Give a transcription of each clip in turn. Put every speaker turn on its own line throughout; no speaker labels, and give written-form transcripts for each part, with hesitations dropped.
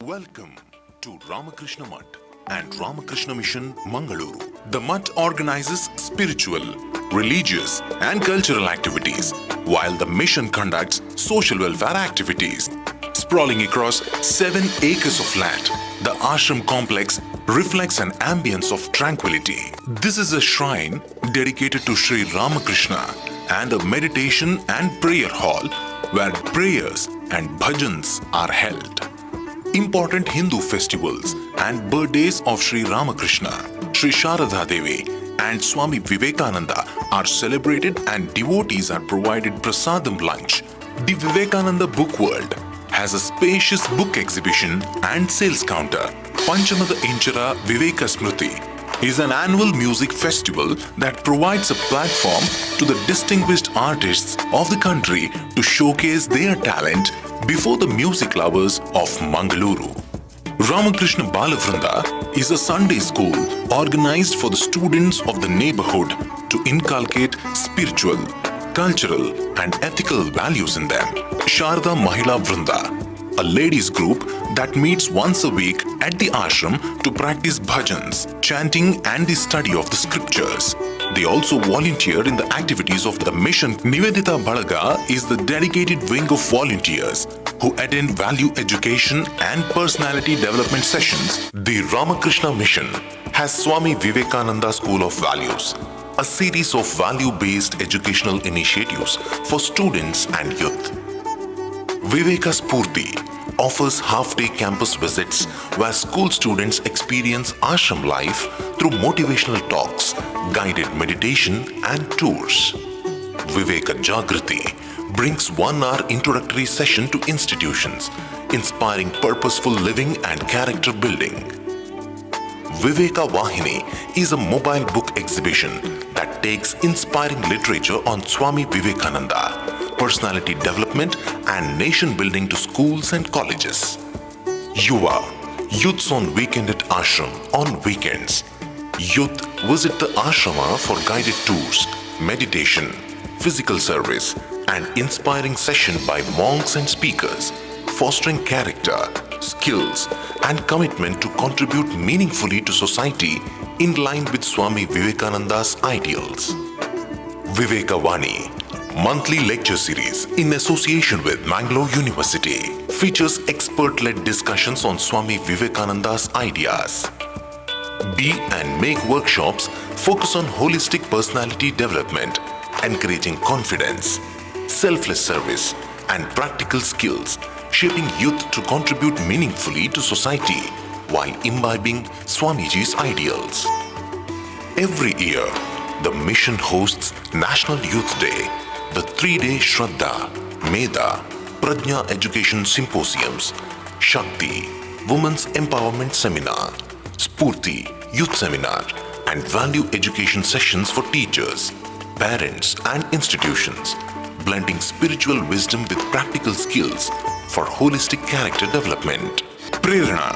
Welcome to Ramakrishna Mutt and Ramakrishna Mission, Mangaluru. The Mutt organizes spiritual, religious and cultural activities, while the mission conducts social welfare activities. Sprawling across 7 acres of land, the ashram complex reflects an ambience of tranquility. This is a shrine dedicated to Sri Ramakrishna and a meditation and prayer hall where prayers and bhajans are held. Important Hindu festivals and birthdays of Sri Ramakrishna, Sri Sharada Devi and Swami Vivekananda are celebrated and devotees are provided prasadam lunch. The Vivekananda Book World has a spacious book exhibition and sales counter. Panchamada Inchara Viveka Sphoorthi is an annual music festival that provides a platform to the distinguished artists of the country to showcase their talent before the music lovers of Mangaluru. Ramakrishna Balavrinda is a Sunday school organized for the students of the neighborhood to inculcate spiritual, cultural and ethical values in them. Sharda Mahila Vrinda, a ladies group that meets once a week at the ashram to practice bhajans, chanting and the study of the scriptures. They also volunteer in the activities of the mission. Nivedita Balaga is the dedicated wing of volunteers who attend value education and personality development sessions. The Ramakrishna Mission has Swami Vivekananda School of Values, a series of value-based educational initiatives for students and youth. Viveka Sphoorthi offers half-day campus visits where school students experience ashram life through motivational talks, guided meditation and tours. Viveka Jagriti brings 1-hour introductory session to institutions, inspiring purposeful living and character building. Viveka Vahini is a mobile book exhibition that takes inspiring literature on Swami Vivekananda, personality development and nation building to schools and colleges. Yuva, youths on weekend at ashram on weekends. Youth visit the ashrama for guided tours, meditation, physical service and inspiring session by monks and speakers, fostering character, skills and commitment to contribute meaningfully to society in line with Swami Vivekananda's ideals. Vivekavani, monthly lecture series in association with Mangaluru University, features expert-led discussions on Swami Vivekananda's ideas. Be and Make workshops focus on holistic personality development, encouraging confidence, selfless service and practical skills, shaping youth to contribute meaningfully to society while imbibing Swamiji's ideals. Every year, the mission hosts National Youth Day, the 3-day Shraddha, Medha, Prajna Education Symposiums, Shakti, Women's Empowerment Seminar, Sphoorthi, Youth Seminar, and Value Education Sessions for teachers, parents, and institutions, blending spiritual wisdom with practical skills for holistic character development. Prerana,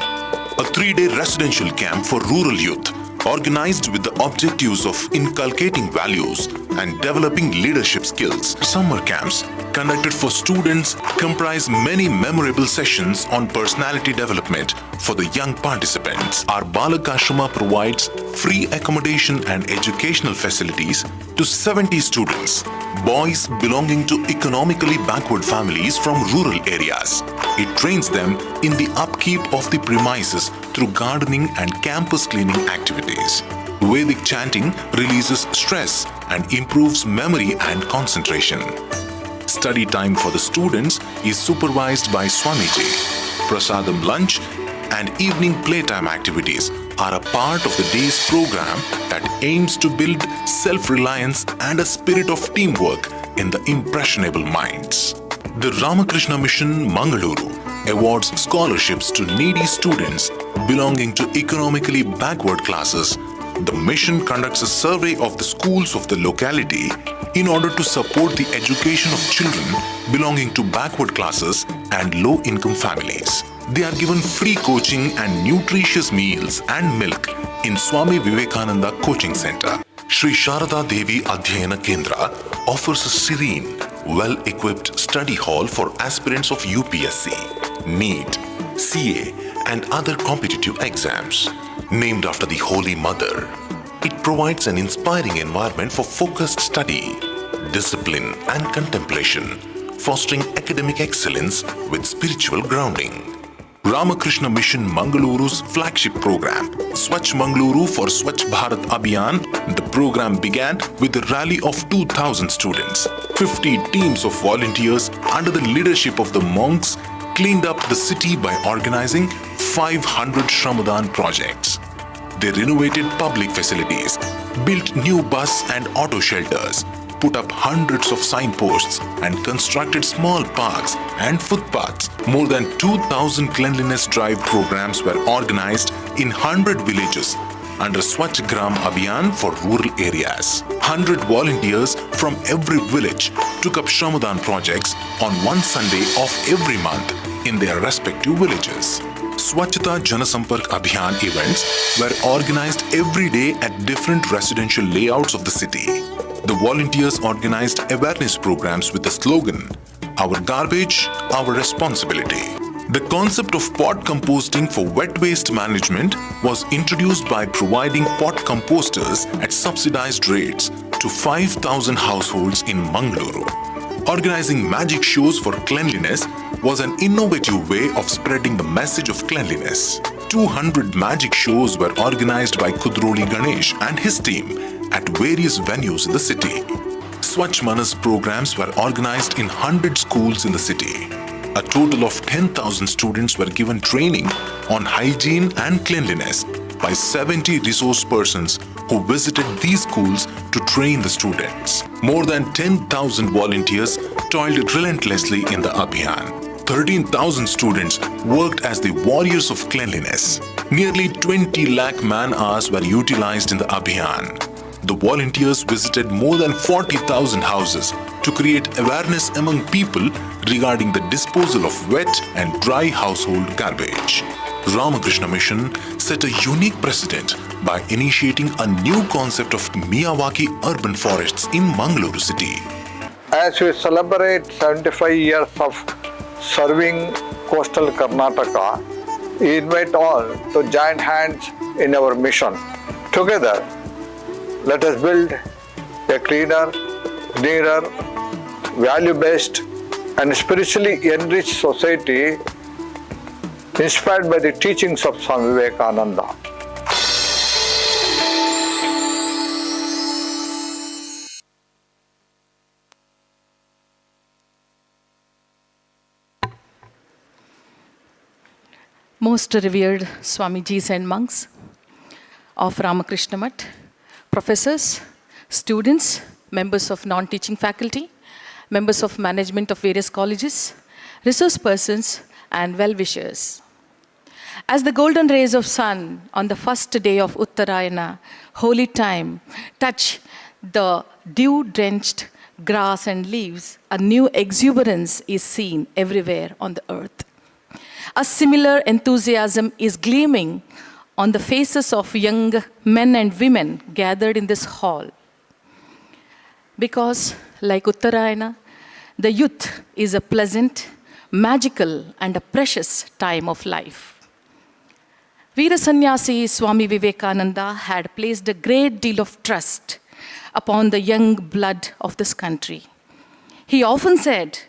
a 3-day residential camp for rural youth, organized with the objectives of inculcating values and developing leadership skills. Summer camps conducted for students comprise many memorable sessions on personality development for the young participants. Our Balakashrama provides free accommodation and educational facilities to 70 students, boys belonging to economically backward families from rural areas. It trains them in the upkeep of the premises through gardening and campus cleaning activities. Vedic chanting releases stress and improves memory and concentration. Study time for the students is supervised by Swamiji. Prasadam lunch and evening playtime activities are a part of the day's program that aims to build self-reliance and a spirit of teamwork in the impressionable minds. The Ramakrishna Mission, Mangaluru, awards scholarships to needy students belonging to economically backward classes. The mission conducts a survey of the schools of the locality in order to support the education of children belonging to backward classes and low-income families. They are given free coaching and nutritious meals and milk in Swami Vivekananda Coaching Center. Sri Sharada Devi Adhyayana Kendra offers a serene, well-equipped study hall for aspirants of UPSC, NEET, CA and other competitive exams. Named after the Holy Mother, it provides an inspiring environment for focused study, discipline and contemplation, fostering academic excellence with spiritual grounding. Ramakrishna Mission Mangaluru's flagship program, Swachh Mangaluru for Swachh Bharat Abhiyan. The program began with a rally of 2,000 students. 50 teams of volunteers under the leadership of the monks cleaned up the city by organizing 500 Shramadhan projects. They renovated public facilities, built new bus and auto shelters, put up hundreds of signposts and constructed small parks and footpaths. More than 2,000 cleanliness drive programs were organized in 100 villages under Swachh Gram Abhiyan for rural areas. 100 volunteers from every village took up Shramadhan projects on one Sunday of every month in their respective villages. Swachhata Janasampark Abhiyan events were organized every day at different residential layouts of the city. The volunteers organized awareness programs with the slogan, "Our garbage, our responsibility." The concept of pot composting for wet waste management was introduced by providing pot composters at subsidized rates to 5,000 households in Mangaluru. Organizing magic shows for cleanliness was an innovative way of spreading the message of cleanliness. 200 magic shows were organized by Kudroli Ganesh and his team at various venues in the city. Swachh Manas programs were organized in 100 schools in the city. A total of 10,000 students were given training on hygiene and cleanliness by 70 resource persons who visited these schools to train the students. More than 10,000 volunteers toiled relentlessly in the Abhiyan. 13,000 students worked as the warriors of cleanliness. Nearly 20 lakh man-hours were utilized in the Abhiyan. The volunteers visited more than 40,000 houses to create awareness among people regarding the disposal of wet and dry household garbage. Ramakrishna Mission set a unique precedent by initiating a new concept of Miyawaki urban forests in Mangaluru city.
As we celebrate 75 years of serving coastal Karnataka, we invite all to join hands in our mission. Together, let us build a cleaner, nearer, value-based and spiritually enriched society inspired by the teachings of Swami Vivekananda.
Most revered Swamijis and monks of Ramakrishna Mission, professors, students, members of non-teaching faculty, members of management of various colleges, resource persons, and well-wishers. As the golden rays of sun on the first day of Uttarayana, holy time, touch the dew-drenched grass and leaves, a new exuberance is seen everywhere on the earth. A similar enthusiasm is gleaming on the faces of young men and women gathered in this hall. Because, like Uttarayana, the youth is a pleasant, magical, and a precious time of life. Veera Sannyasi Swami Vivekananda had placed a great deal of trust upon the young blood of this country. He often said,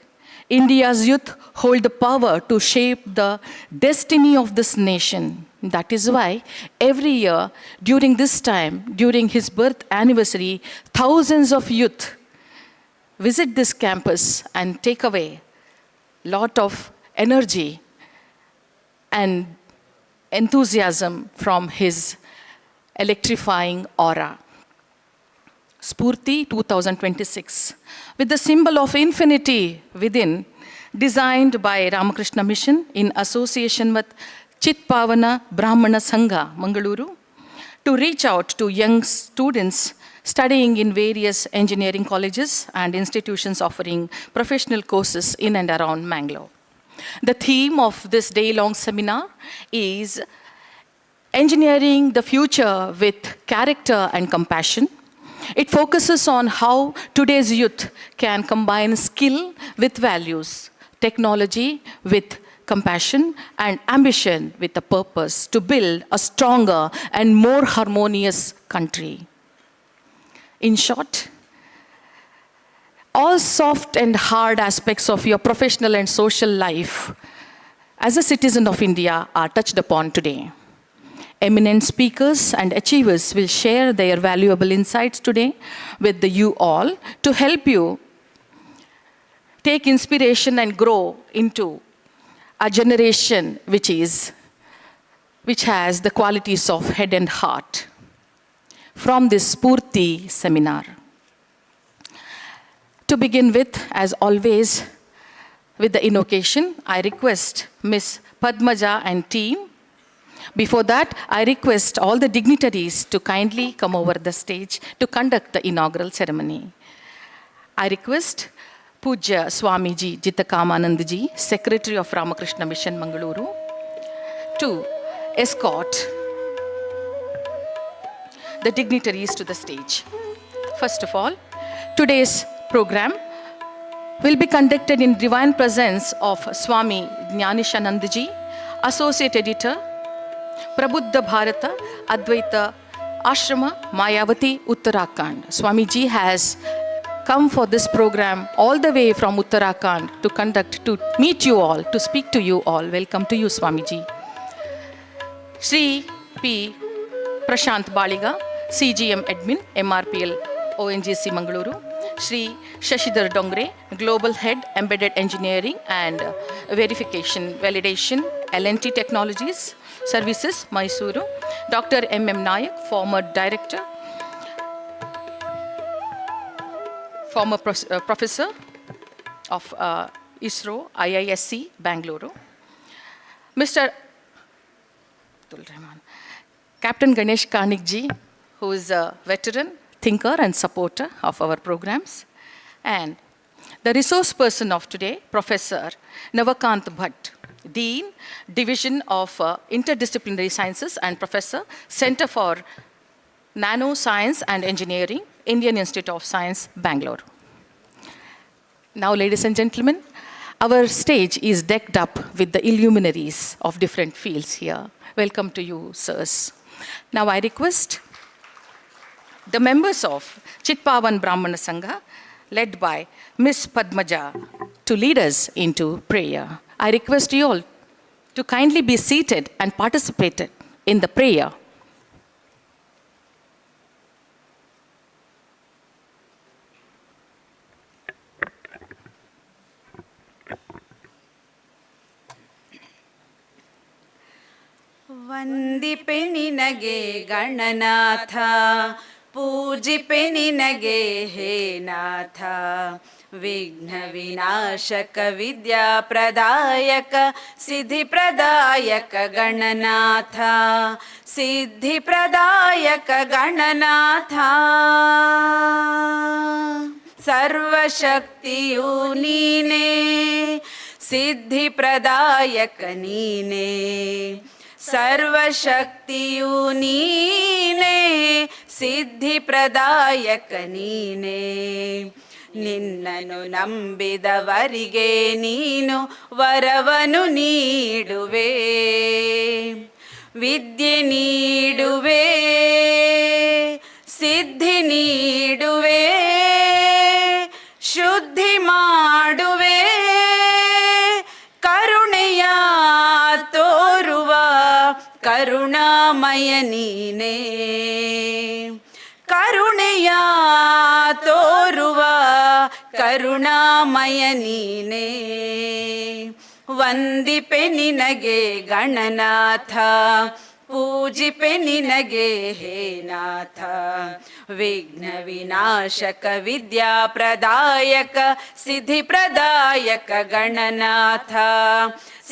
India's youth hold the power to shape the destiny of this nation. That is why every year during this time, during his birth anniversary, thousands of youth visit this campus and take away a lot of energy and enthusiasm from his electrifying aura. Sphoorthi 2026, with the symbol of infinity within, designed by Ramakrishna Mission in association with CHITHPAVANA BRAHMANA SANGHA, Mangaluru, to reach out to young students studying in various engineering colleges and institutions offering professional courses in and around Mangalore. The theme of this day-long seminar is Engineering the Future with Character and Compassion. It focuses on how today's youth can combine skill with values, technology with compassion, and ambition with a purpose to build a stronger and more harmonious country. In short, all soft and hard aspects of your professional and social life as a citizen of India are touched upon today. Eminent speakers and achievers will share their valuable insights today with you all to help you take inspiration and grow into a generation which has the qualities of head and heart. From this Sphoorthi seminar. To begin with, as always, with the invocation, I request Ms. Padmaja and team. Before that, I request all the dignitaries to kindly come over the stage to conduct the inaugural ceremony. I request Pujya Swamiji Jitakamanandji, Secretary of Ramakrishna Mission, Mangaluru, to escort the dignitaries to the stage. First of all, today's program will be conducted in divine presence of Swami Jnanishanandji, Associate Editor, Prabuddha Bharata, Advaita Ashrama, Mayavati, Uttarakhand. Swamiji has come for this program all the way from Uttarakhand to meet you all, to speak to you all. Welcome to you, Swamiji. Sri P. Prashant Baliga, CGM Admin, MRPL ONGC Mangaluru. Shri Shashidhar Dongre, Global Head, Embedded Engineering and Verification, Validation, L&T Technologies, Services, Mysuru. Dr. M.M. Nayak, former Director, former Professor of ISRO, IISc, Bangalore. Mr. Captain Ganesh Karnikji, who is a veteran, thinker and supporter of our programs. And the resource person of today, Professor Navakant Bhatt, Dean, Division of Interdisciplinary Sciences and Professor, Center for Nano Science and Engineering, Indian Institute of Science, Bangalore. Now, ladies and gentlemen, our stage is decked up with the illuminaries of different fields here. Welcome to you, sirs. Now, I request the members of CHITHPAVANA Brahmana Sangha, led by Ms. Padmaja, to lead us into prayer. I request you all to kindly be seated and participate in the prayer.
ವಂದಿಪೆ ನಿನಗೆ ಗಣನಾಥ, ಪೂಜಿಪೆ ನಿನಗೆ ಹೇ ನಾಥ. ವಿಘ್ನ ವಿನಾಶಕ ವಿದ್ಯಾ ಪ್ರದಾಯಕ ಸಿದ್ಧಿ ಪ್ರದಾಯಕ ಗಣನಾಥ, ಸಿದ್ಧಿ ಪ್ರದಾಯಕ ಗಣನಾಥ. ಸರ್ವಶಕ್ತಿಯು ನೀನೇ, ಸಿದ್ಧಿ ಪ್ರದಾಯಕ ನೀನೇ. ಸರ್ವಶಕ್ತಿಯು ನೀನೇ, ಸಿದ್ಧಿ ಪ್ರದಾಯಕ ನೀನೇ. ನಿನ್ನನ್ನು ನಂಬಿದವರಿಗೆ ನೀನು ವರವನ್ನು ನೀಡುವೆ, ವಿದ್ಯೆ ನೀಡುವೆ, ಸಿದ್ಧಿ ನೀಡುವೆ, ಶುದ್ಧಿ ಮಾಡುವೆ. ಕರುಣೆಯ ತೋರುವ ಕರುಣಾಮಯ ನೀನೇ, ಕರುಣೆಯ ತೋರುವ ಕರುಣಾಮಯ ನೀನೇ. ವಂದಿಪೆ ನಿನಗೆ ಗಣನಾಥ, ಪೂಜಿಪೆ ನಿನಗೆ ಹೇ ನಾಥ. ವಿಘ್ನ ವಿನಾಶಕ ವಿದ್ಯಾ ಪ್ರದಾಯಕ ಸಿದ್ಧಿ ಪ್ರದಾಯಕ ಗಣನಾಥ,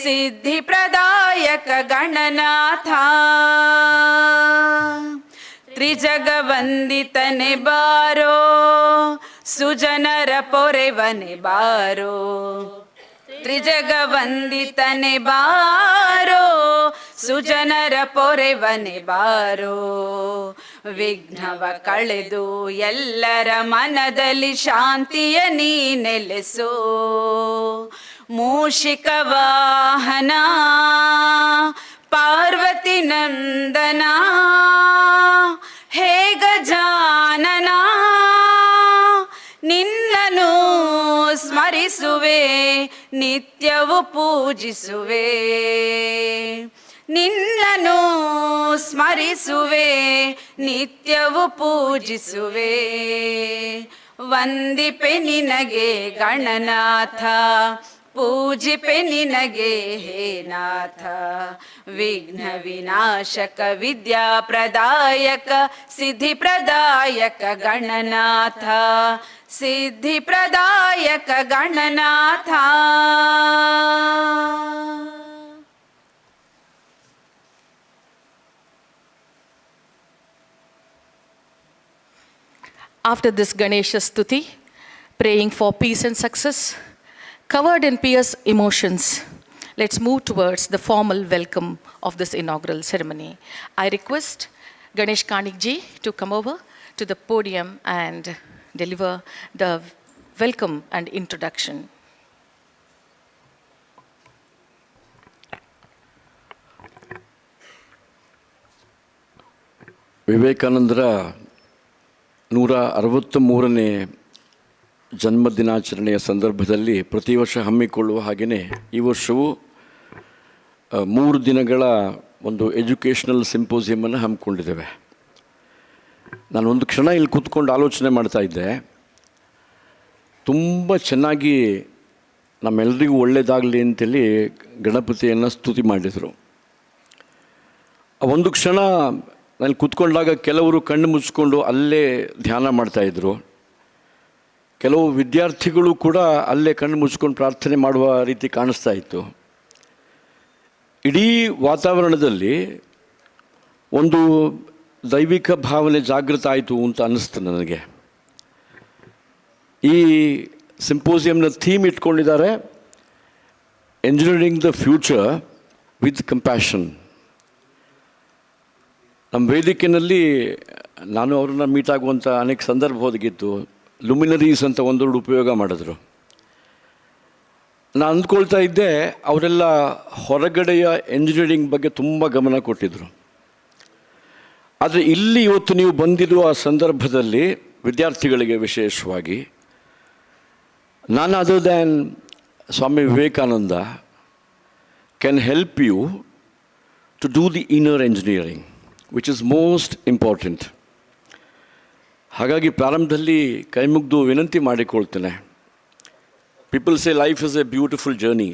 ಸಿದ್ಧಿ ಪ್ರದಾಯಕ ಗಣನಾಥ. ತ್ರಿಜಗ ವಂದಿತನೆ ಬಾರೋ, ಸುಜನರ ಪೊರೆವನೆ ಬಾರೋ. ತ್ರಿಜಗವಂದಿತನೆ ಬಾರೋ, ಸುಜನರ ಪೊರೆವನೆ ಬಾರೋ. ವಿಘ್ನವ ಕಳೆದು ಎಲ್ಲರ ಮನದಲ್ಲಿ ಶಾಂತಿಯ ನೀ ನೆಲೆಸೋ. ಮೂಷಿಕ ವಾಹನ ಪಾರ್ವತಿ ನಂದನ, ಹೇ ಗಜಾನನ ನಿನ್ನನು ಸ್ಮರಿಸುವೆ, ನಿತ್ಯವೂ ಪೂಜಿಸುವೆ. ನಿನ್ನನು ಸ್ಮರಿಸುವೆ, ನಿತ್ಯವೂ ಪೂಜಿಸುವೆ. ವಂದಿಪೆ ನಿನಗೆ ಗಣನಾಥ, ಪೂಜಿಪೆ ನಿನಗೆ ಹೇ ನಾಥ. ವಿಘ್ನ ವಿನಾಶಕ ವಿದ್ಯಾ ಪ್ರದಾಯಕ ಸಿದ್ಧಿ ಪ್ರದಾಯಕ ಗಣನಾಥ, ಸಿದ್ಧಿ ಪ್ರದಾಯಕ Gananatha.
After this Ganesha Stuti, praying for peace and success, covered in pious emotions, let's move towards the formal welcome of this inaugural ceremony. I request Ganesh Kanik ji to come over to the podium and deliver the welcome and introduction.
ವಿವೇಕಾನಂದರ 163ನೇ ಜನ್ಮದಿನಾಚರಣೆಯ ಸಂದರ್ಭದಲ್ಲಿ ಪ್ರತಿ ವರ್ಷ ಹಮ್ಮಿಕೊಳ್ಳುವ ಹಾಗೆಯೇ ಈ ವರ್ಷವೂ 3 ದಿನಗಳ ಒಂದು educational ಸಿಂಪೋಸಿಯಮನ್ನು ಹಮ್ಮಿಕೊಂಡಿದ್ದೇವೆ. ನಾನು ಒಂದು ಕ್ಷಣ ಇಲ್ಲಿ ಕೂತ್ಕೊಂಡು ಆಲೋಚನೆ ಮಾಡ್ತಾ ಇದ್ದೆ, ತುಂಬ ಚೆನ್ನಾಗಿ ನಮ್ಮೆಲ್ಲರಿಗೂ ಒಳ್ಳೆಯದಾಗಲಿ ಅಂತೇಳಿ ಗಣಪತಿಯನ್ನು ಸ್ತುತಿ ಮಾಡಿದರು. ಒಂದು ಕ್ಷಣ ನಾನು ಕೂತ್ಕೊಂಡಾಗ ಕೆಲವರು ಕಣ್ಣು ಮುಚ್ಚಿಕೊಂಡು ಅಲ್ಲೇ ಧ್ಯಾನ ಮಾಡ್ತಾಯಿದ್ರು, ಕೆಲವು ವಿದ್ಯಾರ್ಥಿಗಳು ಕೂಡ ಅಲ್ಲೇ ಕಣ್ಣು ಮುಚ್ಕೊಂಡು ಪ್ರಾರ್ಥನೆ ಮಾಡುವ ರೀತಿ ಕಾಣಿಸ್ತಾ ಇತ್ತು. ಇಡೀ ವಾತಾವರಣದಲ್ಲಿ ಒಂದು ದೈವಿಕ ಭಾವನೆ ಜಾಗೃತ ಆಯಿತು ಅಂತ ಅನ್ನಿಸ್ತು ನನಗೆ. ಈ ಸಿಂಪೋಸಿಯಂನ ಥೀಮ್ ಇಟ್ಕೊಂಡಿದ್ದಾರೆ, engineering the future with compassion. ನಮ್ಮ ವೇದಿಕೆಯಲ್ಲಿ ನಾನು ಅವ್ರನ್ನ ಮೀಟ್ ಆಗುವಂಥ ಅನೇಕ ಸಂದರ್ಭ ಹೋಗಿತ್ತು. ಲುಮಿನರೀಸ್ ಅಂತ ಒಂದೆರಡು ಉಪಯೋಗ ಮಾಡಿದ್ರು. ನಾನು ಅಂದ್ಕೊಳ್ತಾ ಇದ್ದೆ, ಅವರೆಲ್ಲ ಹೊರಗಡೆಯ ಎಂಜಿನಿಯರಿಂಗ್ ಬಗ್ಗೆ ತುಂಬ ಗಮನ ಕೊಟ್ಟಿದ್ದರು. ಆದರೆ ಇಲ್ಲಿ ಇವತ್ತು ನೀವು ಬಂದಿರುವ ಸಂದರ್ಭದಲ್ಲಿ ವಿದ್ಯಾರ್ಥಿಗಳಿಗೆ ವಿಶೇಷವಾಗಿ none other than Swami Vivekananda can help you to do the inner engineering, which is most important. ಹಾಗಾಗಿ ಪ್ರಾರಂಭದಲ್ಲಿ ಕೈ ಮುಗಿದು ವಿನಂತಿ ಮಾಡಿಕೊಳ್ತೇನೆ. People say life is a beautiful journey,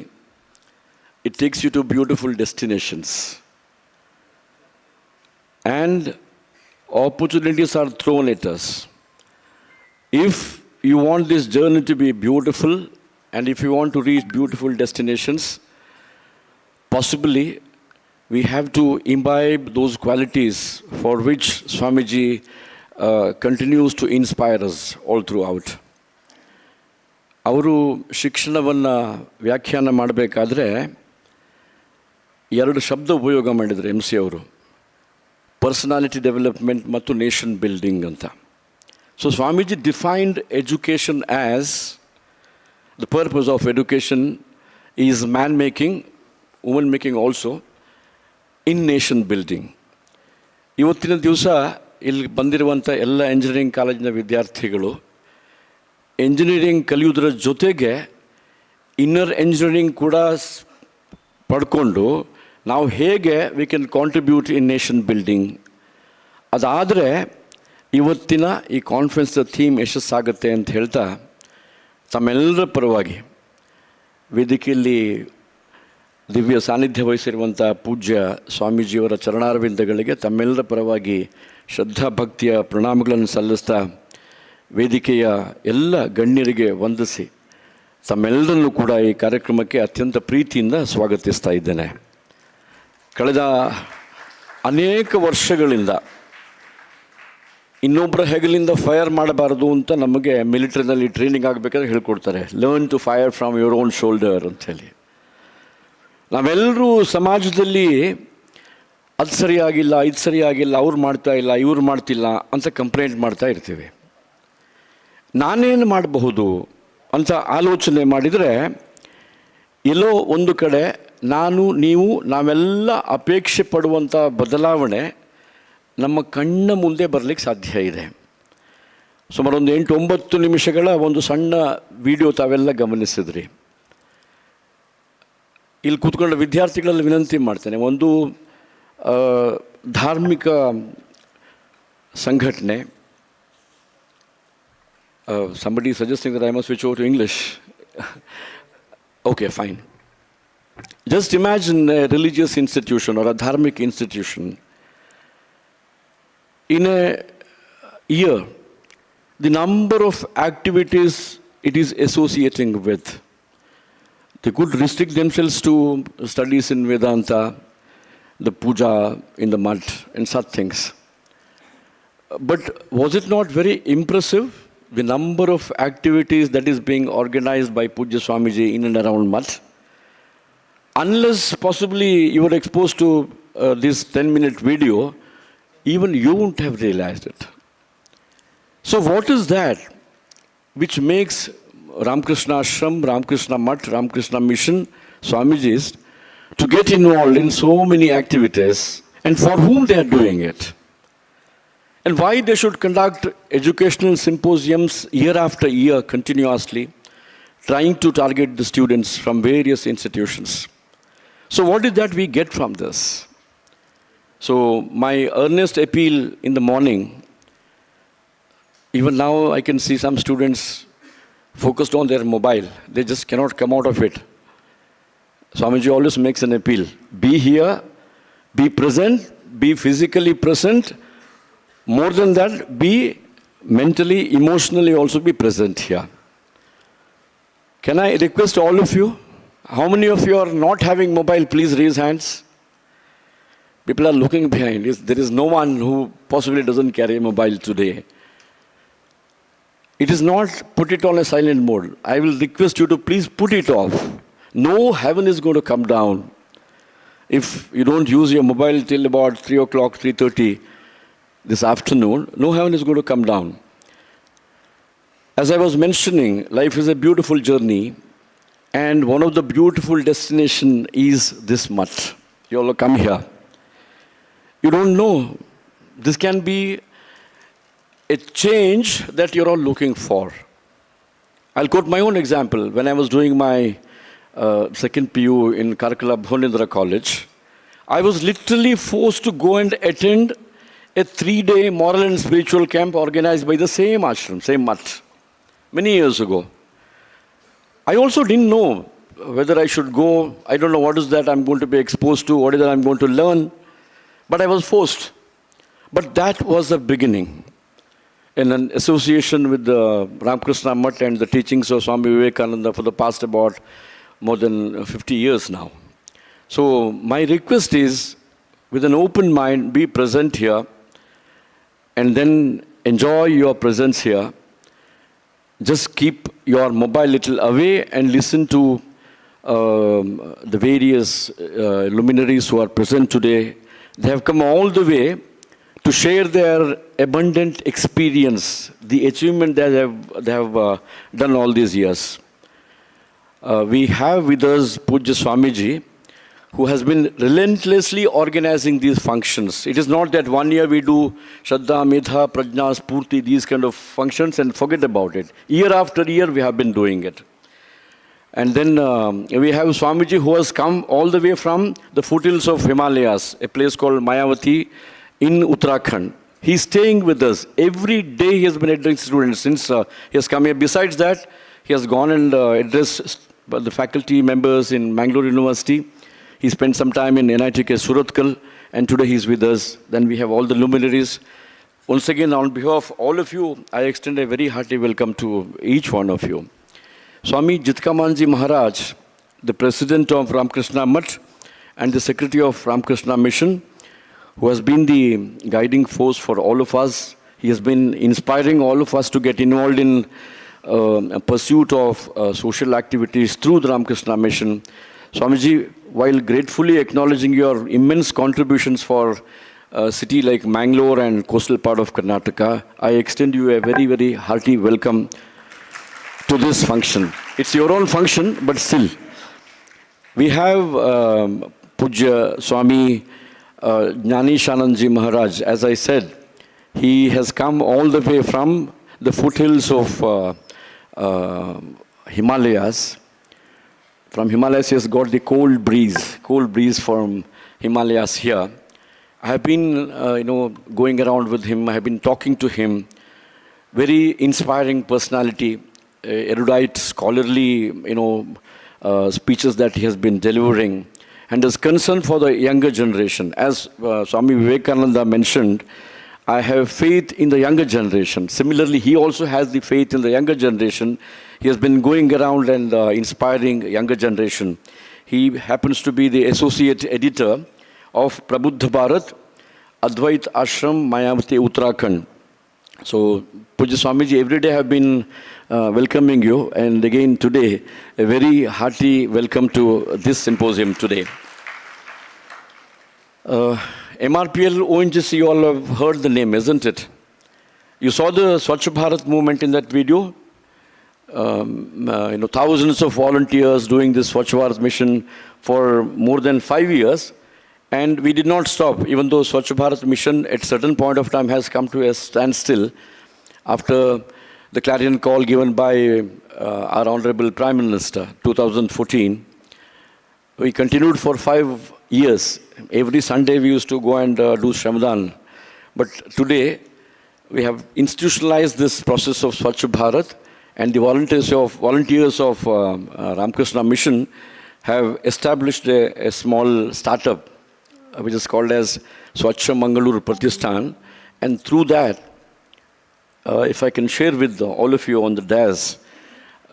it takes you to beautiful destinations and opportunities are thrown at us. If you want this journey to be beautiful and if you want to reach beautiful destinations, possibly we have to imbibe those qualities for which Swamiji continues to inspire us all throughout. ಅವರು ಶಿಕ್ಷಣವನ್ನು ವ್ಯಾಖ್ಯಾನ ಮಾಡಬೇಕಾದ್ರೆ 2 ಶಬ್ದ ಉಪಯೋಗ ಮಾಡಿದರು MC ಅವರು, personality development ಮತ್ತು nation building ಅಂತ. So Swamiji defined education as the purpose of education is man making, woman making also, in nation building. ಇವತ್ತಿನ ದಿವಸ ಇಲ್ಲಿ ಬಂದಿರುವಂಥ ಎಲ್ಲ ಎಂಜಿನಿಯರಿಂಗ್ ಕಾಲೇಜಿನ ವಿದ್ಯಾರ್ಥಿಗಳು ಎಂಜಿನಿಯರಿಂಗ್ ಕಲಿಯೋದರ ಜೊತೆಗೆ ಇನ್ನರ್ ಎಂಜಿನಿಯರಿಂಗ್ ಕೂಡ ಪಡ್ಕೊಂಡು ನಾವು ಹೇಗೆ we can contribute in nation building. ಅದಾದರೆ ಇವತ್ತಿನ ಈ ಕಾನ್ಫರೆನ್ಸ್ನ ಥೀಮ್ ಯಶಸ್ಸಾಗುತ್ತೆ ಅಂತ ಹೇಳ್ತಾ ತಮ್ಮೆಲ್ಲರ ಪರವಾಗಿ ವೇದಿಕೆಯಲ್ಲಿ ದಿವ್ಯ ಸಾನ್ನಿಧ್ಯ ವಹಿಸಿರುವಂಥ ಪೂಜ್ಯ ಸ್ವಾಮೀಜಿಯವರ ಚರಣಾರವಿಂದಗಳಿಗೆ ತಮ್ಮೆಲ್ಲರ ಪರವಾಗಿ ಶ್ರದ್ಧಾಭಕ್ತಿಯ ಪ್ರಣಾಮಗಳನ್ನು ಸಲ್ಲಿಸ್ತಾ ವೇದಿಕೆಯ ಎಲ್ಲ ಗಣ್ಯರಿಗೆ ವಂದಿಸಿ ತಮ್ಮೆಲ್ಲರನ್ನೂ ಕೂಡ ಈ ಕಾರ್ಯಕ್ರಮಕ್ಕೆ ಅತ್ಯಂತ ಪ್ರೀತಿಯಿಂದ ಸ್ವಾಗತಿಸ್ತಾ ಇದ್ದೇನೆ. ಕಳೆದ ಅನೇಕ ವರ್ಷಗಳಿಂದ ಇನ್ನೊಬ್ಬರ ಹೆಗಲಿಂದ ಫೈರ್ ಮಾಡಬಾರ್ದು ಅಂತ ನಮಗೆ ಮಿಲಿಟರಿನಲ್ಲಿ ಟ್ರೈನಿಂಗ್ ಆಗಬೇಕಾದ್ರೆ ಹೇಳ್ಕೊಡ್ತಾರೆ, learn to fire from your own shoulder ಅಂಥೇಳಿ. ನಾವೆಲ್ಲರೂ ಸಮಾಜದಲ್ಲಿ ಅದು ಸರಿಯಾಗಿಲ್ಲ, ಇದು ಸರಿಯಾಗಿಲ್ಲ, ಅವ್ರು ಮಾಡ್ತಾ ಇಲ್ಲ, ಇವ್ರು ಮಾಡ್ತಿಲ್ಲ ಅಂತ ಕಂಪ್ಲೇಂಟ್ ಮಾಡ್ತಾ ಇರ್ತೀವಿ. ನಾನೇನು ಮಾಡಬಹುದು ಅಂತ ಆಲೋಚನೆ ಮಾಡಿದರೆ ಎಲ್ಲೋ ಒಂದು ಕಡೆ ನಾನು, ನೀವು, ನಾವೆಲ್ಲ ಅಪೇಕ್ಷೆ ಪಡುವಂಥ ಬದಲಾವಣೆ ನಮ್ಮ ಕಣ್ಣ ಮುಂದೆ ಬರಲಿಕ್ಕೆ ಸಾಧ್ಯ ಇದೆ. ಸುಮಾರು ಒಂದು 8-9 ನಿಮಿಷಗಳ ಒಂದು ಸಣ್ಣ ವಿಡಿಯೋ ತಾವೆಲ್ಲ ಗಮನಿಸಿದ್ರಿ. ಇಲ್ಲಿ ಕೂತ್ಕೊಂಡ ವಿದ್ಯಾರ್ಥಿಗಳಲ್ಲಿ ವಿನಂತಿ ಮಾಡ್ತೇನೆ, ಒಂದು ಧಾರ್ಮಿಕ ಸಂಘಟನೆ, somebody suggesting that I must switch over to English. Okay, fine. Just imagine a religious institution or a dharmic institution. In a year, the number of activities it is associating with. They could restrict themselves to studies in Vedanta, the puja in the mud, and such things. But was it not very impressive, the number of activities that is being organized by Pujya Swamiji in and around mud? Unless possibly you were exposed to this 10-minute video, even you won't have realized it. So what is that which makes Ramakrishna Ashram, Ramakrishna Mutt, Ramakrishna Mission, Swamijis to get involved in so many activities, and for whom they are doing it? And why they should conduct educational symposiums year after year continuously, trying to target the students from various institutions? So what is that we get from this? So my earnest appeal in the morning, even now I can see some students focused on their mobile. They just cannot come out of it. Swamiji always makes an appeal. Be here, be present, be physically present. More than that, be mentally, emotionally also be present here. Can I request all of you? How many of you are not having mobile? Please raise hands. People are looking behind. There is no one who possibly doesn't carry a mobile today. It is not put it on a silent mode. I will request you to please put it off. No heaven is going to come down if you don't use your mobile till about 3 o'clock, 3:30 this afternoon. No heaven is going to come down. As I was mentioning, life is a beautiful journey, and one of the beautiful destinations is this mutt. You all come here. You don't know. This can be a change that you're all looking for. I'll quote my own example. When I was doing my second PU in Karkala Bhonendra College, I was literally forced to go and attend a 3-day moral and spiritual camp organized by the same ashram, same mutt, many years ago. I also didn't know whether I should go. I don't know what is that I'm going to be exposed to, what is that I'm going to learn. But I was forced. But that was the beginning. In an association with the Ramakrishna Mutt and the teachings of Swami Vivekananda for the past about more than 50 years now. So my request is, with an open mind, be present here and then enjoy your presence here. Just keep your mobile little away and listen to the various luminaries who are present today. They have come all the way to share their abundant experience, the achievement that they have done all these years. We have with us Pujya Swamiji, who has been relentlessly organizing these functions. It is not that one year we do Shraddha, Medha, Prajna, Sphoorthi, these kind of functions and forget about it. Year after year we have been doing it. And then we have Swamiji, who has come all the way from the foothills of Himalayas, a place called Mayavati in Uttarakhand. He is staying with us. Every day he has been addressing students since he has come here. Besides that, he has gone and addressed the faculty members in Mangaluru University. He spent some time in NITK Suratkal, and today he is with us. Then we have all the luminaries. Once again, on behalf of all of you, I extend a very hearty welcome to each one of you. Swami CHITHPAVANA Maharaj, the president of Ramakrishna Mutt and the secretary of Ramakrishna Mission, who has been the guiding force for all of us. He has been inspiring all of us to get involved in a pursuit of social activities through the Ramakrishna Mission. Swamiji, while gratefully acknowledging your immense contributions for a city like Mangalore and coastal part of Karnataka, I extend you a very, very hearty welcome to this function. It's your own function, but still. We have Pujya Swami Jnani Shananji Maharaj. As I said, he has come all the way from the foothills of Himalayas. From Himalayas, he has got the cold breeze from Himalayas here. I have been, going around with him. I have been talking to him. Very inspiring personality, erudite, scholarly, speeches that he has been delivering, and his concern for the younger generation. As Swami Vivekananda mentioned, I have faith in the younger generation. Similarly, he also has the faith in the younger generation. He has been going around and inspiring younger generation. He happens to be the associate editor of Prabuddha Bharat, Advait Ashram, Mayavati, Uttarakhand. So, Pujya Swamiji, every day I have been welcoming you, and again today, a very hearty welcome to this symposium today. MRPL, ONGC, you all have heard the name, isn't it? You saw the Swachh Bharat movement in that video? Thousands of volunteers doing this Swachh Bharat mission for more than 5 years, and we did not stop, even though Swachh Bharat mission at certain point of time has come to a standstill after the clarion call given by our Honorable Prime Minister, 2014. We continued for 5 years. Every Sunday we used to go and do Shramdan. But today we have institutionalized this process of Swachh Bharat, and the volunteers of Ramakrishna Mission have established a small startup which is called as Swachh Mangaluru Pratishthan. And through that, if I can share with all of you on the dais,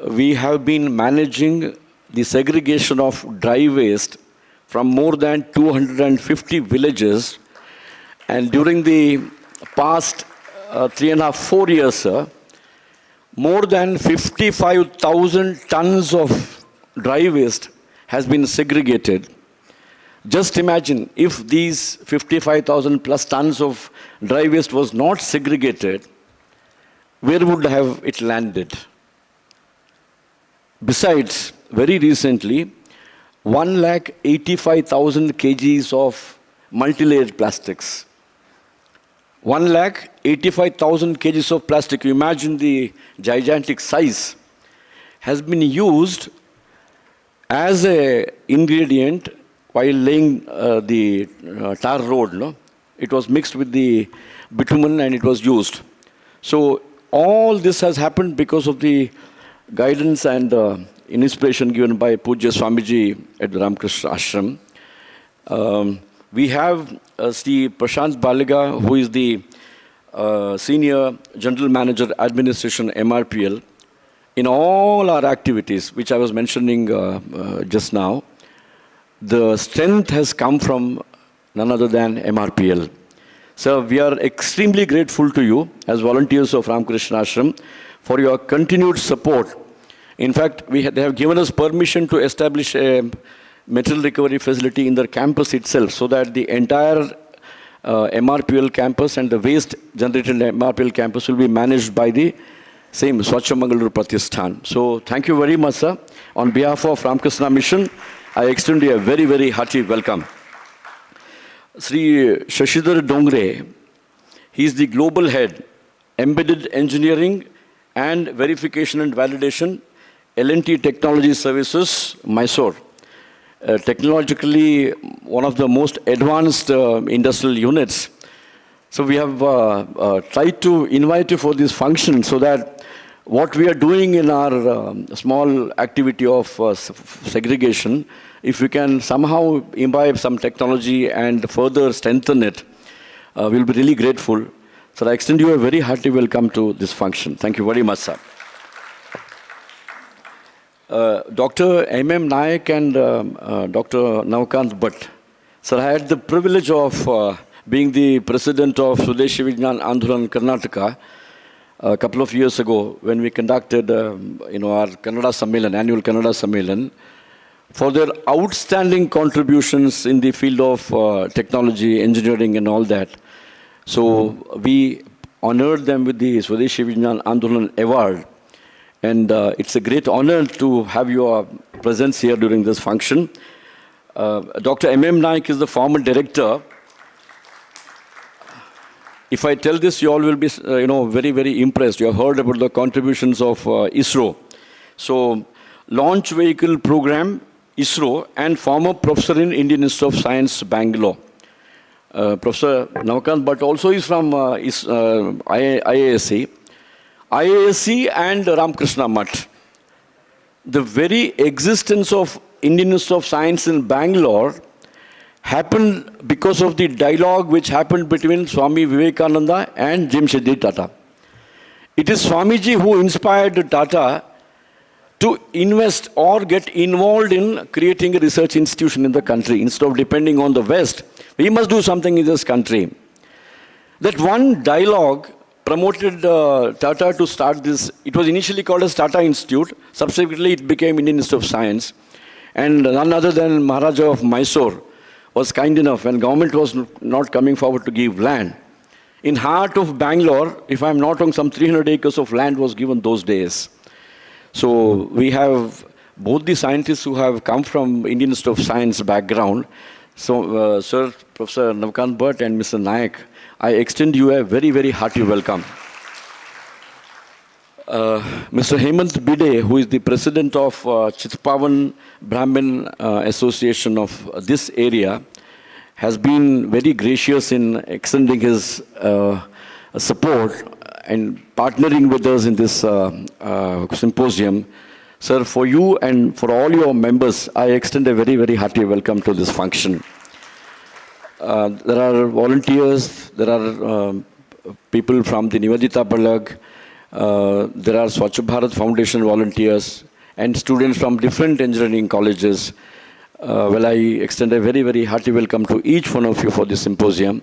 we have been managing the segregation of dry waste from more than 250 villages. And during the past 3.5–4 years, sir, more than 55,000 tons of dry waste has been segregated. Just imagine if these 55,000 plus tons of dry waste was not segregated, where would have it landed? Besides, very recently, 185,000 kgs of multi-layered plastics. 185,000 kgs of plastic, you imagine the gigantic size, has been used as an ingredient while laying the tar road. No? It was mixed with the bitumen and it was used. So all this has happened because of the guidance and inspiration given by Pujya Swamiji at the Ramakrishna Ashram. We have Sri Prashant Baliga, who is the Senior General Manager Administration MRPL. In all our activities, which I was mentioning just now, the strength has come from none other than MRPL. So we are extremely grateful to you as volunteers of Ramakrishna Ashram for your continued support. In fact, they have given us permission to establish a material recovery facility in their campus itself, so that the entire MRPL campus and the waste generated in the MRPL campus will be managed by the same Swachh Mangaluru Pratishthan. So thank you very much, sir. On behalf of Ramakrishna Mission, I extend you a very, very hearty welcome. Sri Shashidhar Dongre, he is the global head, Embedded Engineering and Verification and Validation, L&T Technology Services, Mysore. Technologically, one of the most advanced industrial units. So we have tried to invite you for this function so that what we are doing in our small activity of segregation, if we can somehow imbibe some technology and further strengthen it, we'll be really grateful. So I extend you a very hearty welcome to this function. Thank you very much, sir. Dr. M.M. Nayak and Dr. Navakant Bhatt. Sir, I had the privilege of being the president of Swadeshi Vijnan Andolan Karnataka, a couple of years ago when we conducted our Kannada Sammelan, annual Kannada Sammelan, for their outstanding contributions in the field of technology, engineering and all that. So we honored them with the Swadeshi Vijnan Andolan Award. And it's a great honor to have your presence here during this function. Dr. M.M. Naik is the former director. If I tell this, you all will be, very, very impressed. You have heard about the contributions of ISRO. So, Launch Vehicle Program, ISRO, and former professor in Indian Institute of Science, Bangalore. Professor Navakant, but also is from IASC. IASC and Ramakrishna Mission. The very existence of Indian Institute of Science in Bangalore happened because of the dialogue which happened between Swami Vivekananda and Jamshedji Tata. It is Swamiji who inspired Tata to invest or get involved in creating a research institution in the country. Instead of depending on the West, we must do something in this country. That one dialogue promoted Tata to start this. It was initially called as Tata Institute. Subsequently, it became Indian Institute of Science. And none other than Maharaja of Mysore was kind enough, when government was not coming forward to give land. In heart of Bangalore, if I'm not wrong, some 300 acres of land was given those days. So we have both the scientists who have come from Indian Institute of Science background. So, Sir, Professor Navakant Bhatt and Mr. Naik, I extend you a very, very hearty welcome. Mr. Hemant Bide, who is the president of CHITHPAVANA Brahmin Association of this area, has been very gracious in extending his support and partnering with us in this symposium. Sir, for you and for all your members, I extend a very, very hearty welcome to this function. There are volunteers, there are people from the Nivedita Balag, there are Swachh Bharat Foundation volunteers and students from different engineering colleges. Well, I extend a very, very hearty welcome to each one of you for this symposium.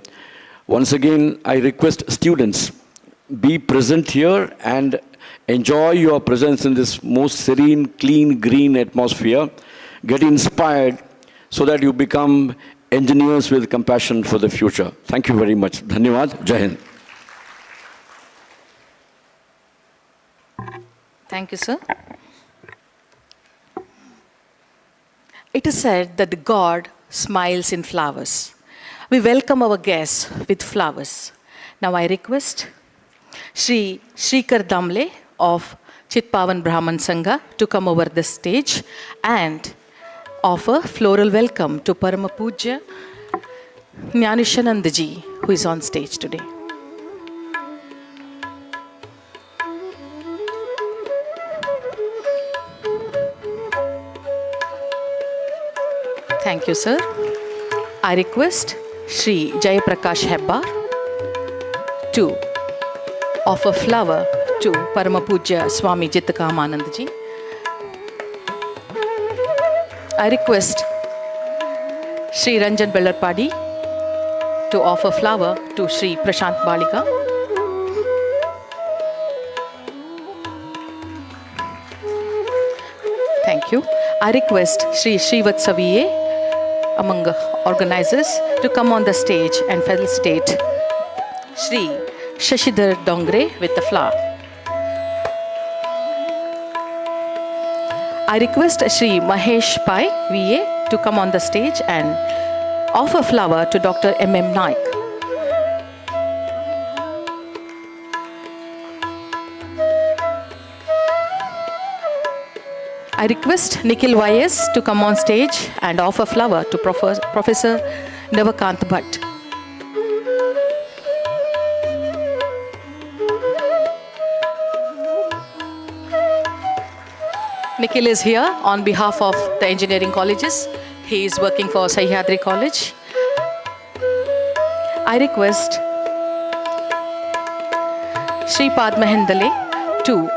Once again, I request students, be present here and enjoy your presence in this most serene, clean, green atmosphere. Get inspired so that you become engineers with compassion for the future. Thank you very much. Dhanyavad. Jai Hind.
Thank you, sir. It is said that God smiles in flowers. We welcome our guests with flowers. Now I request Shri Shrikar Damle of CHITHPAVANA Brahman Sangha to come over the stage and offer floral welcome to Parama Pujya Jnanishanandaji, who is on stage today. Thank you, sir. I request Shri Jayaprakash Hebbar to offer flower to Parama Pujya Swami Jittakamanandaji. I request Shri Ranjan Bellarpadi to offer flower to Shri Prashant Balika. Thank you. I request Shri Srivatsa VA among organizers to come on the stage and felicitate Shri Shashidhar Dongre with the flower. I request Shri Mahesh Pai, VA, to come on the stage and offer flower to Dr. M.M. Naik. I request Nikhil YS to come on stage and offer flower to Professor Navakant Bhatt. Nikhil is here on behalf of the engineering colleges. He is working for Sahyadri College. I request Shri Padma Hendale to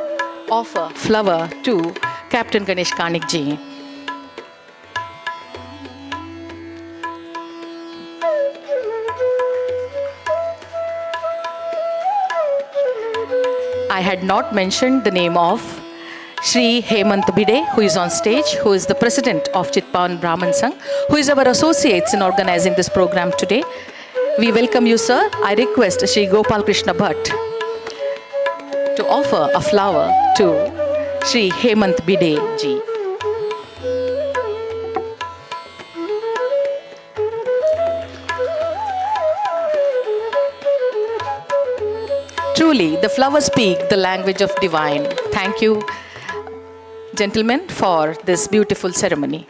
offer flower to Captain Ganesh Kanik ji. I had not mentioned the name of Shri Hemant Bide, who is on stage, who is the president of CHITHPAVANA Brahman Sangh, who is our associates in organizing this program today. We welcome you, sir. I request Shri Gopal Krishna Bhatt to offer a flower to Shri Hemant Bide ji. Truly, the flowers speak the language of divine. Thank you, gentlemen, for this beautiful ceremony.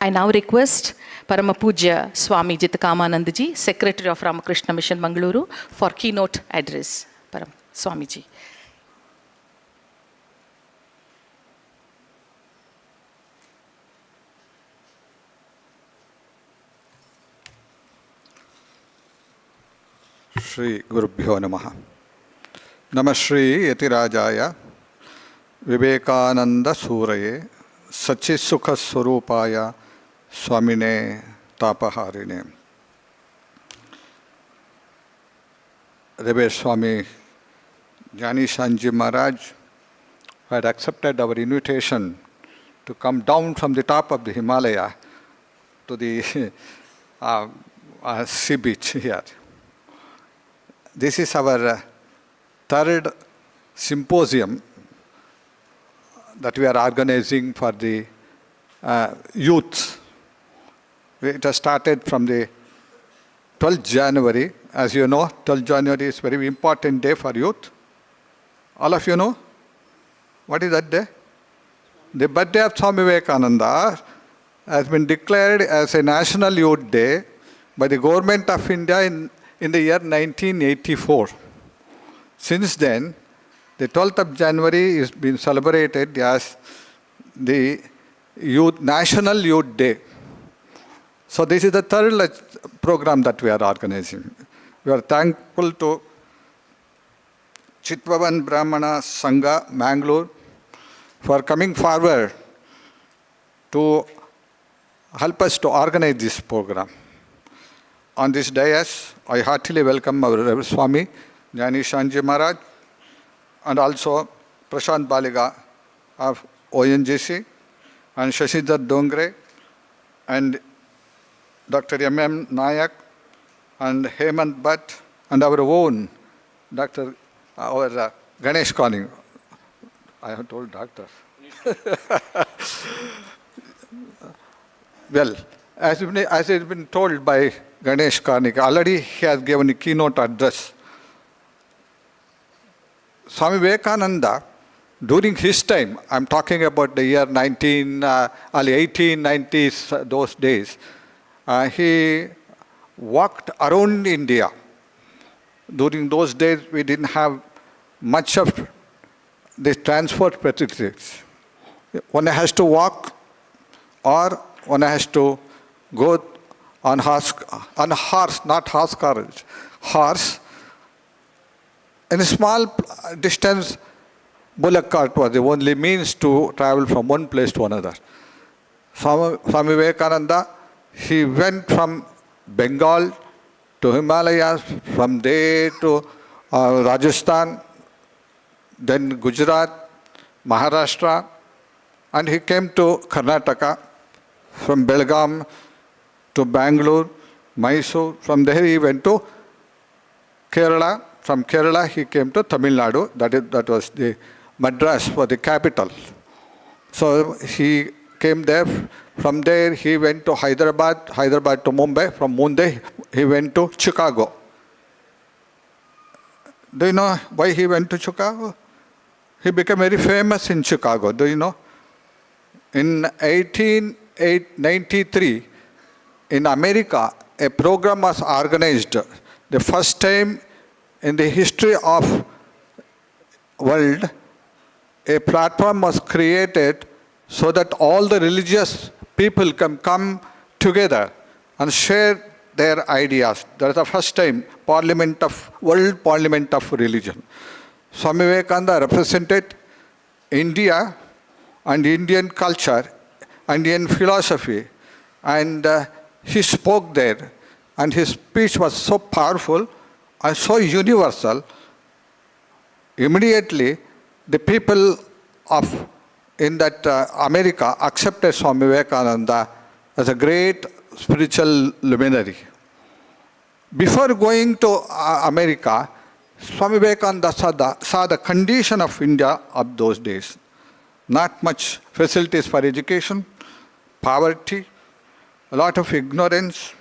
I now request Parama Pujya Swami Jitakamananda ji, Secretary of Ramakrishna Mission, Mangaluru, for keynote address. Param Swami ji.
Shri Gurubhyo Namaha. Namah Shri Yatirajaya Vivekananda Suraye Sachitsukha Swarupaya Swamine Tapaharine. Revered Swami Jnani Sanji Maharaj had accepted our invitation to come down from the top of the Himalaya to the sea beach here. This is our third symposium that we are organizing for the youth. It has started from the 12th January. As you know, 12th January is a very important day for youth. All of you know? What is that day? The birthday of Swami Vivekananda has been declared as a National Youth Day by the Government of India in the year 1984. Since then, the 12th of January is being celebrated as the National Youth Day. So this is the third program that we are organizing. We are thankful to CHITHPAVANA Brahmana Sangha, Mangaluru, for coming forward to help us to organize this program. On this dais, I heartily welcome our Reverend Swami Jnani Sanji Maharaj and also Prashant Baliga of ONGC and Shashidhar Dongre and Dr. M.M. Nayak and Hemant Bhatt and our own Dr. Ganesh Koning. I have told doctor. Well, as it has been told by Ganesh Karnik, already he has given a keynote address. Swami Vivekananda, during his time, I'm talking about the year early 1890s, those days, he walked around India. During those days, we didn't have much of the transport facilities. One has to walk or one has to go on horse, not horse carriage, horse. In a small distance, bullock cart was the only means to travel from one place to another. Swami Vivekananda, he went from Bengal to Himalayas, from there to Rajasthan, then Gujarat, Maharashtra, and he came to Karnataka, from Belgaum to Bangalore, Mysore. From there he went to Kerala. From Kerala he came to Tamil Nadu. That was the Madras for the capital. So he came there. From there he went to Hyderabad to Mumbai. From Mumbai he went to Chicago. Do you know why he went to Chicago? He became very famous in Chicago. Do you know? In 1893, in America, a program was organized. The first time in the history of world, a platform was created so that all the religious people can come together and share their ideas. That is the first time World Parliament of Religion. Swami Vivekananda represented India and Indian culture, Indian philosophy, and he spoke there, and his speech was so powerful and so universal. immediately the people of in that America accepted Swami Vivekananda as a great spiritual luminary. Before going to America, Swami Vivekananda saw the condition of India of those days. Not much facilities for education, poverty, a lot of ignorance,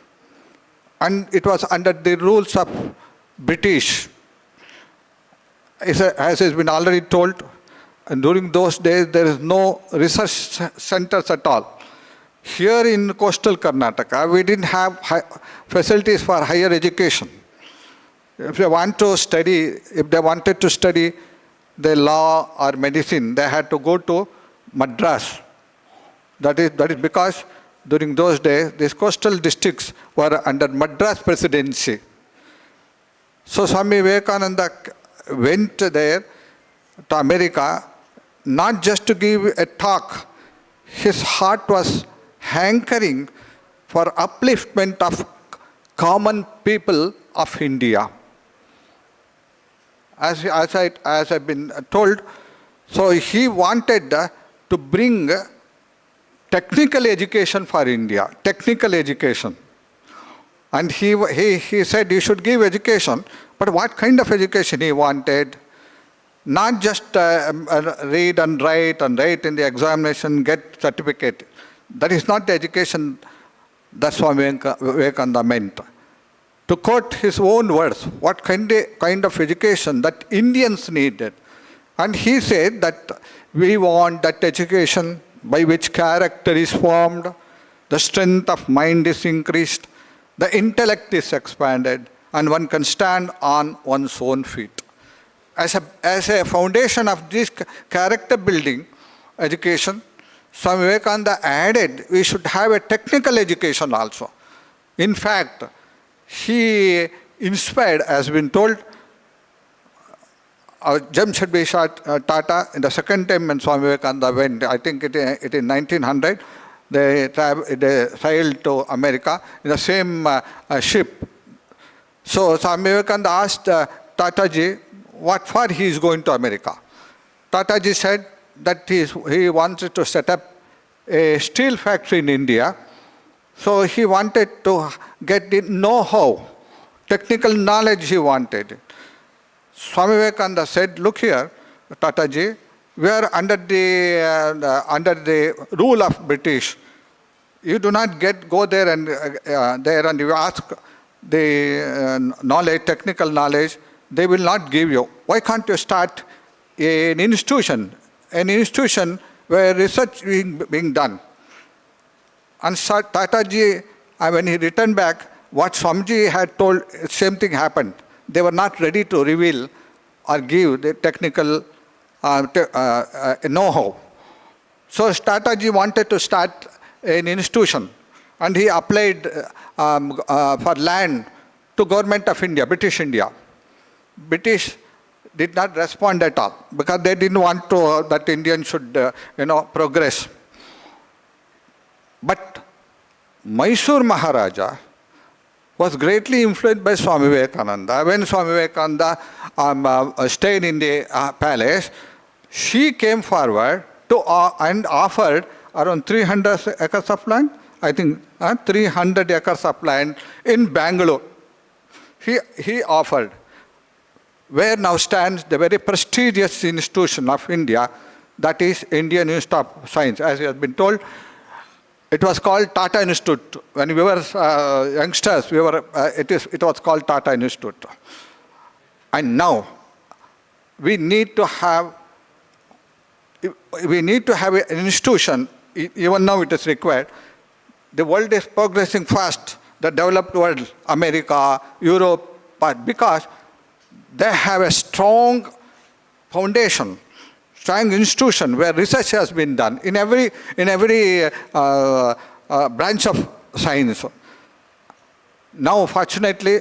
and it was under the rules of British. As has been already told, and during those days there is no research centers at all. Here in coastal Karnataka, we didn't have facilities for higher education. If they wanted to study the law or medicine, they had to go to Madras. That is because during those days, these coastal districts were under Madras presidency. So Swami Vivekananda went there to America, not just to give a talk. His heart was hankering for upliftment of common people of India. As I've been told, so he wanted to bring technical education for India, technical education. And he said you should give education, but what kind of education he wanted? Not just read and write in the examination, get certificate. That is not the education that Swami Vivekananda meant. To quote his own words, what kind of education that Indians needed. And he said that we want that education by which character is formed, the strength of mind is increased, the intellect is expanded, and one can stand on one's own feet. As a foundation of this character building education, Swami Vivekananda added we should have a technical education also. In fact, he inspired, as been told, Jamshedji Tata in the second time when Swami Vivekananda went, I think it in 1900, they sailed to America in the same ship. So Swami Vivekananda asked Tataji what for he is going to America. Tataji said that he wanted to set up a steel factory in India. So he wanted to get the know-how, technical knowledge he wanted. Swami Vivekananda said, look here, Tataji, we are under the rule of British. You do not go there and you ask the knowledge, technical knowledge, they will not give you. Why can't you start an institution where research being done? And Tataji, when he returned back, what Swamiji had told, same thing happened. They were not ready to reveal or give the technical know-how. So Tataji wanted to start an institution, and he applied for land to Government of India, British India. British did not respond at all because they didn't want to that Indians should progress. But Mysore Maharaja was greatly influenced by Swami Vivekananda. When Swami Vivekananda stayed in the palace, she came forward and offered around 300 acres of land. I think 300 acres of land in Bangalore. He offered, where now stands the very prestigious institution of India, that is Indian Institute of Science. As you have been told, it was called Tata Institute. When we were youngsters, it was called Tata Institute. And now, we need to have an institution, even now it is required. The world is progressing fast, the developed world, America, Europe, but because they have a strong foundation, strong institution where research has been done in every branch of science. Now, fortunately,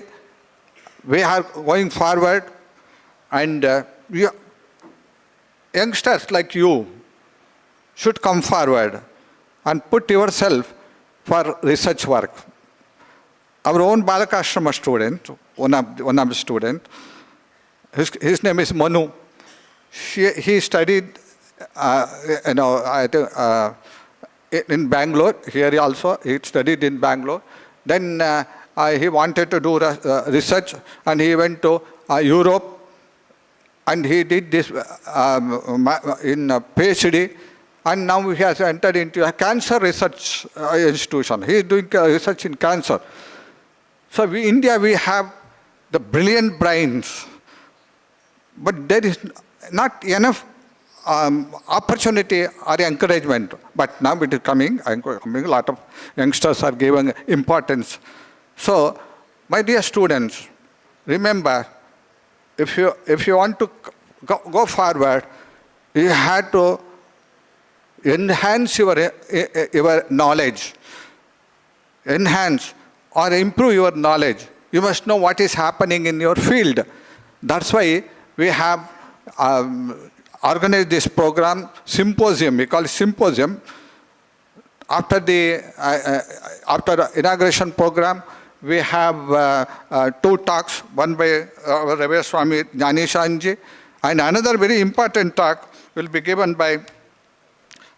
we are going forward, and youngsters like you should come forward and put yourself for research work. Our own Balakashrama student, one of the students, his name is Manu. he studied, I think, in Bangalore. Here also, he studied in Bangalore. Then he wanted to do research, and he went to Europe, and he did this in a PhD, and now he has entered into a cancer research institution. He is doing research in cancer. So India, we have the brilliant brains, but there is not enough opportunity or encouragement. But now it is coming. A lot of youngsters are giving importance. So, my dear students, remember, if you want to go forward, you have to enhance your knowledge, enhance or improve your knowledge. You must know what is happening in your field. That's why we have organized this program, symposium. We call it symposium. After the inauguration program, we have 2 talks, one by Reverend Swami Jnanishanji, and another very important talk will be given by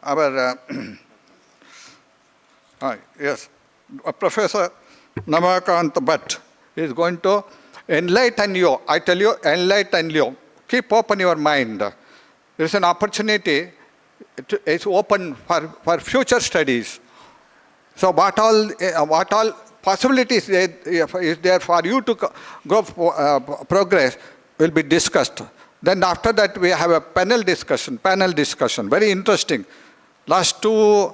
our Professor Namakant Bhatt. He is going to enlighten you. I tell you, enlighten you. Keep open your mind. There is an opportunity. It's open for future studies. So what all possibilities is there for you to go progress will be discussed. Then after that we have a panel discussion, very interesting. Last 2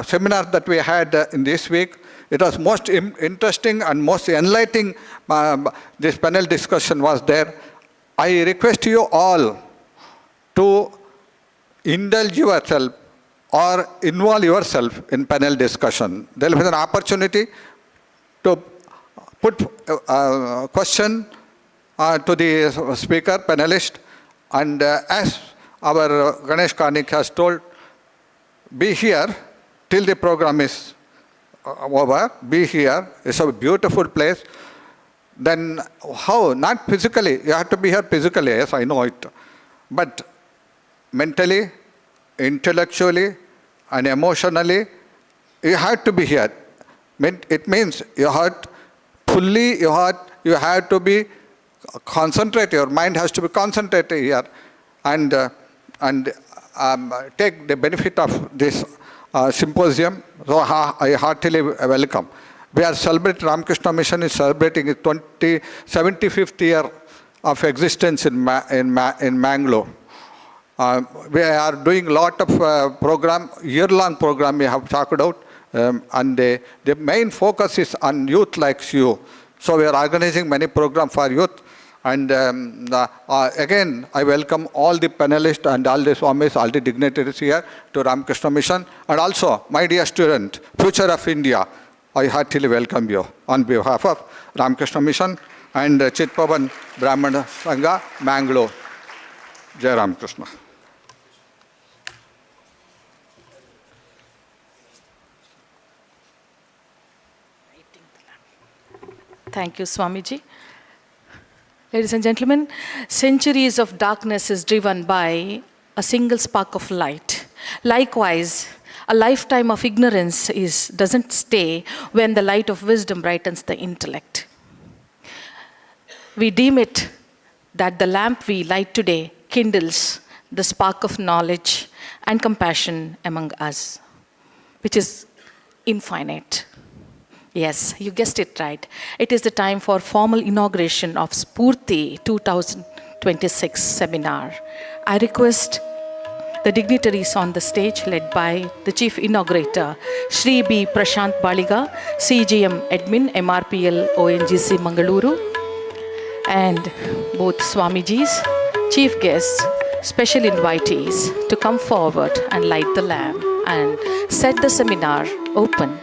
seminars that we had in this week, it was most interesting and most enlightening. This panel discussion was there. I request you all to indulge yourself or involve yourself in panel discussion. There will be an opportunity to put a question to the speaker, panelist, and as our Ganesh Karnik has told, be here till the program is over, be here. It's a beautiful place. Then how? Not physically, you have to be here physically, yes, I know it. But mentally, intellectually, and emotionally, you have to be here. It means you have to be concentrated, your mind has to be concentrated here, and take the benefit of this symposium. So I heartily welcome. We are celebrating, Ramakrishna Mission is celebrating its 75th year of existence in Mangaluru. We are doing a lot of program, year-long program we have talked about, and the main focus is on youth like you. So we are organizing many programs for youth. And again, I welcome all the panelists and all the swamis, all the dignitaries here to Ramakrishna Mission. And also, my dear student, future of India, I heartily welcome you on behalf of Ramakrishna Mission and CHITHPAVANA BRAHMANA SANGHA, Mangaluru. Jai Ramakrishna.
Thank you, Swamiji. Ladies and gentlemen, centuries of darkness is driven by a single spark of light. Likewise, a lifetime of ignorance doesn't stay when the light of wisdom brightens the intellect. We deem it that the lamp we light today kindles the spark of knowledge and compassion among us, which is infinite. Yes, you guessed it right. It is the time for formal inauguration of Sphoorthi 2026 seminar. I request the dignitaries on the stage led by the Chief Inaugurator, Shri B. Prashant Baliga, CGM Admin, MRPL ONGC Mangaluru, and both Swamijis, Chief Guests, special invitees to come forward and light the lamp and set the seminar open.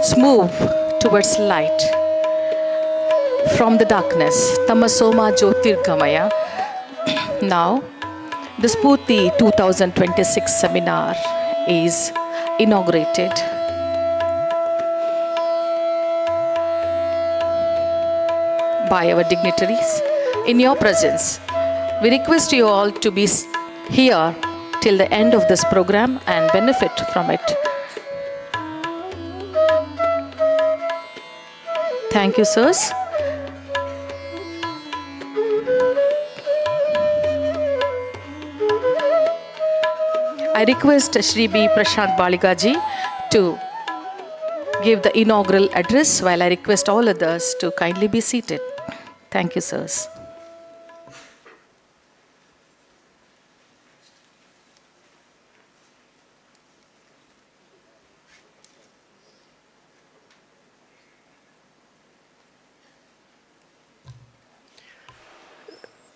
let's move towards light from the darkness. Tamasoma Jyotirgamaya. Now, the Sphoorthi 2026 seminar is inaugurated. By our dignitaries. In your presence, we request you all to be here till the end of this program and benefit from it. Thank you, sirs. I request Shri B. Prashant Baligaji to give the inaugural address while I request all others to kindly be seated. Thank you, sirs.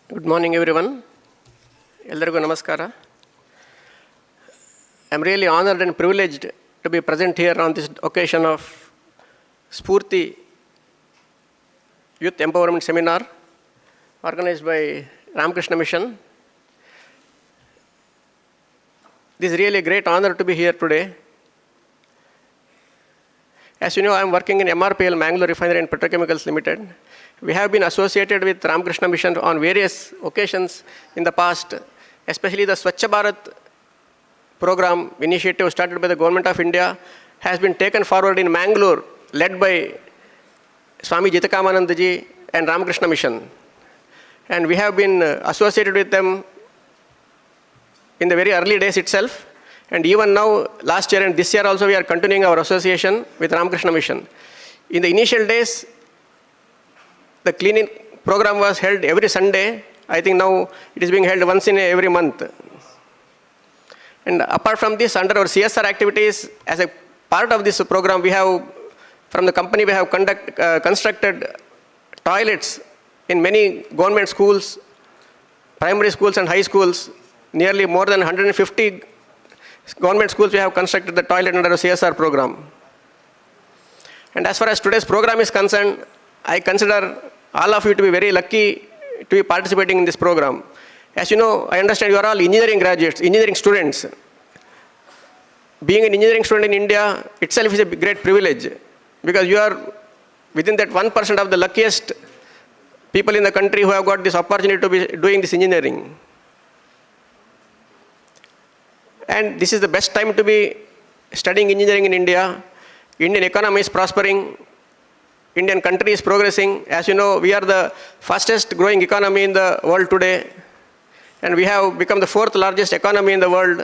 Good morning, everyone. Ellargu namaskara. I am really honored and privileged to be present here on this occasion of Sphoorthi Youth Empowerment Seminar organized by Ramakrishna Mission. This is really a great honor to be here today. As you know, I am working in MRPL, Mangaluru Refinery and Petrochemicals Limited. We have been associated with Ramakrishna Mission on various occasions in the past, especially the Swachh Bharat program initiative started by the Government of India has been taken forward in Mangaluru, led by Swami CHITHPAVANA ji and Ramakrishna Mission. And we have been associated with them in the very early days itself. And even now, last year and this year also, we are continuing our association with Ramakrishna Mission. In the initial days, the cleaning program was held every Sunday. I think now it is being held once in every month. And apart from this, under our CSR activities, as a part of this program, we have, from the company, we have constructed toilets in many government schools, primary schools and high schools. Nearly more than 150 government schools we have constructed the toilet under our CSR program. And as far as today's program is concerned, I consider all of you to be very lucky to be participating in this program. As you know, I understand you are all engineering graduates, engineering students. Being an engineering student in India itself is a great privilege because you are within that 1% of the luckiest people in the country who have got this opportunity to be doing this engineering. And this is the best time to be studying engineering in India. Indian economy is prospering. Indian country is progressing. As you know, we are the fastest growing economy in the world today. And we have become the 4th largest economy in the world.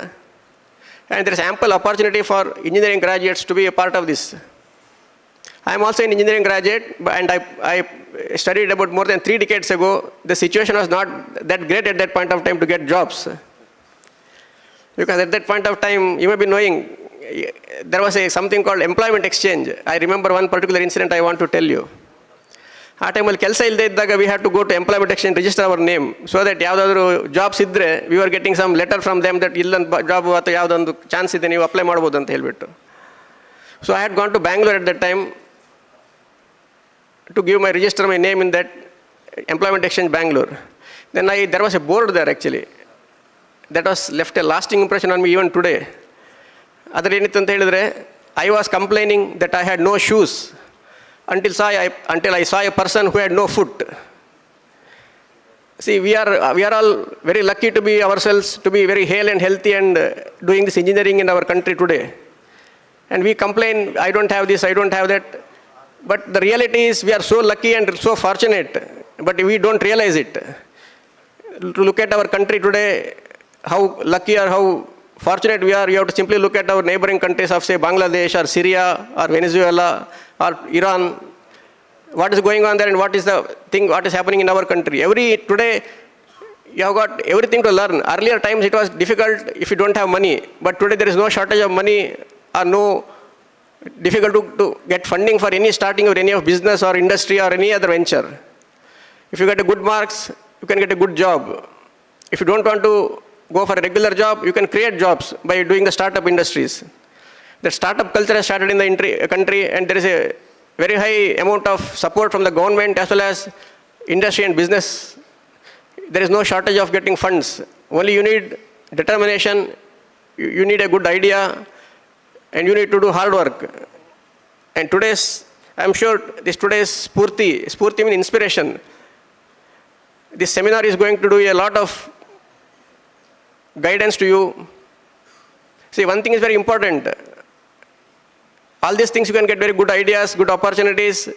And there is ample opportunity for engineering graduates to be a part of this. I am also an engineering graduate, and I studied about more than 3 decades ago. The situation was not that great at that point of time to get jobs. Because at that point of time, you may be knowing, there was something called employment exchange. I remember one particular incident I want to tell you. ಆ ಟೈಮಲ್ಲಿ ಕೆಲಸ ಇಲ್ಲದೆ ಇದ್ದಾಗ we have to go to employment exchange register our name so that ಯಾವುದಾದ್ರೂ jobs ಇದ್ದರೆ we are getting some letter from them that ಇಲ್ಲೊಂದು job ಅಥವಾ ಯಾವುದೊಂದು ಚಾನ್ಸ್ ಇದೆ ನೀವು ಅಪ್ಲೈ ಮಾಡ್ಬೋದು ಅಂತ ಹೇಳಿಬಿಟ್ಟು. So I had gone to Bangalore at that time to give my register my name in that employment exchange Bangalore. Then there was a board there actually that was left a lasting impression on me even today. ಅದರೇನಿತ್ತು ಅಂತ ಹೇಳಿದರೆ I was complaining that I had no shoes until I saw a person who had no foot. See, we are all very lucky to be ourselves, to be very hale and healthy and doing this engineering in our country today. And we complain, I don't have this, I don't have that. But the reality is we are so lucky and so fortunate, but we don't realize it. To look at our country today, how lucky or how fortunate we are, you have to simply look at our neighboring countries of, say, Bangladesh or Syria or Venezuela or Iran. What is going on there and what is the thing, what is happening in our country. Today, you have got everything to learn. Earlier times it was difficult if you don't have money, but today there is no shortage of money or no difficult to get funding for any starting or any of business or industry or any other venture. If you get a good marks, you can get a good job. If you don't want to go for a regular job, you can create jobs by doing the startup industries. The startup culture has started in the country, and there is a very high amount of support from the government as well as industry and business. There is no shortage of getting funds. Only you need determination, you need a good idea, and you need to do hard work. And I'm sure today's Sphoorthi means inspiration. This seminar is going to do a lot of guidance to you. See, one thing is very important. All these things you can get very good ideas, good opportunities,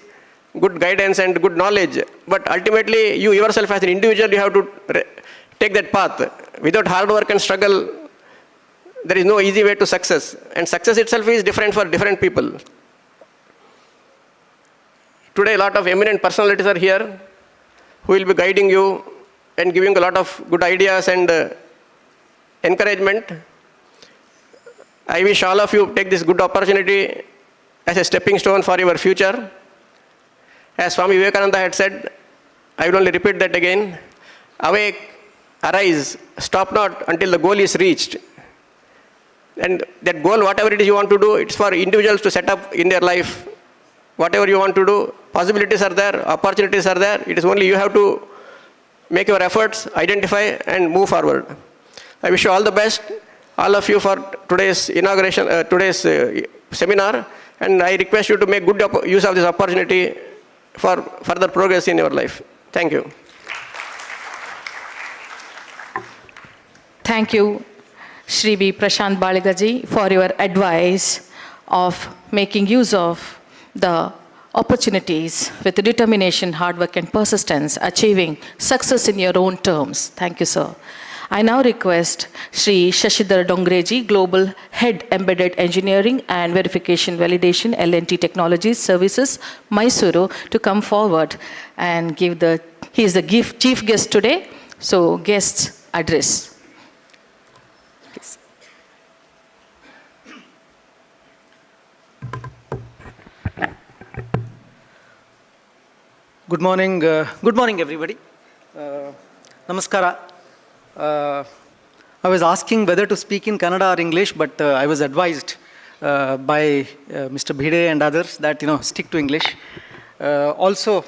good guidance and good knowledge. But ultimately, you yourself as an individual, you have to take that path. Without hard work and struggle, there is no easy way to success. And success itself is different for different people. Today, a lot of eminent personalities are here who will be guiding you and giving a lot of good ideas and encouragement. I wish all of you take this good opportunity as a stepping stone for your future. As Swami Vivekananda had said, I will only repeat that again. Awake, arise, stop not until the goal is reached. And that goal, whatever it is you want to do, it's for individuals to set up in their life. Whatever you want to do, possibilities are there, opportunities are there. It is only you have to make your efforts, identify and move forward. I wish you all the best, all of you, for today's inauguration, today's seminar. And I request you to make good use of this opportunity for further progress in your life. Thank you.
Thank you, Shri B. Prashant Baligaji, for your advice of making use of the opportunities with determination, hard work and persistence, achieving success in your own terms. Thank you, sir. I now request Shri Shashidhar Dongreji, Global Head Embedded Engineering and Verification Validation, L&T Technologies Services, Mysuru, to come forward and he is the chief guest today. So, guest's address. Please.
Good morning, everybody. Namaskara. I was asking whether to speak in Kannada or English, but I was advised by Mr. Bhide and others that, stick to English. Also,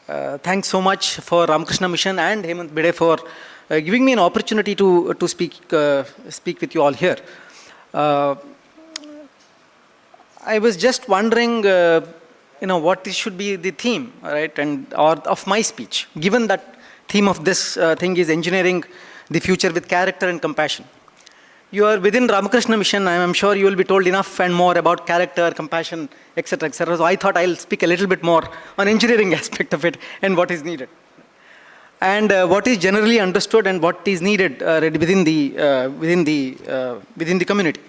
thanks so much for Ramakrishna Mission and Hemant Bhide for giving me an opportunity to speak with you all here. I was just wondering, what should be the theme, right, or of my speech, given that theme of this thing is engineering the future with character and compassion. You are within Ramakrishna Mission. I am sure you will be told enough and more about character, compassion, etc., etc. So I thought I'll speak a little bit more on engineering aspect of it and what is needed, and what is generally understood and what is needed within the community.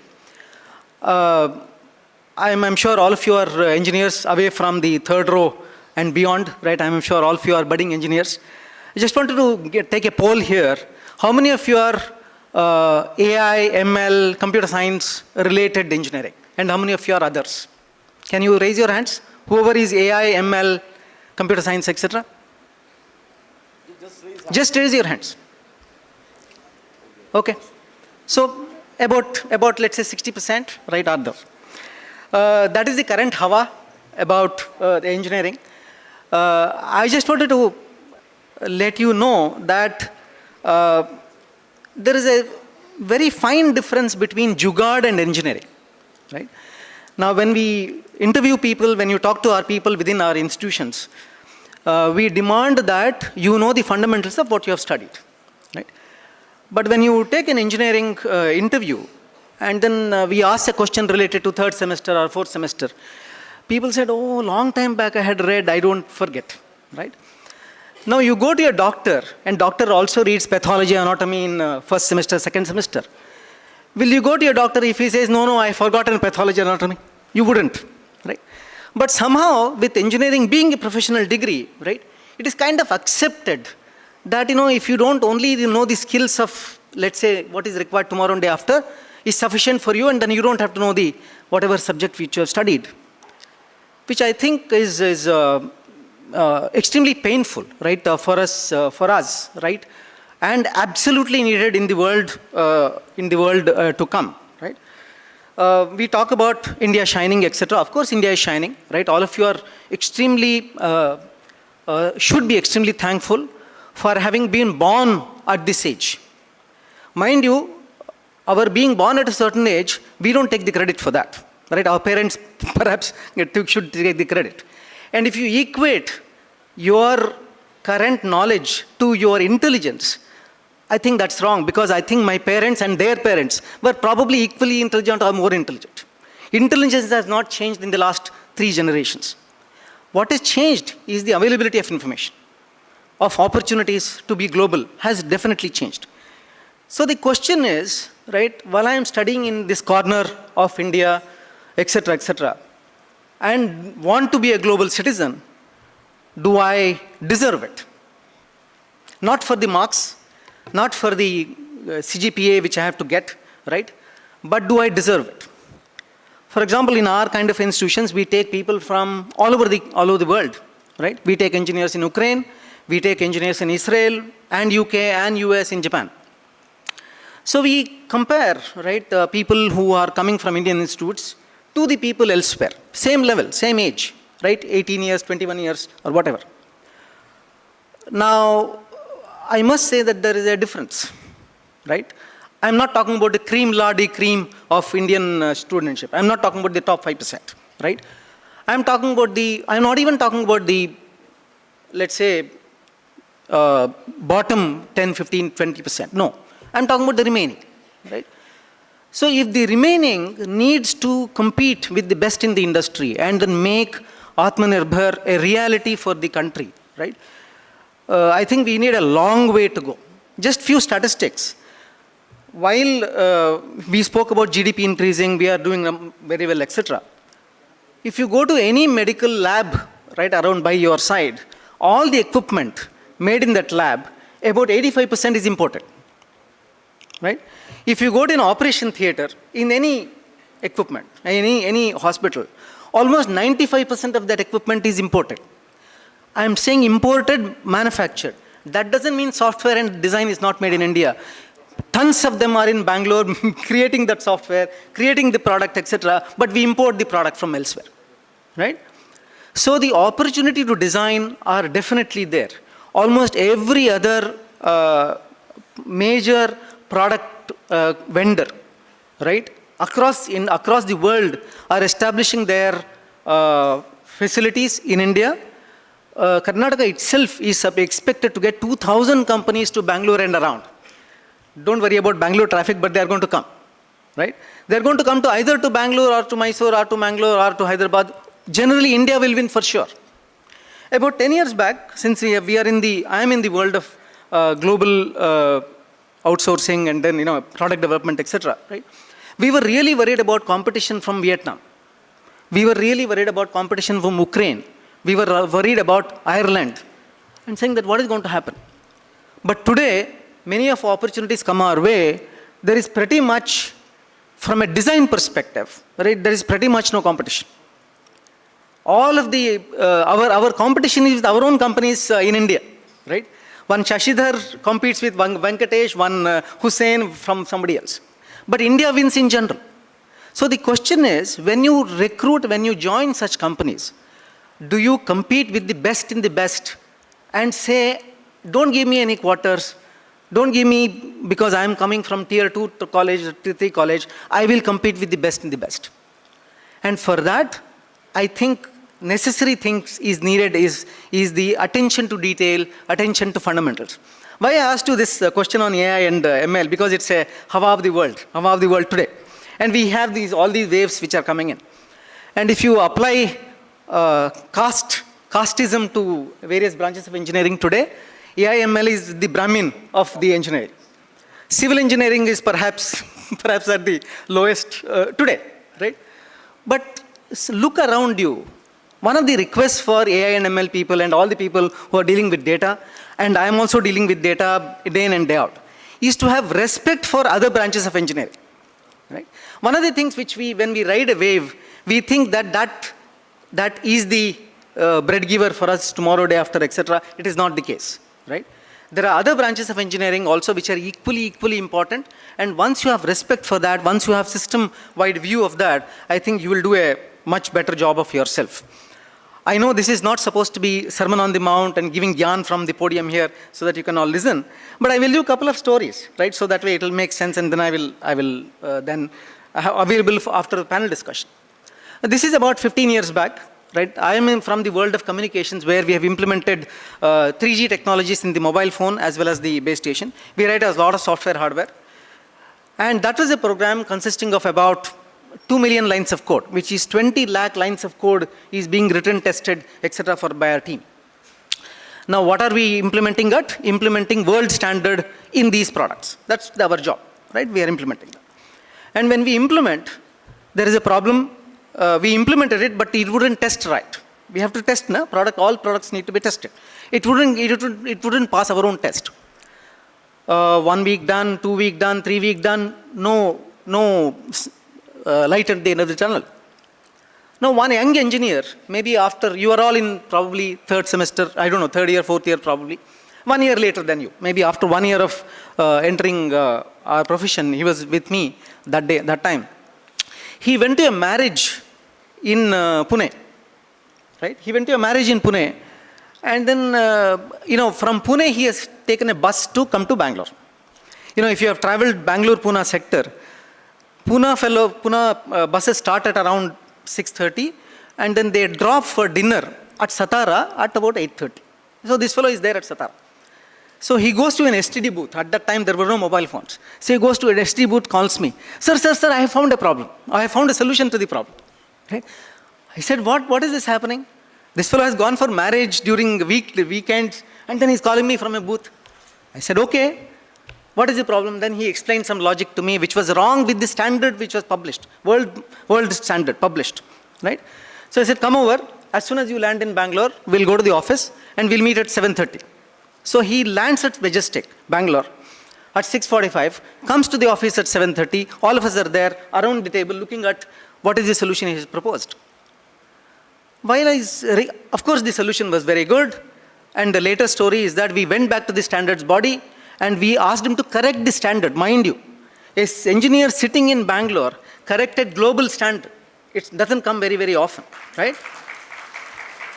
I'm sure all of you are engineers away from the third row and beyond, right? I'm sure all of you are budding engineers. I just wanted to take a poll here. How many of you are AI, ML, computer science related engineering? And how many of you are others? Can you raise your hands? Whoever is AI, ML, computer science, etc. Just raise your hands. Okay. So about let's say 60%, right, are there. That is the current hawa about the engineering. I just wanted to let you know that there is a very fine difference between jugaad and engineering, right? Now, when we interview people, when you talk to our people within our institutions, we demand that you know the fundamentals of what you have studied, right? But when you take an engineering interview, and then we ask a question related to third semester or fourth semester, people said, oh, long time back I had read, I don't forget, right? Now you go to a doctor, and doctor also reads pathology, anatomy in first semester, second semester. Will you go to your doctor if he says, no, I forgotten pathology, anatomy? You wouldn't, right? But somehow, with engineering being a professional degree, right, it is kind of accepted that, if you don't only know the skills of, let's say, what is required tomorrow and day after, is sufficient for you, and then you don't have to know the whatever subject which you have studied, which I think is extremely painful, right, for us, right, and absolutely needed in the world to come, right. We talk about India shining, etc. Of course, India is shining, right? All of you are extremely, should be extremely thankful for having been born at this age. Mind you, our being born at a certain age, we don't take the credit for that, right? Our parents perhaps should take the credit. And if you equate your current knowledge to your intelligence, I think that's wrong, because I think my parents and their parents were probably equally intelligent or more intelligent. Intelligence has not changed in the last 3 generations. What has changed is the availability of information, of opportunities to be global has definitely changed. So the question is, right, while I am studying in this corner of India, etc., and want to be a global citizen, do I deserve it? Not for the marks, not for the CGPA which I have to get, right? But do I deserve it? For example, in our kind of institutions, we take people from all over the world, right? We take engineers in Ukraine, we take engineers in Israel and UK and US in Japan. So we compare, right, people who are coming from Indian institutes to the people elsewhere. Same level, same age, right? 18 years, 21 years, or whatever. Now, I must say that there is a difference, right? I'm not talking about the cream la de cream of Indian studentship. I'm not talking about the top 5%, right? I'm not even talking about the, let's say, bottom 10, 15, 20%. No, I'm talking about the remaining, right? So if the remaining needs to compete with the best in the industry and then make Atmanirbhar a reality for the country, right? I think we need a long way to go. Just few statistics. While we spoke about GDP increasing, we are doing very well, etc. If you go to any medical lab right around by your side, all the equipment made in that lab, about 85% is imported, right? If you go to an operation theater in any equipment, any hospital, almost 95% of that equipment is imported. I am saying imported, manufactured. That doesn't mean software and design is not made in India. Tons of them are in Bangalore creating that software, creating the product, etc. But we import the product from elsewhere, right? So the opportunity to design are definitely there. Almost every other major product vendor, right, across the world are establishing their facilities in India. Karnataka itself is expected to get 2,000 companies to Bangalore and around. Don't worry about Bangalore traffic, but they are going to come, right? They are going to come to either to Bangalore or to Mysore or to Mangalore or to Hyderabad. Generally, India will win for sure. About 10 years back, since I am in the world of global outsourcing and then, product development, etc., right? We were really worried about competition from Vietnam. We were really worried about competition from Ukraine. We were worried about Ireland and saying that what is going to happen. But today, many of opportunities come our way. There is pretty much, from a design perspective, right, there is pretty much no competition. All of the, our competition is with our own companies in India, right? One Shashidhar competes with one Venkatesh, one Hussain from somebody else. But India wins in general. So the question is, when you recruit, when you join such companies, do you compete with the best in the best and say, don't give me any quarters, don't give me, because I am coming from tier 2 to college, tier 3 college, I will compete with the best in the best. And for that, I think necessary things is needed is the attention to detail, attention to fundamentals. Why I asked you this question on AI and ML? Because it's a Hawa of the world today. And we have all these waves which are coming in. And if you apply casteism to various branches of engineering today, AI ML is the Brahmin of the engineering. Civil engineering is perhaps at the lowest today, right? But look around you. One of the requests for AI and ML people and all the people who are dealing with data, and I am also dealing with data day in and day out, is to have respect for other branches of engineering, right? One of the things which when we ride a wave, we think that is the bread giver for us tomorrow, day after, etc. It is not the case, right? There are other branches of engineering also which are equally important. And once you have respect for that, once you have system-wide view of that, I think you will do a much better job of yourself. I know this is not supposed to be Sermon on the Mount and giving gyan from the podium here so that you can all listen, but I will do a couple of stories, right? So that way it will make sense, and then I will then have available after the panel discussion. This is about 15 years back, right? I am from the world of communications where we have implemented 3G technologies in the mobile phone as well as the base station. We write a lot of software hardware, and that was a program consisting of about 2 million lines of code, which is 20 lakh lines of code is being written, tested, etc. by our team. Now, what are we implementing at? Implementing world standard in these products. That's our job, right? We are implementing that. And when we implement, there is a problem. We implemented it, but it wouldn't test right. We have to test, no? All products need to be tested. It wouldn't pass our own test. 1 week done, 2 week done, 3 week done, no light at the end of the tunnel. Now, one young engineer, maybe after, you are all in probably third semester, I don't know, third year, fourth year probably, 1 year later than you. Maybe after 1 year of entering our profession, he was with me that time. He went to a marriage in Pune, right? He went to a marriage in Pune, and then, from Pune, he has taken a bus to come to Bangalore. If you have traveled Bangalore-Pune sector, Pune buses start at around 6:30, and then they drop for dinner at Satara at about 8:30. So this fellow is there at Satara. So he goes to an STD booth. At that time, there were no mobile phones. So he goes to an STD booth, calls me. Sir, I have found a problem. I have found a solution to the problem. Okay? I said, what is this happening? This fellow has gone for marriage during the weekends, and then he's calling me from a booth. I said, okay. What is the problem? Then he explained some logic to me which was wrong with the standard which was published, world standard published, right? So I said, come over. As soon as you land in Bangalore, we'll go to the office and we'll meet at 7:30. So he lands at Majestic, Bangalore, at 6:45, comes to the office at 7:30. All of us are there around the table looking at what is the solution he has proposed. Of course, the solution was very good. And the later story is that we went back to the standards body and we asked him to correct the standard. Mind you, an engineer sitting in Bangalore corrected global standard. It doesn't come very, very often, right?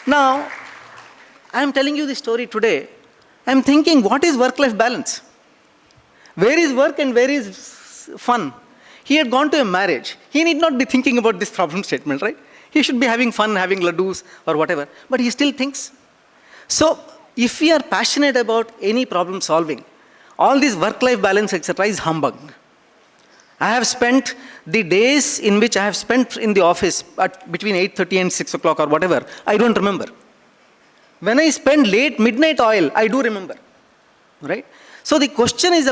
Now, I'm telling you this story today. I'm thinking, what is work-life balance? Where is work and where is fun? He had gone to a marriage. He need not be thinking about this problem statement, right? He should be having fun, having ladoos or whatever. But he still thinks. So, if we are passionate about any problem solving, all this work-life balance, etc. is humbug. I have spent the days in which I have spent in the office at between 8:30 and 6 o'clock or whatever, I don't remember. When I spend late midnight oil, I do remember, right? So the question is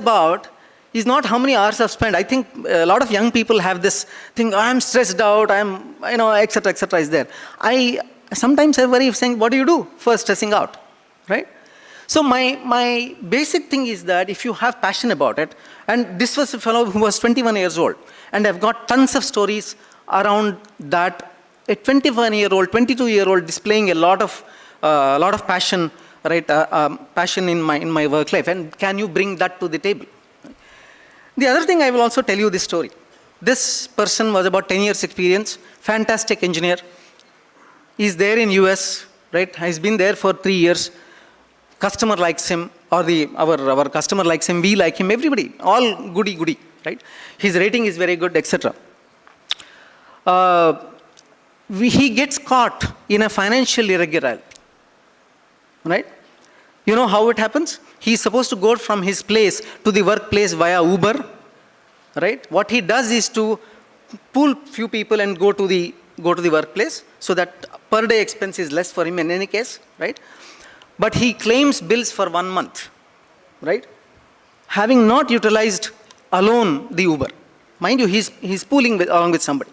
not how many hours I've spent. I think a lot of young people have this thing, I'm stressed out, etc. is there. Sometimes I worry of saying, what do you do for stressing out, right? So my basic thing is that if you have passion about it, and this was a fellow who was 21 years old, and I've got tons of stories around that, a 21-year-old, 22-year-old displaying a lot of passion, right? Passion in my work life, and can you bring that to the table? The other thing I will also tell you this story. This person was about 10 years experience, fantastic engineer. He's there in US, right? He's been there for 3 years. Customer likes him, or our customer likes him, we like him, everybody, all goody, right? His rating is very good, etc. He gets caught in a financial irregularity, right? You know how it happens? He's supposed to go from his place to the workplace via Uber, right? What he does is to pull few people and go to the workplace, so that per day expense is less for him in any case, right? But he claims bills for 1 month, right? Having not utilized alone the Uber. Mind you, he's pooling along with somebody.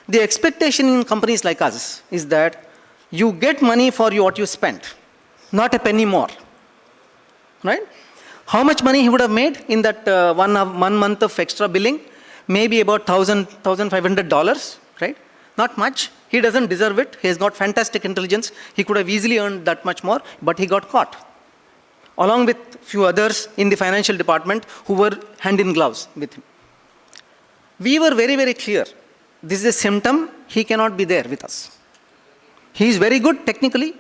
The expectation in companies like us is that you get money for what you spent, not a penny more, right? How much money he would have made in that 1 month of extra billing? Maybe about $1,500, right? Not much. He doesn't deserve it. He has got fantastic intelligence. He could have easily earned that much more, but he got caught. along with few others in the financial department who were hand in gloves with him. We were very, very clear. This is a symptom, he cannot be there with us. He is very good technically.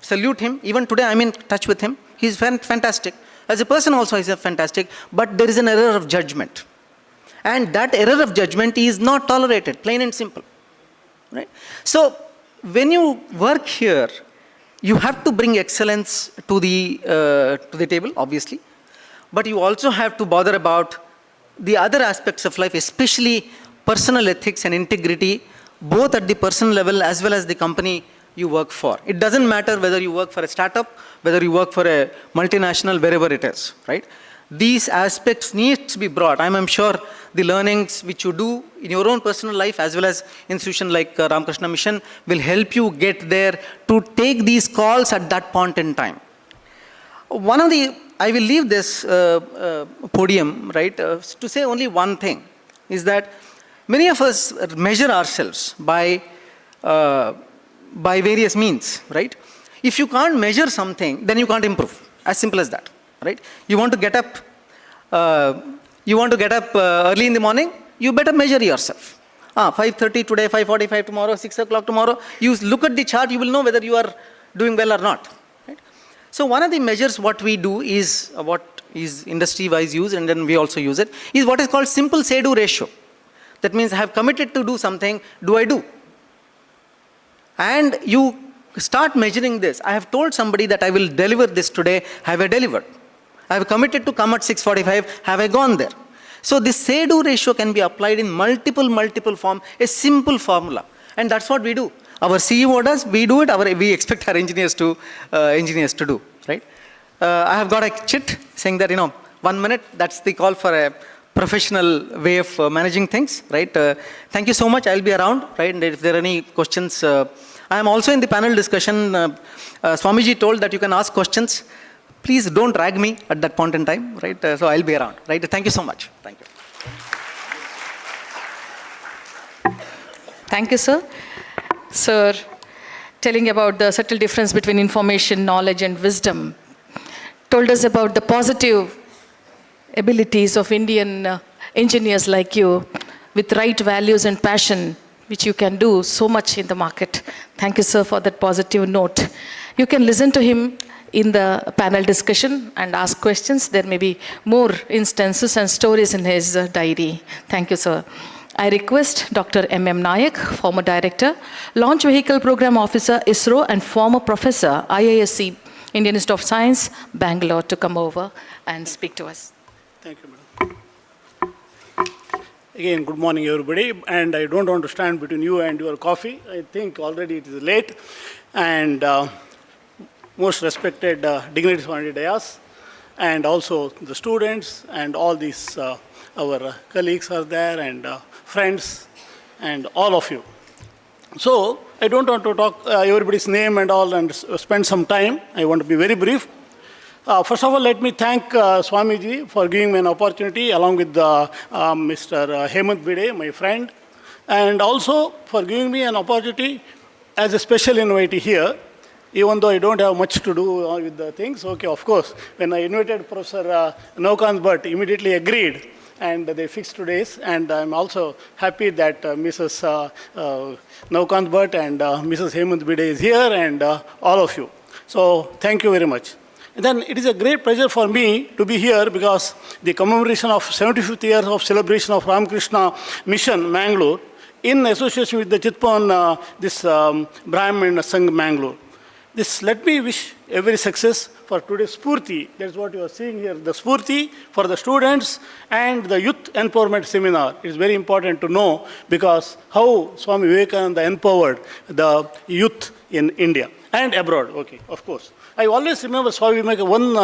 Salute him. Even today I'm in touch with him. He's fantastic. As a person also he's fantastic, but there is an error of judgment. And that error of judgment is not tolerated, plain and simple. Right? So when you work here, you have to bring excellence to the table, obviously, but you also have to bother about the other aspects of life, especially personal ethics and integrity, both at the personal level as well as the company you work for. It doesn't matter whether you work for a startup, whether you work for a multinational, wherever it is, right? These aspects need to be brought. I'm sure the learnings which you do in your own personal life as well as institution like Ramakrishna Mission will help you get there to take these calls at that point in time. I will leave this podium, right, to say only one thing, is that many of us measure ourselves by various means, right? If you can't measure something, then you can't improve. As simple as that, right? You want to get up early in the morning, you better measure yourself. 5:30 today, 5:45 tomorrow, 6 o'clock tomorrow. You look at the chart, you will know whether you are doing well or not. Right? So one of the measures what we do is, what is industry-wise used, and then we also use it, is what is called simple say-do ratio. That means I have committed to do something, do I do? And you start measuring this. I have told somebody that I will deliver this today, have I delivered? I have committed to come at 6:45, have I gone there? So this say-do ratio can be applied in multiple form, a simple formula. And that's what we do. Our CEO does, we do it, we expect our engineers to do, right? I have got a chit saying that, 1 minute, that's the call for a professional way of managing things, right? Thank you so much, I'll be around, right? And if there are any questions, I am also in the panel discussion. Swamiji told that you can ask questions. Please don't drag me at that point in time, right? So I'll be around, right? Thank you so much. Thank you.
Thank you, sir. Sir, telling about the subtle difference between information, knowledge, and wisdom, told us about the positive abilities of Indian engineers like you, with right values and passion, which you can do so much in the market. Thank you, sir, for that positive note. You can listen to him in the panel discussion and ask questions. There may be more instances and stories in his diary. Thank you, sir. I request Dr. M.M. Nayak, former Director, Launch Vehicle Program Officer, ISRO, and former Professor, IISc, Indian Institute of Science, Bangalore, to come over and speak to us.
Thank you, madam. Again, good morning, everybody. And I don't want to stand between you and your coffee. I think already it is late. And most respected dignitaries on the dais, and also the students, and all these, our colleagues are there, and friends, and all of you. So, I don't want to talk everybody's name and all and spend some time. I want to be very brief. First of all, let me thank Swamiji for giving me an opportunity, along with Mr. Hemant Bide, my friend, and also for giving me an opportunity as a special invitee here, even though I don't have much to do with the things. Okay, of course, when I invited Professor Naukant Bhatt, immediately agreed, and they fixed today's, and I'm also happy that Mrs. Naukant Bhatt and Mrs. Hemant Bide is here, and all of you. So, thank you very much. And then it is a great pleasure for me to be here because the commemoration of 75th year of celebration of Ramakrishna Mission, Mangaluru, in association with the CHITHPAVANA, this Brahmana Sangha, Mangaluru. This, let me wish every success for today's Sphoorthi. That's what you are seeing here, the Sphoorthi for the students and the youth empowerment seminar. It's very important to know because how Swami Vivekananda empowered the youth in India and abroad, okay, of course. I always remember Swami make one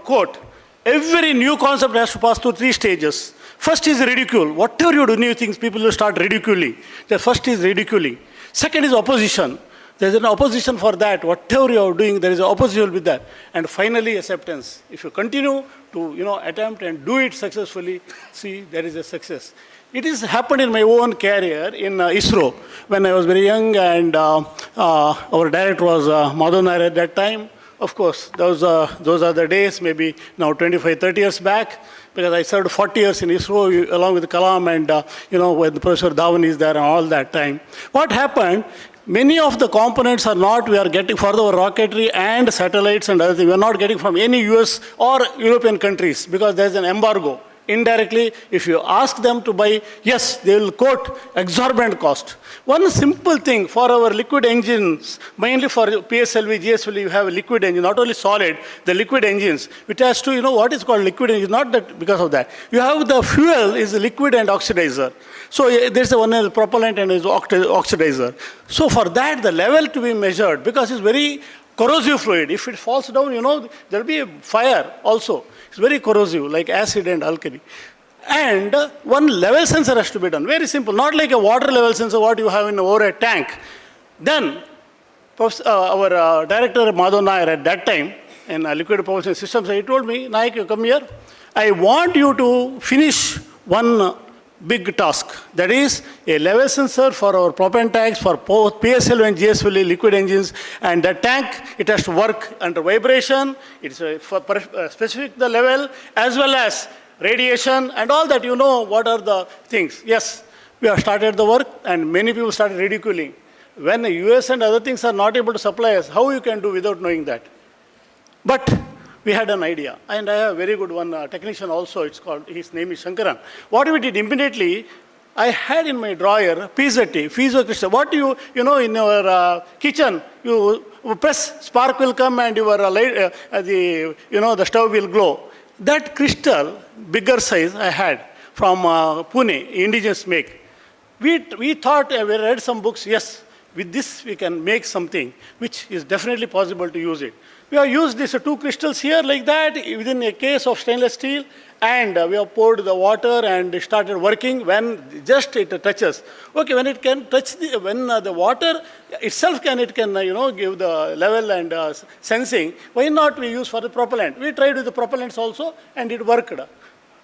quote. Every new concept has to pass through 3 stages. First is ridicule. Whatever you do new things, people will start ridiculing. The first is ridiculing. Second is opposition. There is an opposition for that. Whatever you are doing, there is an opposition with that. And finally, acceptance. If you continue to attempt and do it successfully, see, there is a success. It has happened in my own career in ISRO when I was very young, and our director was Madhav Nair at that time. Of course, those are the days, maybe now 25, 30 years back, because I served 40 years in ISRO along with Kalam and, when Professor Dhawan is there and all that time. What happened? Many of the components we are getting for the rocketry and satellites and other things, we are not getting from any US or European countries because there's an embargo. Indirectly, if you ask them to buy, yes, they will quote exorbitant cost. One simple thing for our liquid engines, mainly for PSLV, GSLV, you have a liquid engine, not only solid, the liquid engines, which has to, what is called liquid engine, not that because of that. You have the fuel is liquid and oxidizer. So there's one is propellant and is oxidizer. So for that, the level to be measured, because it's very corrosive fluid. If it falls down, there will be a fire also. It's very corrosive, like acid and alkali. And one level sensor has to be done. Very simple, not like a water level sensor, what you have in over a tank. Then, our director, Madhav Nair, at that time, in liquid propulsion systems, he told me, Naik, you come here. I want you to finish one big task. That is a level sensor for our propellant tanks, for both PSL and GSL liquid engines. And that tank, it has to work under vibration. It's for specific the level, as well as radiation and all that. What are the things. Yes, we have started the work and many people started ridiculing. When the US and other things are not able to supply us, how you can do without knowing that? But we had an idea, and I have a very good one technician also, his name is Shankaran. What we did immediately, I had in my drawer pizza tea, crystal. What in your kitchen, you press, spark will come and your light, the stove will glow. That crystal, bigger size I had from Pune, indigenous make. We thought, we read some books, yes, with this we can make something which is definitely possible to use it. We have used these two crystals here like that within a case of stainless steel, and we have poured the water and started working when just it touches. Okay, when it can touch, when the water itself can give the level and sensing, why not we use for the propellant? We tried with the propellants also and it worked.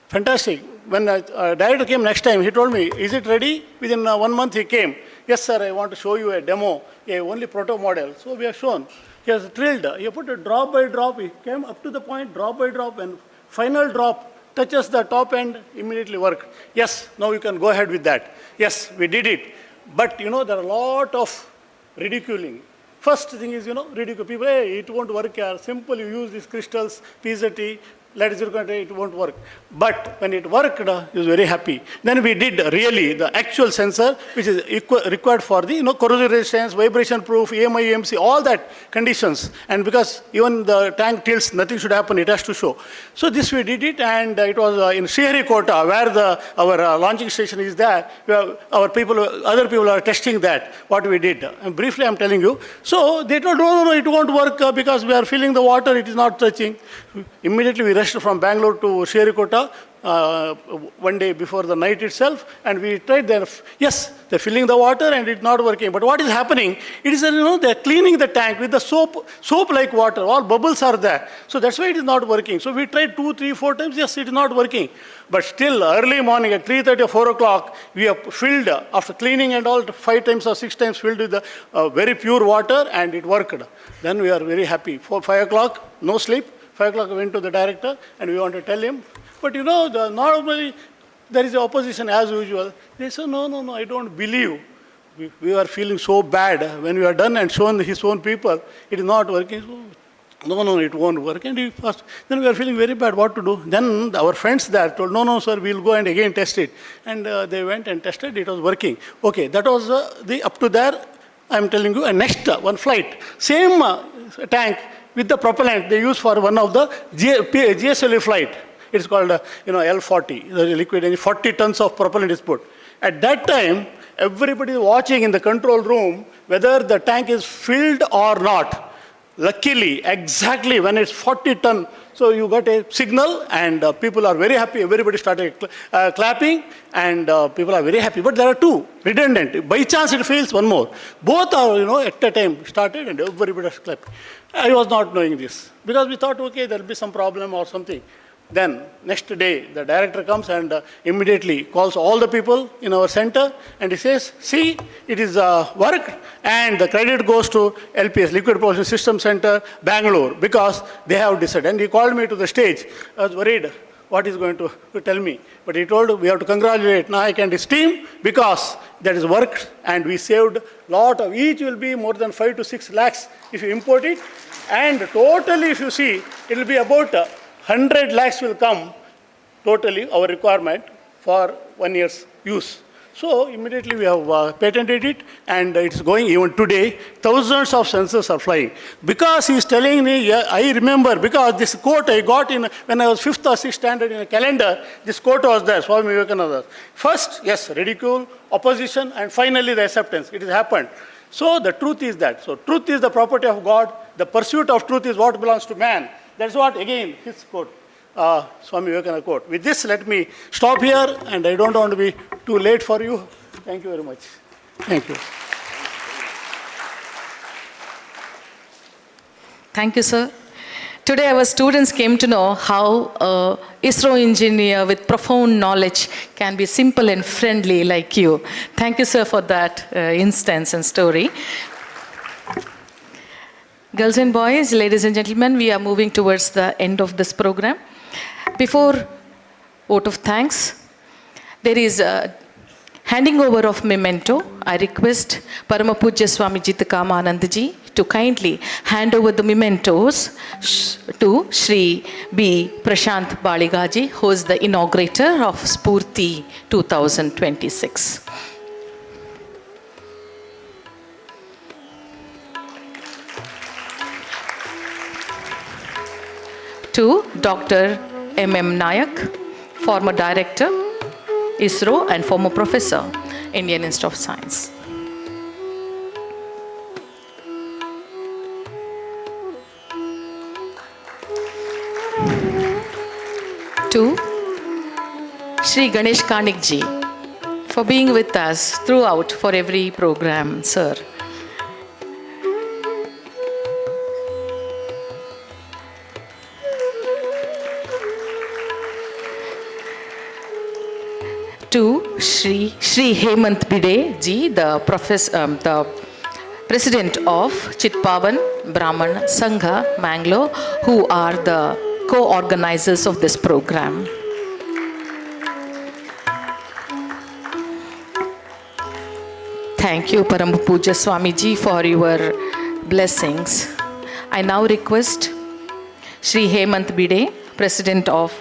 Fantastic. When the director came next time, he told me, is it ready? Within 1 month he came. Yes, sir, I want to show you a demo, only proto model. So we have shown. He has drilled. He put it drop by drop. He came up to the point, drop by drop, and final drop touches the top end, immediately worked. Yes, now you can go ahead with that. Yes, we did it. But, there are a lot of ridiculing. First thing is, ridicule. People, hey, it won't work here. Simple, you use these crystals, PZT, it won't work. But when it worked, he was very happy. Then we did really the actual sensor, which is required for the corrosion resistance, vibration proof, EMI, EMC, all that conditions. And because even the tank tilts, nothing should happen, it has to show. So this we did it, and it was in Sriharikota, where our launching station is there. Other people are testing that, what we did. And briefly, I'm telling you. So they told, no, it won't work because we are filling the water, it is not touching. Immediately we rushed from Bangalore to Sriharikota one day before the night itself, and we tried there. Yes, they're filling the water and it's not working. But what is happening? It is, they're cleaning the tank with the soap-like water. All bubbles are there. So that's why it is not working. So we tried 2, 3, 4 times. Yes, it is not working. But still, early morning at 3:30 or 4 o'clock, we have filled, after cleaning and all, 5 times or 6 times filled with the very pure water, and it worked. Then we are very happy. 5 o'clock, no sleep. 5 o'clock, I went to the director, and we want to tell him. But normally there is opposition as usual. They say, no, I don't believe. We are feeling so bad when we are done and shown his own people, it is not working. So, no, it won't work. And then we are feeling very bad, what to do? Then our friends there told, no, sir, we'll go and again test it. And they went and tested, it was working. Okay, that was up to there, I'm telling you. And next, one flight, same tank with the propellant they use for one of the GSLV flight. It's called L40, the liquid engine, 40 tons of propellant is put. At that time, everybody is watching in the control room whether the tank is filled or not. Luckily, exactly when it's 40 ton, so you got a signal and people are very happy. Everybody started clapping and people are very happy. But there are two, redundant. By chance it fails, one more. Both are, at a time started and everybody was clapping. I was not knowing this because we thought, okay, there will be some problem or something. Then next day, the director comes and immediately calls all the people in our center and he says, see, it is worked and the credit goes to LPS, Liquid Propulsion System Center, Bangalore, because they have decided. And he called me to the stage. I was worried what he's going to tell me. But he told, we have to congratulate Naik and his team because that is worked and we saved lot of, each will be more than 5 to 6 lakhs if you import it. And totally, if you see, it will be about 100 lakhs will come totally our requirement for 1 year's use. So immediately we have patented it and it's going even today. Thousands of sensors are flying. Because he's telling me, yeah, I remember, because this quote I got in when I was 5th or 6th standard in a calendar, this quote was there, Swami Vivekananda. First, yes, ridicule, opposition, and finally the acceptance. It has happened. So the truth is that. So truth is the property of God. The pursuit of truth is what belongs to man. That's what, again, his quote, Swami Vivekananda quote. With this, let me stop here, and I don't want to be too late for you. Thank you very much. Thank you.
Thank you, sir. Today, our students came to know how an ISRO engineer with profound knowledge can be simple and friendly like you. Thank you, sir, for that instance and story. Girls and boys, ladies and gentlemen, we are moving towards the end of this program. Before vote of thanks, there is a handing over of memento. I request Paramapujya Swami Jitakamanandaji to kindly hand over the mementos to Shri B. Prashant Baligaji, who is the inaugurator of Sphoorthi 2026. To Dr. M.M. Nayak, former director, ISRO, and former professor, Indian Institute of Science. To Shri Ganesh Kanik ji, for being with us throughout for every program, sir. To Shri Hemant Bide ji, the president of CHITHPAVANA Brahmana SANGHA, Mangaluru, who are the co-organizers of this program. Thank you, Param Puja Swamiji, for your blessings. I now request Shri Hemant Bide, president of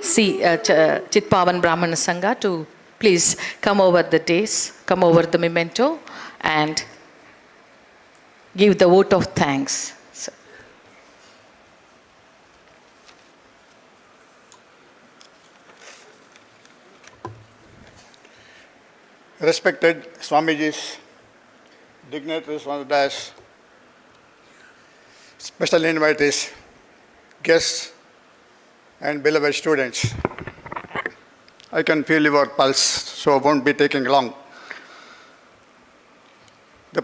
CHITHPAVANA Brahmana Sangha, to please come over the days, come over the memento and give the vote of thanks.
Respected Swamijis, dignitaries on the dais, special invitees, guests, and beloved students. I can feel your pulse, so I won't be taking long. The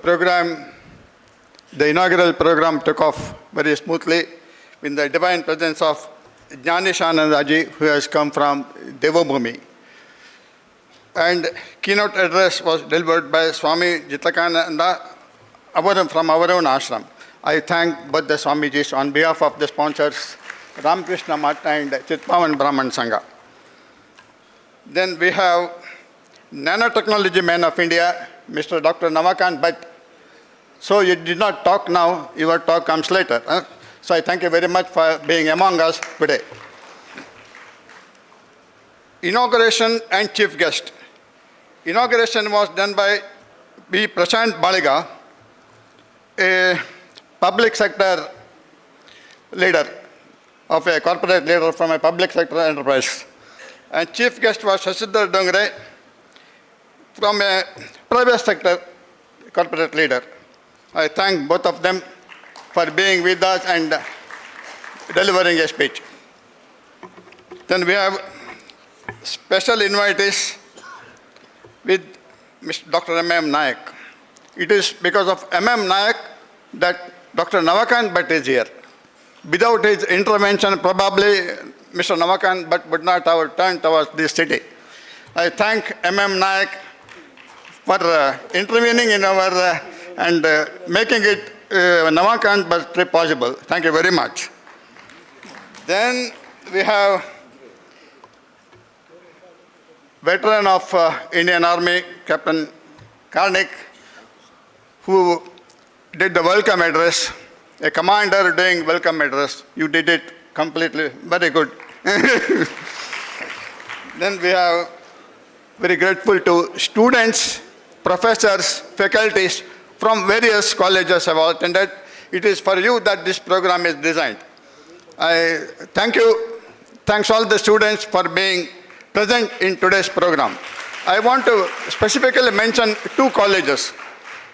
inaugural program took off very smoothly in the divine presence of Jnaneshanandaji, who has come from Devabhumi. And keynote address was delivered by Swami Jitakamananda from our own ashram. I thank both the Swamijis on behalf of the sponsors, Ramakrishna Mission and CHITHPAVANA Brahmana Sangha. Then we have nanotechnology man of India, Mr. Dr. Namakant Bhatt. So you did not talk now, your talk comes later. So I thank you very much for being among us today. Inauguration and chief guest. Inauguration was done by B. Prashant Baliga, a public sector leader, of a corporate leader from a public sector enterprise. And chief guest was Shashidhar Dongre from a private sector corporate leader. I thank both of them for being with us and delivering a speech. Then we have special invitees with Mr. Dr. M.M. Nayak. It is because of M.M. Nayak that Dr. Namakant Bhatt is here.
Without his intervention, probably Mr. Navakan but would not have turned towards this city. I thank M.M. Nayak for intervening in our and making it Navakan bus trip possible. Thank you very much. Then we have veteran of Indian Army, Captain Karnik, who did the welcome address. A commander doing welcome address. You did it completely, very good. Then we have very grateful to students, professors, faculties from various colleges have attended. It is for you that this program is designed. I thank you. Thanks all the students for being present in today's program. I want to specifically mention two colleges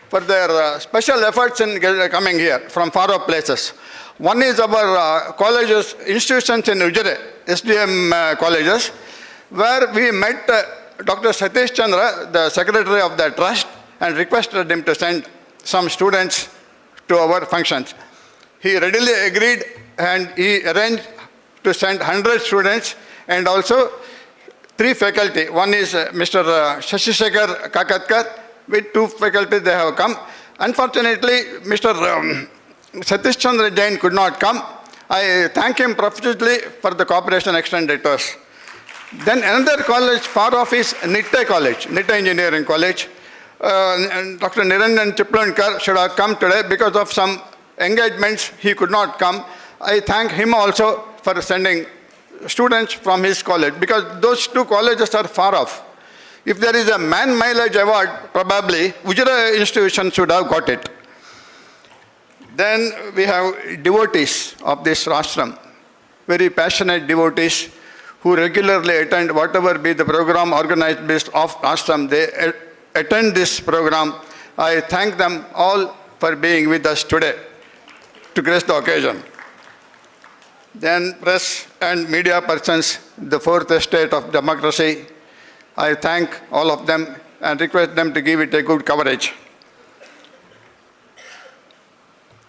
for their special efforts in coming here from far off places. One is our colleges, institutions in Ujjare, SDM colleges, where we met Dr. Satish Chandra, the secretary of the trust, and requested him to send some students to our functions. He readily agreed and he arranged to send 100 students and also 3 faculty. One is Mr. Shashisekhar Kakatkar. With 2 faculty they have come. Unfortunately, Mr. Satish Chandra Jain could not come. I thank him profusely for the cooperation extended to us. Then another college far off is Nitte College, Nitte Engineering College. And Dr. Niranjan Chiplankar should have come today because of some engagements he could not come. I thank him also for sending students from his college because those 2 colleges are far off. If there is a man mileage award, probably Ujjara institution should have got it. Then we have devotees of this ashram, very passionate devotees who regularly attend whatever be the program organized based off ashram. They attend this program. I thank them all for being with us today to grace the occasion. Then press and media persons, the 4th estate of democracy, I thank all of them and request them to give it a good coverage.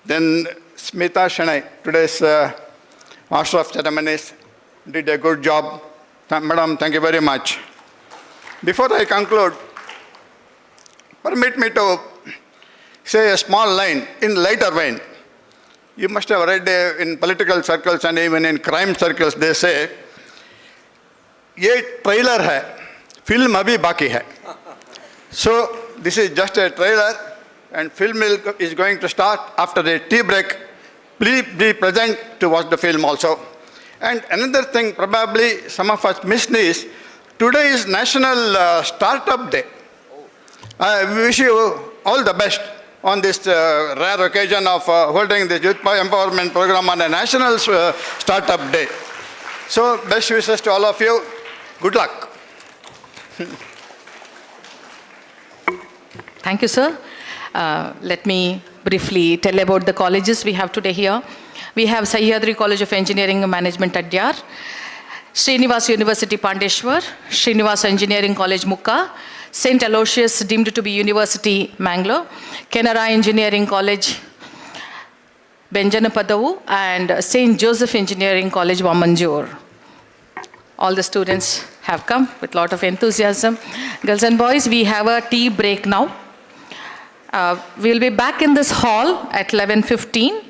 Then Smita Shanai, today's Master of Ceremonies, did a good job. Madam, thank you very much. Before I conclude, permit me to say a small line in lighter vein. You must have read in political circles and even in crime circles, they say, ये trailer है, film अभी बाकी है. So this is just a trailer and film is going to start after a tea break. Please be present to watch the film also. And another thing probably some of us missed is, today is National Startup Day. I wish you all the best on this rare occasion of holding the Youth Empowerment Program on a National Startup Day. So best wishes to all of you. Good luck.
Thank you, sir. Let me briefly tell about the colleges we have today here. We have Sahyadri College of Engineering and Management at Adyar, Srinivas University Pandeshwar, Srinivas Engineering College Mukka, St. Aloysius deemed to be University Mangalore, Canara Engineering College Benjanapadavu, and St. Joseph Engineering College Wamanjur. All the students have come with a lot of enthusiasm. Girls and boys, we have a tea break now. We will be back in this hall at 11:15.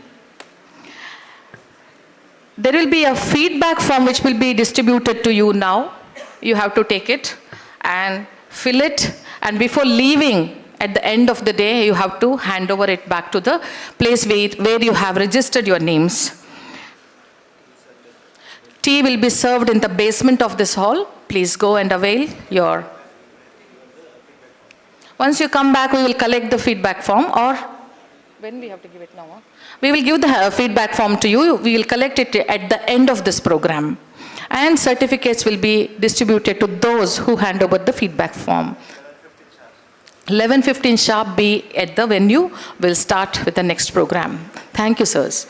There will be a feedback form which will be distributed to you now. You have to take it and fill it, and before leaving at the end of the day, you have to hand over it back to the place where you have registered your names. Tea will be served in the basement of this hall. Please go and avail your. Once you come back, we will collect the feedback form, or when we have to give it now? We will give the feedback form to you. We will collect it at the end of this program. And certificates will be distributed to those who hand over the feedback form. 11:15 sharp be at the venue. We'll start with the next program. Thank you, sirs.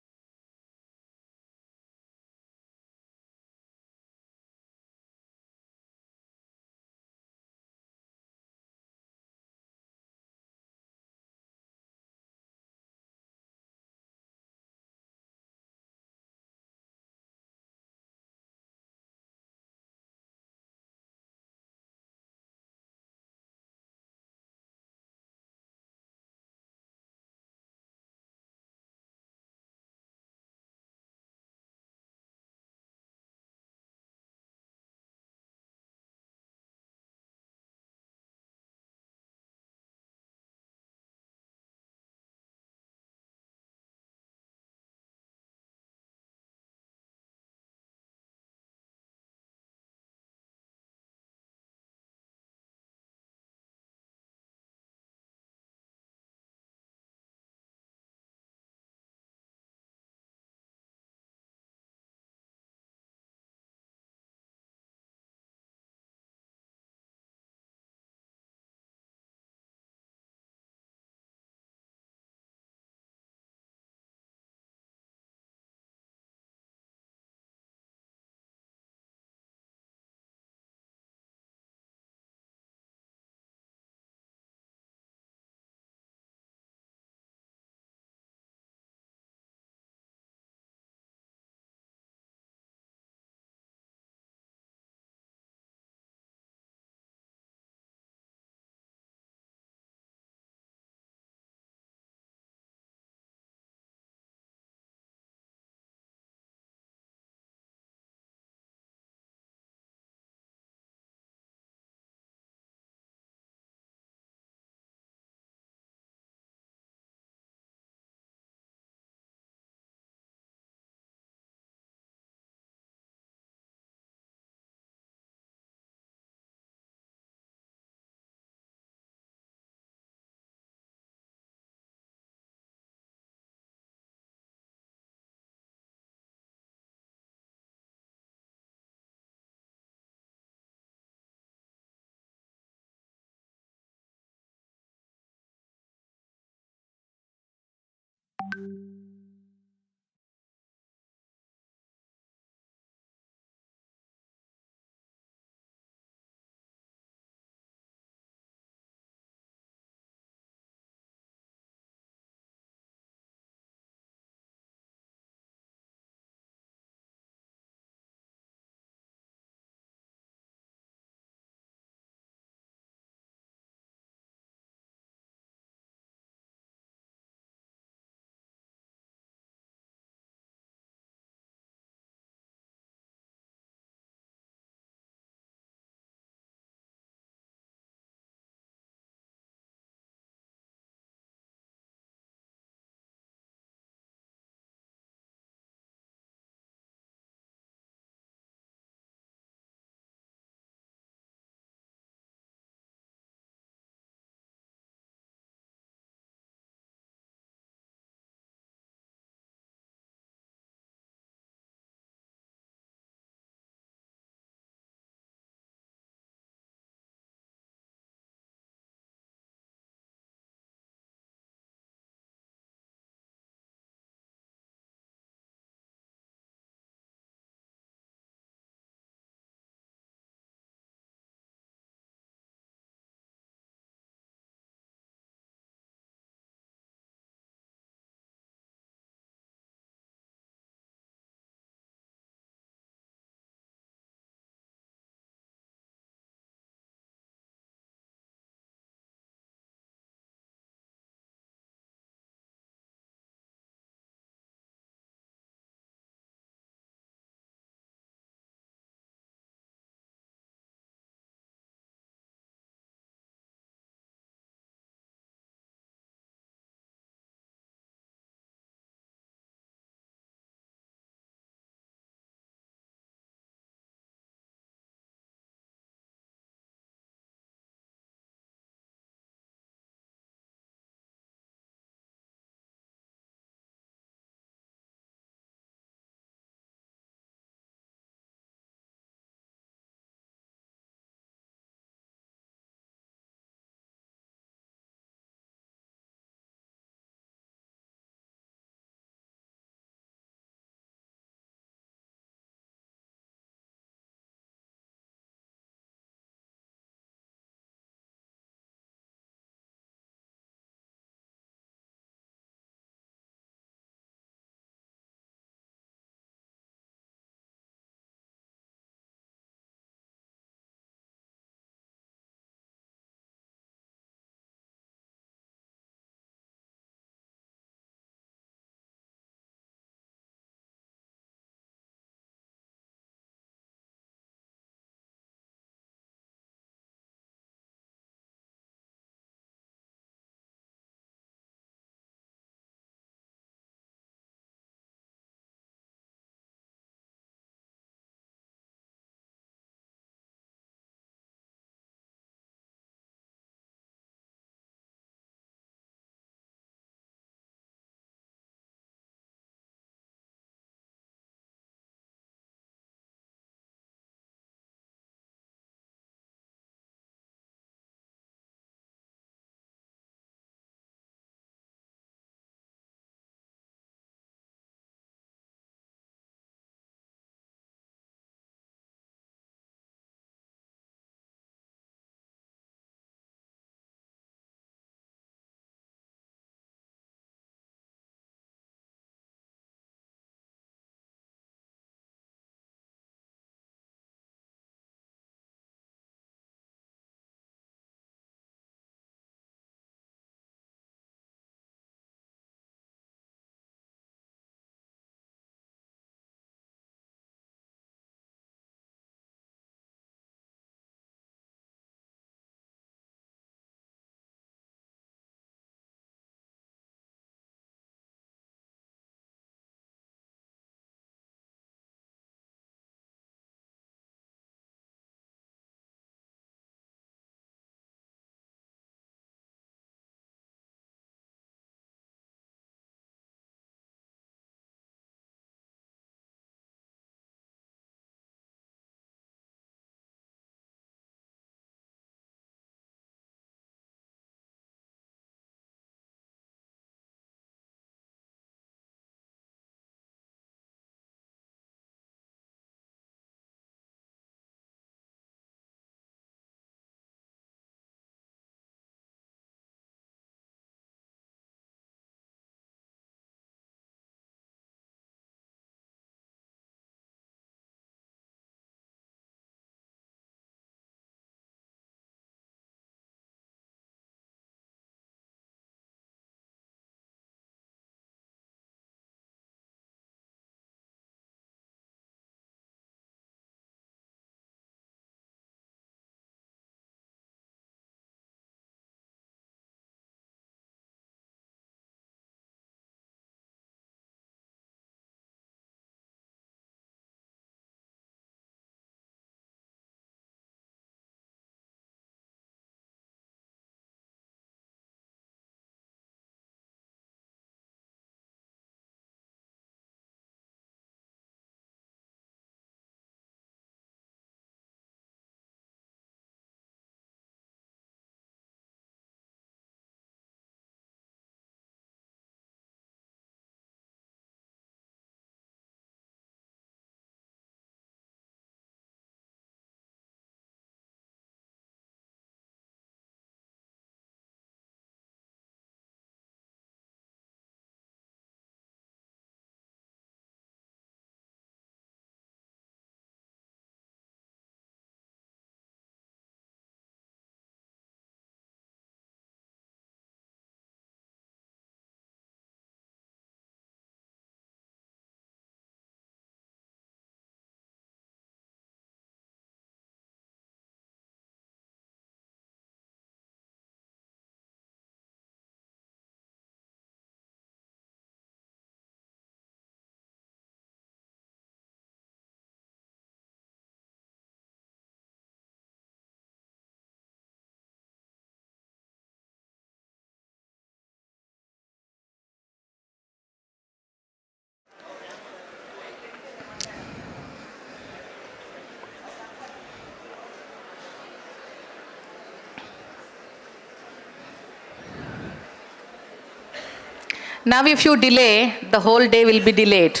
Now if you delay, the whole day will be delayed.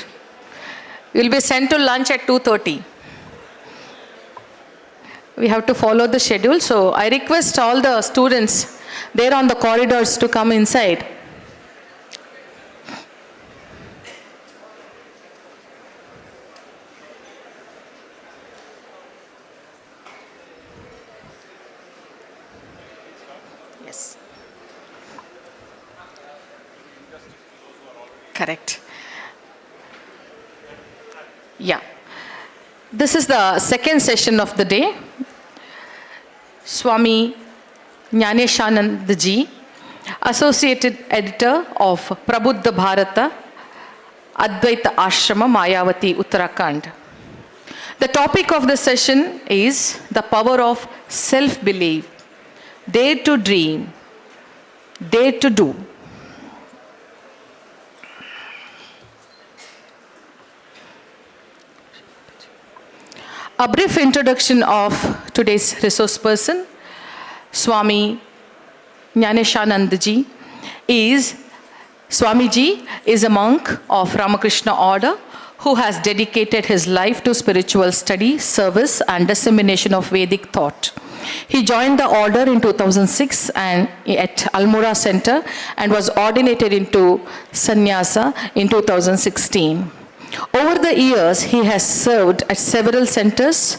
You will be sent to lunch at 2:30. We have to follow the schedule. So I request all the students there on the corridors to come inside. Yes. Correct. Yeah. This is the second session of the day. Swami Jnaneshanand Ji, Associated Editor of Prabuddha Bharata, Advaita Ashrama, Mayavati, Uttarakhand. The topic of the session is the power of self-belief. Dare to dream, dare to do. A brief introduction of today's resource person, Swami Jnaneshanand Ji is, Swamiji is a monk of Ramakrishna order who has dedicated his life to spiritual study, service and dissemination of Vedic thought. He joined the order in 2006 and at Almora Center and was ordinated into sannyasa in 2016. Over the years, he has served at several centers,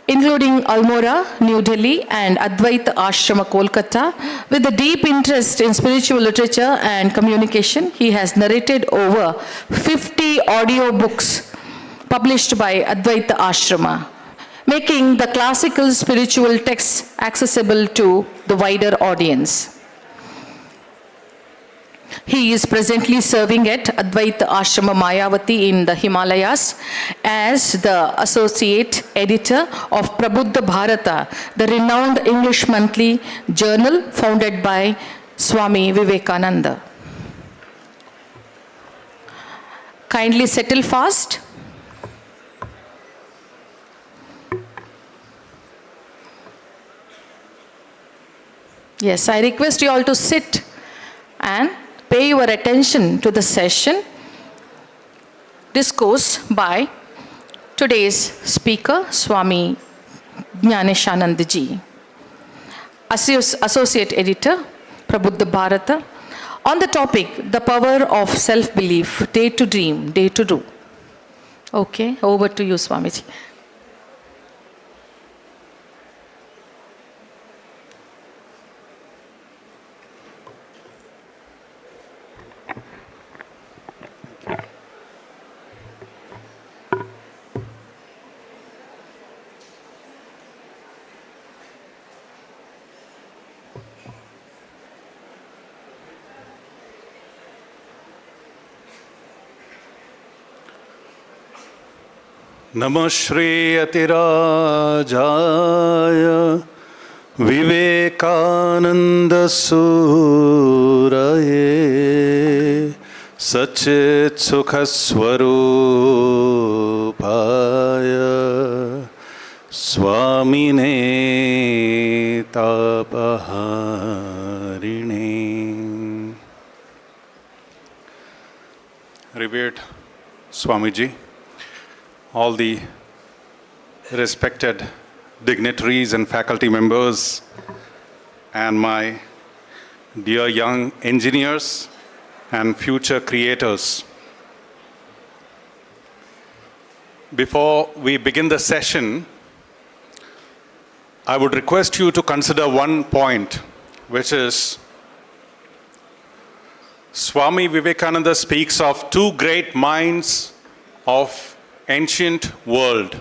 including Almora, New Delhi, and Advaita Ashrama, Kolkata. With a deep interest in spiritual literature and communication, he has narrated over 50 audio books published by Advaita Ashrama, making the classical spiritual texts accessible to the wider audience. He is presently serving at Advaita Ashrama Mayavati in the Himalayas as the Associate Editor of Prabuddha Bharata, the renowned English monthly journal founded by Swami Vivekananda. Kindly settle fast. Yes, I request you all to sit and pay your attention to the session discourse by today's speaker, Swami Jnaneshanand Ji, Associate Editor, Prabuddha Bharata, on the topic, the power of self-belief, dare to dream, dare to do. Okay, over to you, Swamiji.
Namo Shri Atirajaya Vivekananda Suraye Sachit Sukhaswarupaya Swamine Tapaharine. Revered Swamiji, all the respected dignitaries and faculty members, and my dear young engineers and future creators. Before we begin the session, I would request you to consider one point, which is Swami Vivekananda speaks of two great minds of ancient world.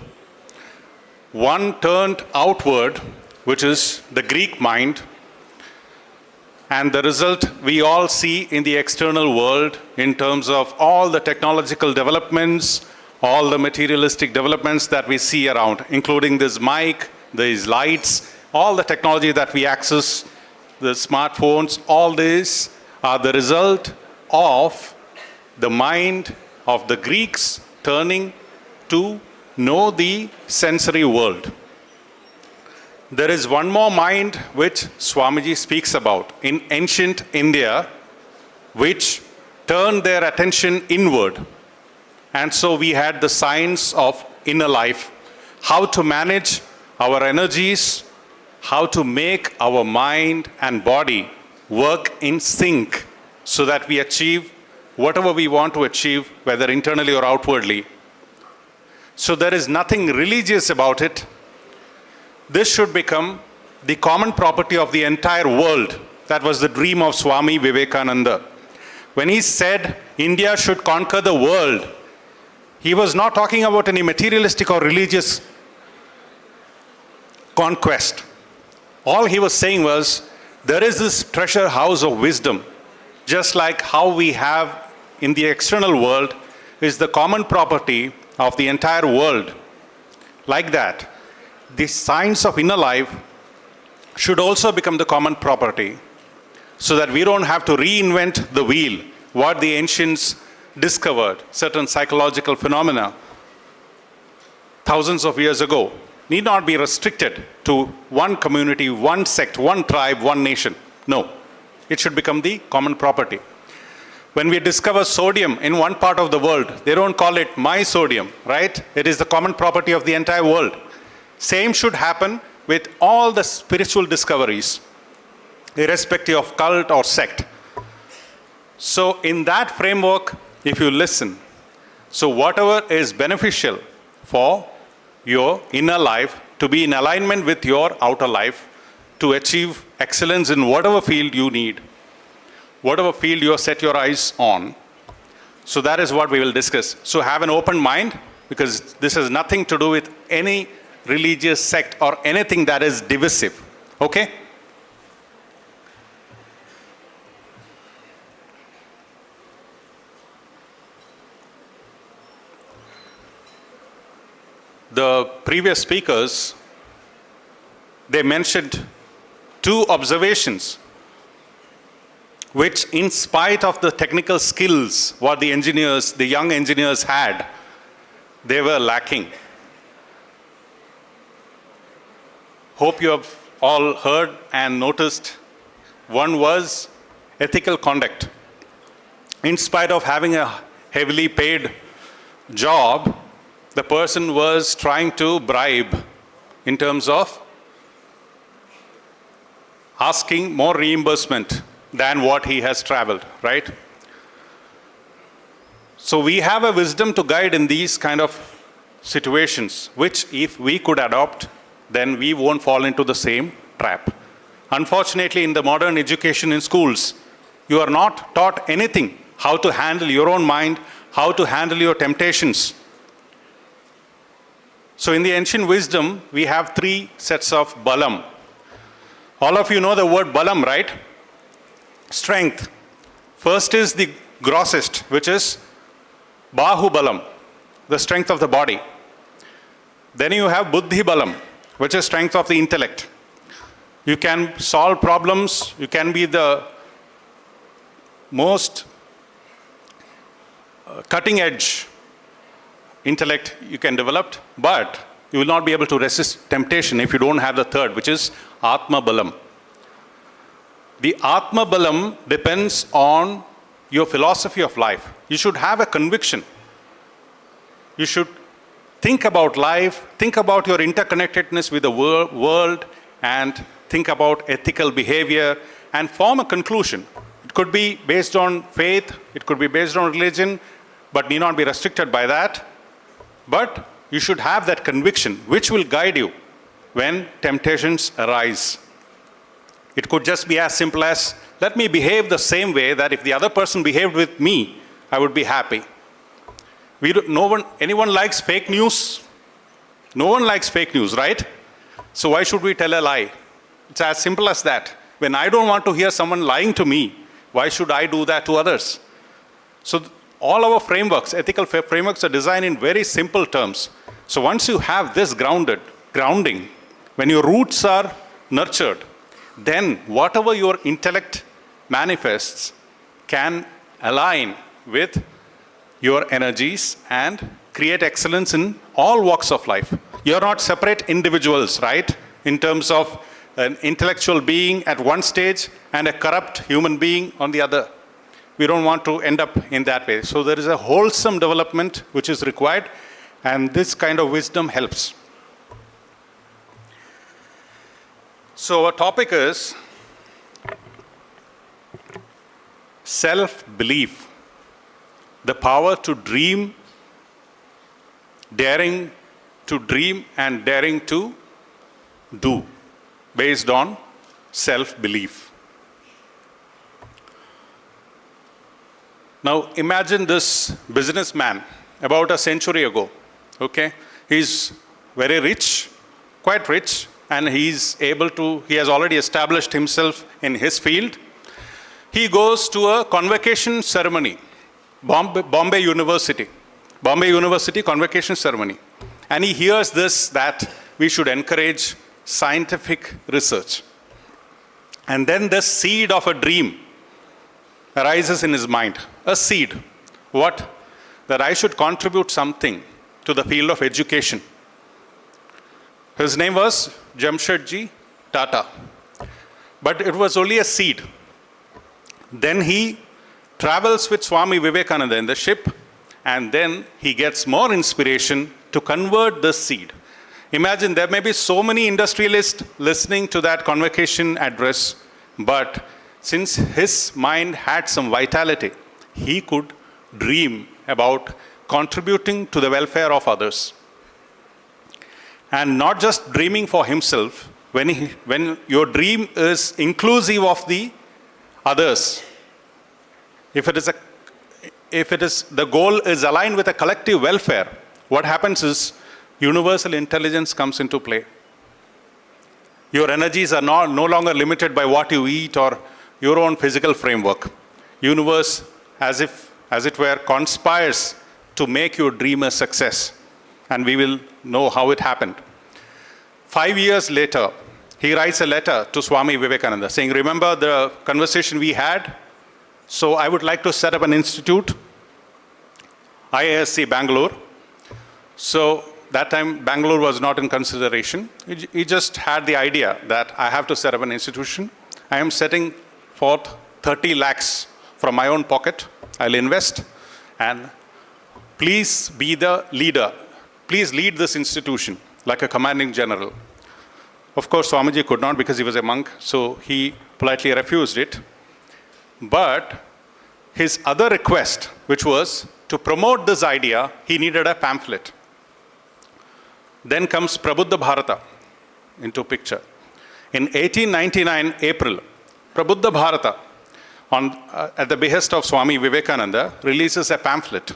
One turned outward, which is the Greek mind, and the result we all see in the external world in terms of all the technological developments, all the materialistic developments that we see around, including this mic, these lights, all the technology that we access, the smartphones, all these are the result of the mind of the Greeks turning to know the sensory world. There is one more mind which Swamiji speaks about in ancient India, which turned their attention inward. And so we had the science of inner life, how to manage our energies, how to make our mind and body work in sync so that we achieve whatever we want to achieve, whether internally or outwardly. So there is nothing religious about it. This should become the common property of the entire world. That was the dream of Swami Vivekananda. When he said India should conquer the world, he was not talking about any materialistic or religious conquest. All he was saying was, there is this treasure house of wisdom, just like how we have in the external world is the common property of the entire world. Like that, the science of inner life should also become the common property, so that we don't have to reinvent the wheel, what the ancients discovered, certain psychological phenomena thousands of years ago, need not be restricted to one community, one sect, one tribe, one nation. No, it should become the common property. When we discover sodium in one part of the world, they don't call it my sodium, right? It is the common property of the entire world. Same should happen with all the spiritual discoveries, irrespective of cult or sect. So in that framework, if you listen, so whatever is beneficial for your inner life to be in alignment with your outer life, to achieve excellence in whatever field you need, whatever field you set your eyes on. So that is what we will discuss. So have an open mind, because this has nothing to do with any religious sect or anything that is divisive. Okay? The previous speakers, they mentioned two observations which, in spite of the technical skills what the engineers, the young engineers had, they were lacking. Hope you have all heard and noticed. One was ethical conduct. In spite of having a heavily paid job, the person was trying to bribe in terms of asking more reimbursement than what he has traveled, right? So we have a wisdom to guide in these kind of situations, which if we could adopt, then we won't fall into the same trap. Unfortunately, in the modern education in schools, you are not taught anything, how to handle your own mind, how to handle your temptations. So in the ancient wisdom, we have three sets of balam. All of you know the word balam, right? Strength. First is the grossest, which is bahu balam, the strength of the body. Then you have buddhi balam, which is strength of the intellect. You can solve problems, you can be the most cutting edge intellect you can develop, but you will not be able to resist temptation if you don't have the third, which is Atma Balam. The Atma Balam depends on your philosophy of life. You should have a conviction. You should think about life, think about your interconnectedness with the world, and think about ethical behavior and form a conclusion. It could be based on faith, it could be based on religion, but need not be restricted by that. But you should have that conviction which will guide you when temptations arise. It could just be as simple as, let me behave the same way that if the other person behaved with me, I would be happy. Anyone likes fake news? No one likes fake news, right? So why should we tell a lie? It's as simple as that. When I don't want to hear someone lying to me, why should I do that to others? So all our frameworks, ethical frameworks, are designed in very simple terms. So once you have this grounding, when your roots are nurtured, then whatever your intellect manifests can align with your energies and create excellence in all walks of life. You're not separate individuals, right? In terms of an intellectual being at one stage and a corrupt human being on the other. we don't want to end up in that way. So there is a wholesome development which is required, and this kind of wisdom helps. So our topic is self-belief, the power to dream, daring to dream and daring to do, based on self-belief. Now imagine this businessman about a century ago, okay? He's very rich, quite rich, and he has already established himself in his field. He goes to a convocation ceremony, Bombay University convocation ceremony. And he hears this, that we should encourage scientific research. And then the seed of a dream arises in his mind. A seed. What? That I should contribute something to the field of education. His name was Jamshedji Tata. But it was only a seed. Then he travels with Swami Vivekananda in the ship, and then he gets more inspiration to convert the seed. Imagine there may be so many industrialists listening to that convocation address, but since his mind had some vitality, he could dream about contributing to the welfare of others. And not just dreaming for himself, when your dream is inclusive of the others, if the goal is aligned with a collective welfare, what happens is universal intelligence comes into play. Your energies are no longer limited by what you eat or your own physical framework. Universe, as it were, conspires to make your dream a success. And we will know how it happened. 5 years later, he writes a letter to Swami Vivekananda saying, remember the conversation we had? So I would like to set up an institute, IISc Bangalore. So that time Bangalore was not in consideration. He just had the idea that I have to set up an institution. I am setting forth 30 lakhs from my own pocket. I'll invest, and please be the leader. Please lead this institution like a commanding general. Of course, Swamiji could not because he was a monk, so he politely refused it. But his other request, which was to promote this idea, he needed a pamphlet. Then comes Prabuddha Bharata into picture. In 1899 April, Prabuddha Bharata, at the behest of Swami Vivekananda, releases a pamphlet.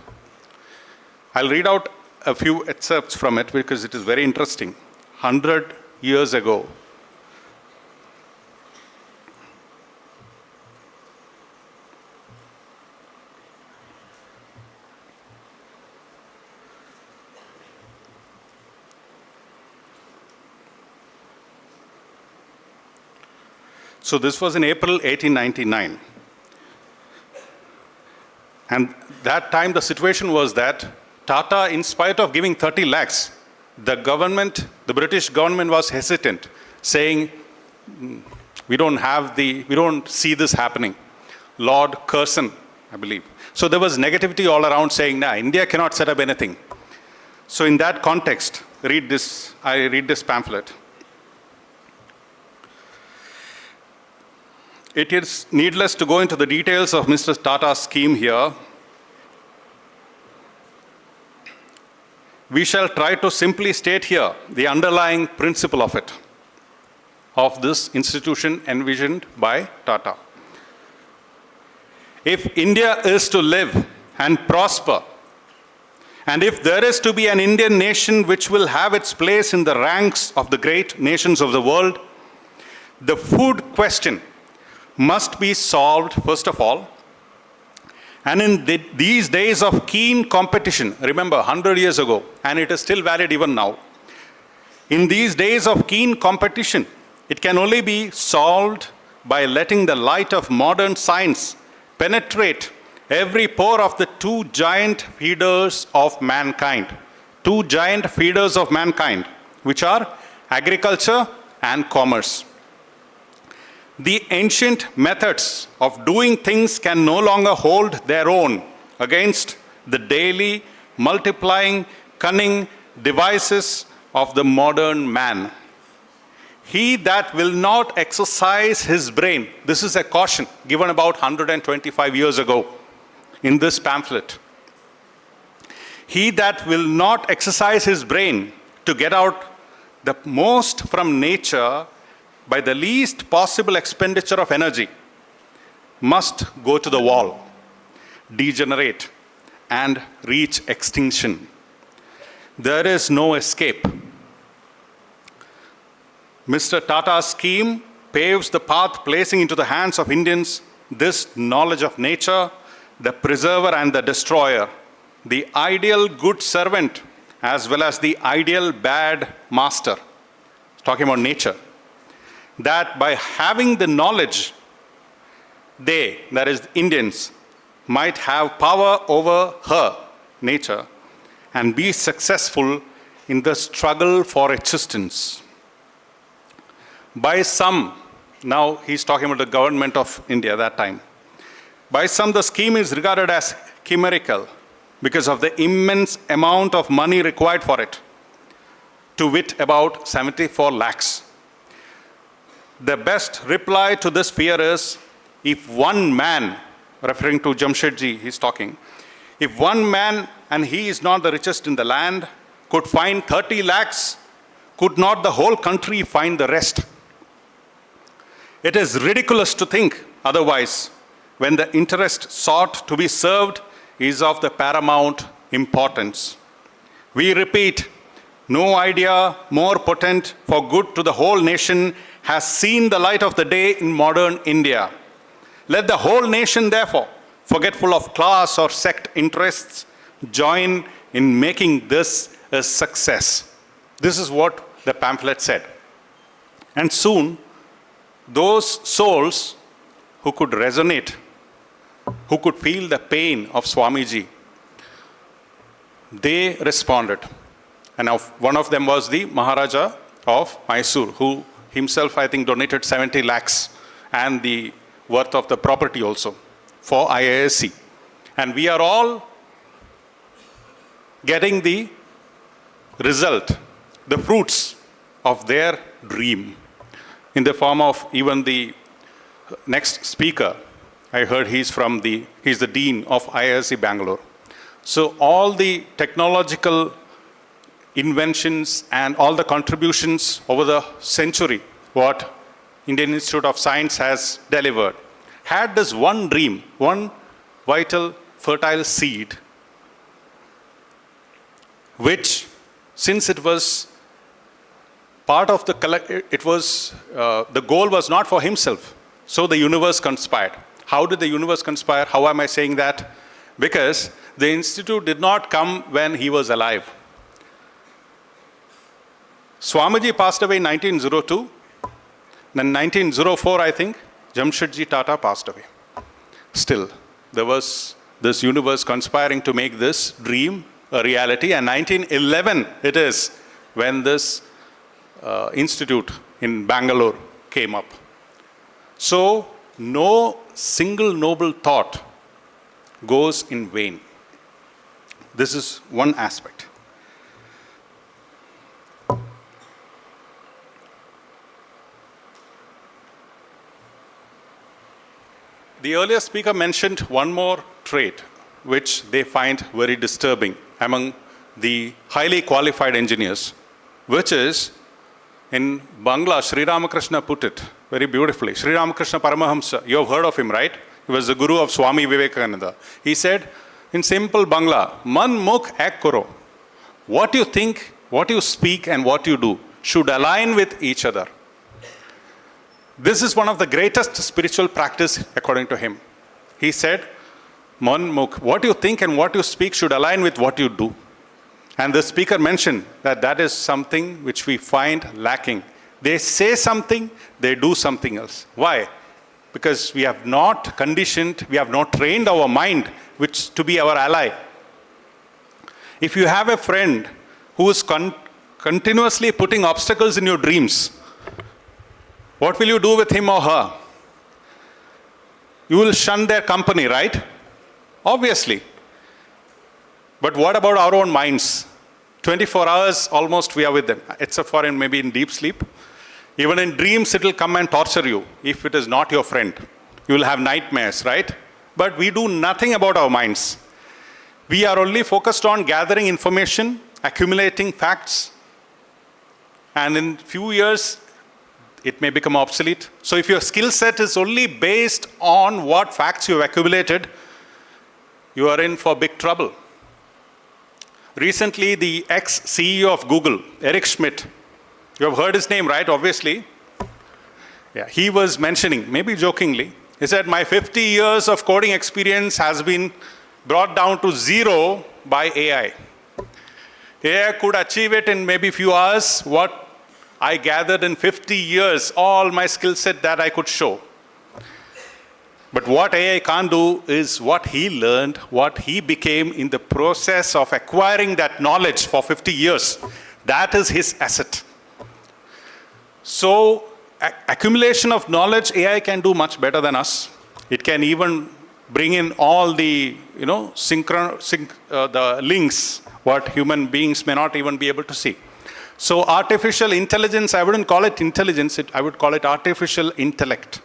I'll read out a few excerpts from it because it is very interesting. 100 years ago, so this was in April 1899. And that time the situation was that Tata, in spite of giving 30 lakhs, the British government was hesitant, saying, we don't see this happening. Lord Curzon, I believe. So there was negativity all around saying, nah, India cannot set up anything. So in that context, I read this pamphlet. It is needless to go into the details of Mr. Tata's scheme here. We shall try to simply state here the underlying principle of it, of this institution envisioned by Tata. If India is to live and prosper, and if there is to be an Indian nation which will have its place in the ranks of the great nations of the world, the food question must be solved first of all. And in these days of keen competition, remember 100 years ago, and it is still valid even now. In these days of keen competition, it can only be solved by letting the light of modern science penetrate every pore of the two giant feeders of mankind. Two giant feeders of mankind, which are agriculture and commerce. The ancient methods of doing things can no longer hold their own against the daily multiplying cunning devices of the modern man. He that will not exercise his brain, this is a caution given about 125 years ago in this pamphlet. He that will not exercise his brain to get out the most from nature by the least possible expenditure of energy must go to the wall, degenerate, and reach extinction. There is no escape. Mr. Tata's scheme paves the path, placing into the hands of Indians this knowledge of nature, the preserver and the destroyer, the ideal good servant as well as the ideal bad master. Talking about nature. That by having the knowledge, they, that is Indians, might have power over her, nature, and be successful in the struggle for existence. By some, now he's talking about the government of India that time. By some, the scheme is regarded as chimerical because of the immense amount of money required for it, to wit about 74 lakhs. The best reply to this fear is, if one man, referring to Jamshedji, he's talking, if one man, and he is not the richest in the land, could find 30 lakhs, could not the whole country find the rest? It is ridiculous to think otherwise when the interest sought to be served is of the paramount importance. We repeat, no idea more potent for good to the whole nation has seen the light of the day in modern India. Let the whole nation, therefore, forgetful of class or sect interests, join in making this a success. This is what the pamphlet said. And soon, those souls who could resonate, who could feel the pain of Swamiji, they responded. And one of them was the Maharaja of Mysore, who himself, I think, donated 70 lakhs and the worth of the property also for IISc. And we are all getting the result, the fruits of their dream in the form of even the next speaker. I heard he's the Dean of IISc Bangalore. So all the technological inventions and all the contributions over the century, what Indian Institute of Science has delivered, had this one dream, one vital, fertile seed, which, since it was part of the the goal was not for himself, so the universe conspired. How did the universe conspire? How am I saying that? Because the institute did not come when he was alive. Swamiji passed away in 1902. Then 1904, I think, Jamshedji Tata passed away. Still, there was this universe conspiring to make this dream a reality. And 1911 it is when this institute in Bangalore came up. So, no single noble thought goes in vain. This is one aspect. The earlier speaker mentioned one more trait which they find very disturbing among the highly qualified engineers, which is, in Bangla, Sri Ramakrishna put it very beautifully. Sri Ramakrishna Paramahamsa, you have heard of him, right? He was the guru of Swami Vivekananda. He said, in simple Bangla, Man mukh ek karo. What you think, what you speak, and what you do should align with each other. This is one of the greatest spiritual practice according to him. He said, Man mukh, what you think and what you speak should align with what you do. And the speaker mentioned that that is something which we find lacking. They say something, they do something else. Why? Because we have not conditioned, we have not trained our mind which to be our ally. If you have a friend who is continuously putting obstacles in your dreams, what will you do with him or her? You will shun their company, right? Obviously. But what about our own minds? 24 hours almost we are with them, except for maybe in deep sleep. Even in dreams, it will come and torture you if it is not your friend. You will have nightmares, right? But we do nothing about our minds. We are only focused on gathering information, accumulating facts, and in few years, it may become obsolete. So if your skill set is only based on what facts you have accumulated, you are in for big trouble. Recently, the ex-CEO of Google, Eric Schmidt, you have heard his name, right? Obviously. Yeah, he was mentioning, maybe jokingly, he said, my 50 years of coding experience has been brought down to 0 by AI. AI could achieve it in maybe few hours, what I gathered in 50 years, all my skill set that I could show. But what AI can't do is what he learned, what he became in the process of acquiring that knowledge for 50 years. That is his asset. So, accumulation of knowledge, AI can do much better than us. It can even bring in all the, the links, what human beings may not even be able to see. So, artificial intelligence, I wouldn't call it intelligence, I would call it artificial intellect.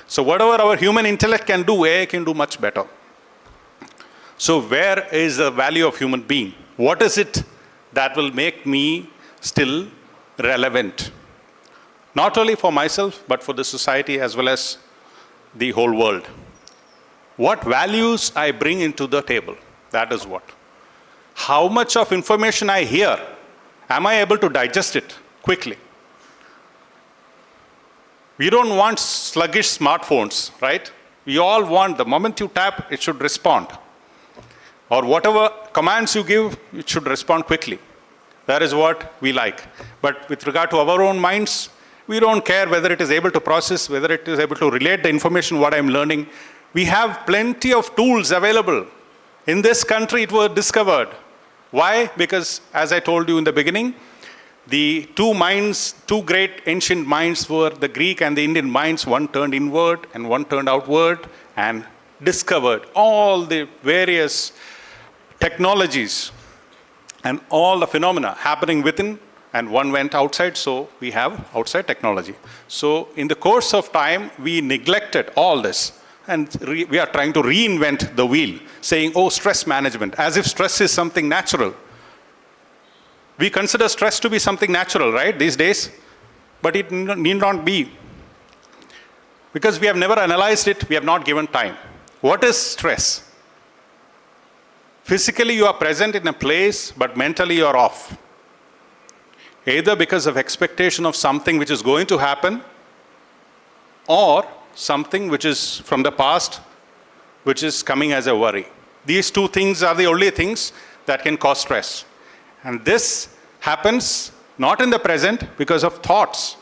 So whatever our human intellect can do, AI can do much better. So where is the value of human being? What is it that will make me still relevant? Not only for myself, but for the society as well as the whole world. What values I bring into the table, that is what. How much of information I hear, am I able to digest it quickly? We don't want sluggish smartphones, right? We all want the moment you tap, it should respond. Or whatever commands you give, it should respond quickly. That is what we like. But with regard to our own minds, we don't care whether it is able to process, whether it is able to relate the information, what I'm learning. We have plenty of tools available. In this country, it was discovered. Why? Because, as I told you in the beginning, the two great ancient minds were the Greek and the Indian minds. One turned inward and one turned outward and discovered all the various technologies and all the phenomena happening within, and one went outside, so we have outside technology. So in the course of time, we neglected all this, and we are trying to reinvent the wheel, saying, oh, stress management, as if stress is something natural. We consider stress to be something natural, right, these days? But it need not be. Because we have never analyzed it, we have not given time. What is stress? Physically, you are present in a place, but mentally you are off. Either because of expectation of something which is going to happen, or something which is from the past, which is coming as a worry. These two things are the only things that can cause stress. And this happens not in the present because of thoughts.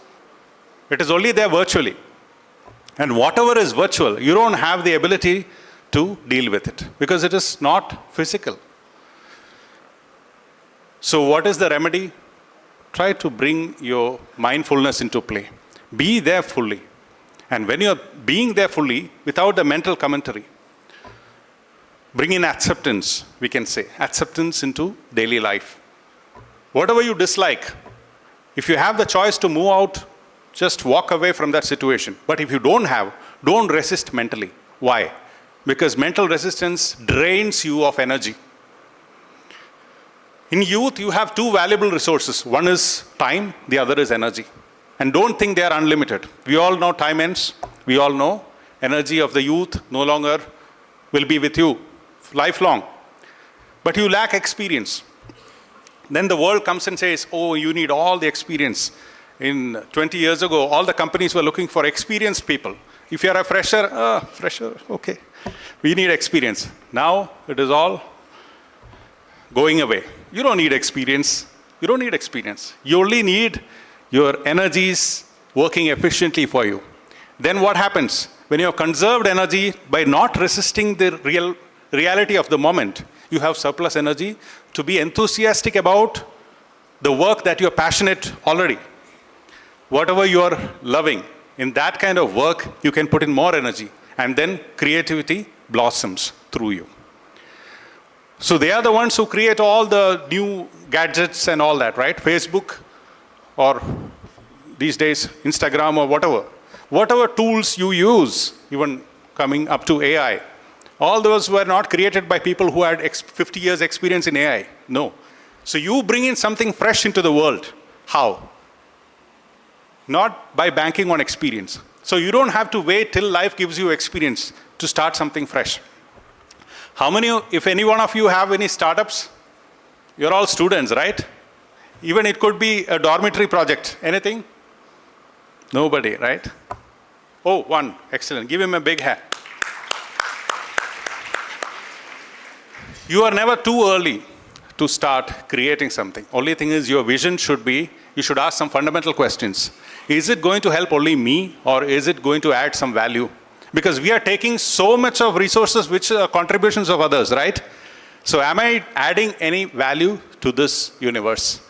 It is only there virtually. And whatever is virtual, you don't have the ability to deal with it because it is not physical. So what is the remedy? Try to bring your mindfulness into play. Be there fully. And when you're being there fully, without the mental commentary, bring in acceptance, we can say. Acceptance into daily life. Whatever you dislike, if you have the choice to move out, just walk away from that situation. But if you don't have, don't resist mentally. Why? Because mental resistance drains you of energy. In youth, you have two valuable resources. One is time, the other is energy. And don't think they are unlimited. We all know time ends. We all know energy of the youth no longer will be with you lifelong. But you lack experience. Then the world comes and says, oh, you need all the experience. In 20 years ago, all the companies were looking for experienced people. If you're a fresher, okay. We need experience. Now it is all going away. You don't need experience. You don't need experience. You only need your energies working efficiently for you. Then what happens? When you have conserved energy by not resisting the reality of the moment, you have surplus energy to be enthusiastic about the work that you're passionate already. Whatever you're loving, in that kind of work, you can put in more energy. and then creativity blossoms through you. So they are the ones who create all the new gadgets and all that, right? Facebook, or these days Instagram, or whatever tools you use, even coming up to AI, all those were not created by people who had 50 years experience in AI. No. So you bring in something fresh into the world. How? Not by banking on experience. So you don't have to wait till life gives you experience to start something fresh. How many, if any one of you have any startups? You're all students, right? Even it could be a dormitory project. Anything? Nobody, right? Oh, one. Excellent. Give him a big hand. You are never too early to start creating something. Only thing is your vision should be, you should ask some fundamental questions. Is it going to help only me, or is it going to add some value? Because we are taking so much of resources which are contributions of others, right? So am I adding any value to this universe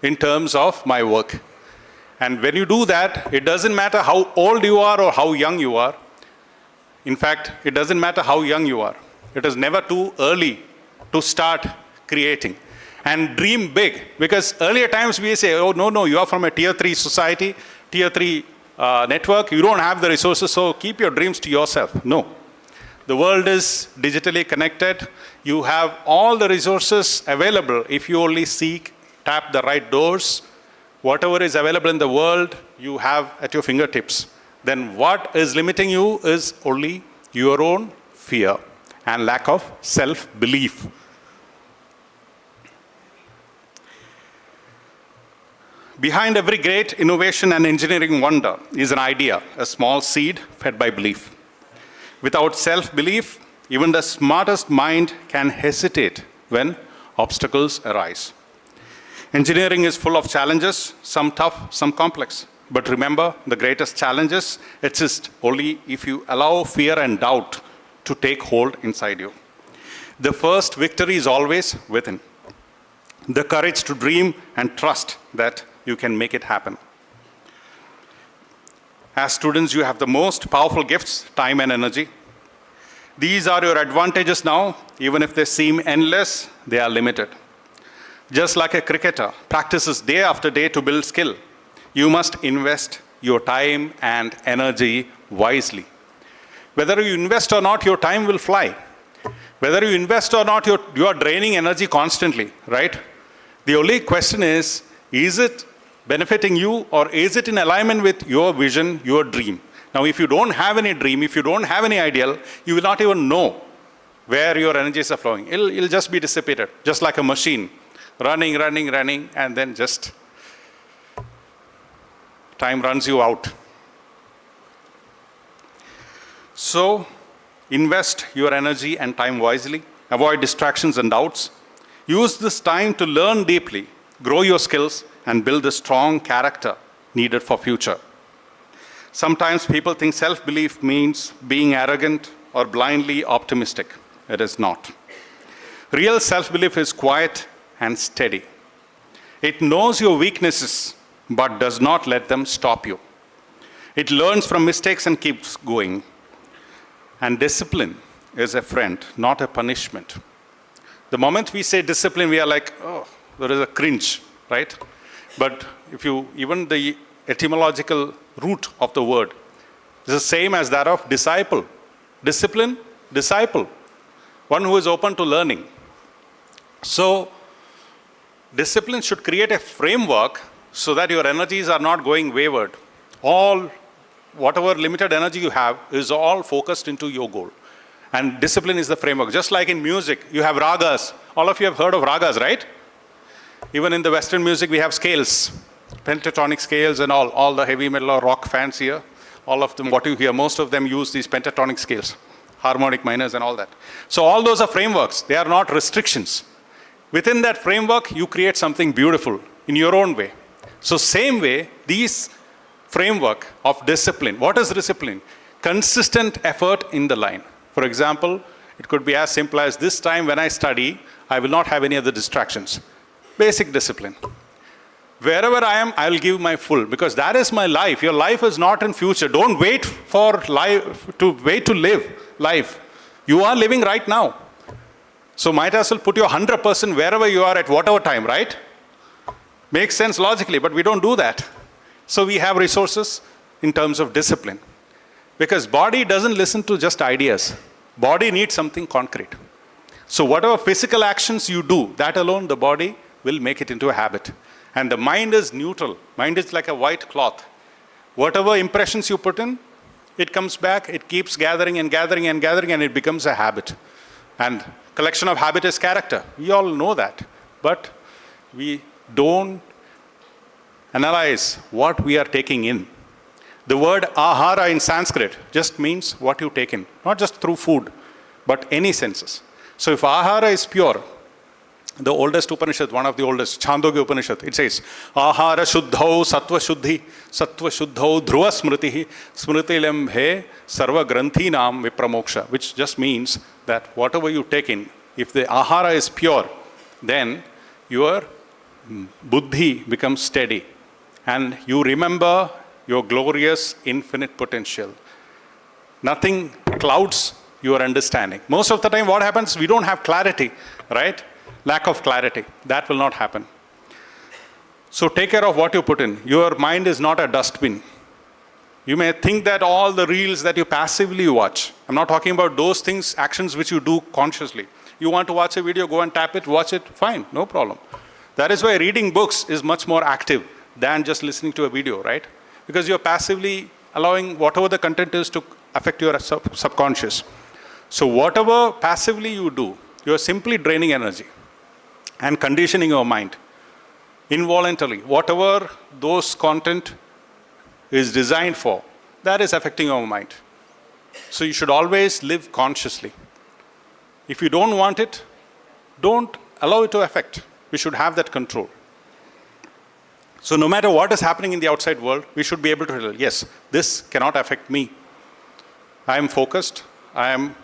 in terms of my work? And when you do that, it doesn't matter how old you are or how young you are. In fact, it doesn't matter how young you are. It is never too early to start creating. And dream big, because earlier times we say, oh, no, you are from a tier 3 society, tier 3 network, you don't have the resources, so keep your dreams to yourself. No. The world is digitally connected. You have all the resources available if you only seek, tap the right doors. Whatever is available in the world, you have at your fingertips. Then what is limiting you is only your own fear and lack of self-belief. Behind every great innovation and engineering wonder is an idea, a small seed fed by belief. Without self-belief, even the smartest mind can hesitate when obstacles arise. Engineering is full of challenges, some tough, some complex. But remember, the greatest challenges exist only if you allow fear and doubt to take hold inside you. The first victory is always within. The courage to dream and trust that you can make it happen. As students, you have the most powerful gifts, time and energy. These are your advantages now. Even if they seem endless, they are limited. Just like a cricketer practices day after day to build skill, you must invest your time and energy wisely. Whether you invest or not, your time will fly. Whether you invest or not, you are draining energy constantly, right? The only question is it benefiting you, or is it in alignment with your vision, your dream? Now, if you don't have any dream, if you don't have any ideal, you will not even know where your energies are flowing. It'll just be dissipated, just like a machine, running, and then just time runs you out. So, invest your energy and time wisely. Avoid distractions and doubts. Use this time to learn deeply, grow your skills, and build the strong character needed for future. Sometimes people think self-belief means being arrogant or blindly optimistic. It is not. Real self-belief is quiet and steady. It knows your weaknesses, but does not let them stop you. It learns from mistakes and keeps going. And discipline is a friend, not a punishment. The moment we say discipline, we are like, oh, there is a cringe, right? But if you, even the etymological root of the word is the same as that of disciple. Discipline, disciple, one who is open to learning. So, discipline should create a framework so that your energies are not going wayward. Whatever limited energy you have is all focused into your goal. And discipline is the framework. Just like in music, you have ragas. All of you have heard of ragas, right? Even in the Western music, we have scales, pentatonic scales and all the heavy metal or rock fans here, all of them, what you hear, most of them use these pentatonic scales, harmonic minors and all that. So all those are frameworks. They are not restrictions. Within that framework, you create something beautiful in your own way. So same way, these framework of discipline. What is discipline? Consistent effort in the line. For example, it could be as simple as this time when I study, I will not have any other distractions. Basic discipline. Wherever I am, I will give my full, because that is my life. Your life is not in future. Don't wait for life to live life. You are living right now. So might as well put your 100% wherever you are at whatever time, right? Makes sense logically, but we don't do that. So we have resources in terms of discipline. Because body doesn't listen to just ideas. Body needs something concrete. So whatever physical actions you do, that alone the body will make it into a habit. And the mind is neutral. Mind is like a white cloth. Whatever impressions you put in, it comes back, it keeps gathering and gathering and gathering, and it becomes a habit. And collection of habit is character. We all know that. But we don't analyze what we are taking in. The word ahara in Sanskrit just means what you take in, not just through food, but any senses. So if ahara is pure, the oldest Upanishad, one of the oldest, Chandogya Upanishad, it says, ahara shuddhau sattva shuddhau dhruva smritihi smritilam he sarva granthinam vipramoksha, which just means that whatever you take in, if the ahara is pure, then your buddhi becomes steady and you remember your glorious infinite potential. Nothing clouds your understanding. Most of the time what happens, we don't have clarity, right? Lack of clarity. That will not happen. So take care of what you put in. Your mind is not a dustbin. You may think that all the reels that you passively watch, I'm not talking about those things, actions which you do consciously. You want to watch a video, go and tap it, watch it, fine, no problem. That is why reading books is much more active than just listening to a video, right? Because you're passively allowing whatever the content is to affect your subconscious. So whatever passively you do, you're simply draining energy and conditioning your mind involuntarily. Whatever those content is designed for, that is affecting your mind. So you should always live consciously. If you don't want it, don't allow it to affect. We should have that control. So no matter what is happening in the outside world, we should be able to tell, yes, this cannot affect me. I am focused. I am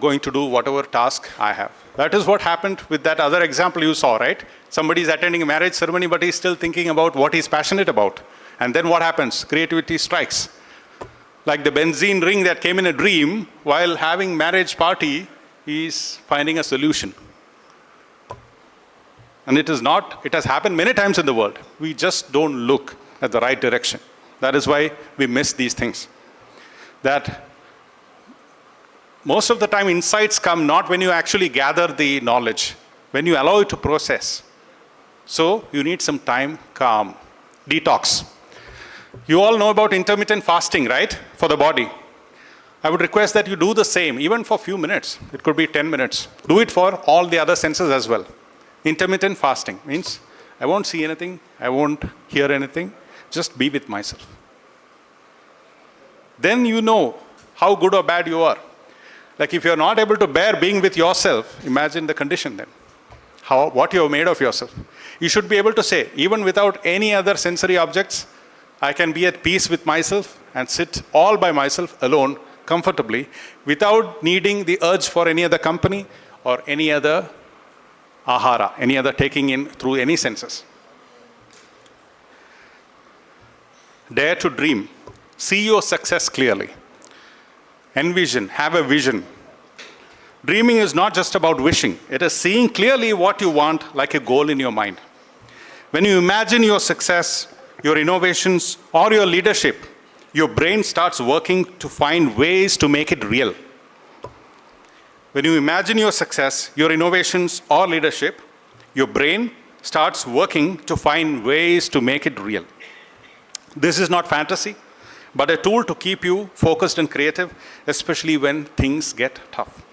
going to do whatever task I have. That is what happened with that other example you saw, right? Somebody is attending a marriage ceremony, but he's still thinking about what he's passionate about. And then what happens? Creativity strikes. Like the benzene ring that came in a dream, while having marriage party, he's finding a solution. And it has happened many times in the world. We just don't look at the right direction. That is why we miss these things. That most of the time insights come not when you actually gather the knowledge, when you allow it to process. So you need some time, calm, detox. You all know about intermittent fasting, right? For the body. I would request that you do the same, even for a few minutes. It could be 10 minutes. Do it for all the other senses as well. Intermittent fasting means I won't see anything, I won't hear anything, just be with myself. Then you know how good or bad you are. Like if you're not able to bear being with yourself, imagine the condition then. What you're made of yourself. You should be able to say, even without any other sensory objects, I can be at peace with myself and sit all by myself alone, comfortably, without needing the urge for any other company or any other ahara, any other taking in through any senses. Dare to dream. See your success clearly. Envision, have a vision. Dreaming is not just about wishing. It is seeing clearly what you want like a goal in your mind. When you imagine your success, your innovations, or your leadership, your brain starts working to find ways to make it real. When you imagine your success, your innovations, or leadership, your brain starts working to find ways to make it real. This is not fantasy, but a tool to keep you focused and creative, especially when things get tough.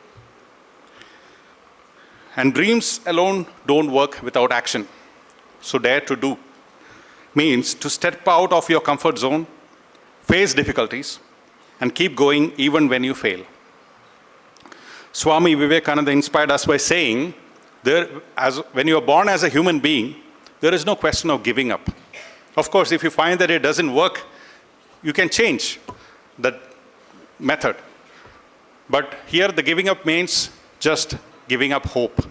And dreams alone don't work without action. So dare to do means to step out of your comfort zone, face difficulties, and keep going even when you fail. Swami Vivekananda inspired us by saying, when you are born as a human being, there is no question of giving up. Of course, if you find that it doesn't work, you can change that method. But here the giving up means just giving up hope.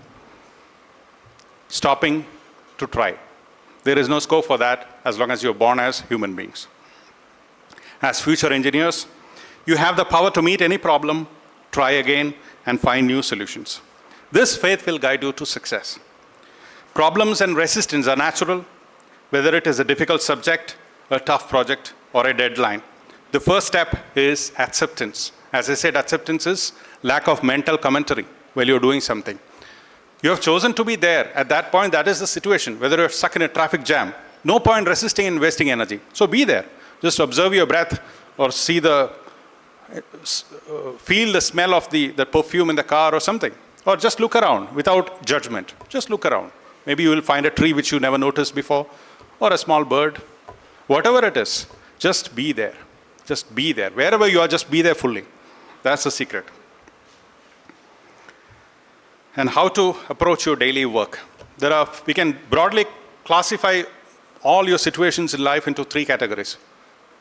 Stopping to try. There is no scope for that as long as you're born as human beings. As future engineers, you have the power to meet any problem, try again, and find new solutions. This faith will guide you to success. Problems and resistance are natural, whether it is a difficult subject, a tough project, or a deadline. The first step is acceptance. As I said, acceptance is lack of mental commentary while you're doing something. You have chosen to be there. At that point, that is the situation. Whether you're stuck in a traffic jam, no point resisting and wasting energy. So be there. Just observe your breath or see feel the smell of the perfume in the car or something. Or just look around without judgment. Just look around. Maybe you will find a tree which you never noticed before, or a small bird. Whatever it is, just be there. Just be there. Wherever you are, just be there fully. That's the secret. And how to approach your daily work. We can broadly classify all your situations in life into 3 categories.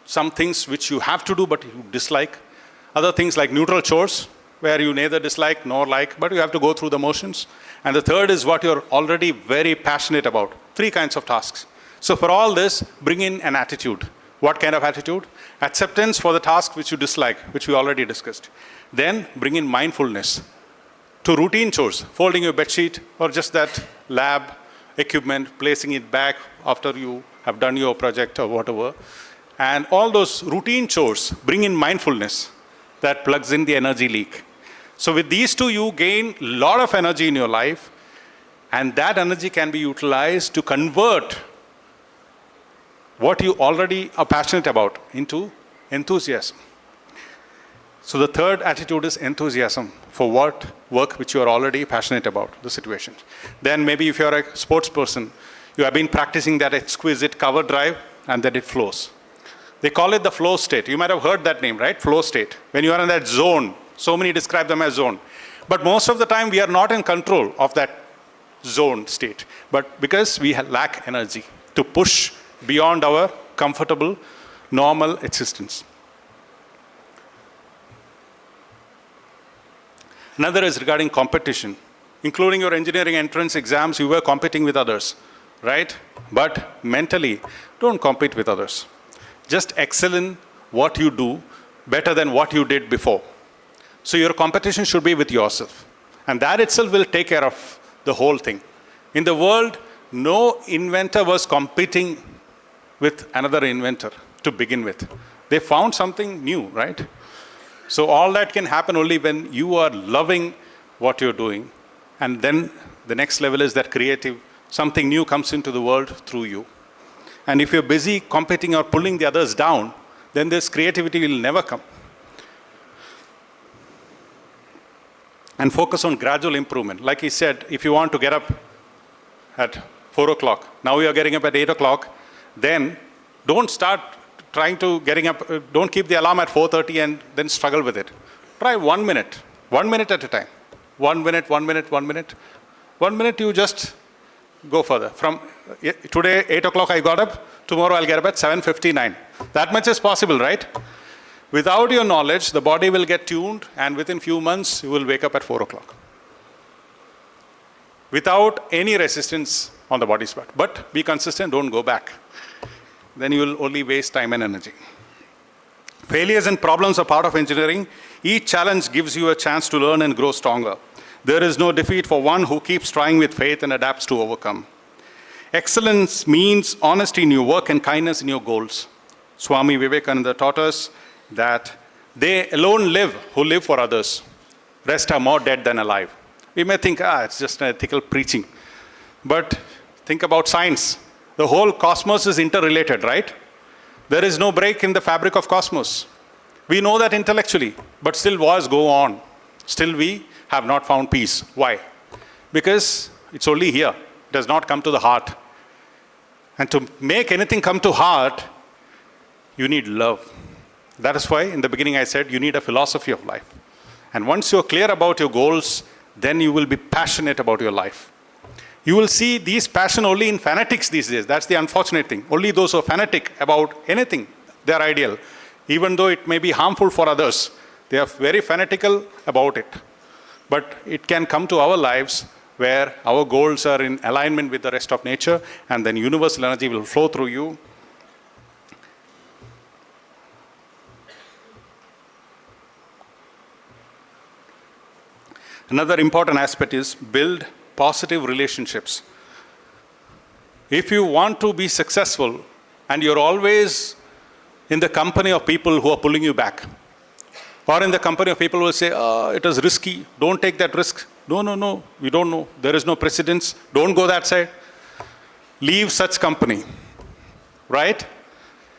Some things which you have to do but you dislike. Other things like neutral chores, where you neither dislike nor like, but you have to go through the motions. And the third is what you're already very passionate about. 3 kinds of tasks. So for all this, bring in an attitude. What kind of attitude? Acceptance for the task which you dislike, which we already discussed. Then bring in mindfulness to routine chores, folding your bedsheet or just that lab equipment, placing it back after you have done your project or whatever. And all those routine chores, bring in mindfulness that plugs in the energy leak. So with these 2, you gain a lot of energy in your life, and that energy can be utilized to convert what you already are passionate about into enthusiasm. So the third attitude is enthusiasm for what work which you are already passionate about, the situation. Then maybe if you're a sports person, you have been practicing that exquisite cover drive and then it flows. They call it the flow state. You might have heard that name, right? Flow state. When you are in that zone, so many describe them as zone. But most of the time we are not in control of that zone state. But because we lack energy to push beyond our comfortable, normal existence. Another is regarding competition. Including your engineering entrance exams, you were competing with others, right? But mentally, don't compete with others. Just excel in what you do better than what you did before. So your competition should be with yourself. And that itself will take care of the whole thing. In the world, no inventor was competing with another inventor to begin with. They found something new, right? So all that can happen only when you are loving what you're doing. And then the next level is that creative, something new comes into the world through you. And if you're busy competing or pulling the others down, then this creativity will never come. And focus on gradual improvement. Like he said, if you want to get up at 4 o'clock, now you're getting up at 8 o'clock, then don't start trying to getting up, don't keep the alarm at 4:30 and then struggle with it. Try 1 minute at a time. 1 minute, 1 minute, 1 minute. 1 minute you just go further. From today, 8 o'clock I got up, tomorrow I'll get up at 7:59. That much is possible, right? Without your knowledge, the body will get tuned and within few months you will wake up at 4 o'clock. Without any resistance on the body's part. But be consistent, don't go back. Then you will only waste time and energy. Failures and problems are part of engineering. Each challenge gives you a chance to learn and grow stronger. There is no defeat for one who keeps trying with faith and adapts to overcome. Excellence means honesty in your work and kindness in your goals. Swami Vivekananda taught us that they alone live who live for others. Rest are more dead than alive. We may think, it's just an ethical preaching. But think about science. The whole cosmos is interrelated, right? There is no break in the fabric of cosmos. We know that intellectually, but still wars go on. Still we have not found peace. Why? Because it's only here. It does not come to the heart. And to make anything come to heart, you need love. That is why in the beginning I said you need a philosophy of life. And once you're clear about your goals, then you will be passionate about your life. You will see these passion only in fanatics these days. That's the unfortunate thing. Only those who are fanatic about anything, they are ideal. Even though it may be harmful for others, they are very fanatical about it. But it can come to our lives where our goals are in alignment with the rest of nature, and then universal energy will flow through you. Another important aspect is build positive relationships. If you want to be successful and you're always in the company of people who are pulling you back, or in the company of people who will say, it is risky, don't take that risk. No, we don't know. There is no precedence. Don't go that side. Leave such company, right?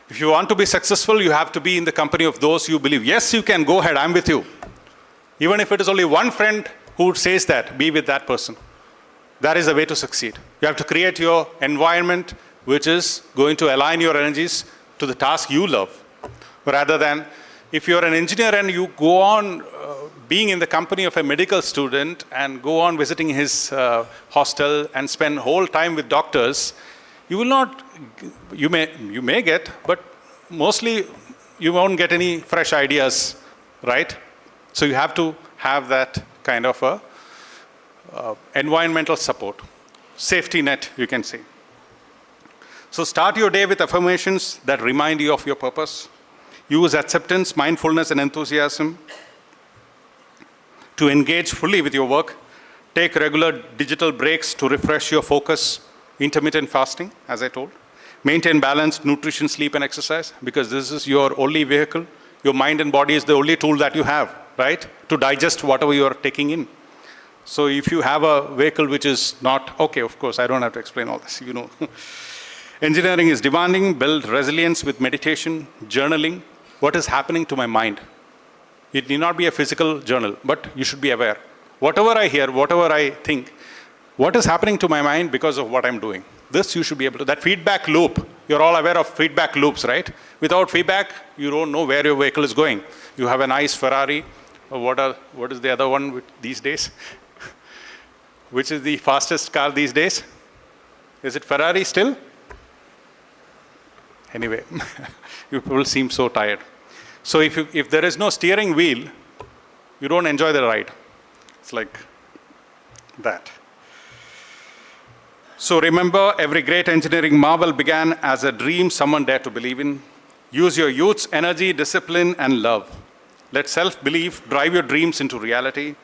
If you want to be successful, you have to be in the company of those you believe. Yes, you can go ahead, I'm with you. Even if it is only one friend who says that, be with that person. That is the way to succeed. You have to create your environment which is going to align your energies to the task you love. Rather than, if you're an engineer and you go on being in the company of a medical student and go on visiting his hostel and spend whole time with doctors, you will not, you may get, but mostly you won't get any fresh ideas, right? So you have to have that kind of a environmental support, safety net, you can say. So start your day with affirmations that remind you of your purpose. Use acceptance, mindfulness, and enthusiasm to engage fully with your work. Take regular digital breaks to refresh your focus. Intermittent fasting, as I told. Maintain balance, nutrition, sleep, and exercise, because this is your only vehicle. Your mind and body is the only tool that you have, right, to digest whatever you are taking in. So if you have a vehicle which is not, okay, of course, I don't have to explain all this, you know. Engineering is demanding. Build resilience with meditation, journaling. What is happening to my mind? It need not be a physical journal, but you should be aware. Whatever I hear, whatever I think, what is happening to my mind because of what I'm doing? This you should be able to, that feedback loop, you're all aware of feedback loops, right? Without feedback, you don't know where your vehicle is going. You have a nice Ferrari, or what is the other one these days? Which is the fastest car these days? Is it Ferrari still? Anyway, you will seem so tired. So if there is no steering wheel, you don't enjoy the ride. It's like that. So remember, every great engineering marvel began as a dream someone dared to believe in. Use your youth's energy, discipline, and love. Let self-belief drive your dreams into reality.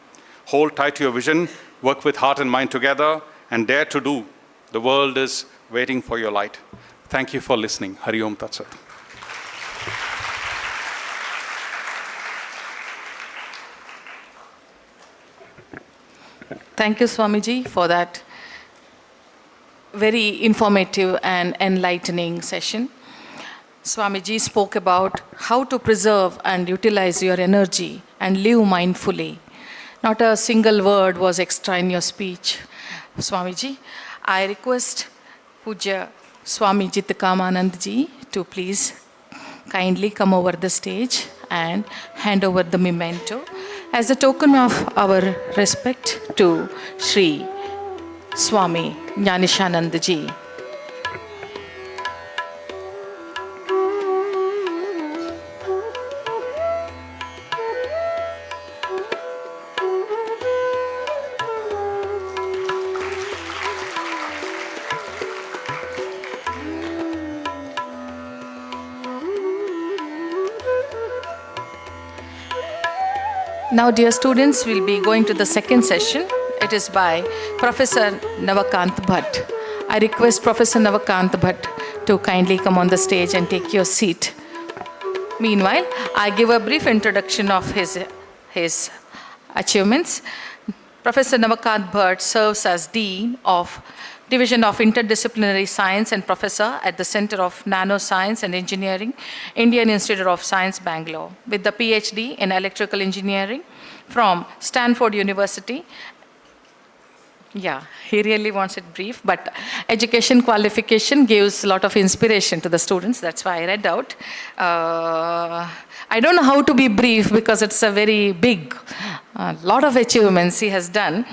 Hold tight to your vision, work with heart and mind together, and dare to do. The world is waiting for your light. Thank you for listening. Hari Om Tat Sat.
Thank you, Swamiji, for that very informative and enlightening session. Swamiji spoke about how to preserve and utilize your energy and live mindfully. Not a single word was extra in your speech, Swamiji. I request Puja Swami CHITHPAVANA to please kindly come over the stage and hand over the memento as a token of our respect to Sri Swami Jnanishanandaji. Now, dear students, we'll be going to the second session. It is by Professor Navakant Bhatt. I request Professor Navakant Bhatt to kindly come on the stage and take your seat. Meanwhile, I give a brief introduction of his achievements. Professor Navakant Bhatt serves as Dean of Division of Interdisciplinary Science and Professor at the Center of Nanoscience and Engineering, Indian Institute of Science, Bangalore, with the PhD in Electrical Engineering from Stanford University. Yeah, he really wants it brief, but education qualification gives a lot of inspiration to the students. That's why I read out. I don't know how to be brief because it's a very big, lot of achievements he has done.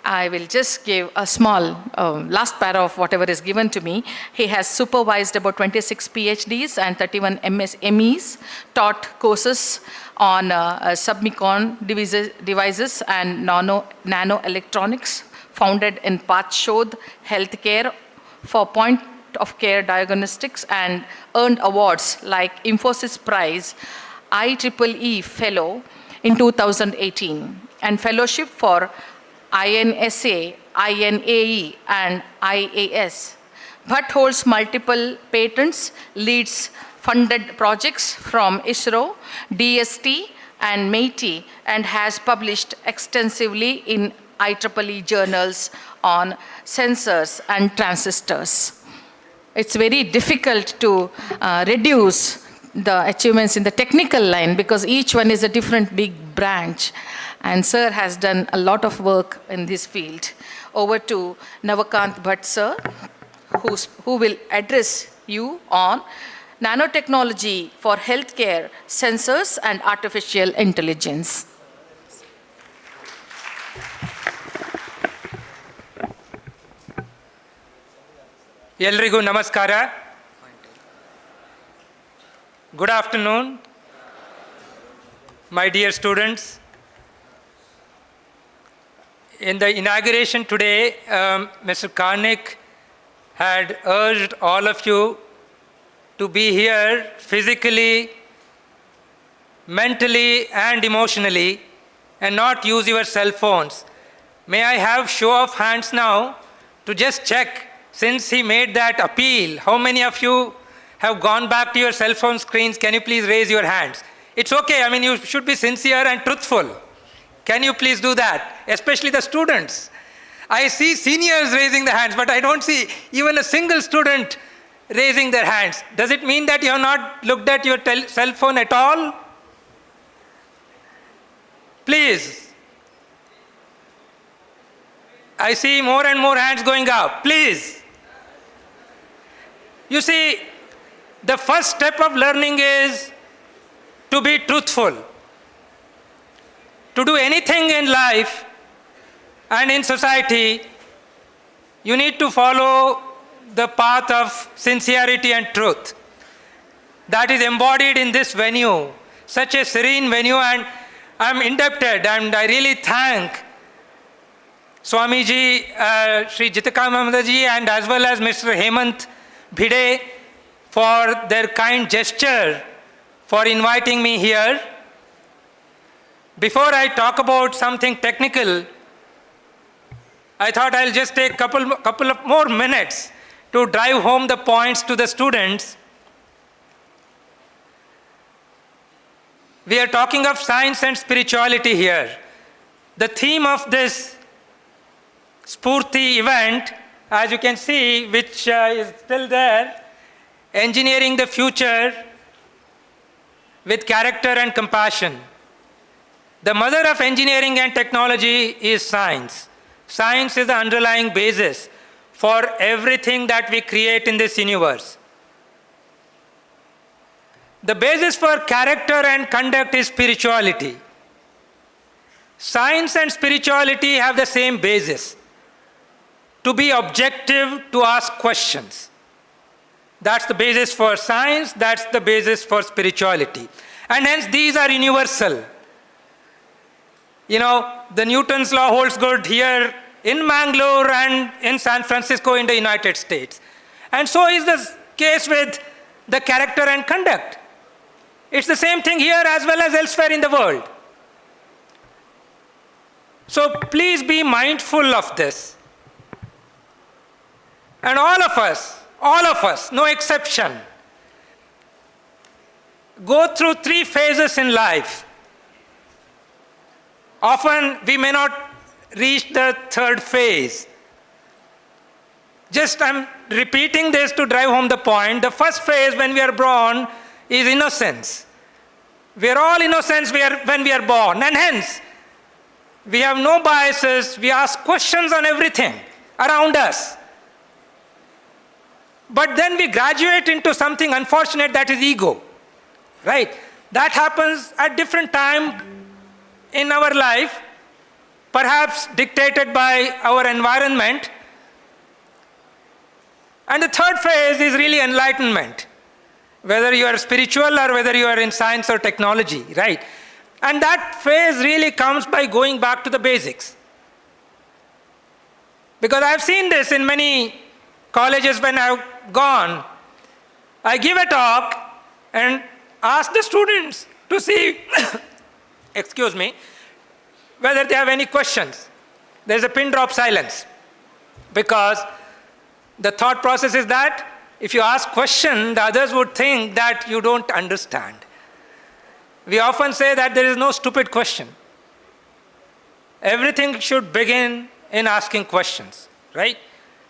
I will just give a small last para of whatever is given to me. He has supervised about 26 PhDs and 31 MEs, taught courses on submicron devices and nano-electronics, founded in Pathshodh Healthcare for point-of-care diagnostics, and earned awards like Infosys Prize, IEEE Fellow in 2018, and Fellowship for INSA, INAE, and IAS. Bhatt holds multiple patents, leads funded projects from ISRO, DST, and MATI, and has published extensively in IEEE journals on sensors and transistors. It's very difficult to reduce the achievements in the technical line because each one is a different big branch. And sir has done a lot of work in this field. Over to Navakant Bhatt sir, who will address you on nanotechnology for healthcare, sensors, and artificial intelligence.
ಎಲ್ರಿಗೂ ನಮಸ್ಕಾರ. Good afternoon, my dear students. In the inauguration today, Mr. Karnik had urged all of you to be here physically, mentally, and emotionally, and not use your cell phones. May I have show of hands now to just check, since he made that appeal, how many of you have gone back to your cell phone screens? Can you please raise your hands? It's okay, I mean, you should be sincere and truthful. Can you please do that? Especially the students. I see seniors raising their hands, but I don't see even a single student raising their hands. Does it mean that you have not looked at your cell phone at all? Please. I see more and more hands going up. Please. You see, the first step of learning is to be truthful. To do anything in life and in society, you need to follow the path of sincerity and truth. That is embodied in this venue, such a serene venue, and I'm indebted, and I really thank Swamiji, Sri CHITHPAVANA, and as well as Mr. Hemant Bhide for their kind gesture for inviting me here. Before I talk about something technical, I thought I'll just take couple of more minutes to drive home the points to the students. We are talking of science and spirituality here. The theme of this Sphoorthi event, as you can see, which is still there, engineering the future with character and compassion. The mother of engineering and technology is science. Science is the underlying basis for everything that we create in this universe. The basis for character and conduct is spirituality. Science and spirituality have the same basis. To be objective, to ask questions. That's the basis for science, that's the basis for spirituality. And hence these are universal. You know, the Newton's law holds good here in Mangaluru and in San Francisco in the United States. And so is the case with the character and conduct. It's the same thing here as well as elsewhere in the world. So please be mindful of this. And all of us, no exception, go through 3 phases in life. Often we may not reach the 3rd phase. Just I'm repeating this to drive home the point. The first phase when we are born is innocence. We are all innocents when we are born, and hence we have no biases. We ask questions on everything around us. But then we graduate into something unfortunate, that is ego, right? That happens at different time in our life, perhaps dictated by our environment. And the 3rd phase is really enlightenment, whether you are spiritual or whether you are in science or technology, right? And that phase really comes by going back to the basics. Because I've seen this in many colleges when I've gone. I give a talk and ask the students to see, excuse me, whether they have any questions. There's a pin drop silence. Because the thought process is that if you ask question, the others would think that you don't understand. We often say that there is no stupid question. Everything should begin in asking questions, right?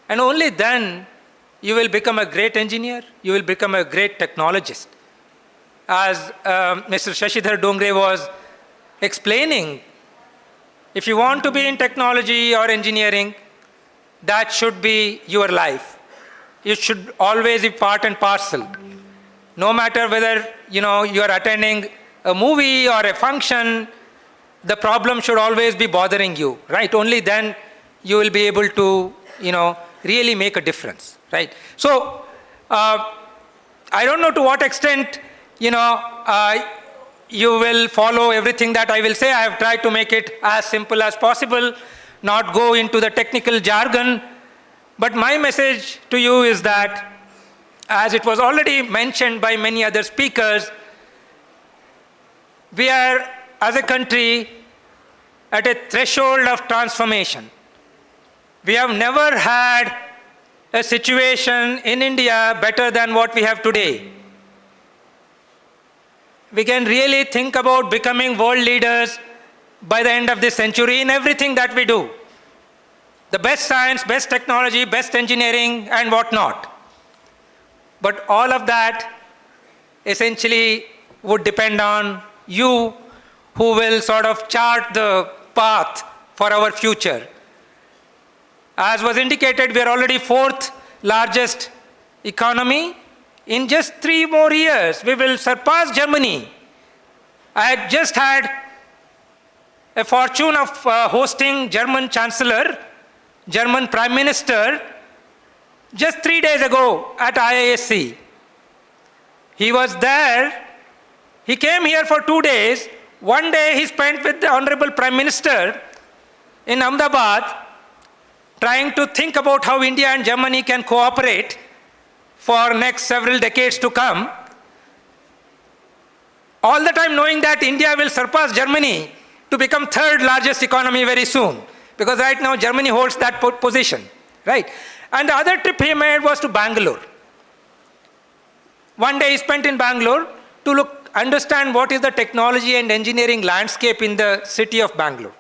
And only then you will become a great engineer, you will become a great technologist. As Mr. Shashidhar Dongre was explaining, if you want to be in technology or engineering, that should be your life. It should always be part and parcel. No matter whether you are attending a movie or a function, the problem should always be bothering you, right? Only then you will be able to, really make a difference, right? So, I don't know to what extent, you will follow everything that I will say. I have tried to make it as simple as possible, not go into the technical jargon. But my message to you is that, as it was already mentioned by many other speakers, we are, as a country, at a threshold of transformation. We have never had a situation in India better than what we have today. We can really think about becoming world leaders by the end of this century in everything that we do. The best science, best technology, best engineering, and whatnot. But all of that essentially would depend on you, who will sort of chart the path for our future. As was indicated, we are already 4th largest economy. In just 3 more years, we will surpass Germany. I had just had a fortune of hosting German Chancellor, German Prime Minister, just 3 days ago at IISc. He was there. He came here for 2 days. 1 day he spent with the Honorable Prime Minister in Ahmedabad, trying to think about how India and Germany can cooperate for next several decades to come. All the time knowing that India will surpass Germany to become 3rd largest economy very soon. Because right now Germany holds that position, right? And the other trip he made was to Bangalore. 1 day he spent in Bangalore to understand what is the technology and engineering landscape in the city of Bangalore.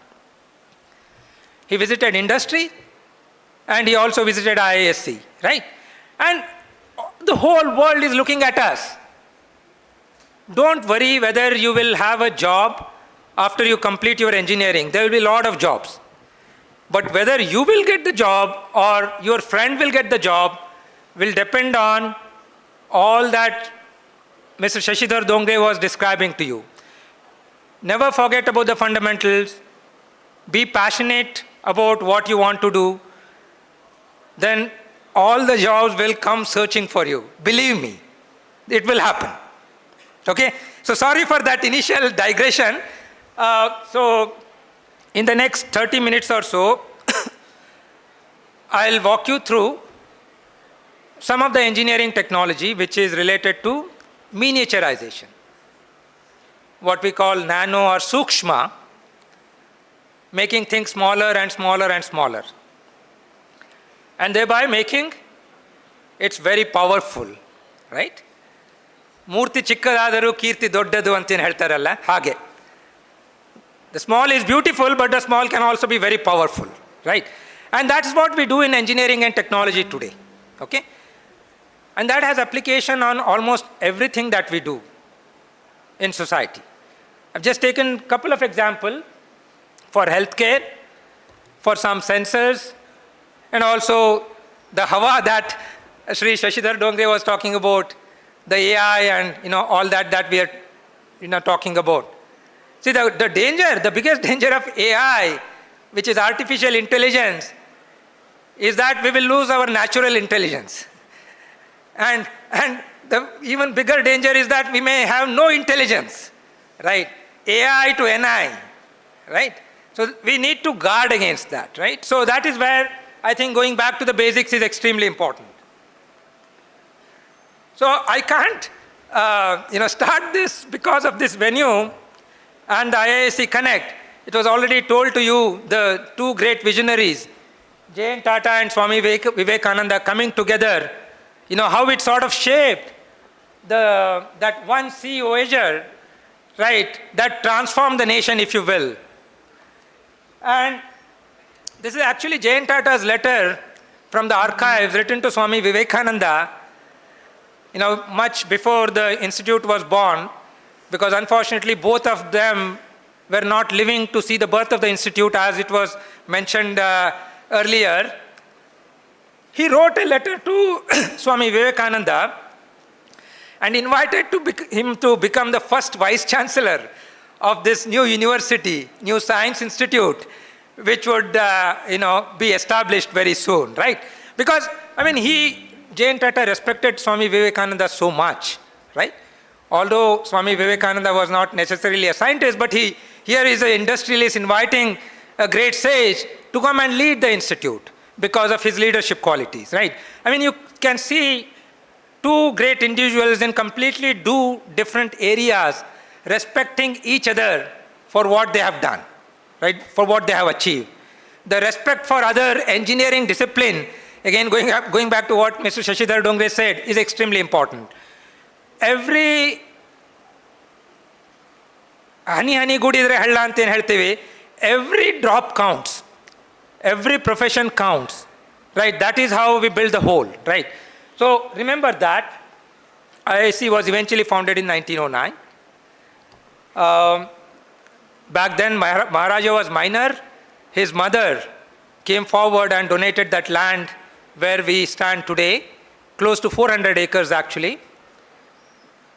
He visited industry and he also visited IISc, right? And the whole world is looking at us. Don't worry whether you will have a job after you complete your engineering. There will be a lot of jobs. But whether you will get the job or your friend will get the job will depend on all that Mr. Shashidhar Dongre was describing to you. Never forget about the fundamentals. Be passionate about what you want to do. Then all the jobs will come searching for you. Believe me, it will happen. Okay? So sorry for that initial digression. So in the next 30 minutes or so, I'll walk you through some of the engineering technology which is related to miniaturization. What we call nano or sukshma, making things smaller and smaller and smaller. And thereby making it's very powerful, right? Murti chikkadadaru kirti doddadu antenu heltaralla hage. The small is beautiful, but the small can also be very powerful, right? And that's what we do in engineering and technology today, okay? And that has application on almost everything that we do in society. I've just taken a couple of examples for healthcare, for some sensors, and also the Hawa that Sri Shashidhar Dongre was talking about, the AI and all that we are talking about. See, the danger, the biggest danger of AI, which is artificial intelligence, is that we will lose our natural intelligence. And the even bigger danger is that we may have no intelligence, right? AI to NI, right? So we need to guard against that, right? So that is where I think going back to the basics is extremely important. So I can't, start this because of this venue and the IISc Connect. It was already told to you, the two great visionaries, Jayant Tata and Swami Vivekananda coming together, how it sort of shaped that one sea voyager, right, that transformed the nation, if you will. And this is actually Jayant Tata's letter from the archives written to Swami Vivekananda, much before the institute was born, because unfortunately both of them were not living to see the birth of the institute, as it was mentioned earlier. He wrote a letter to Swami Vivekananda and invited him to become the first vice chancellor of this new university, new science institute, which would be established very soon, right? Because, Jayant Tata respected Swami Vivekananda so much, right? Although Swami Vivekananda was not necessarily a scientist, but here is an industrialist inviting a great sage to come and lead the institute because of his leadership qualities, right? You can see two great individuals in completely different areas respecting each other for what they have done, right? For what they have achieved. The respect for other engineering discipline, again going back to what Mr. Shashidhar Dongre said, is extremely important. Every hani gudidre halla anta ಏನು ಹೇಳ್ತೀವಿ, every drop counts, every profession counts, right? That is how we build the whole, right? So remember that IISc was eventually founded in 1909. Back then Maharaja was minor. His mother came forward and donated that land where we stand today, close to 400 acres actually.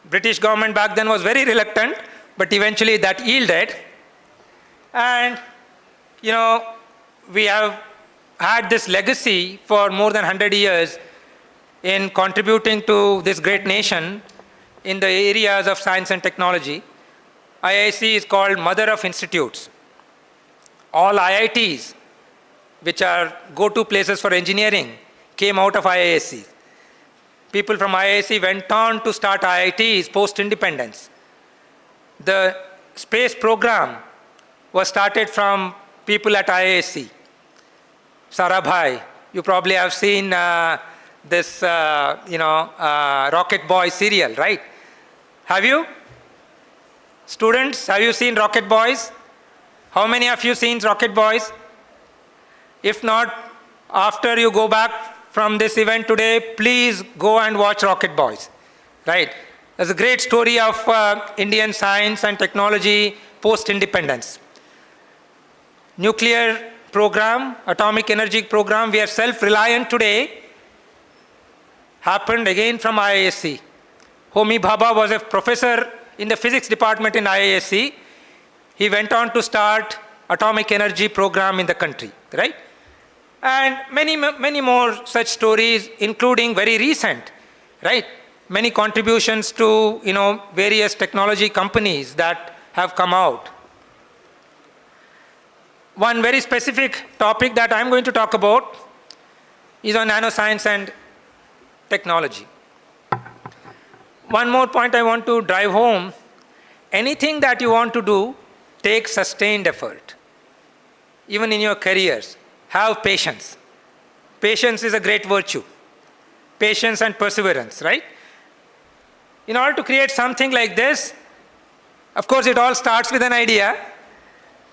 British government back then was very reluctant, but eventually that yielded. And, we have had this legacy for more than 100 years in contributing to this great nation in the areas of science and technology. IISc is called Mother of Institutes. All IITs, which are go-to places for engineering, came out of IISc. People from IISc went on to start IITs post-independence. The space program was started from people at IISc. Sarabhai, you probably have seen this, Rocket Boy serial, right? Have you? Students, have you seen Rocket Boys? How many of you seen Rocket Boys? If not, after you go back from this event today, please go and watch Rocket Boys, right? There's a great story of Indian science and technology post-independence. Nuclear program, atomic energy program, we are self-reliant today, happened again from IISc. Homi Bhabha was a professor in the physics department in IISc. He went on to start atomic energy program in the country, right? And many more such stories, including very recent, right? Many contributions to, various technology companies that have come out. One very specific topic that I'm going to talk about is on nanoscience and technology. One more point I want to drive home. Anything that you want to do takes sustained effort. Even in your careers, have patience. Patience is a great virtue. Patience and perseverance, right? In order to create something like this, of course, it all starts with an idea.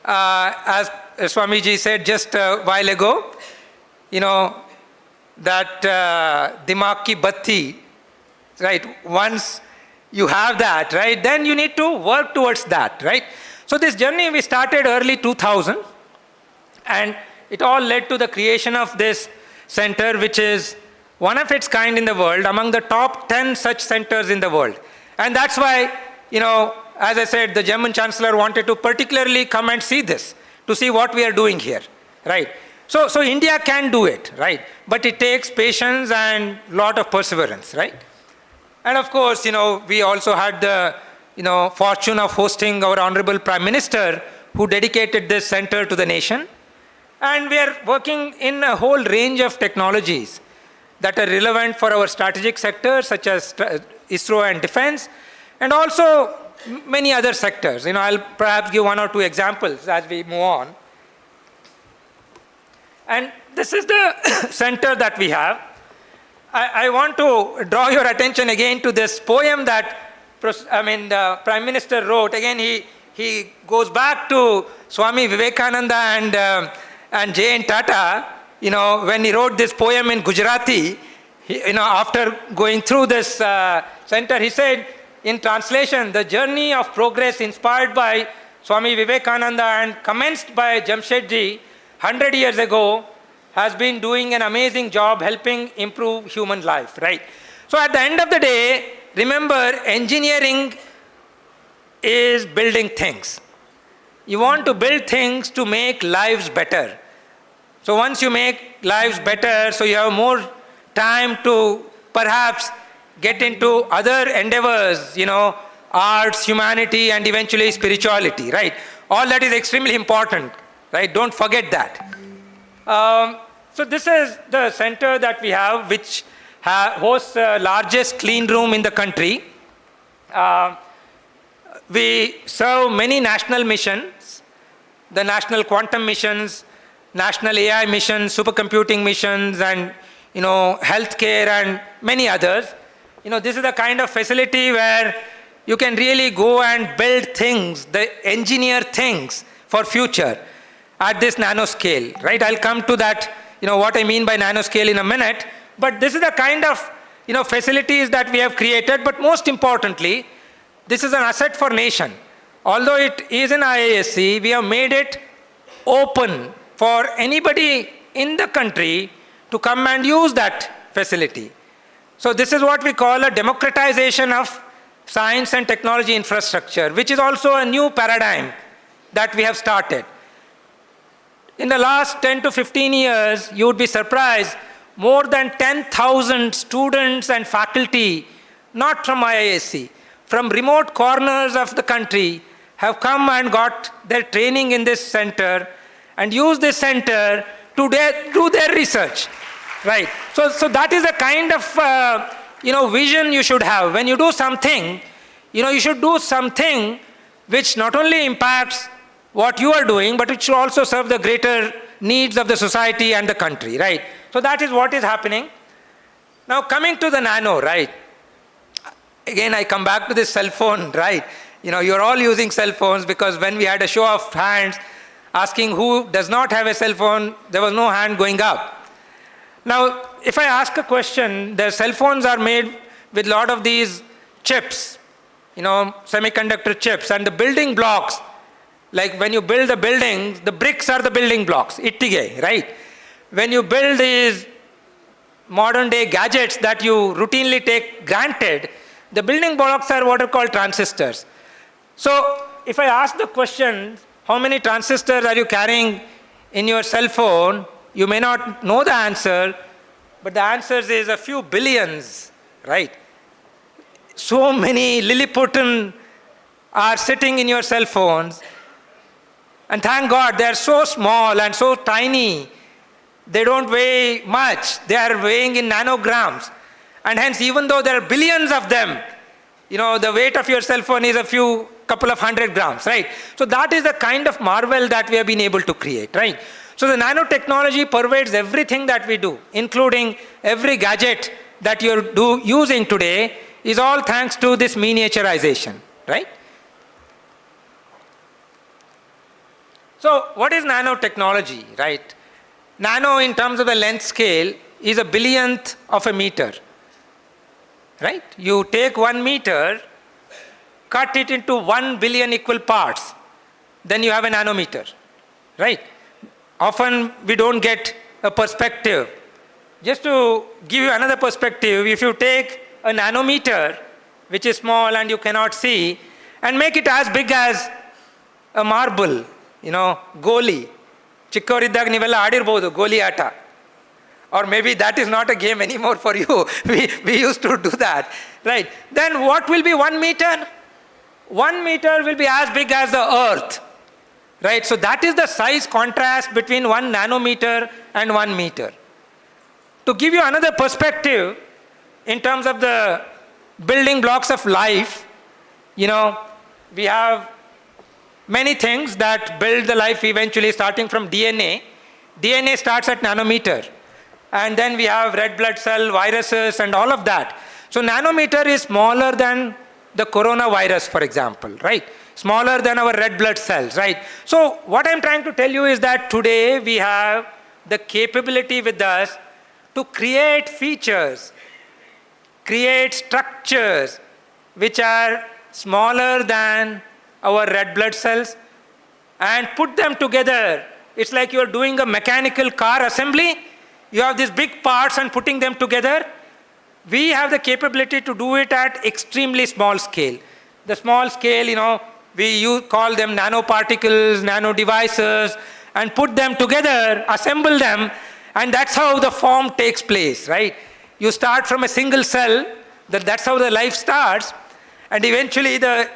As Swamiji said just a while ago, that dimag ki batti, right? Once you have that, right, then you need to work towards that, right? So this journey we started early 2000, and it all led to the creation of this center, which is one of its kind in the world, among the top 10 such centers in the world. And that's why, as I said, the German Chancellor wanted to particularly come and see this, to see what we are doing here, right? So India can do it, right? But it takes patience and lot of perseverance, right? And of course, we also had the, fortune of hosting our Honorable Prime Minister, who dedicated this center to the nation. And we are working in a whole range of technologies that are relevant for our strategic sectors, such as ISRO and defense, and also many other sectors. I'll perhaps give one or two examples as we move on. And this is the center that we have. I want to draw your attention again to this poem that the Prime Minister wrote. Again, he goes back to Swami Vivekananda and J.N. Tata, when he wrote this poem in Gujarati, after going through this center, he said, in translation, the journey of progress inspired by Swami Vivekananda and commenced by Jamshedji 100 years ago has been doing an amazing job helping improve human life, right? So at the end of the day, remember, engineering is building things. You want to build things to make lives better. So once you make lives better, so you have more time to perhaps get into other endeavors, arts, humanity, and eventually spirituality, right? All that is extremely important, right? Don't forget that. So this is the center that we have, which hosts the largest clean room in the country. We serve many national missions, the national quantum missions, national AI missions, supercomputing missions, and healthcare and many others. This is the kind of facility where you can really go and build things, engineer things for future at this nanoscale, right? I'll come to that, what I mean by nanoscale in a minute. But this is the kind of, facilities that we have created. But most importantly, this is an asset for nation. Although it is an IISc, we have made it open for anybody in the country to come and use that facility. So this is what we call a democratization of science and technology infrastructure, which is also a new paradigm that we have started. In the last 10 to 15 years, you would be surprised, more than 10,000 students and faculty, not from IISc, from remote corners of the country, have come and got their training in this center and use this center to do their research, right? So that is the kind of vision you should have. When you do something, you should do something which not only impacts what you are doing, but it should also serve the greater needs of the society and the country, right? So that is what is happening. Now coming to the nano, right? Again, I come back to this cell phone, right? You're all using cell phones, because when we had a show of hands asking who does not have a cell phone, there was no hand going up. Now, if I ask a question, the cell phones are made with a lot of these chips, semiconductor chips, and the building blocks, like when you build the buildings, the bricks are the building blocks, ittige, right? When you build these modern day gadgets that you routinely take granted, the building blocks are what are called transistors. So if I ask the question, how many transistors are you carrying in your cell phone? You may not know the answer, but the answer is a few billions, right? So many Lilliputian are sitting in your cell phones. And thank God, they are so small and so tiny. They don't weigh much. They are weighing in nanograms. And hence, even though there are billions of them, the weight of your cell phone is couple of 100 grams, right? So that is the kind of marvel that we have been able to create, right? So the nanotechnology pervades everything that we do, including every gadget that you're using today, is all thanks to this miniaturization, right? So what is nanotechnology, right? Nano, in terms of the length scale, is a billionth of a meter, right? You take 1 meter, cut it into 1 billion equal parts, then you have a nanometer, right? Often we don't get a perspective. Just to give you another perspective, if you take a nanometer, which is small and you cannot see, and make it as big as a marble, ಗೋಲಿ, ಚಿಕ್ಕವರಿದ್ದಾಗ ನೀವೆಲ್ಲ ಆಡಿರ್ಬೋದು ಗೋಲಿ ಆಟ. Or maybe that is not a game anymore for you. We used to do that, right? Then what will be 1 meter? 1 meter will be as big as the earth, right? So that is the size contrast between 1 nanometer and 1 meter. To give you another perspective in terms of the building blocks of life, we have many things that build the life eventually, starting from DNA. DNA starts at nanometer. And then we have red blood cell, viruses, and all of that. So nanometer is smaller than the coronavirus, for example, right? Smaller than our red blood cells, right? So what I'm trying to tell you is that today we have the capability with us to create features, create structures which are smaller than our red blood cells and put them together. It's like you're doing a mechanical car assembly. You have these big parts and putting them together. We have the capability to do it at extremely small scale. The small scale, we call them nanoparticles, nano devices, and put them together, assemble them, and that's how the form takes place, right? You start from a single cell, that's how the life starts, and eventually the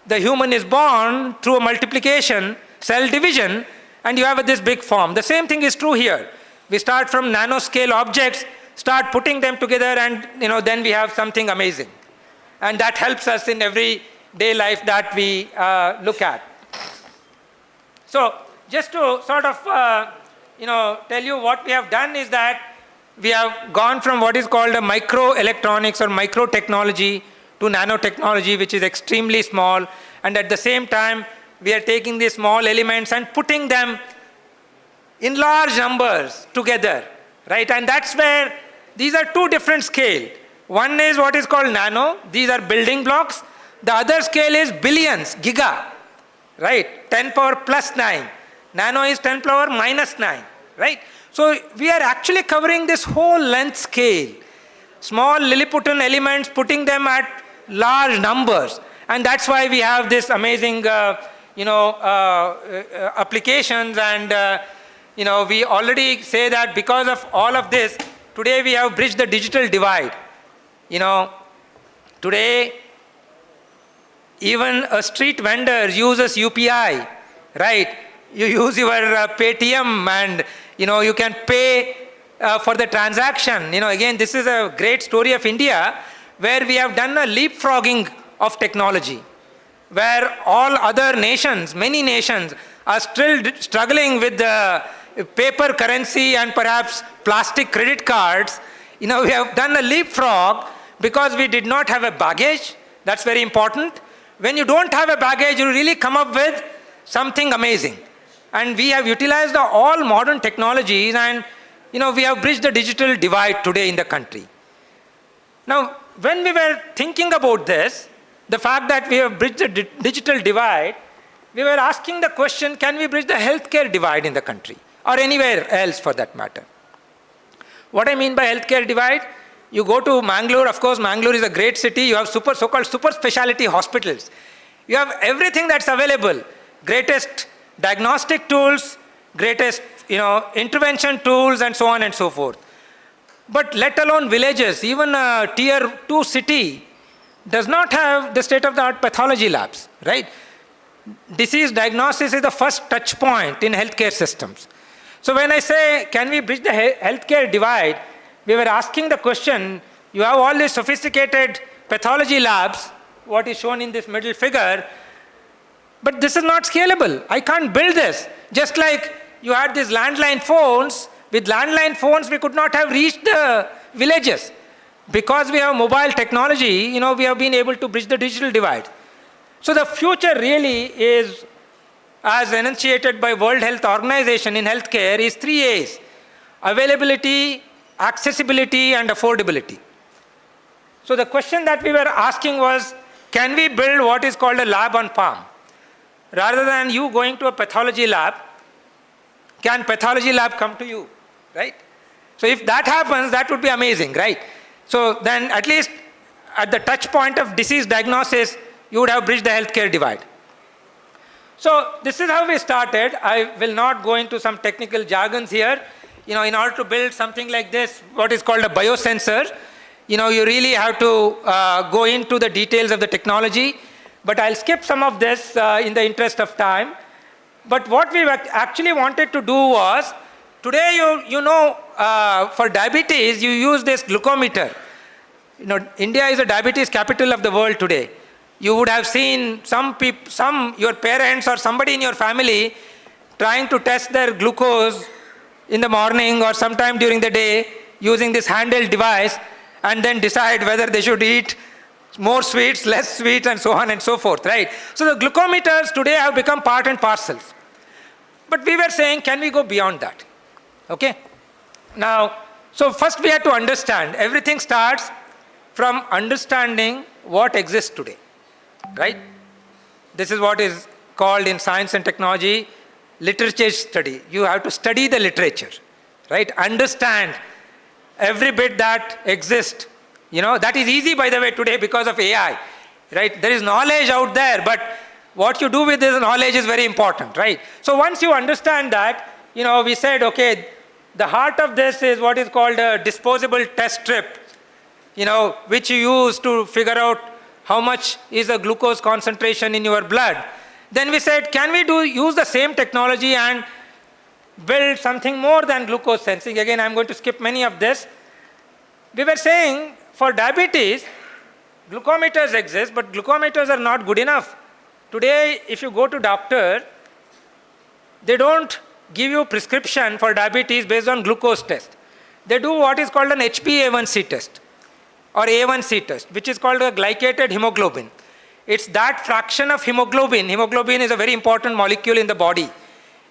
human is born through a multiplication, cell division, and you have this big form. The same thing is true here. We start from nanoscale objects, start putting them together, and then we have something amazing. And that helps us in everyday life that we look at. So just to sort of tell you what we have done is that we have gone from what is called a microelectronics or microtechnology to nanotechnology, which is extremely small. And at the same time, we are taking these small elements and putting them in large numbers together, right? And that's where these are two different scales. One is what is called nano. These are building blocks. The other scale is billions, giga, right? 10 power plus 9. Nano is 10 power minus 9, right? So we are actually covering this whole length scale. Small Lilliputian elements, putting them at large numbers. And that's why we have this amazing, applications. And, we already say that because of all of this, today we have bridged the digital divide. Today, even a street vendor uses UPI, right? You use your Paytm and, you can pay for the transaction. Again, this is a great story of India where we have done a leapfrogging of technology, where all other nations, many nations, are still struggling with the paper currency and perhaps plastic credit cards. We have done a leapfrog because we did not have a baggage. That's very important. When you don't have a baggage, you really come up with something amazing. And we have utilized all modern technologies, and we have bridged the digital divide today in the country. Now, when we were thinking about this, the fact that we have bridged the digital divide, we were asking the question, can we bridge the healthcare divide in the country or anywhere else for that matter? What I mean by healthcare divide, you go to Mangaluru. Of course, Mangaluru is a great city. You have so-called super specialty hospitals. You have everything that's available, greatest diagnostic tools, greatest intervention tools, and so on and so forth. But let alone villages, even a tier 2 city does not have the state-of-the-art pathology labs, right? Disease diagnosis is the first touch point in healthcare systems. So when I say, can we bridge the healthcare divide, we were asking the question, you have all these sophisticated pathology labs, what is shown in this middle figure, but this is not scalable. I can't build this. Just like you had these landline phones, with landline phones we could not have reached the villages. Because we have mobile technology, we have been able to bridge the digital divide. So the future really is, as enunciated by World Health Organization in healthcare, is 3 A's: availability, accessibility, and affordability. So the question that we were asking was, can we build what is called a lab on farm? Rather than you going to a pathology lab, can pathology lab come to you, right? So if that happens, that would be amazing, right? So then at least at the touch point of disease diagnosis, you would have bridged the healthcare divide. So this is how we started. I will not go into some technical jargons here. In order to build something like this, what is called a biosensor, you really have to go into the details of the technology. but I'll skip some of this in the interest of time. But what we actually wanted to do was, today you know, for diabetes, you use this glucometer. You know, India is a diabetes capital of the world today. You would have seen your parents or somebody in your family trying to test their glucose in the morning or sometime during the day using this handheld device, and then decide whether they should eat more sweets, less sweets, and so on and so forth, right? So the glucometers today have become part and parcels. But we were saying, can we go beyond that? Okay? Now, so first we had to understand, everything starts from understanding what exists today, right? This is what is called in science and technology literature study. You have to study the literature, right? Understand every bit that exists. You know, that is easy, by the way, today because of AI, right? There is knowledge out there, but what you do with this knowledge is very important, right? So once you understand that, you know, we said, okay, the heart of this is what is called a disposable test strip, you know, which you use to figure out how much is the glucose concentration in your blood. Then we said, can we use the same technology and build something more than glucose sensing? Again, I'm going to skip many of this. We were saying, for diabetes, glucometers exist, but glucometers are not good enough. Today, if you go to doctor, they don't give you prescription for diabetes based on glucose test. They do what is called an HbA1c test or A1c test, which is called a glycated hemoglobin. It's that fraction of hemoglobin. Hemoglobin is a very important molecule in the body.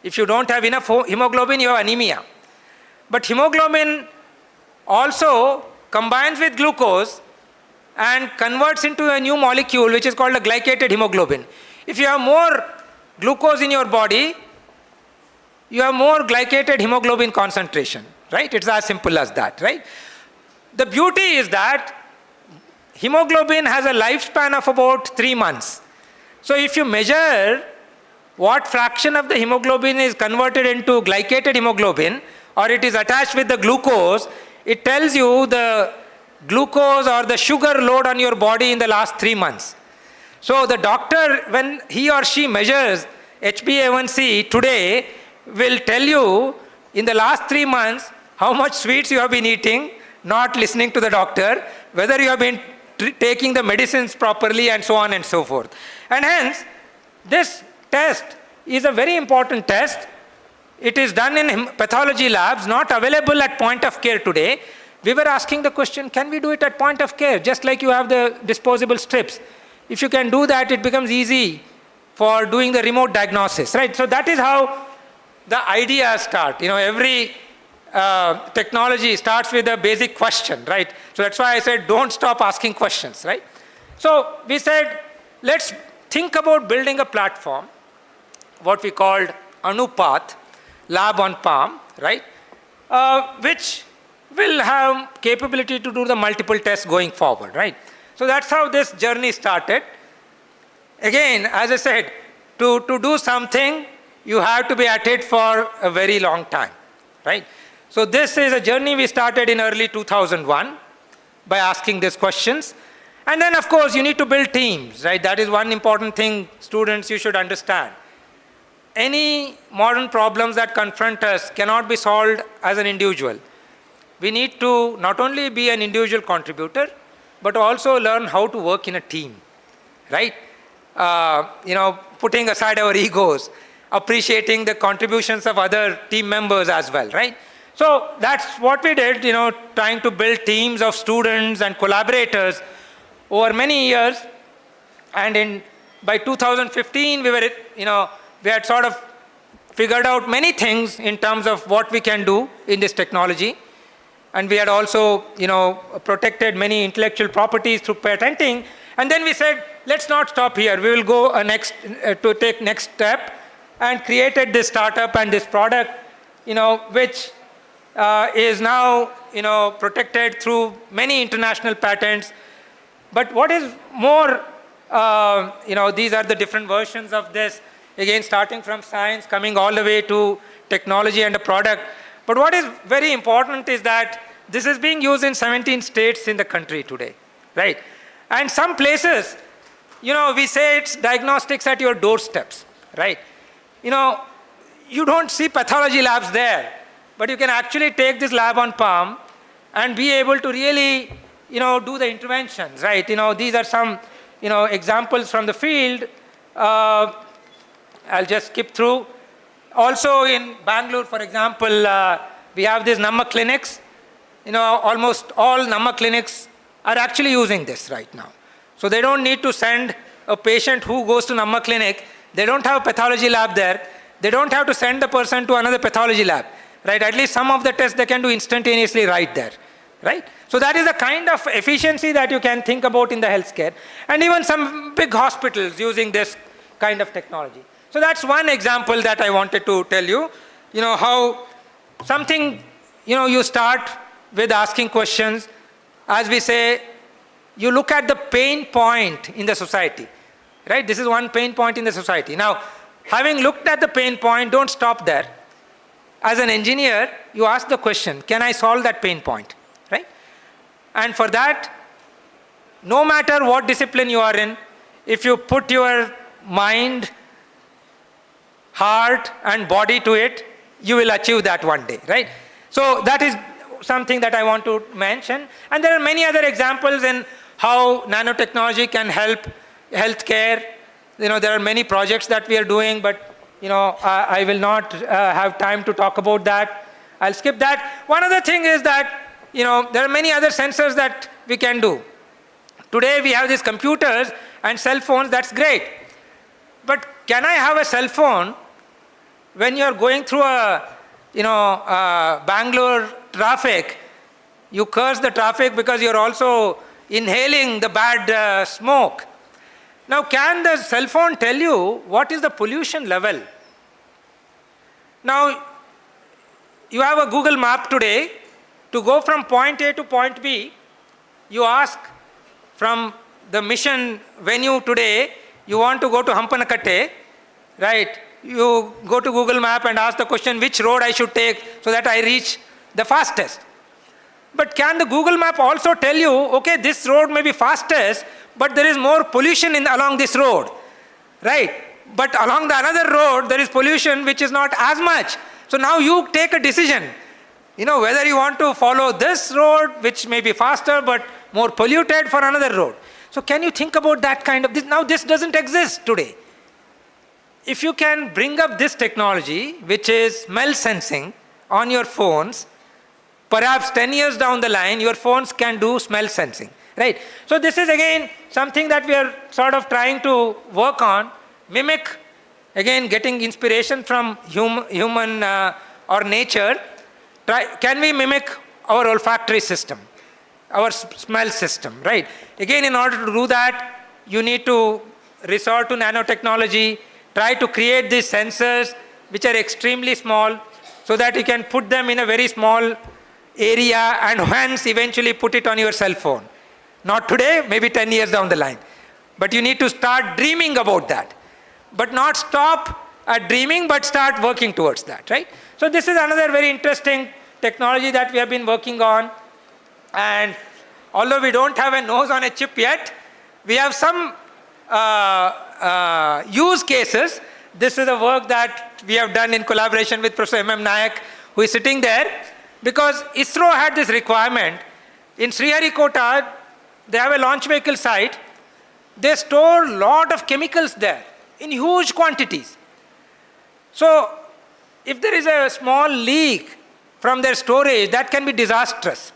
If you don't have enough hemoglobin, you have anemia. But hemoglobin also combines with glucose and converts into a new molecule which is called a glycated hemoglobin. If you have more glucose in your body, you have more glycated hemoglobin concentration, right? It's as simple as that, right? The beauty is that hemoglobin has a lifespan of about 3 months. So if you measure what fraction of the hemoglobin is converted into glycated hemoglobin, or it is attached with the glucose, it tells you the glucose or the sugar load on your body in the last 3 months. So the doctor, when he or she measures HbA1c today, will tell you in the last 3 months how much sweets you have been eating, not listening to the doctor, whether you have been taking the medicines properly, and so on and so forth. And hence, this test is a very important test. It is done in pathology labs, not available at point of care today. We were asking the question, can we do it at point of care, just like you have the disposable strips? If you can do that, it becomes easy for doing the remote diagnosis, right? So that is how the ideas start. You know, every technology starts with a basic question, right? So that's why I said, don't stop asking questions, right? So we said, let's think about building a platform, what we called Anupath, Lab on Palm, right? Which will have capability to do the multiple tests going forward, right? So that's how this journey started. Again, as I said, to do something, you have to be at it for a very long time, right? So this is a journey we started in early 2001 by asking these questions. And then, of course, you need to build teams, right? That is one important thing, students, you should understand. Any modern problems that confront us cannot be solved as an individual. We need to not only be an individual contributor, but also learn how to work in a team, right? You know, putting aside our egos, appreciating the contributions of other team members as well, right? So that's what we did, you know, trying to build teams of students and collaborators over many years. And by 2015, we had sort of figured out many things in terms of what we can do in this technology. And we had also, you know, protected many intellectual properties through patenting. And then we said, let's not stop here. We will go to take next step, and created this startup and this product, you know, which is now, you know, protected through many international patents. But what is more, you know, these are the different versions of this, again, starting from science, coming all the way to technology and a product. But what is very important is that this is being used in 17 states in the country today, right? And some places, we say it's diagnostics at your doorsteps, right? You don't see pathology labs there, but you can actually take this lab on palm and be able to really, do the interventions, right? These are some, examples from the field. I'll just skip through. Also in Bangalore, for example, we have these Namma clinics. Almost all Namma clinics are actually using this right now. So they don't need to send a patient who goes to Namma clinic. They don't have a pathology lab there. They don't have to send the person to another pathology lab, right? At least some of the tests they can do instantaneously right there, right? So that is the kind of efficiency that you can think about in the healthcare. And even some big hospitals using this kind of technology. So that's one example that I wanted to tell you, how something, you start with asking questions. As we say, you look at the pain point in the society, right? This is one pain point in the society. Now, having looked at the pain point, don't stop there. As an engineer, you ask the question, can I solve that pain point, right? And for that, no matter what discipline you are in, if you put your mind, heart and body to it, you will achieve that one day, right? So that is something that I want to mention. And there are many other examples in how nanotechnology can help healthcare. There are many projects that we are doing, but I will not have time to talk about that. I'll skip that. One other thing is that there are many other sensors that we can do. Today we have these computers and cell phones, that's great. But can I have a cell phone when you're going through a Bangalore traffic? You curse the traffic because you're also inhaling the bad smoke. Now, can the cell phone tell you what is the pollution level? Now, you have a Google map today. To go from point A to point B, you ask from the mission venue today, you want to go to Hampanakatte, right? You go to Google Map and ask the question, which road I should take so that I reach the fastest. But can the Google Map also tell you, okay, this road may be fastest, but there is more pollution along this road, right? But along the another road, there is pollution which is not as much. So now you take a decision, whether you want to follow this road, which may be faster but more polluted, for another road. So can you think about that kind of this? Now this doesn't exist today. If you can bring up this technology, which is smell sensing on your phones, perhaps 10 years down the line, your phones can do smell sensing, right? So this is again something that we are sort of trying to work on, mimic, again getting inspiration from human or nature. Can we mimic our olfactory system, our smell system, right? Again, in order to do that, you need to resort to nanotechnology, try to create these sensors which are extremely small so that you can put them in a very small area and hence eventually put it on your cell phone. Not today, maybe 10 years down the line. But you need to start dreaming about that. But not stop at dreaming, but start working towards that, right? So this is another very interesting technology that we have been working on. And although we don't have a nose on a chip yet, we have some use cases. This is the work that we have done in collaboration with Professor M.M. Nayak, who is sitting there, because ISRO had this requirement. In Sriharikota, they have a launch vehicle site. They store a lot of chemicals there in huge quantities. So if there is a small leak from their storage, that can be disastrous.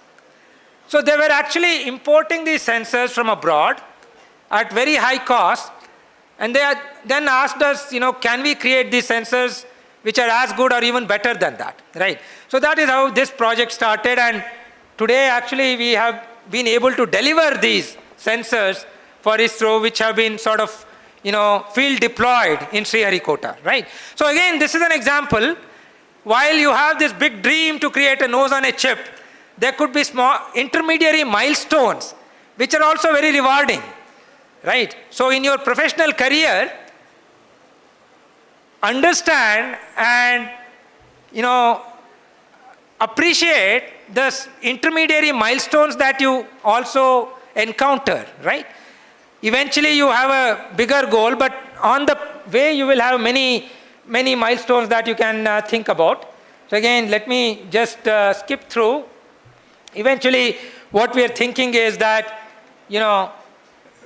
So they were actually importing these sensors from abroad at very high cost, and they then asked us, can we create these sensors which are as good or even better than that, right? So that is how this project started, and today actually we have been able to deliver these sensors for ISRO, which have been sort of, field deployed in Sriharikota, right? So again, this is an example. While you have this big dream to create a nose on a chip, there could be small intermediary milestones, which are also very rewarding, right? So in your professional career, understand and, appreciate the intermediary milestones that you also encounter, right? Eventually you have a bigger goal, but on the way you will have many milestones that you can think about. So again, let me just skip through. Eventually, what we are thinking is that,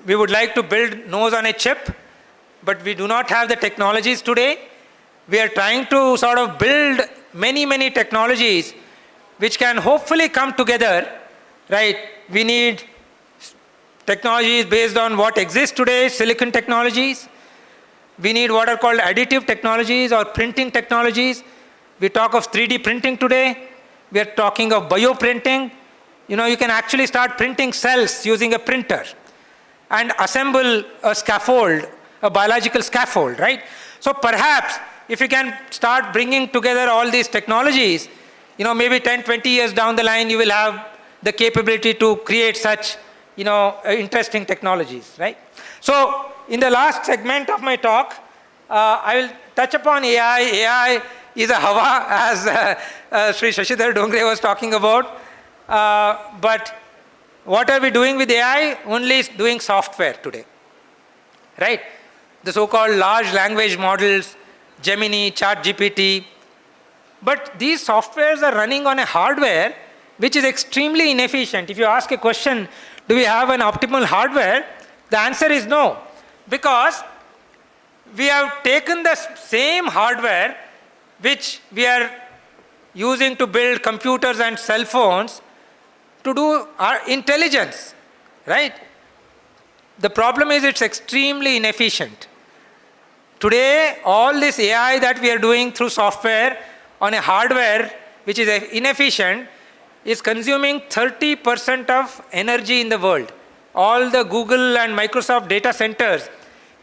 we would like to build nose on a chip, but we do not have the technologies today. We are trying to sort of build many technologies which can hopefully come together, right? We need technologies based on what exists today, silicon technologies. We need what are called additive technologies or printing technologies. We talk of 3D printing today. We are talking of bioprinting. You can actually start printing cells using a printer and assemble a scaffold, a biological scaffold, right? So perhaps if you can start bringing together all these technologies, maybe 10, 20 years down the line, you will have the capability to create such, interesting technologies, right? So in the last segment of my talk, I will touch upon AI. AI is a Hava, as Sri Shashidhar Dongre was talking about. But what are we doing with AI? Only doing software today, right? The so-called large language models, Gemini, ChatGPT. But these softwares are running on a hardware which is extremely inefficient. If you ask a question, do we have an optimal hardware? The answer is no. Because we have taken the same hardware which we are using to build computers and cell phones to do our intelligence, right? The problem is it's extremely inefficient. Today, all this AI that we are doing through software on a hardware which is inefficient is consuming 30% of energy in the world. All the Google and Microsoft data centers,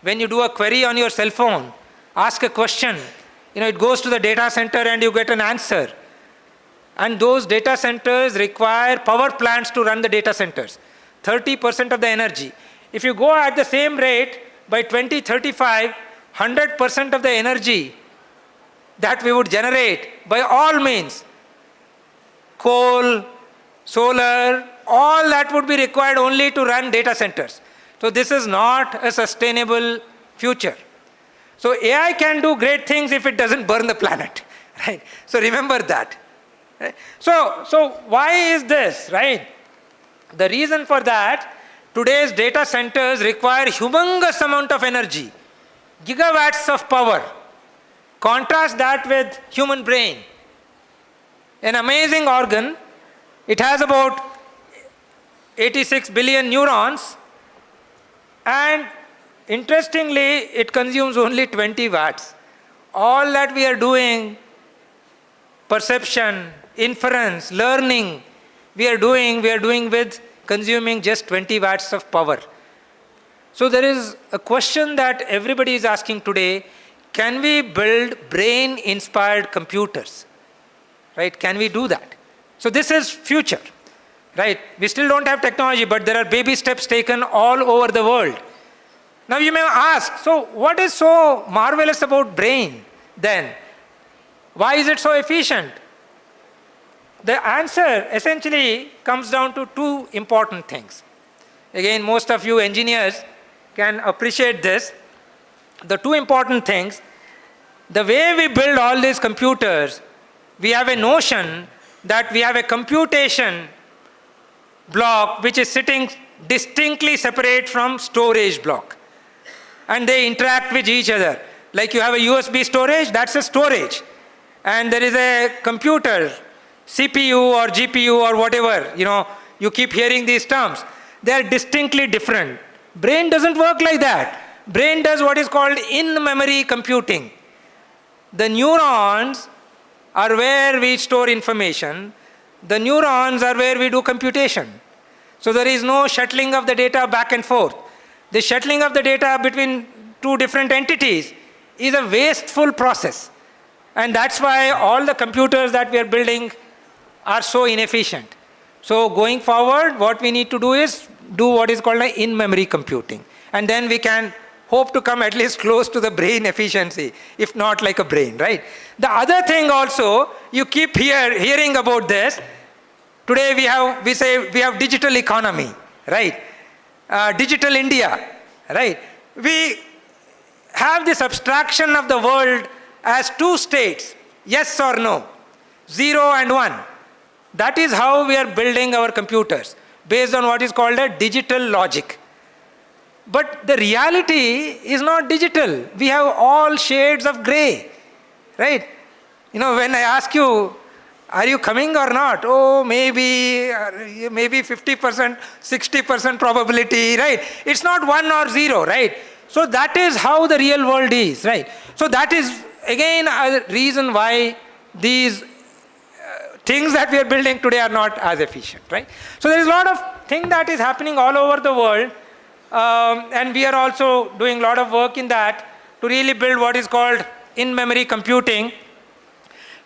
when you do a query on your cell phone, ask a question, it goes to the data center and you get an answer. And those data centers require power plants to run the data centers. 30% of the energy. If you go at the same rate, by 2035, 100% of the energy that we would generate by all means, coal, solar, all that would be required only to run data centers. So this is not a sustainable future. So AI can do great things if it doesn't burn the planet, right? So remember that. Right? So why is this, right? The reason for that, today's data centers require humongous amount of energy, gigawatts of power. Contrast that with human brain. An amazing organ. It has about 86 billion neurons, and interestingly, it consumes only 20 watts. All that we are doing, perception, inference, learning, we are doing with consuming just 20 watts of power. So there is a question that everybody is asking today: can we build brain-inspired computers? Right? Can we do that? So this is future, right? We still don't have technology, but there are baby steps taken all over the world. Now you may ask, so what is so marvelous about brain then? Why is it so efficient? The answer essentially comes down to two important things. Again, most of you engineers can appreciate this. The two important things, the way we build all these computers, we have a notion that we have a computation block which is sitting distinctly separate from storage block. And they interact with each other. Like you have a USB storage, that's a storage. And there is a computer, CPU or GPU or whatever, you keep hearing these terms. They are distinctly different. Brain doesn't work like that. Brain does what is called in-memory computing. The neurons are where we store information. The neurons are where we do computation. So there is no shuttling of the data back and forth. The shuttling of the data between two different entities is a wasteful process. And that's why all the computers that we are building are so inefficient. So going forward, what we need to do is do what is called in-memory computing. And then we can hope to come at least close to the brain efficiency, if not like a brain, right? The other thing also, you keep hearing about this. Today we say we have digital economy, right? Digital India. right? We have this abstraction of the world as two states, yes or no, 0 and 1. That is how we are building our computers, based on what is called a digital logic. But the reality is not digital. We have all shades of gray, right? You know, when I ask you, are you coming or not? Oh, maybe 50%, 60% probability, right? It's not 1 or 0, right? So that is how the real world is, right? So that is, again, a reason why these things that we are building today are not as efficient, right? So there is a lot of thing that is happening all over the world, and we are also doing a lot of work in that to really build what is called in-memory computing.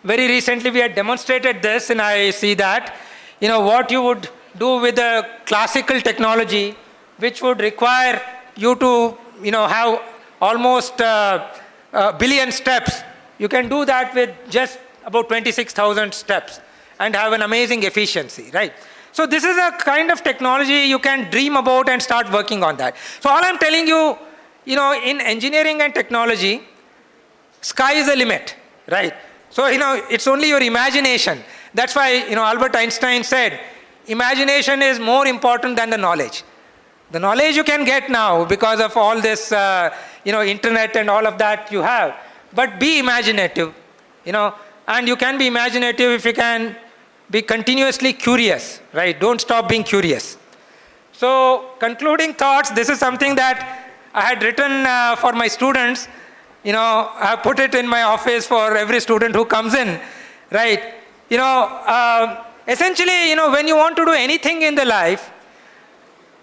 Very recently we had demonstrated this, and I see that, you know, what you would do with the classical technology, which would require you to, you know, have almost a billion steps. You can do that with just about 26,000 steps and have an amazing efficiency, right? So this is a kind of technology you can dream about and start working on that. So all I'm telling you, you know, in engineering and technology, sky is the limit, right? So, you know, it's only your imagination. That's why, you know, Albert Einstein said, imagination is more important than the knowledge. The knowledge you can get now because of all this, you know, internet and all of that you have. But be imaginative, you know, and you can be imaginative if you can be continuously curious, right? Don't stop being curious. So, concluding thoughts, this is something that I had written for my students. You know, I put it in my office for every student who comes in, right? You know, essentially, you know, when you want to do anything in the life,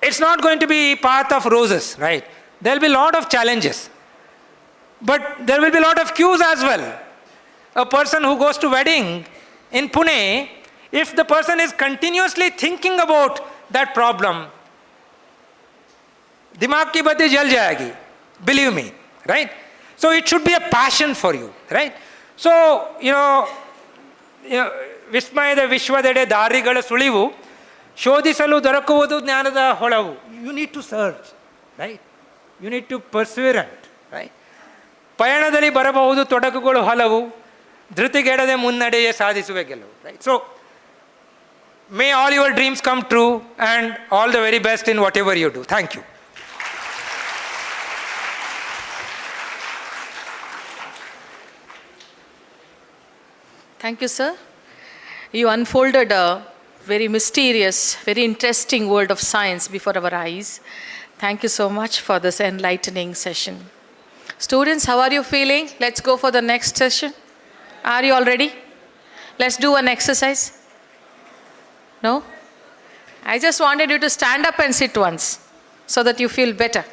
it's not going to be path of roses, right? There will be a lot of challenges. But there will be a lot of cues as well. A person who goes to wedding in Pune, if the person is continuously thinking about that problem, dimag ki bati jal jayegi, believe me, right? So it should be a passion for you, right? So, you know, ವಿಸ್ಮಯದ ವಿಶ್ವದೆಡೆ ದಾರಿಗಳ ಸುಳಿವು ಶೋಧಿಸಲು ದೊರಕುವುದು ಜ್ಞಾನದ ಹೊಳವು. You need to search, right? You need to perseverant, right? ಪಯಣದಲ್ಲಿ ಬರಬಹುದು ತೊಡಕುಗಳು ಹಲವು, ಧೃತಿಗೆಡದೆ ಮುನ್ನಡೆಯೇ ಸಾಧಿಸುವೆ ಗೆಲುವು, right? So, may all your dreams come true and all the very best in whatever you do. Thank you.
Thank you, sir. You unfolded a very mysterious, very interesting world of science before our eyes. Thank you so much for this enlightening session. Students, how are you feeling? Let's go for the next session. Are you all ready? Let's do an exercise. No? I just wanted you to stand up and sit once so that you feel better.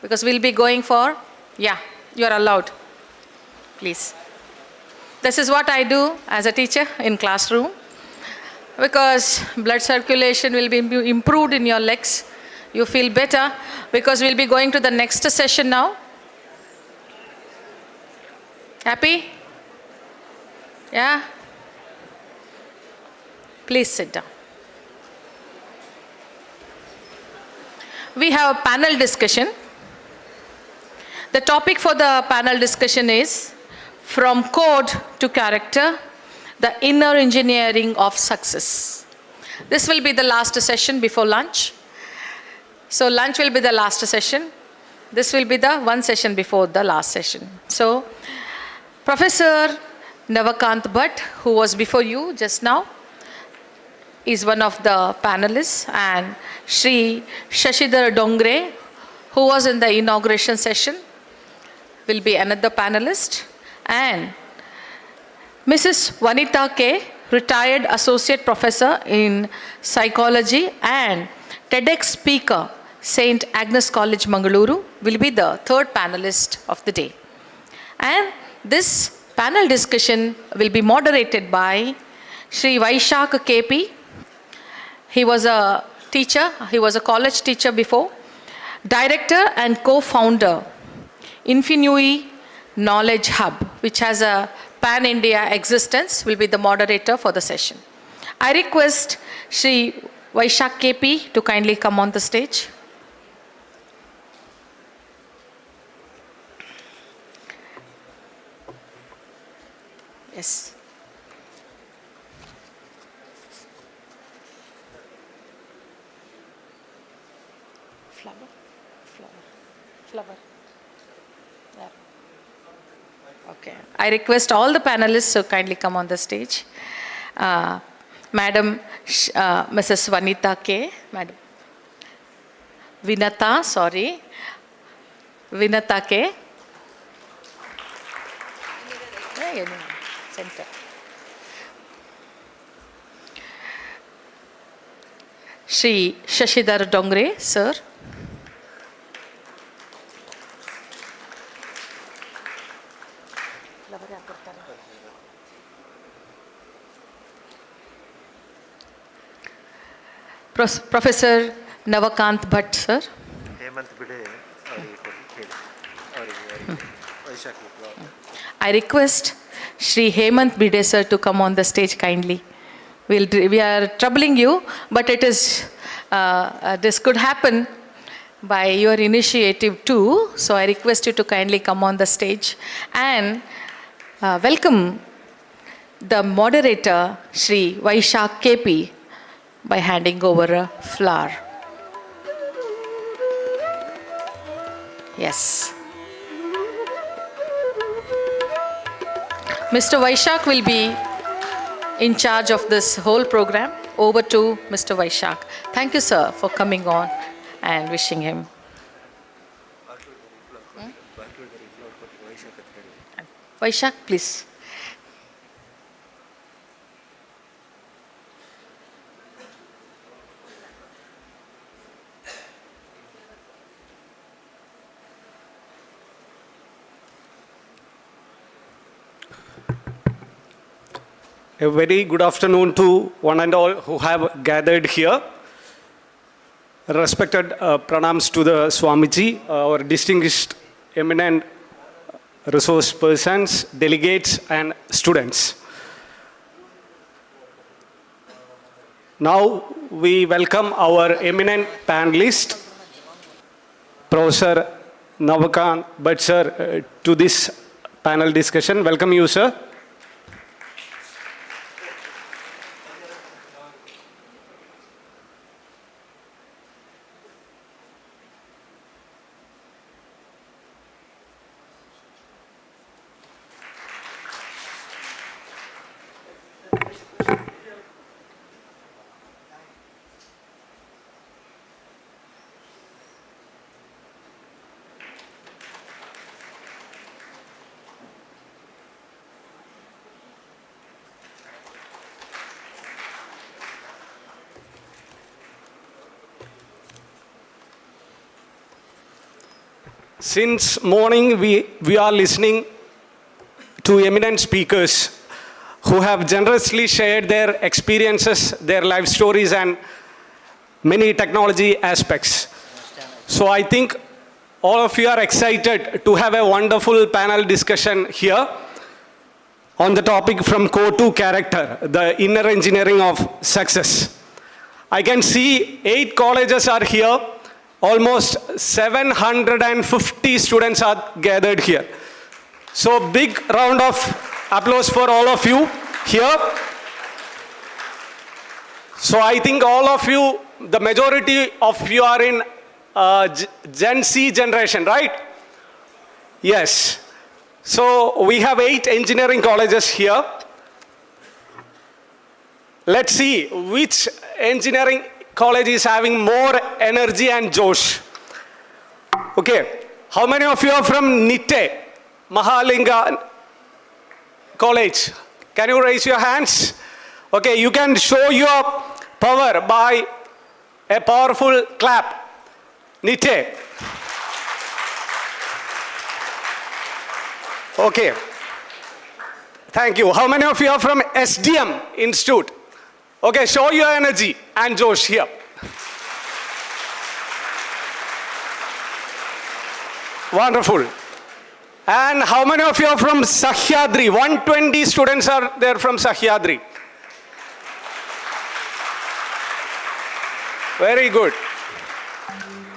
Because we'll be going for, yeah, you're allowed. Please. This is what I do as a teacher in classroom, because blood circulation will be improved in your legs. You feel better because we'll be going to the next session now. Happy? Yeah? Please sit down. We have a panel discussion. The topic for the panel discussion is From Code to Character, the Inner Engineering of Success. This will be the last session before lunch. So lunch will be the last session. This will be the one session before the last session. So Professor Navakant Bhatt, who was before you just now, is one of the panelists, and Shri Shashidhar Dongre, who was in the inauguration session, will be another panelist. And Mrs. Vanita K., retired associate professor in psychology and TEDx speaker, St. Agnes College, Mangaluru, will be the third panelist of the day. And this panel discussion will be moderated by Sri Vaishak KP. He was a teacher, he was a college teacher before, director and co-founder, Infinui Knowledge Hub, which has a pan-India existence, will be the moderator for the session. I request Sri Vaishak KP to kindly come on the stage. Yes. Flower. Yeah. Okay. I request all the panelists to kindly come on the stage. Madam, Mrs. Vanita K. Madam. Vinata K. Center. Shri Shashidhar Dongre, sir. Professor Navakant Bhatt, sir. I request Shri Hemant Bide, sir, to come on the stage kindly. We are troubling you, but it is this could happen by your initiative too. So I request you to kindly come on the stage and welcome the moderator, Shri Vaishak KP, by handing over a flower. Yes. Mr. Vaishak will be in charge of this whole program. Over to Mr. Vaishak. Thank you, sir, for coming on and wishing him. Vaishak, please.
A very good afternoon to one and all who have gathered here. Respected pranams to the Swamiji, our distinguished, eminent resource persons, delegates and students. Now we welcome our eminent panelist, Professor Navakant Bhatt, sir, to this panel discussion. Welcome you, sir. Since morning, we are listening to eminent speakers who have generously shared their experiences, their life stories, and many technology aspects. So I think all of you are excited to have a wonderful panel discussion here on the topic from core to character, the inner engineering of success. I can see 8 colleges are here. Almost 750 students are gathered here. So big round of applause for all of you here. So I think all of you, the majority of you are in Gen Z generation, right? Yes. So we have 8 engineering colleges here. Let's see which engineering college is having more energy and josh. Okay, how many of you are from Nitte, Mahalinga College? Can you raise your hands? Okay, you can show your power by a powerful clap. Nitte. Okay, thank you. How many of you are from SDM Institute? Okay, show your energy and josh here. Wonderful. And how many of you are from Sahyadri? 120 students are there from Sahyadri. Very good.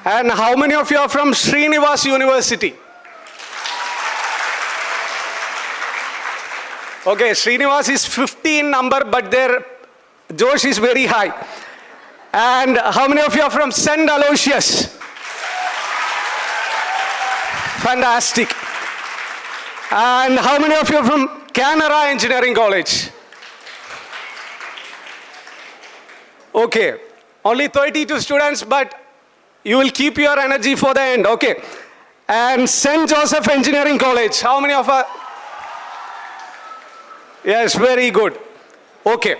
And how many of you are from Srinivas University? Okay, Srinivas is 50 in number, but their Josh is very high. And how many of you are from St. Aloysius? Fantastic. And how many of you are from Canara Engineering College? Okay, only 32 students, but you will keep your energy for the end. Okay. And St. Joseph Engineering College, how many of us? Yes, very good. Okay.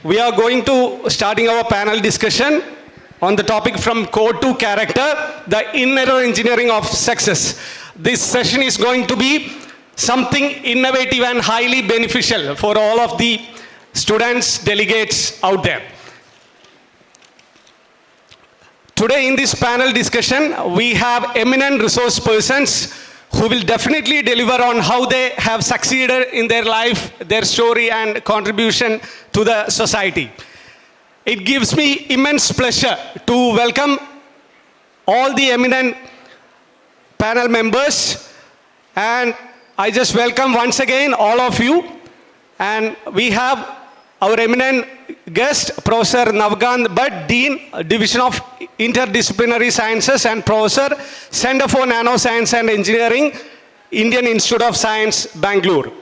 We are going to starting our panel discussion on the topic from code to character, the inner engineering of success. This session is going to be something innovative and highly beneficial for all of the students, delegates out there. Today in this panel discussion, we have eminent resource persons who will definitely deliver on how they have succeeded in their life, their story and contribution to the society. It gives me immense pleasure to welcome all the eminent panel members, and I just welcome once again all of you. And we have our eminent guest, Professor Navkant Bhatt, Dean, Division of Interdisciplinary Sciences and Professor, Center for Nanoscience and Engineering, Indian Institute of Science, Bangalore.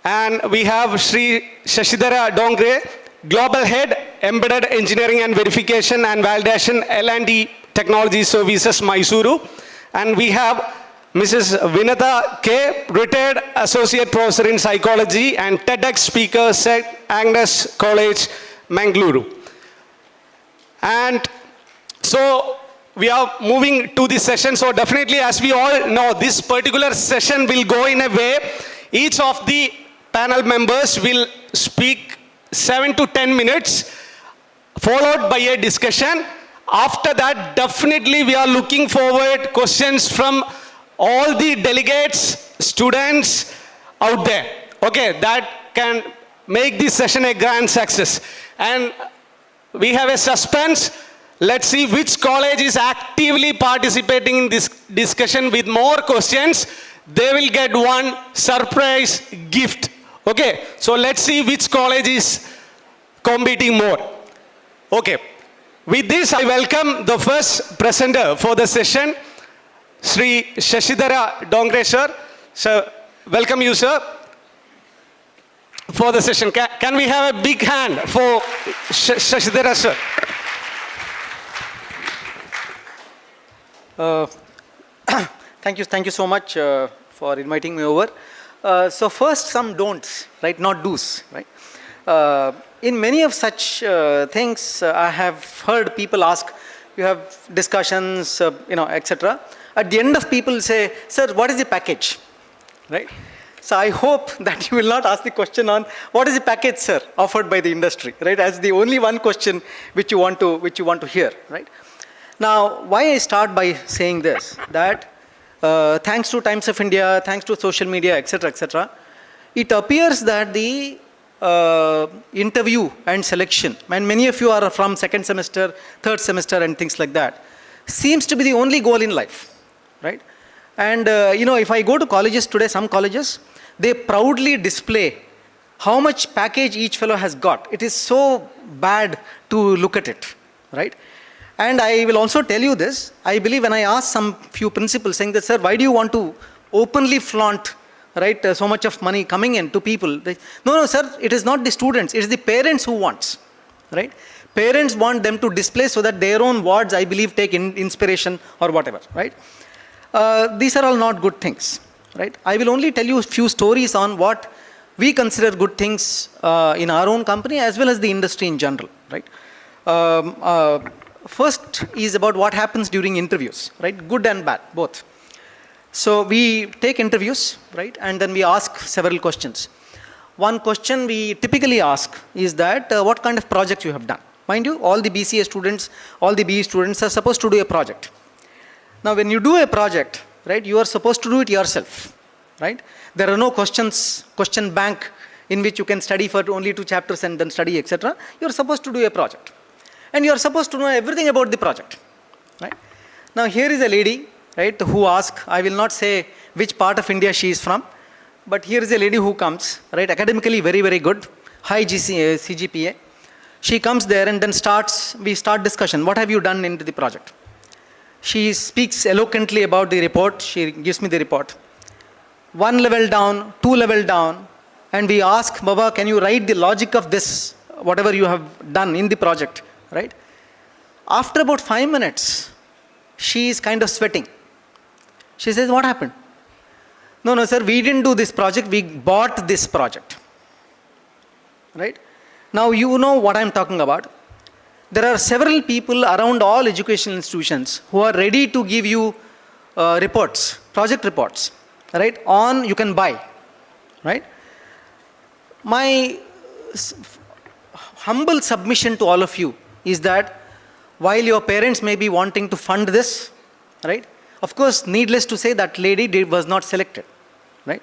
And we have Sri Shashidhara Dongre, Global Head, Embedded Engineering and Verification and Validation, L&D Technology Services, Mysuru. And we have Mrs. Vinata K, Retired Associate Professor in Psychology and TEDx Speaker, St. Agnes College, Mangaluru. And so we are moving to this session. So definitely, as we all know, this particular session will go in a way, each of the panel members will speak 7 to 10 minutes, followed by a discussion. After that, definitely we are looking forward questions from all the delegates, students out there. Okay, that can make this session a grand success. And we have a suspense. Let's see which college is actively participating in this discussion with more questions. They will get one surprise gift. Okay, so let's see which college is competing more. Okay, with this I welcome the first presenter for the session, Sri Shashidhara Dongre sir. So, welcome you sir for the session. Can we have a big hand for Shashidhara sir?
Thank you so much for inviting me over. So first some don'ts, right, not do's, right. In many of such things, I have heard people ask, you have discussions, etc. At the end of people say, sir, what is the package, right? So I hope that you will not ask the question on what is the package, sir, offered by the industry, right? As the only one question which you want to hear, right? Now, why I start by saying this, that thanks to Times of India, thanks to social media, etc., it appears that the interview and selection, and many of you are from second semester, third semester and things like that, seems to be the only goal in life, right? And if I go to colleges today, some colleges, they proudly display how much package each fellow has got. It is so bad to look at it, right? And I will also tell you this, I believe when I ask some few principals saying that, sir, why do you want to openly flaunt, right, so much of money coming in to people? No, sir, it is not the students, it is the parents who wants, right? Parents want them to display so that their own wards, I believe, take inspiration or whatever, right? These are all not good things, right? I will only tell you a few stories on what we consider good things in our own company as well as the industry in general, right? First is about what happens during interviews, right? Good and bad, both. So we take interviews, right? And then we ask several questions. One question we typically ask is that what kind of project you have done. Mind you, all the BCA students, all the BE students are supposed to do a project. Now when you do a project, right, you are supposed to do it yourself, right? There are no question bank in which you can study for only 2 chapters and then study, etc. You are supposed to do a project. And you are supposed to know everything about the project. Right? Now here is a lady, right, who asked, I will not say which part of India she is from, but here is a lady who comes, right, academically very, very good, high CGPA. She comes there and then we start discussion. What have you done into the project? She speaks eloquently about the report. She gives me the report. 1 level down, 2 level down, and we ask, Baba, can you write the logic of this, whatever you have done in the project, right? After about 5 minutes, she is kind of sweating. She says, what happened? No, sir, we didn't do this project, we bought this project. Right? Now you know what I'm talking about. There are several people around all educational institutions who are ready to give you reports, project reports, right? You can buy, right? My humble submission to all of you is that while your parents may be wanting to fund this, right? Of course, needless to say, that lady was not selected, right?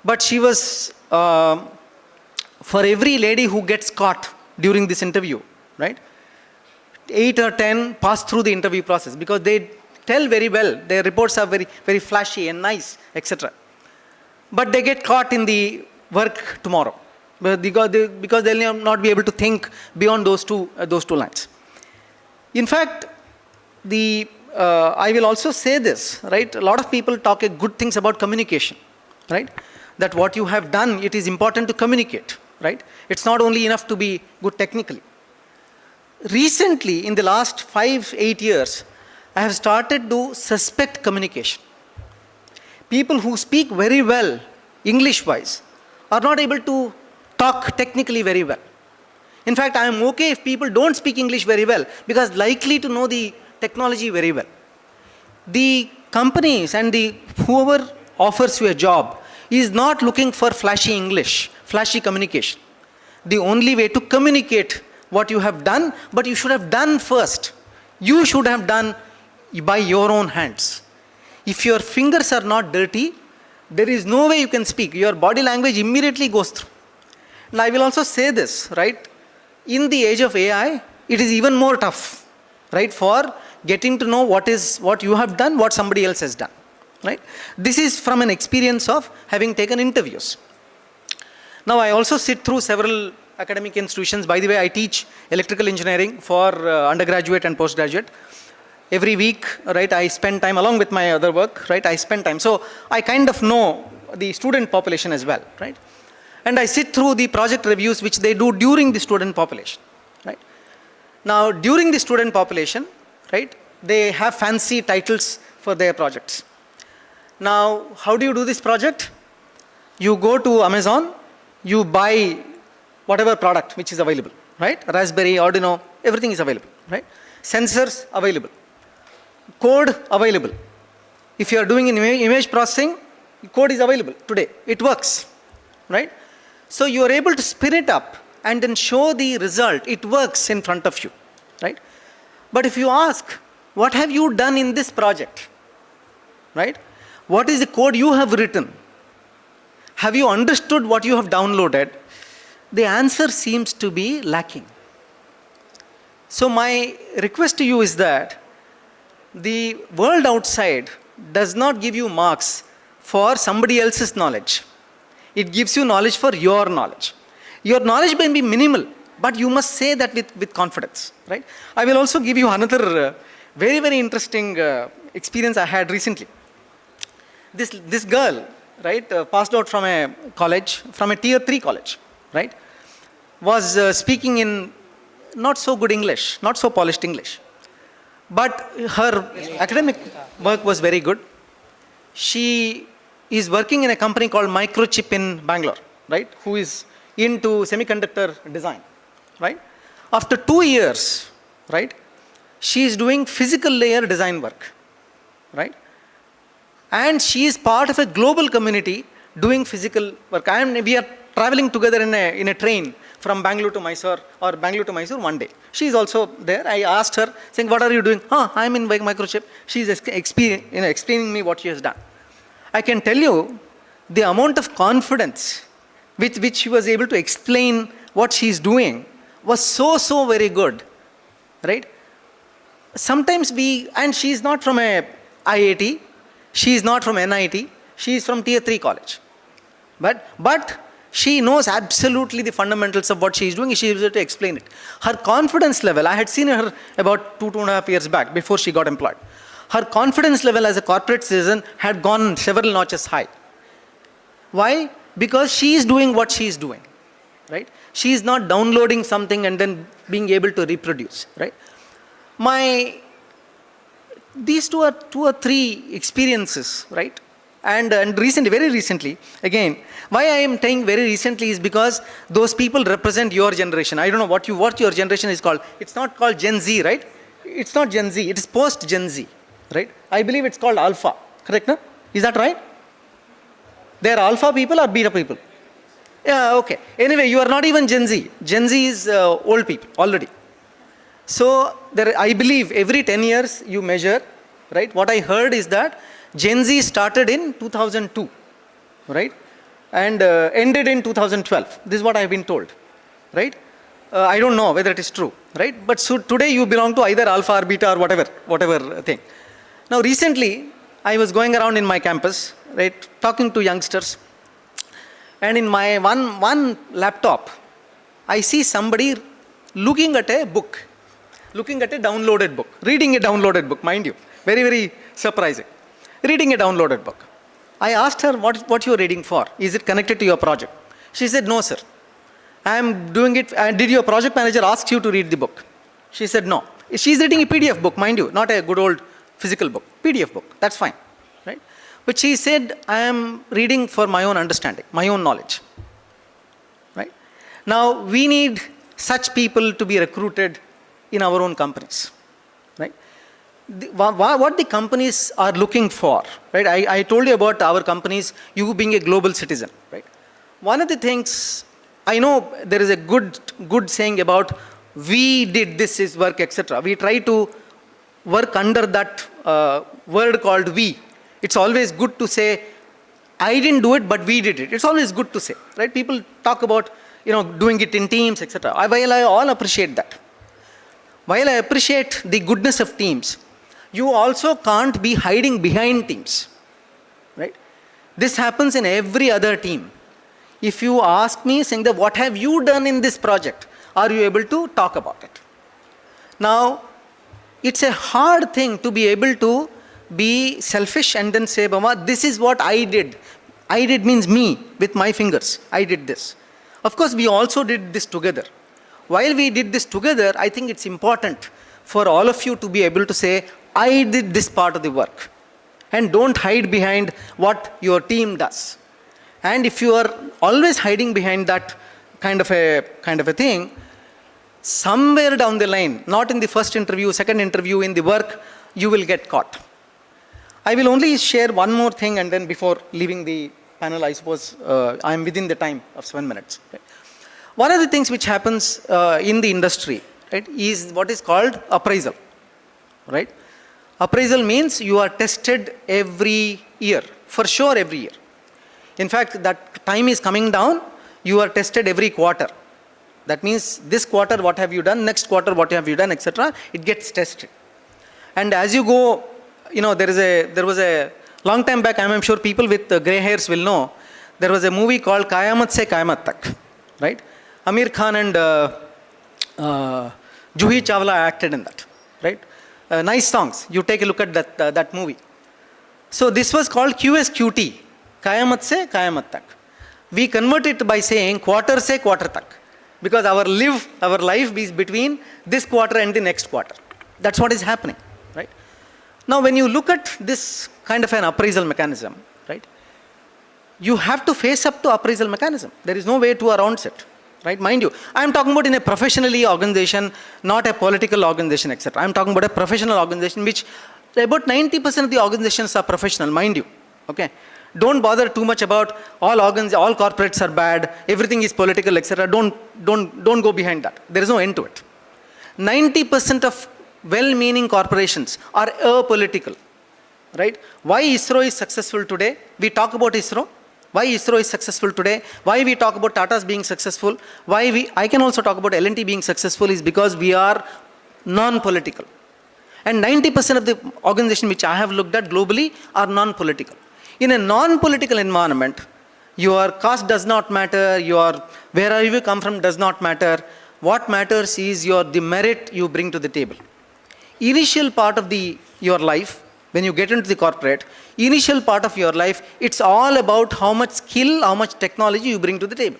But she was, for every lady who gets caught during this interview, right? 8 or 10 pass through the interview process because they tell very well, their reports are very, very flashy and nice, etc. But they get caught in the work tomorrow because they'll not be able to think beyond those two lines. In fact, I will also say this, right? A lot of people talk good things about communication, right? That what you have done, it is important to communicate, right? It's not only enough to be good technically. Recently, in the last 5-8 years, I have started to suspect communication. People who speak very well, English-wise, are not able to talk technically very well. In fact, I am okay if people don't speak English very well, because likely to know the technology very well. The companies and whoever offers you a job is not looking for flashy English, flashy communication. The only way to communicate what you have done, but you should have done first. You should have done by your own hands. If your fingers are not dirty, there is no way you can speak. Your body language immediately goes through. And I will also say this, right? In the age of AI, it is even more tough, right? For getting to know what you have done, what somebody else has done, right? This is from an experience of having taken interviews. Now, I also sit through several academic institutions. By the way, I teach electrical engineering for undergraduate and postgraduate. Every week, right, I spend time along with my other work, right? I spend time. So I kind of know the student population as well, right? And I sit through the project reviews which they do during the student population, right? Now, during the student population, right, they have fancy titles for their projects. Now, how do you do this project? You go to Amazon, you buy whatever product which is available, right? Raspberry, Arduino, everything is available, right? Sensors available, code available. If you are doing image processing, code is available today. It works, right? So you are able to spin it up and then show the result. It works in front of you, right? But if you ask, what have you done in this project, right? What is the code you have written? Have you understood what you have downloaded? The answer seems to be lacking. So my request to you is that the world outside does not give you marks for somebody else's knowledge. It gives you knowledge for your knowledge. Your knowledge may be minimal, but you must say that with confidence, right? I will also give you another very, very interesting experience I had recently. This girl, right, passed out from a college, from a tier 3 college, right, was speaking in not so good English, not so polished English. But her academic work was very good. She is working in a company called Microchip in Bangalore, right, who is into semiconductor design, right. After 2 years, right, she is doing physical layer design work, right. And she is part of a global community doing physical work. We are traveling together in a train from Bangalore to Mysore, or Bangalore to Mysore one day. She is also there. I asked her, saying, what are you doing? I am in Microchip. She is explaining me what she has done. I can tell you the amount of confidence with which she was able to explain what she's doing was so very good, right? Sometimes and she's not from a IIT, she's not from NIT, she's from tier 3 college. But she knows absolutely the fundamentals of what she's doing. She is able to explain it. Her confidence level, I had seen her about 2.5 years back before she got employed. Her confidence level as a corporate citizen had gone several notches high. Why? Because she is doing what she is doing, right? She is not downloading something and then being able to reproduce, right? These two or three experiences, right? And recently, very recently, again, why I am saying very recently is because those people represent your generation. I don't know what your generation is called. It's not called Gen Z, right? It's not Gen Z. It is post-Gen Z, right? I believe it's called Alpha. Correct, no? Is that right? They are Alpha people or Beta people? Yeah, okay. Anyway, you are not even Gen Z. Gen Z is old people already. So I believe every 10 years you measure, right? What I heard is that Gen Z started in 2002, right? And ended in 2012. This is what I have been told, right? I don't know whether it is true, right? But so today you belong to either Alpha or Beta or whatever thing. Now recently, I was going around in my campus, right, talking to youngsters. And in my one laptop, I see somebody looking at a book, looking at a downloaded book, reading a downloaded book, mind you. Very, very surprising. Reading a downloaded book. I asked her, what you are reading for? Is it connected to your project? She said, no, sir. I am doing it. Did your project manager ask you to read the book? She said, no. She's reading a PDF book, mind you, not a good old physical book. PDF book. That's fine, right? But she said, I am reading for my own understanding, my own knowledge, right? Now, we need such people to be recruited in our own companies, right? What the companies are looking for, right? I told you about our companies, you being a global citizen, right? One of the things, I know there is a good saying about we did this is work, etc. We try to work under that word called we. It's always good to say, I didn't do it, but we did it. It's always good to say, right? People talk about, doing it in teams, etc. While I all appreciate that. While I appreciate the goodness of teams, you also can't be hiding behind teams, right? This happens in every other team. If you ask me, saying that what have you done in this project, are you able to talk about it? Now, it's a hard thing to be able to be selfish and then say, Bama, this is what I did. I did means me, with my fingers. I did this. Of course, we also did this together. While we did this together, I think it's important for all of you to be able to say, I did this part of the work. And don't hide behind what your team does. And if you are always hiding behind that kind of a thing, somewhere down the line, not in the first interview, second interview, in the work, you will get caught. I will only share one more thing, and then before leaving the panel, I suppose I am within the time of 7 minutes. Okay. One of the things which happens in the industry, right, is what is called appraisal, right? Appraisal means you are tested every year, for sure every year. In fact, that time is coming down, you are tested every quarter. That means this quarter, what have you done? Next quarter, what have you done, etc. It gets tested. And as you go, there was a long time back, I'm sure people with gray hairs will know, there was a movie called Qayamat Se Qayamat Tak, right? Amir Khan and Juhi Chawla acted in that, right? Nice songs. You take a look at that movie. So this was called QSQT, Qayamat Se Qayamat Tak. We convert it by saying quarter se quarter tak, because our life is between this quarter and the next quarter. That's what is happening, right? Now, when you look at this kind of an appraisal mechanism, right, you have to face up to appraisal mechanism. There is no way to around it, right? Mind you, I am talking about in a professionally organization, not a political organization, etc. I am talking about a professional organization, which about 90% of the organizations are professional, mind you, okay? Don't bother too much about all corporates are bad, everything is political, etc. Don't go behind that. There is no end to it. 90% of well-meaning corporations are apolitical, right? Why ISRO is successful today? We talk about ISRO, Why ISRO is successful today, why we talk about Tata's being successful, I can also talk about L&T being successful is because we are non-political. And 90% of the organizations which I have looked at globally are non-political. In a non-political environment, your caste does not matter, wherever you come from does not matter. What matters is the merit you bring to the table. Initial part of your life, when you get into the corporate, initial part of your life, it's all about how much skill, how much technology you bring to the table.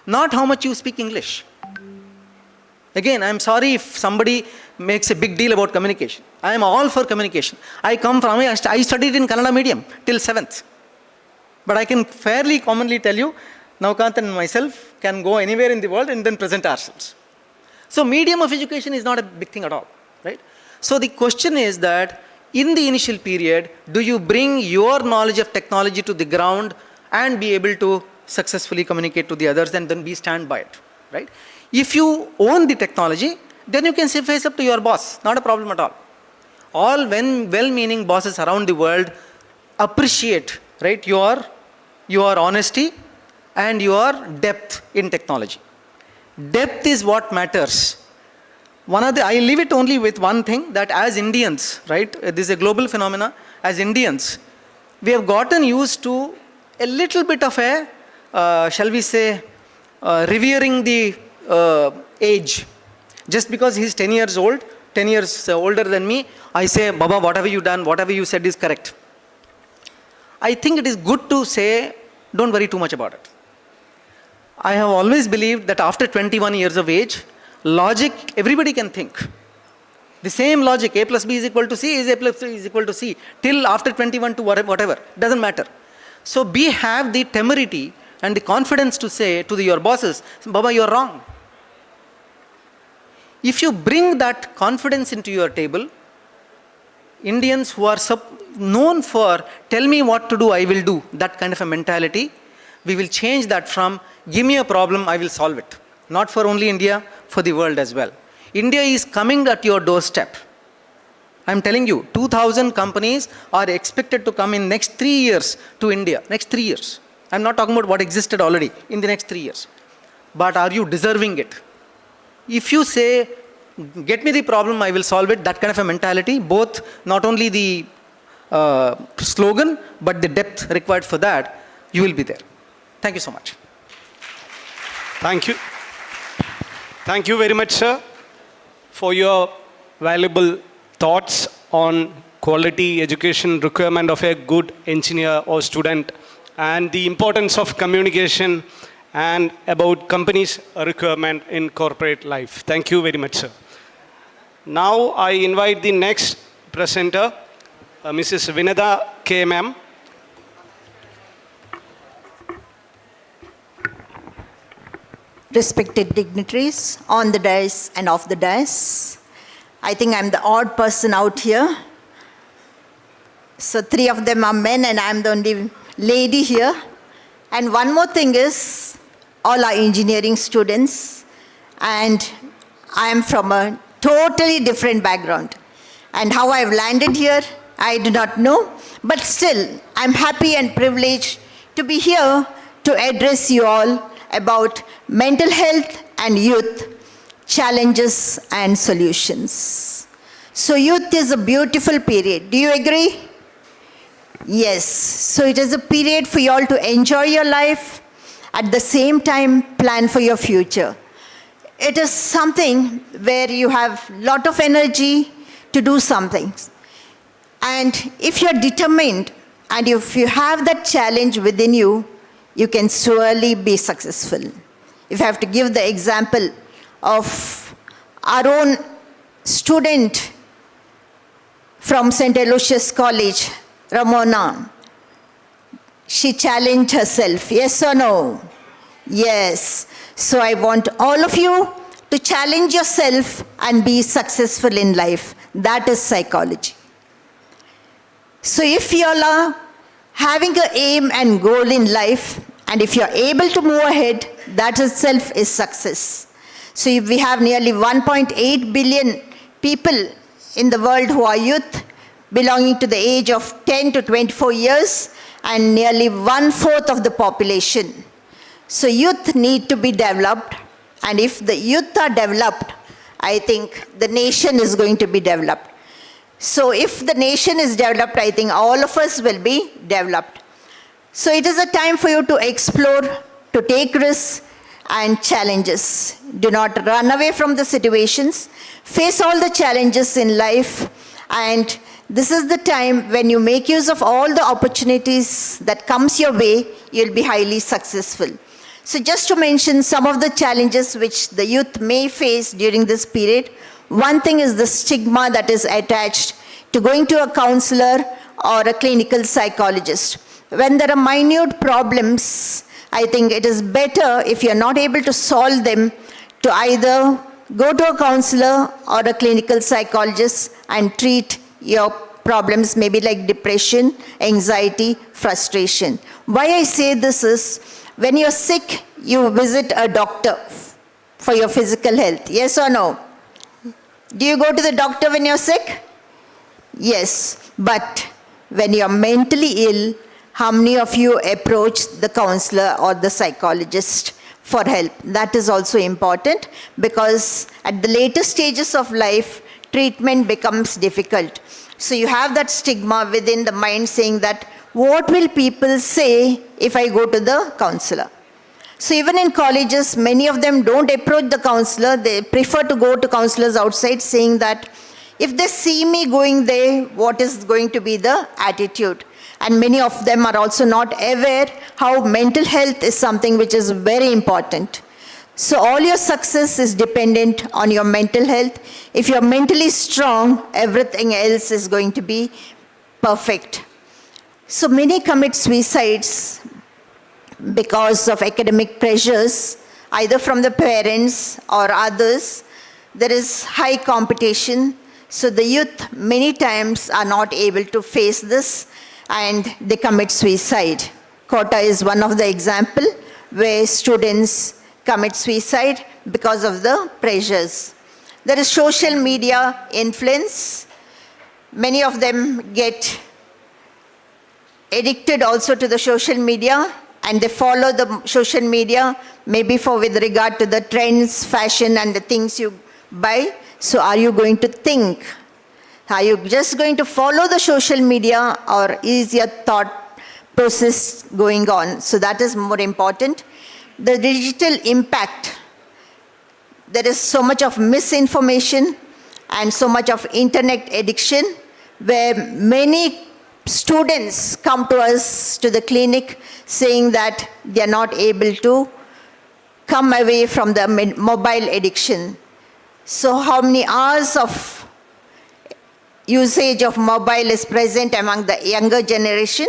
Not how much you speak English. Again, I'm sorry if somebody makes a big deal about communication. I am all for communication. I studied in Kannada medium till 7th. But I can fairly commonly tell you, Naukant and myself can go anywhere in the world and then present ourselves. So medium of education is not a big thing at all, right? So the question is that in the initial period, do you bring your knowledge of technology to the ground and be able to successfully communicate to the others and then stand by it, right? If you own the technology, then you can face up to your boss, not a problem at all. All well-meaning bosses around the world appreciate, right, your honesty and your depth in technology. Depth is what matters. I leave it only with one thing, that as Indians, right, this is a global phenomena, as Indians, we have gotten used to a little bit of shall we say, revering the age. Just because he's 10 years old, 10 years older than me, I say, Baba, whatever you done, whatever you said is correct. I think it is good to say, don't worry too much about it. I have always believed that after 21 years of age, logic, everybody can think. The same logic, A plus B is equal to C, is A plus C is equal to C, till after 21 to whatever, doesn't matter. So have the temerity and the confidence to say to your bosses, Baba, you're wrong. If you bring that confidence into your table, Indians who are known for, tell me what to do, I will do, that kind of a mentality, we will change that from, give me a problem, I will solve it. Not for only India, for the world as well. India is coming at your doorstep. I'm telling you, 2,000 companies are expected to come in next 3 years to India. Next 3 years. I'm not talking about what existed already, in the next 3 years. But are you deserving it? If you say, get me the problem, I will solve it, that kind of a mentality, both not only the slogan, but the depth required for that, you will be there. Thank you so much.
Thank you. Thank you very much, sir, for your valuable thoughts on quality education requirement of a good engineer or student and the importance of communication and about companies' requirement in corporate life. Thank you very much, sir. Now I invite the next presenter, Mrs. Vinada K. Ma'am.
Respected dignitaries on the dais and off the dais. I think I'm the odd person out here. So 3 of them are men and I'm the only lady here. And one more thing is, all are engineering students and I am from a totally different background. And how I've landed here, I do not know. But still, I'm happy and privileged to be here to address you all about mental health and youth, challenges and solutions. So youth is a beautiful period. Do you agree? Yes. So it is a period for you all to enjoy your life, at the same time plan for your future. It is something where you have a lot of energy to do something. And if you're determined and if you have that challenge within you, you can surely be successful. If I have to give the example of our own student from St. Aloysius College, Ramona, she challenged herself, yes or no? Yes. So I want all of you to challenge yourself and be successful in life. That is psychology. So if you all are having an aim and goal in life, and if you're able to move ahead, that itself is success. So if we have nearly 1.8 billion people in the world who are youth, belonging to the age of 10 to 24 years, and nearly 1/4 of the population. So youth need to be developed, and if the youth are developed, I think the nation is going to be developed. So if the nation is developed, I think all of us will be developed. So it is a time for you to explore, to take risks and challenges. Do not run away from the situations. Face all the challenges in life, and this is the time when you make use of all the opportunities that comes your way, you'll be highly successful. So just to mention some of the challenges which the youth may face during this period, one thing is the stigma that is attached to going to a counselor or a clinical psychologist. When there are minute problems, I think it is better if you're not able to solve them to either go to a counselor or a clinical psychologist and treat your problems, maybe like depression, anxiety, frustration. Why I say this is, when you're sick, you visit a doctor for your physical health. Yes or no? Do you go to the doctor when you're sick? Yes. But when you're mentally ill, how many of you approach the counselor or the psychologist for help? That is also important, because at the later stages of life, treatment becomes difficult. So you have that stigma within the mind saying that, what will people say if I go to the counselor? So even in colleges, many of them don't approach the counselor. They prefer to go to counselors outside, saying that if they see me going there, what is going to be the attitude? And many of them are also not aware how mental health is something which is very important. So all your success is dependent on your mental health. If you're mentally strong, everything else is going to be perfect. So many commit suicides because of academic pressures, either from the parents or others. There is high competition. So the youth many times are not able to face this, and they commit suicide. Kota is one of the example where students commit suicide because of the pressures. There is social media influence. Many of them get addicted also to the social media, and they follow the social media maybe with regard to the trends, fashion, and the things you buy. So are you going to think? Are you just going to follow the social media, or is your thought process going on? So that is more important. The digital impact. There is so much of misinformation and so much of internet addiction, where many students come to us to the clinic saying that they are not able to come away from the mobile addiction. So how many hours of usage of mobile is present among the younger generation,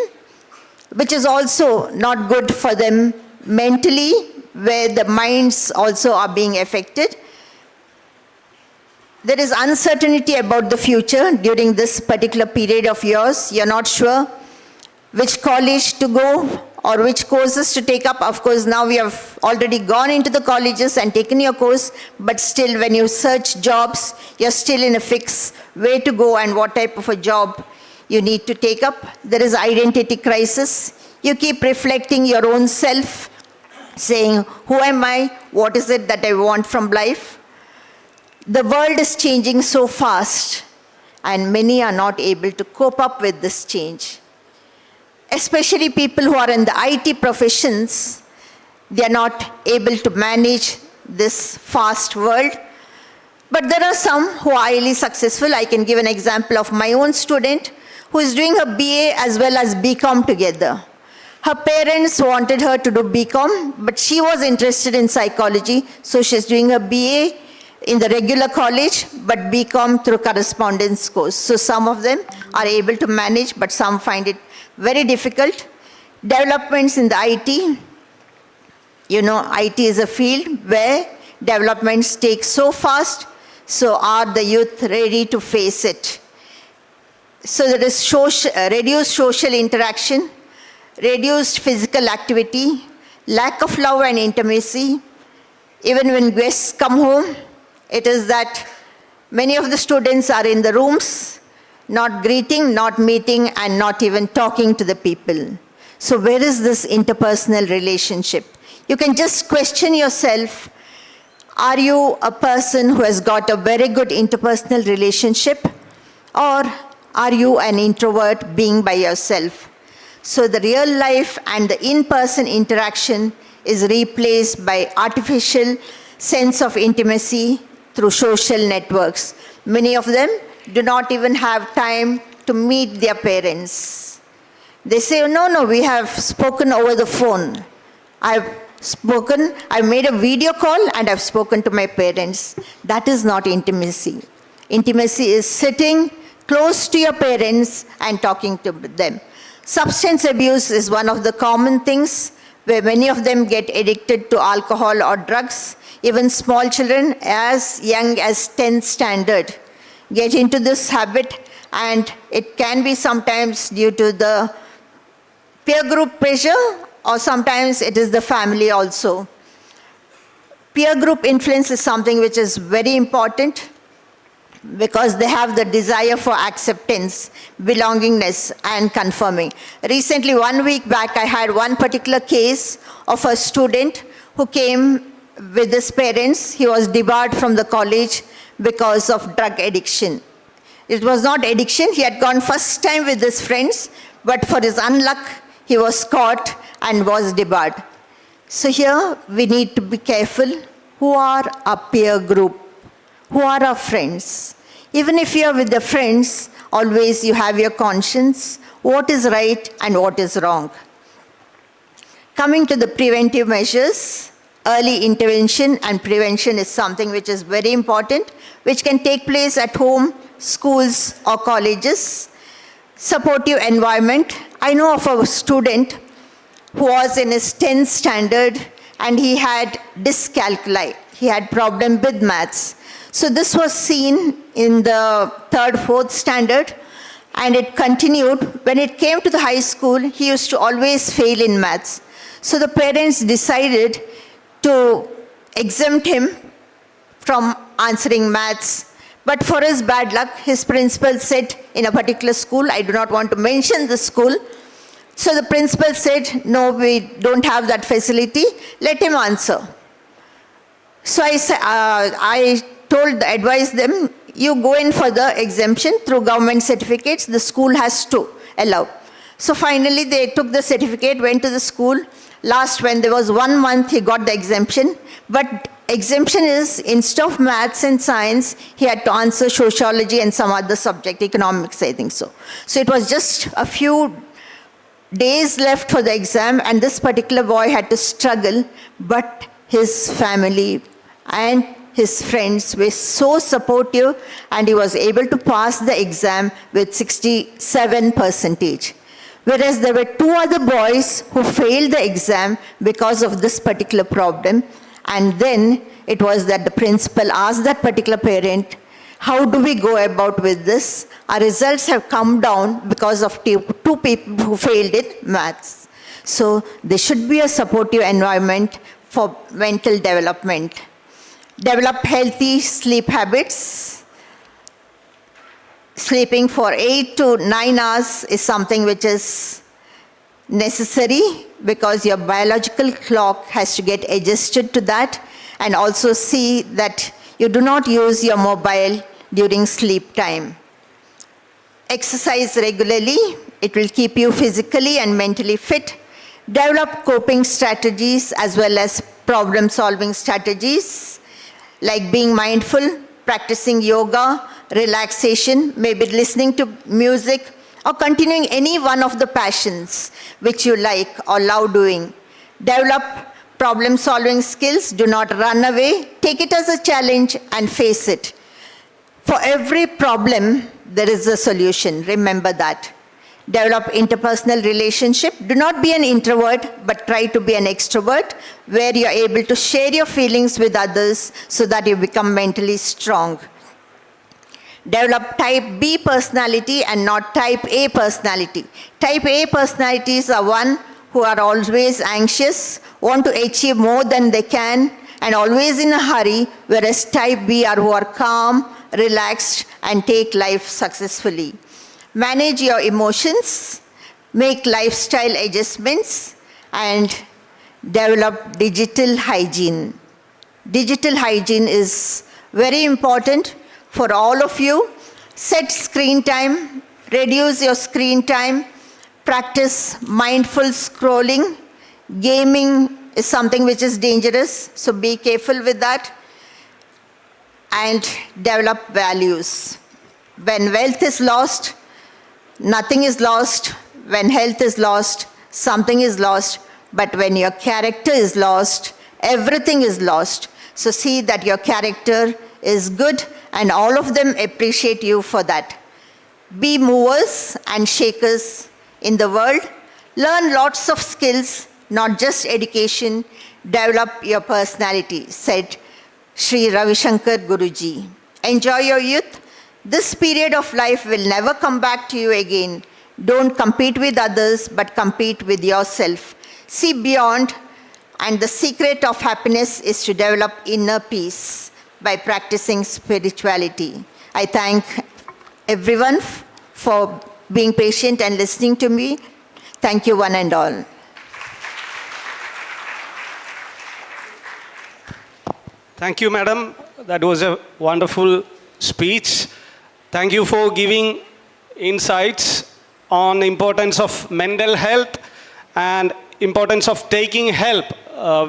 which is also not good for them mentally, where the minds also are being affected. There is uncertainty about the future during this particular period of yours. You're not sure which college to go or which courses to take up. Of course, now we have already gone into the colleges and taken your course, but still when you search jobs, you're still in a fix where to go and what type of a job you need to take up. There is identity crisis. You keep reflecting your own self, saying, who am I? What is it that I want from life? The world is changing so fast, and many are not able to cope up with this change. Especially people who are in the IT professions, they are not able to manage this fast world. But there are some who are highly successful. I can give an example of my own student who is doing her BA as well as BCom together. Her parents wanted her to do BCom, but she was interested in psychology, so she's doing her BA in the regular college, but BCom through correspondence course. So some of them are able to manage, but some find it very difficult. Developments in the IT. You know, IT is a field where developments take so fast, so are the youth ready to face it? So there is reduced social interaction, reduced physical activity, lack of love and intimacy. Even when guests come home, it is that many of the students are in the rooms, not greeting, not meeting, and not even talking to the people. So where is this interpersonal relationship? You can just question yourself, are you a person who has got a very good interpersonal relationship, or are you an introvert being by yourself? So the real life and the in-person interaction is replaced by artificial sense of intimacy through social networks. Many of them do not even have time to meet their parents. They say, no, we have spoken over the phone. I've made a video call and I've spoken to my parents. That is not intimacy. Intimacy is sitting close to your parents and talking to them. Substance abuse is one of the common things where many of them get addicted to alcohol or drugs. Even small children as young as 10th standard get into this habit, and it can be sometimes due to the peer group pressure, or sometimes it is the family also. Peer group influence is something which is very important because they have the desire for acceptance, belongingness, and conforming. Recently, 1 week back, I had one particular case of a student who came with his parents. He was debarred from the college because of drug addiction. It was not addiction. He had gone first time with his friends, but for his unluck, he was caught and was debarred. So here, we need to be careful. Who are our peer group? Who are our friends? Even if you are with the friends, always you have your conscience, what is right and what is wrong. Coming to the preventive measures, early intervention and prevention is something which is very important, which can take place at home, schools or colleges. Supportive environment. I know of a student who was in his 10th standard and he had dyscalculia. He had problem with maths. So this was seen in the 3rd, 4th standard, and it continued. When it came to the high school, he used to always fail in maths. So the parents decided to exempt him from answering maths. But for his bad luck, his principal said in a particular school, I do not want to mention the school, so the principal said, no, we don't have that facility, let him answer. So I advised them, you go in for the exemption through government certificates, the school has to allow. So finally they took the certificate, went to the school. Last, when there was 1 month, he got the exemption. But exemption is, instead of maths and science, he had to answer sociology and some other subject, economics, I think so. So it was just a few days left for the exam, and this particular boy had to struggle, but his family and his friends were so supportive, and he was able to pass the exam with 67%. Whereas there were 2 other boys who failed the exam because of this particular problem. And then it was that the principal asked that particular parent, how do we go about with this? Our results have come down because of 2 people who failed in maths. So there should be a supportive environment for mental development. Develop healthy sleep habits. Sleeping for 8 to 9 hours is something which is necessary because your biological clock has to get adjusted to that, and also see that you do not use your mobile during sleep time. Exercise regularly. It will keep you physically and mentally fit. Develop coping strategies as well as problem-solving strategies, like being mindful, practicing yoga, relaxation, maybe listening to music, or continuing any one of the passions which you like or love doing. Develop problem-solving skills. Do not run away. Take it as a challenge and face it. For every problem, there is a solution. Remember that. Develop interpersonal relationship. Do not be an introvert, but try to be an extrovert, where you are able to share your feelings with others so that you become mentally strong. Develop type B personality and not type A personality. Type A personalities are one who are always anxious, want to achieve more than they can, and always in a hurry, whereas type B are who are calm, relaxed, and take life successfully. Manage your emotions. make lifestyle adjustments, and develop digital hygiene. Digital hygiene is very important for all of you. Set screen time, reduce your screen time, practice mindful scrolling. Gaming is something which is dangerous, so be careful with that. And develop values. When wealth is lost, nothing is lost. When health is lost, something is lost. But when your character is lost, everything is lost. So see that your character is good and all of them appreciate you for that. Be movers and shakers in the world. Learn lots of skills, not just education. Develop your personality, said Sri Ravi Shankar Guruji. Enjoy your youth. This period of life will never come back to you again. Don't compete with others, but compete with yourself. See beyond, and the secret of happiness is to develop inner peace by practicing spirituality. I thank everyone for being patient and listening to me. Thank you one and all.
Thank you, madam. That was a wonderful speech. Thank you for giving insights on the importance of mental health and importance of taking help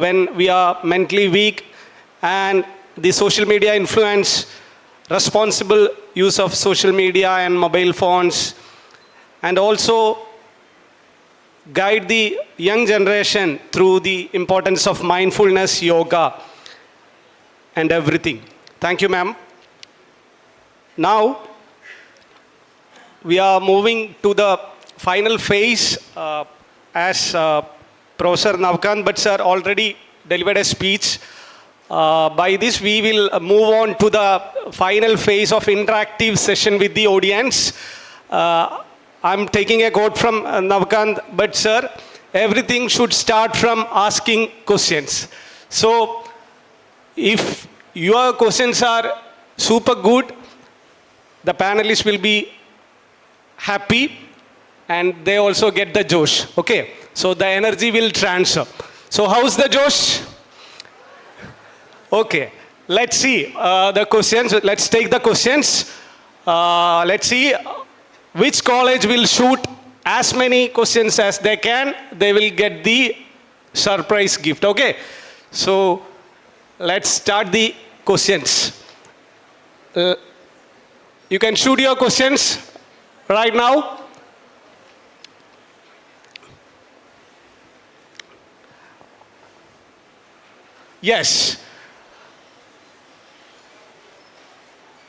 when we are mentally weak, and the social media influence, responsible use of social media and mobile phones, and also guide the young generation through the importance of mindfulness, yoga, and everything. Thank you, ma'am. Now, we are moving to the final phase as Professor Navkant Bhatt sir already delivered a speech. By this, we will move on to the final phase of interactive session with the audience. I'm taking a quote from Navkant Bhatt sir. Everything should start from asking questions. So, if your questions are super good, the panelists will be happy and they also get the josh. Okay, so the energy will transfer. So how's the josh? Okay, let's see the questions. Let's take the questions. Let's see which college will shoot as many questions as they can. They will get the surprise gift. Okay, so let's start the questions. You can shoot your questions right now. Yes.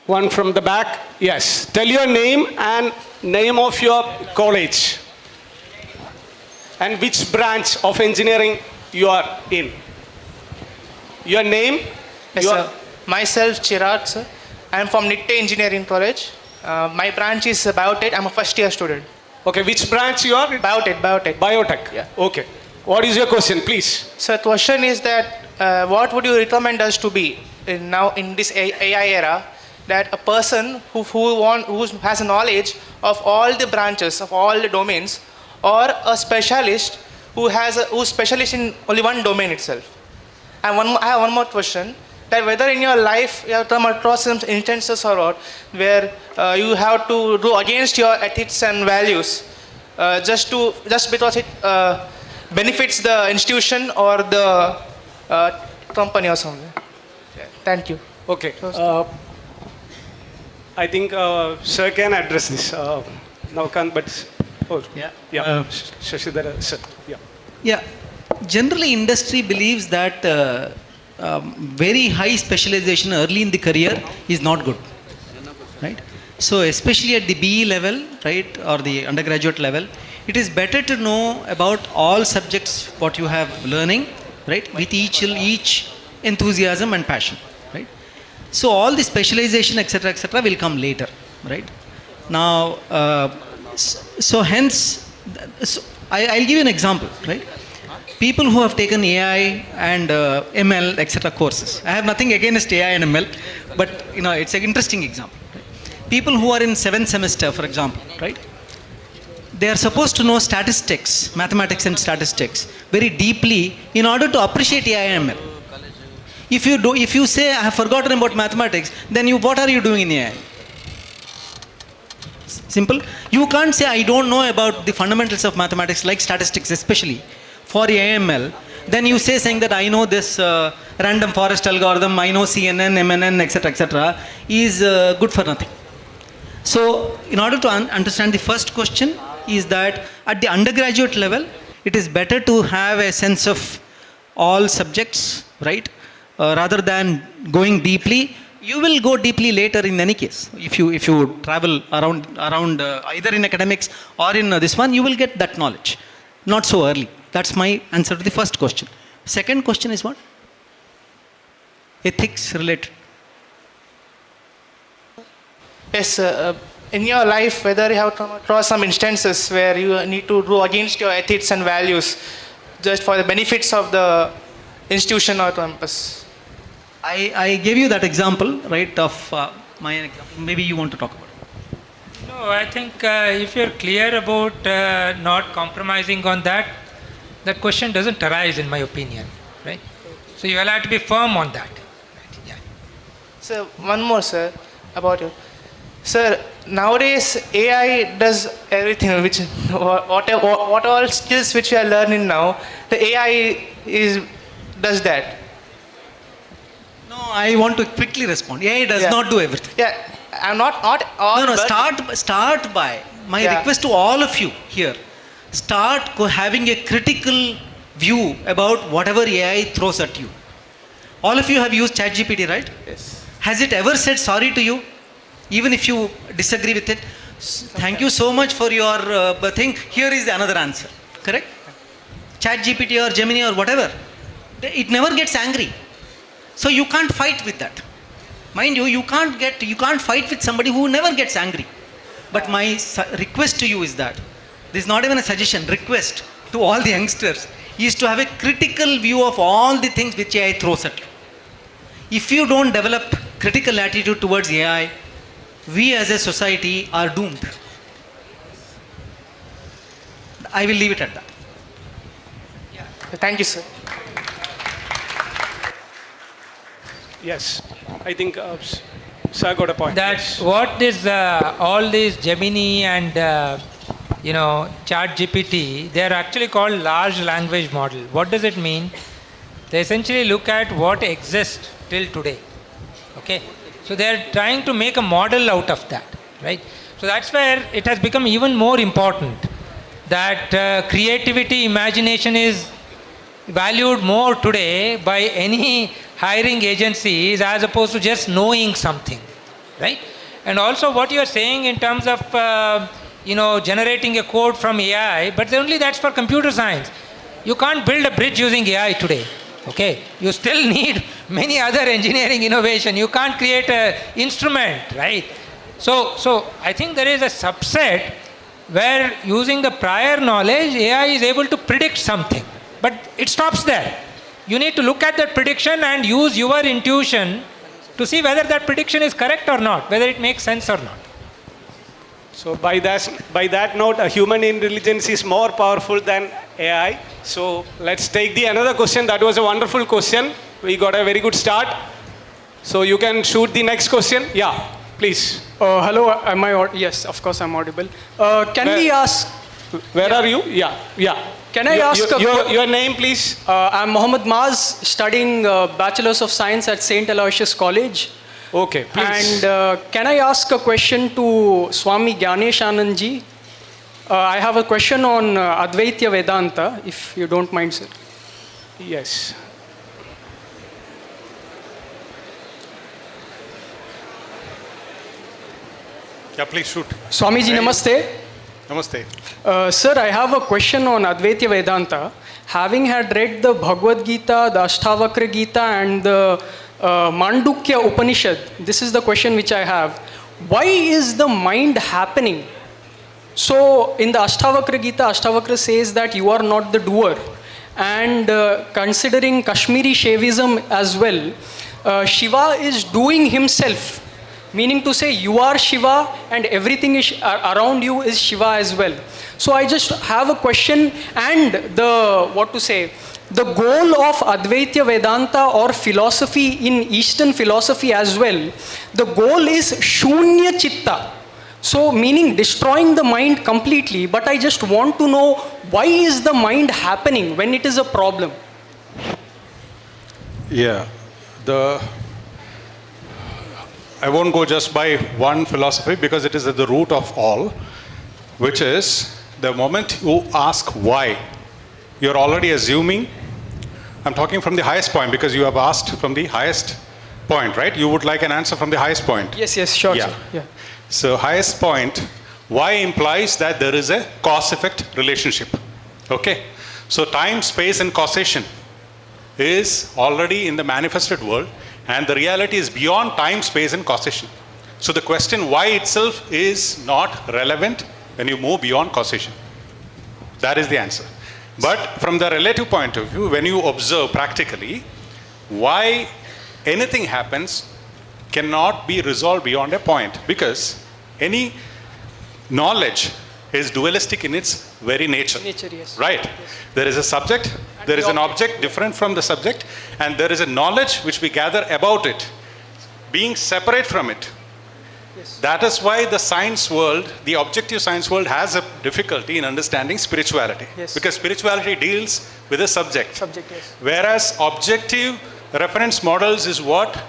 One from the back. Yes. Tell your name and name of your college and which branch of engineering you are in. Your name?
Yes, sir. Myself, Chirag, sir. I am from Nitte Engineering College. My branch is Biotech. I'm a first year student.
Okay, which branch you are?
Biotech.
Biotech.
Yeah.
Okay. What is your question, please?
Sir, question is that what would you recommend us to be now in this AI era, that a person who has knowledge of all the branches, of all the domains, or a specialist who's specialist in only one domain itself? And I have one more question, that whether in your life you have come across some instances or what, where you have to do against your ethics and values just because it benefits the institution or the company or something. Thank you.
Okay. I think sir can address this. Navkant, but Shashidhar, sir.
Yeah. Generally, industry believes that very high specialization early in the career is not good, right? So, especially at the BE level, right, or the undergraduate level, it is better to know about all subjects what you have learning, right, with each enthusiasm and passion, right? So, all the specialization, etc., will come later, right? Now, so hence, I'll give you an example, right? People who have taken AI and ML, etc. courses. I have nothing against AI and ML, but it's an interesting example. Right? People who are in 7th semester, for example, right? they are supposed to know statistics, mathematics and statistics very deeply in order to appreciate AI/ML. If you say I have forgotten about mathematics, then what are you doing in AI? Simple. You can't say I don't know about the fundamentals of mathematics like statistics, especially for AI/ML. Then you say saying that I know this random forest algorithm, I know CNN, MNN, etc., is good for nothing. So, in order to understand the first question is that at the undergraduate level, it is better to have a sense of all subjects, right? Rather than going deeply. You will go deeply later in any case. If you travel around either in academics or in this one, you will get that knowledge. Not so early. That's my answer to the first question. Second question is what? Ethics related.
Yes, in your life, whether you have come across some instances where you need to do against your ethics and values just for the benefits of the institution or campus.
I gave you that example, right, of my example. Maybe you want to talk about it.
No, I think if you're clear about not compromising on that, that question doesn't arise in my opinion, right? So you will have to be firm on that. Right? Yeah.
So one more, sir, about you. Sir, nowadays AI does everything, which what all skills which we are learning now, the AI does that.
No, I want to quickly respond. AI does not do everything.
Yeah, I'm not all.
No, start by my request to all of you here. Start having a critical view about whatever AI throws at you. All of you have used ChatGPT, right?
Yes.
Has it ever said sorry to you? Even if you disagree with it? Thank you so much for your thing. Here is another answer. Correct? ChatGPT or Gemini or whatever. It never gets angry. So you can't fight with that. Mind you, you can't fight with somebody who never gets angry. But my request to you is that, this is not even a suggestion, request to all the youngsters, is to have a critical view of all the things which AI throws at you. If you don't develop critical attitude towards AI, we as a society are doomed. I will leave it at that.
Yeah. Thank you, sir.
Yes, I think sir got a point.
That's what is all these Gemini and ChatGPT, they are actually called large language model. What does it mean? They essentially look at what exists till today. Okay, so they are trying to make a model out of that, right? So that's where it has become even more important that creativity, imagination is valued more today by any hiring agencies as opposed to just knowing something, right? And also what you are saying in terms of generating a code from AI, but only that's for computer science. You can't build a bridge using AI today. Okay, you still need many other engineering innovation. You can't create an instrument, right? So I think there is a subset where using the prior knowledge, AI is able to predict something. But it stops there. You need to look at that prediction and use your intuition to see whether that prediction is correct or not, whether it makes sense or not.
So by that note, a human intelligence is more powerful than AI. So let's take another question. That was a wonderful question. We got a very good start. So you can shoot the next question. Yeah, please.
Hello, am I yes, of course I'm audible. Can we ask...
Where are you? Yeah.
Can I ask...
Your name, please?
I'm Mohammed Maz, studying Bachelor's of Science at St. Aloysius College.
Okay, please.
And can I ask a question to Swami Gyaneshanand ji? I have a question on Advaita Vedanta, if you don't mind, sir.
Yes.
Yeah, please shoot.
Swamiji, namaste.
Namaste.
Sir, I have a question on Advaita Vedanta. Having had read the Bhagavad Gita, the Ashtavakra Gita, and the Mandukya Upanishad, this is the question which I have. Why is the mind happening? So, in the Ashtavakra Gita, Ashtavakra says that you are not the doer. And considering Kashmiri Shaivism as well, Shiva is doing himself. Meaning to say you are Shiva and everything is around you is Shiva as well. So I just have a question, and the goal of Advaita Vedanta or philosophy in Eastern philosophy as well, the goal is Shunya Chitta. So meaning destroying the mind completely, but I just want to know why is the mind happening when it is a problem?
Yeah, I won't go just by one philosophy because it is at the root of all, which is the moment you ask why, you're already assuming. I'm talking from the highest point because you have asked from the highest point, right? You would like an answer from the highest point.
Yes, sure.
Yeah.
Sir. Yeah.
So highest point, why implies that there is a cause-effect relationship. Okay? So time, space and causation is already in the manifested world, and the reality is beyond time, space and causation. So the question why itself is not relevant when you move beyond causation. That is the answer. But from the relative point of view, when you observe practically, why anything happens cannot be resolved beyond a point, because any knowledge is dualistic in its very nature.
Yes.
Right? Yes. There is a subject, and there is an object different from the subject, and there is a knowledge which we gather about it, being separate from it. Yes. That is why the science world, the objective science world, has a difficulty in understanding spirituality.
Yes.
Because spirituality deals with a subject.
Yes.
Whereas objective reference models is what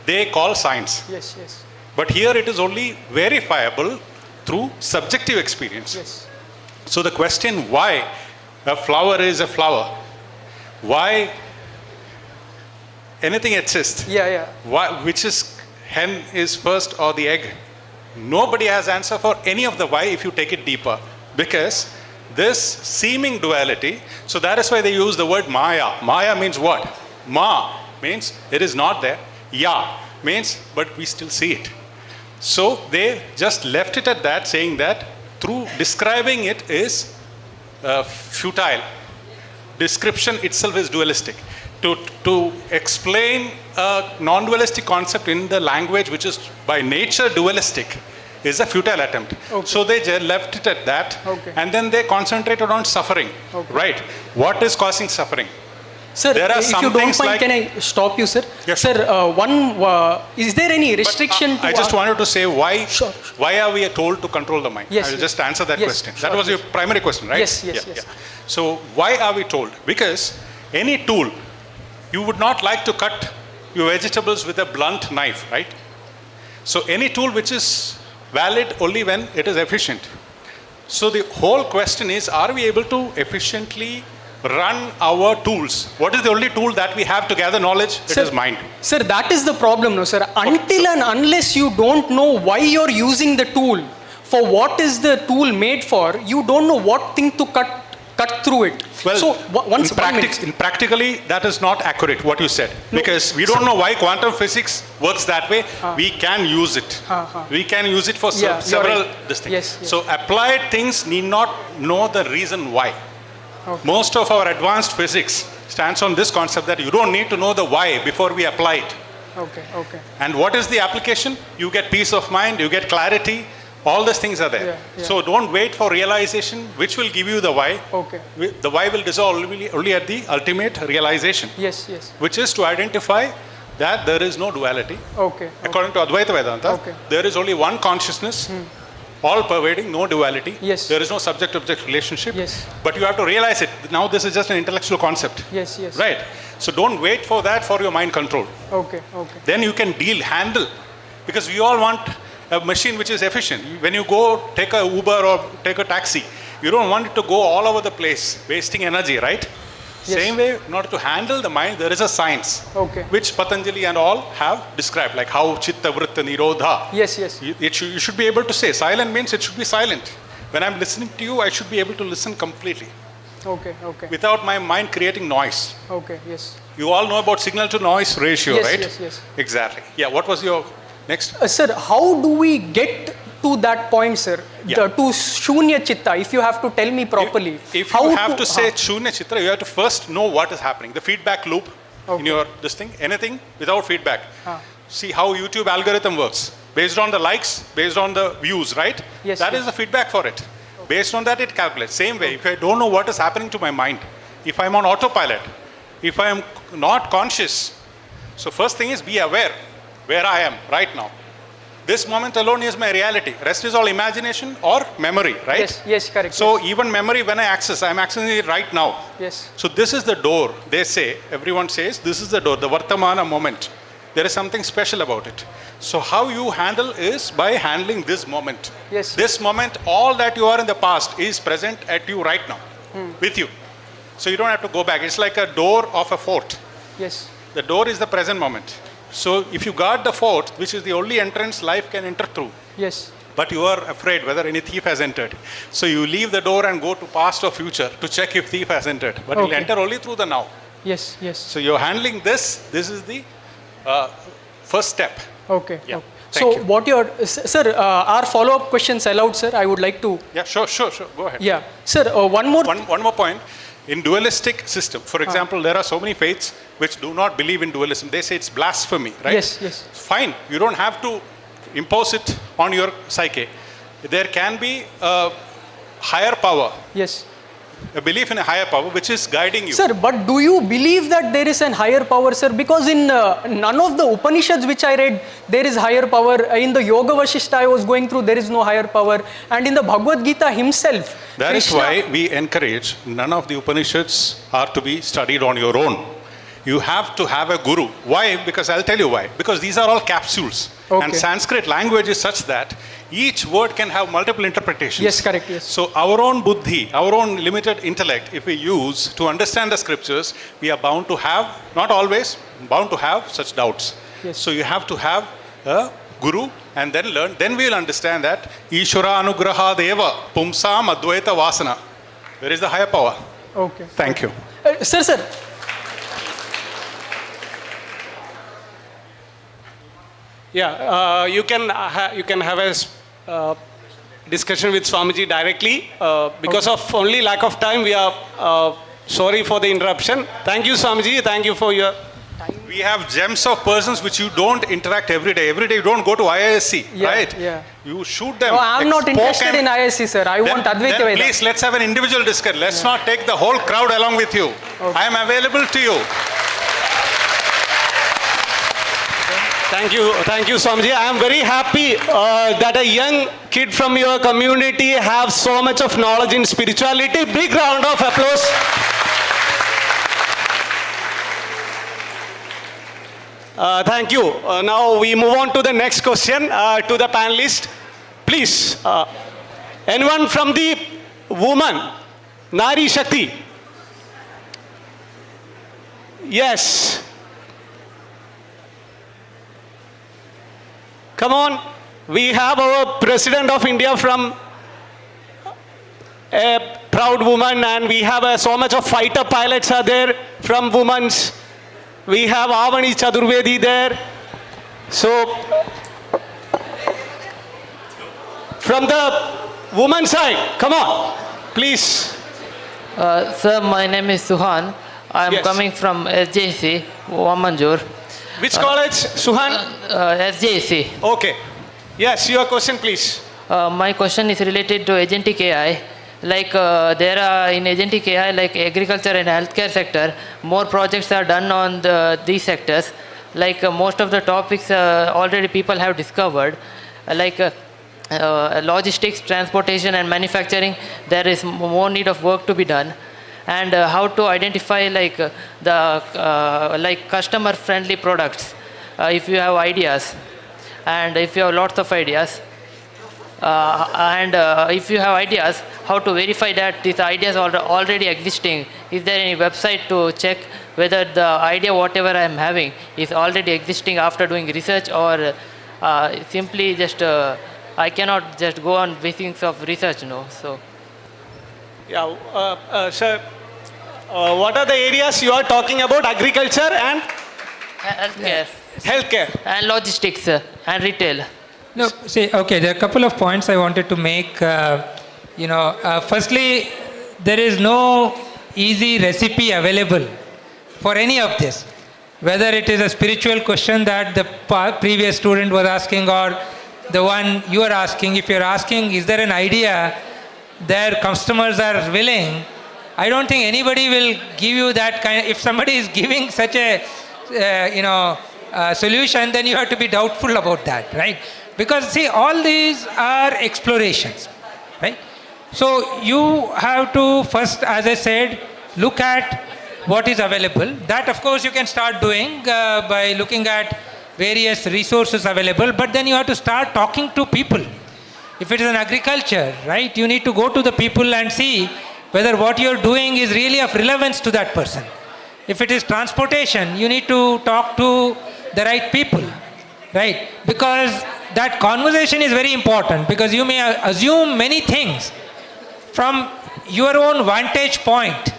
they call science.
Yes.
But here it is only verifiable through subjective experience.
Yes.
So the question why a flower is a flower, why anything exists, why, which is hen is first or the egg, nobody has answer for any of the why if you take it deeper, because this seeming duality, so that is why they use the word Maya. Maya means what? Ma means it is not there. Ya means but we still see it. So they just left it at that, saying that through describing it is futile. Description itself is dualistic. To explain a non-dualistic concept in the language which is by nature dualistic is a futile attempt. Okay. So they just left it at that, and then they concentrated on suffering. Right? What is causing suffering?
Sir,
there are
if
some
you don't
things
mind,
like,
can I stop you, sir?
Yes.
Sir, is there any restriction to...
I just wanted to say why are we told to control the mind?
Yes,
I will just answer that question.
Sure,
that was your primary question, right?
Yes.
So why are we told? Because any tool, you would not like to cut your vegetables with a blunt knife, right? So any tool which is valid only when it is efficient. So the whole question is, are we able to efficiently run our tools? What is the only tool that we have to gather knowledge? It is mind.
Sir, that is the problem, no, sir. Until and unless you don't know why you're using the tool, for what is the tool made for, you don't know what thing to cut through it.
Well,
so
practically, that is not accurate, what you said. No, because we don't know why quantum physics works that way. We can use it. We can use it for several things.
Yes.
So applied things need not know the reason why. Okay. Most of our advanced physics stands on this concept that you don't need to know the why before we apply it.
Okay.
And what is the application? You get peace of mind, you get clarity, all these things are there. Yeah. So don't wait for realization, which will give you the why.
Okay.
The why will dissolve only at the ultimate realization.
Yes.
Which is to identify that there is no duality.
Okay.
According to Advaita Vedanta, there is only one consciousness. All pervading, no duality.
Yes.
There is no subject-object relationship.
Yes.
But you have to realize it. Now this is just an intellectual concept.
Yes.
Right. So don't wait for that for your mind control.
Okay.
Then you can handle. Because we all want a machine which is efficient. When you go take a Uber or take a taxi, you don't want it to go all over the place, wasting energy, right? Yes. Same way, in order to handle the mind, there is a science, which Patanjali and all have described, like how chitta vritta nirodha.
Yes.
You should be able to say, silent means it should be silent. When I'm listening to you, I should be able to listen completely.
Okay.
Without my mind creating noise.
Okay, yes.
You all know about signal to noise ratio, right?
Yes.
Exactly. Yeah, what was your next?
Sir, how do we get to that point, sir? To Shunya Chitta, if you have to tell me properly.
If you have to say Shunya Chitta, you have to first know what is happening. The feedback loop in your anything without feedback. See how YouTube algorithm works. based on the likes, based on the views, right?
Yes,
That
yes.
is the feedback for it. Based on that, it calculates. Same way, if I don't know what is happening to my mind, if I'm on autopilot, if I am not conscious, so first thing is be aware where I am right now. This moment alone is my reality. Rest is all imagination or memory, right?
Yes, yes, correct.
So even memory, when I access, I'm accessing it right now.
Yes.
So this is the door. They say, everyone says, this is the door, the Vartamana moment. There is something special about it. So how you handle is by handling this moment.
Yes.
This moment, all that you are in the past is present at you right now, with you. So you don't have to go back. It's like a door of a fort.
Yes.
The door is the present moment. So if you guard the fort, which is the only entrance life can enter through,
Yes.
but you are afraid whether any thief has entered. So you leave the door and go to past or future to check if thief has entered. But he'll
Okay.
enter only through the now.
Yes, yes.
So you're handling this. This is the first step.
Okay.
Yeah.
Okay.
Thank
So
you.
what your, sir, are follow-up questions allowed, sir? I would like to.
Yeah, sure. Go ahead.
Yeah. Sir, one more.
One more point. In dualistic system, for example, there are so many faiths which do not believe in dualism. They say it's blasphemy, right?
Yes, yes.
Fine. You don't have to impose it on your psyche. There can be a higher power.
Yes.
A belief in a higher power which is guiding you.
Sir, but do you believe that there is an higher power, sir? Because in none of the Upanishads which I read, there is higher power. In the Yoga Vashishta I was going through, there is no higher power. And in the Bhagavad Gita himself,
That is
Krishna-
why we encourage none of the Upanishads are to be studied on your own. You have to have a guru. Why? Because I'll tell you why. Because these are all capsules.
Okay.
And Sanskrit language is such that each word can have multiple interpretations.
Yes, correct, yes.
So our own buddhi, our own limited intellect, if we use to understand the scriptures, we are bound to have, not always, bound to have such doubts.
Yes.
So you have to have a guru and then learn. Then we will understand that Ishvara Anugraha Deva Pumsam Advaita Vasana. There is the higher power.
Okay.
Thank you.
Sir.
Yeah, you can have a discussion with Swamiji directly. Because of only lack of time, we are sorry for the interruption. Thank you, Swamiji. Thank you for your...
We have gems of persons which you don't interact every day. Every day you don't go to IISc,
Yeah,
right?
yeah.
You shoot them.
No, I'm not
poke
interested
and-
in ISC, sir. I want Advaita
Then
Vedanta.
please, let's have an individual discussion. Let's not take the whole crowd along with you.
Okay.
I am available to you.
Thank you, Swamiji. I am very happy that a young kid from your community have so much of knowledge in spirituality. Big round of applause. Thank you. Now we move on to the next question to the panelist. Please, anyone from the woman, Nari Shakti? Yes. Come on. We have our President of India from a proud woman, and we have so much of fighter pilots are there from women's. We have Avani Chaturvedi there. So, from the woman side, come on, please.
Sir, my name is Suhan. I am
Yes.
coming from SJC, Wamanjur.
Which college, Suhan?
SJC.
Okay. Yes, your question, please.
My question is related to agentic AI. Like there are in agentic AI, like agriculture and healthcare sector, more projects are done on these sectors. Like most of the topics already people have discovered, like logistics, transportation, and manufacturing. There is more need of work to be done, and how to identify like the like customer-friendly products. If you have ideas, and if you have lots of ideas. If you have ideas, how to verify that these ideas are already existing? Is there any website to check whether the idea, whatever I am having, is already existing after doing research, or simply just I cannot just go on basis of research, no? So.
Yeah, sir. What are the areas you are talking about? Agriculture and
Healthcare.
Healthcare.
And logistics and retail.
No, see, okay, there are a couple of points I wanted to make. Firstly, there is no easy recipe available for any of this. Whether it is a spiritual question that the previous student was asking, or the one you are asking. If you're asking, is there an idea their customers are willing, I don't think anybody will give you that kind. If somebody is giving such a, solution, then you have to be doubtful about that, right? Because see, all these are explorations, right? So you have to first, as I said, look at what is available. That, of course, you can start doing by looking at various resources available, but then you have to start talking to people. If it is an agriculture, right, you need to go to the people and see whether what you're doing is really of relevance to that person. If it is transportation, you need to talk to the right people, right? Because that conversation is very important, because you may assume many things from your own vantage point,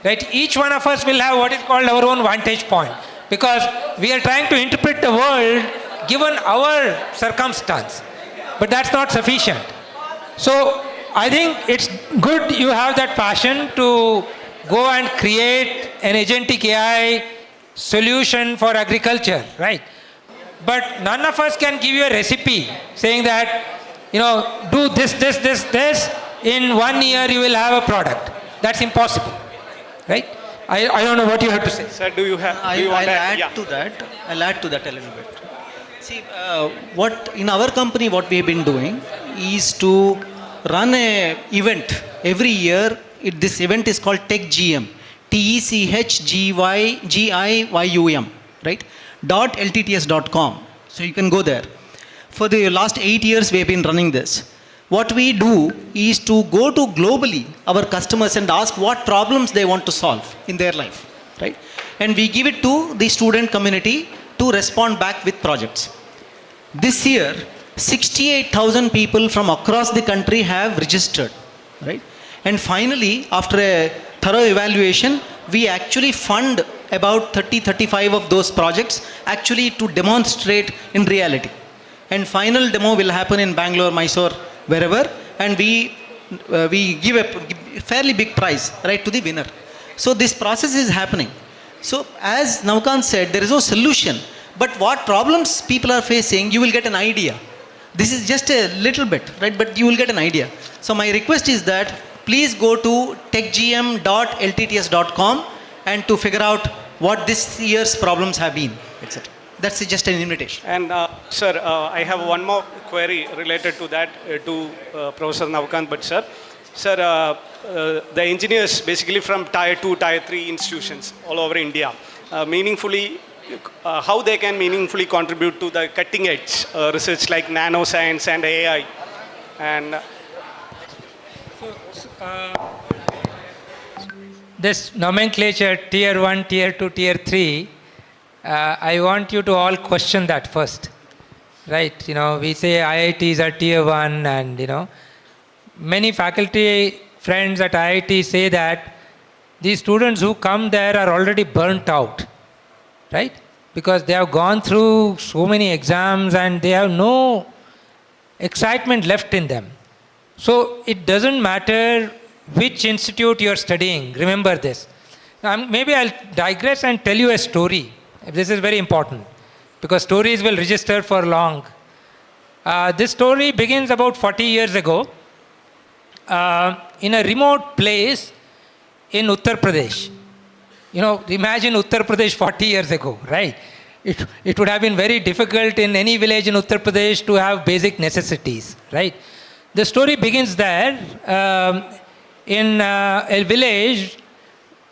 right? Each one of us will have what is called our own vantage point, because we are trying to interpret the world given our circumstance, but that's not sufficient. So I think it's good you have that passion to go and create an agentic AI solution for agriculture, right? But none of us can give you a recipe saying that, do this, in 1 year you will have a product. That's impossible, right? I don't know what you have to say.
Sir, do you have?
I'll add to that a little bit. See, in our company, what we have been doing is to run a event every year. This event is called TechGM, TechGIYUM, right? .ltts.com. So you can go there. For the last 8 years, we have been running this. What we do is to go to globally our customers and ask what problems they want to solve in their life, right? And we give it to the student community to respond back with projects. This year, 68,000 people from across the country have registered, right? And finally, after a thorough evaluation, we actually fund about 35 of those projects actually to demonstrate in reality. And final demo will happen in Bangalore, Mysore, wherever, and we give a fairly big prize, right, to the winner. So this process is happening. So as Navkant said, there is no solution, but what problems people are facing, you will get an idea. This is just a little bit, right, but you will get an idea. So my request is that please go to techgm.ltts.com and to figure out what this year's problems have been, etc. That's just an invitation.
And sir, I have one more query related to that to Professor Navkant Bhatt sir. Sir, the engineers basically from Tier 2, Tier 3 institutions all over India, how they can meaningfully contribute to the cutting edge research like nanoscience and AI. And
this nomenclature, Tier 1, Tier 2, Tier 3, I want you to all question that first, right? We say IITs are Tier 1 and, many faculty friends at IIT say that these students who come there are already burnt out, right? Because they have gone through so many exams and they have no excitement left in them. So it doesn't matter which institute you're studying, remember this. Now, maybe I'll digress and tell you a story. This is very important, because stories will register for long. This story begins about 40 years ago in a remote place in Uttar Pradesh. Imagine Uttar Pradesh 40 years ago, right? It would have been very difficult in any village in Uttar Pradesh to have basic necessities, right? The story begins there in a village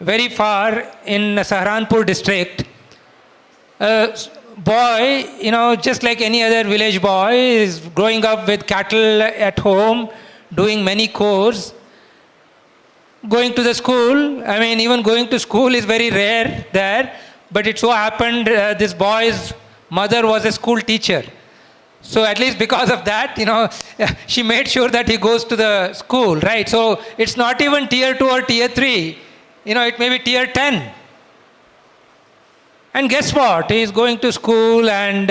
very far in Saharanpur district. A boy, just like any other village boy, is growing up with cattle at home, doing many chores, going to the school. I mean, even going to school is very rare there, but it so happened this boy's mother was a school teacher. So at least because of that, she made sure that he goes to the school, right? So it's not even Tier 2 or Tier 3, it may be Tier 10. And guess what? He is going to school and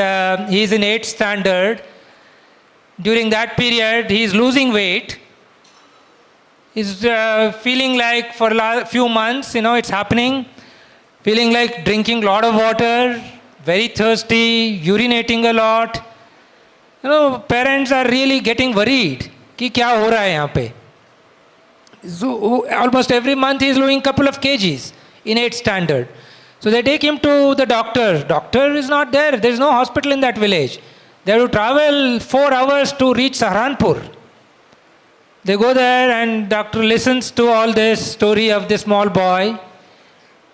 he is in 8th standard. During that period, he is losing weight. He's feeling like for a few months, it's happening, feeling like drinking a lot of water, very thirsty, urinating a lot. parents are really getting worried कि क्या हो रहा है यहाँ पे. So almost every month he is losing a couple of kgs in 8th standard. So they take him to the doctor. Doctor is not there. There is no hospital in that village. They have to travel 4 hours to reach Saharanpur. They go there and doctor listens to all this story of this small boy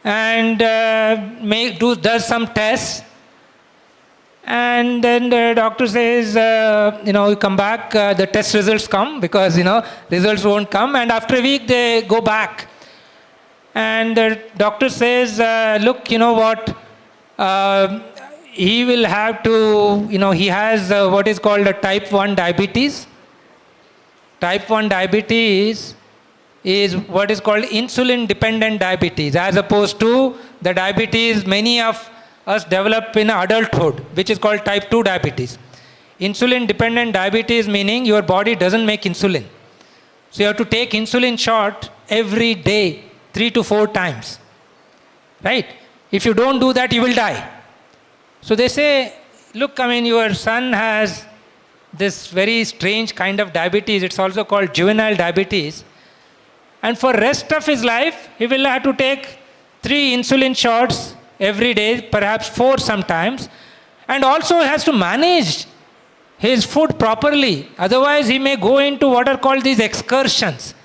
and does some tests. And then the doctor says, you come back, the test results come because, results won't come. And after a week, they go back. And the doctor says, look, you know what, he will have to, he has what is called a type 1 diabetes. Type 1 diabetes is what is called insulin-dependent diabetes, as opposed to the diabetes many of us develop in adulthood, which is called type 2 diabetes. Insulin-dependent diabetes meaning your body doesn't make insulin. So you have to take insulin shot every day, 3 to 4 times. Right? If you don't do that, you will die. So they say, look, your son has this very strange kind of diabetes. It's also called juvenile diabetes. And for rest of his life, he will have to take 3 insulin shots every day, perhaps 4 sometimes, and also has to manage his food properly. Otherwise, he may go into what are called these excursions,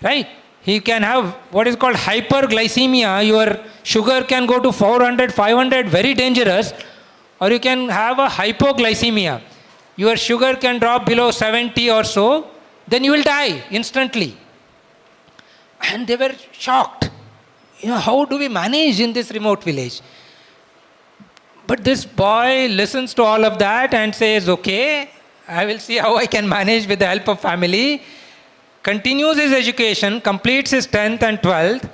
right? He can have what is called hyperglycemia. Your sugar can go to 400, 500, very dangerous, or you can have a hypoglycemia. Your sugar can drop below 70 or so, then you will die instantly. And they were shocked. How do we manage in this remote village? But this boy listens to all of that and says, okay, I will see how I can manage with the help of family. Continues his education, completes his 10th and 12th.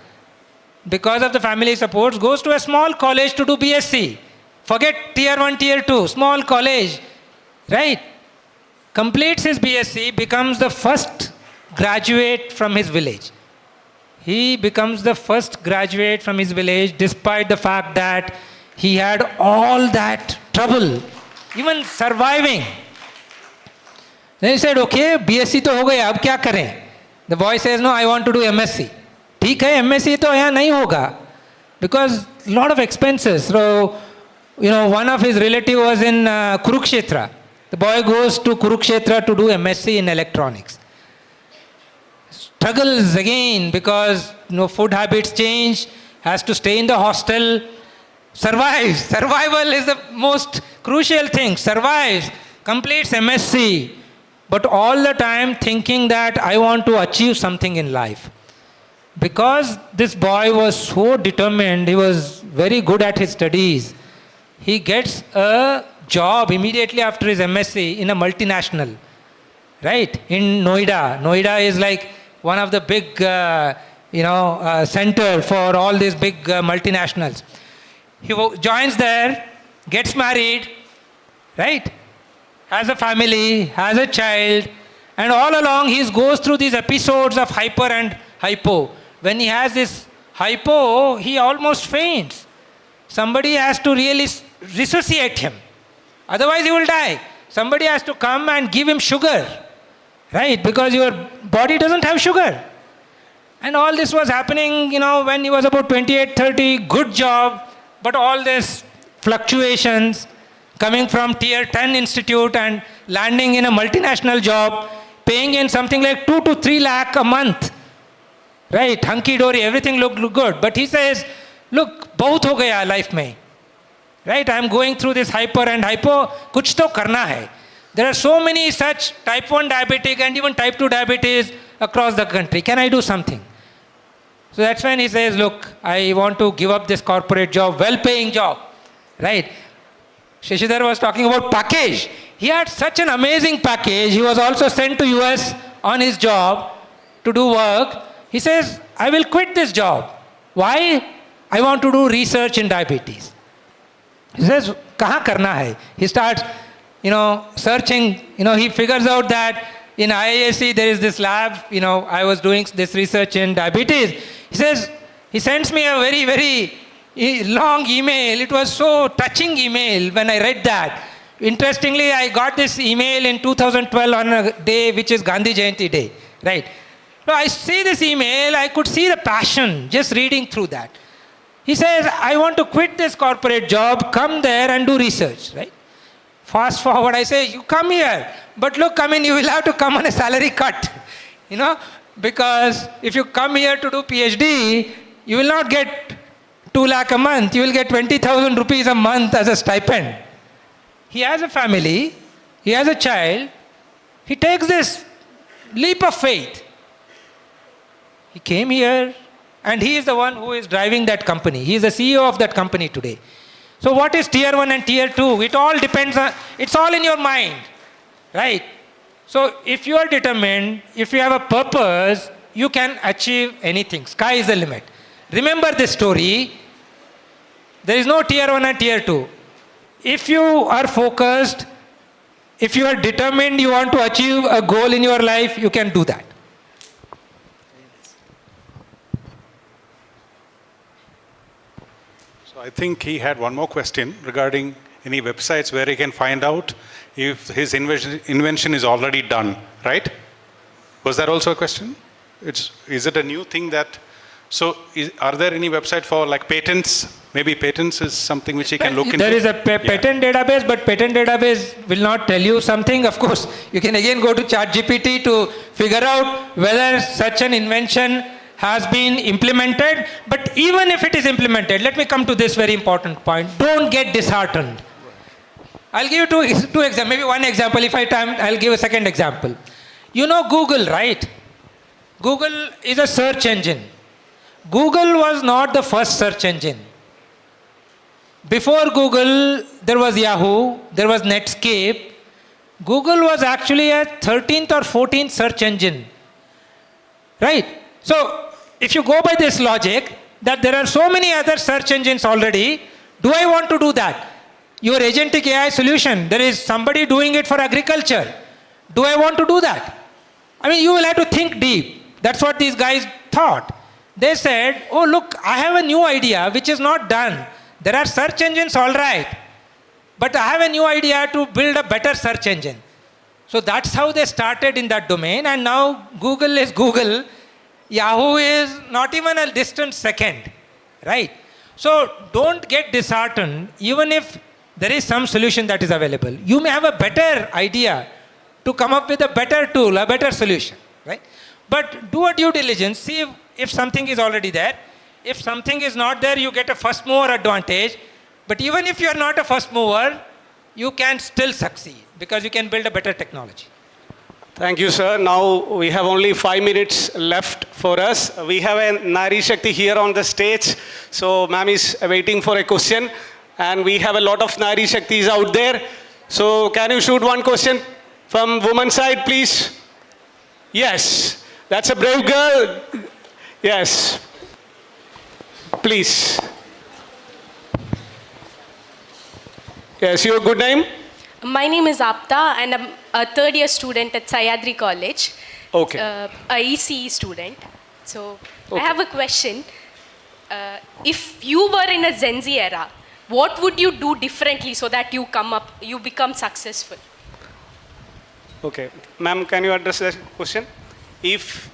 Because of the family supports, goes to a small college to do BSc. Forget tier 1, tier 2, small college. Right? Completes his BSc, becomes the first graduate from his village. He becomes the first graduate from his village despite the fact that he had all that trouble, even surviving. Then he said, okay, BSc to ho gaya, ab kya kare? The boy says, no, I want to do MSc. ठीक है, MSc तो यहाँ नहीं होगा. Because a lot of expenses. So, one of his relatives was in Kurukshetra. The boy goes to Kurukshetra to do MSc in electronics. Struggles again because food habits change, has to stay in the hostel, survives. Survival is the most crucial thing. Survives, completes MSc, but all the time thinking that I want to achieve something in life. Because this boy was so determined, he was very good at his studies, he gets a job immediately after his MSc in a multinational, right? In Noida. Noida is like one of the big, center for all these big multinationals. He joins there, gets married, right? Has a family, has a child, and all along he goes through these episodes of hyper and hypo. When he has this hypo, he almost faints. Somebody has to really resuscitate him. Otherwise he will die. Somebody has to come and give him sugar. Right, because your body doesn't have sugar. And all this was happening, when he was about 28, 30, good job, but all this fluctuations coming from tier 10 institute and landing in a multinational job, paying in something like 2 to 3 lakh a month. Right, hunky-dory, everything looked good. But he says, look, bahut ho gaya life mein. Right, I am going through this hyper and hypo, kuch to karna hai. There are so many such type 1 diabetic and even type 2 diabetes across the country. Can I do something? So that's when he says, look, I want to give up this corporate job, well-paying job. Right? Shashidhar was talking about package. He had such an amazing package. He was also sent to US on his job to do work. He says, I will quit this job. Why? I want to do research in diabetes. He says, kahan karna hai? He starts searching, he figures out that in IISc there is this lab, I was doing this research in diabetes. He says, he sends me a very, very long email. It was so touching email when I read that. Interestingly, I got this email in 2012 on a day which is Gandhi Jayanti Day, right? So I see this email, I could see the passion just reading through that. He says, I want to quit this corporate job, come there and do research, right? Fast forward, I say, you come here, but look, I mean, you will have to come on a salary cut, you know, because if you come here to do PhD, you will not get 2 lakh a month, you will get 20,000 rupees a month as a stipend. He has a family, he has a child, he takes this leap of faith. He came here and he is the one who is driving that company. He is the CEO of that company today. So what is tier 1 and tier 2? It all depends on, it's all in your mind, right? So if you are determined, if you have a purpose, you can achieve anything. Sky is the limit. Remember this story. There is no tier 1 and tier 2. If you are focused, if you are determined, you want to achieve a goal in your life, you can do that.
So I think he had one more question regarding any websites where he can find out if his invention is already done, right? Was that also a question? Is it a new thing that, so are there any website for like patents? Maybe patents is something which he can look into.
There is a patent database, but patent database will not tell you something. Of course, you can again go to ChatGPT to figure out whether such an invention has been implemented. But even if it is implemented, let me come to this very important point. Don't get disheartened. I'll give you two examples, maybe one example. If I have time, I'll give a second example. You know Google, right? Google is a search engine. Google was not the first search engine. Before Google, there was Yahoo, there was Netscape. Google was actually a 13th or 14th search engine. Right? So, if you go by this logic, that there are so many other search engines already, do I want to do that? Your agentic AI solution, there is somebody doing it for agriculture. Do I want to do that? I mean, you will have to think deep. That's what these guys thought. They said, oh look, I have a new idea which is not done. There are search engines, all right. But I have a new idea to build a better search engine. So that's how they started in that domain. And now Google is Google. Yahoo is not even a distant second. Right? So don't get disheartened even if there is some solution that is available. You may have a better idea to come up with a better tool, a better solution. Right? But do a due diligence. See if something is already there. If something is not there, you get a first mover advantage. But even if you are not a first mover, you can still succeed because you can build a better technology.
Thank you, sir. Now we have only 5 minutes left for us. We have a Nari Shakti here on the stage. So ma'am is waiting for a question. And we have a lot of Nari Shaktis out there. So can you shoot one question from woman's side, please? Yes. That's a brave girl. Yes. Please. Yes, your good name?
My name is Apta and I'm a third year student at Sayadri College.
Okay.
A ECE student. So
Okay.
I have a question. If you were in a Gen Z era, what would you do differently so that you become successful?
Okay. Ma'am, can you address that question? If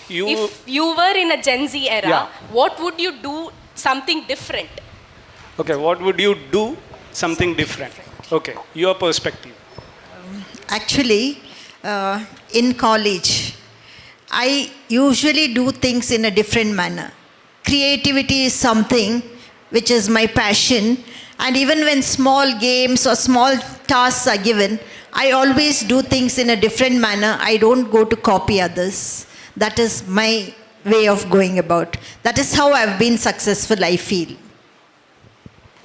you
were in a Gen Z era,
Yeah.
what would you do something different?
Okay, what would you do something different? Okay, your perspective.
Actually, in college, I usually do things in a different manner. Creativity is something which is my passion, and even when small games or small tasks are given, I always do things in a different manner. I don't go to copy others. That is my way of going about. That is how I've been successful, I feel.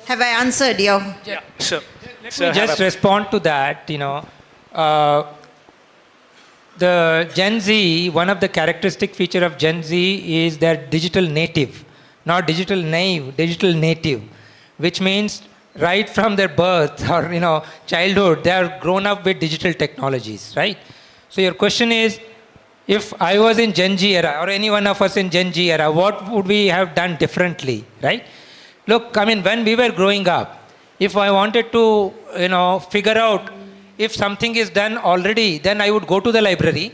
Have I answered you?
Yeah, sure.
Let me just respond to that, the Gen Z, one of the characteristic feature of Gen Z is their digital native, not digital naive, digital native, which means right from their birth or, childhood, they are grown up with digital technologies, right? So your question is, if I was in Gen Z era or any one of us in Gen Z era, what would we have done differently, right? Look, when we were growing up, If I wanted to, figure out if something is done already, then I would go to the library,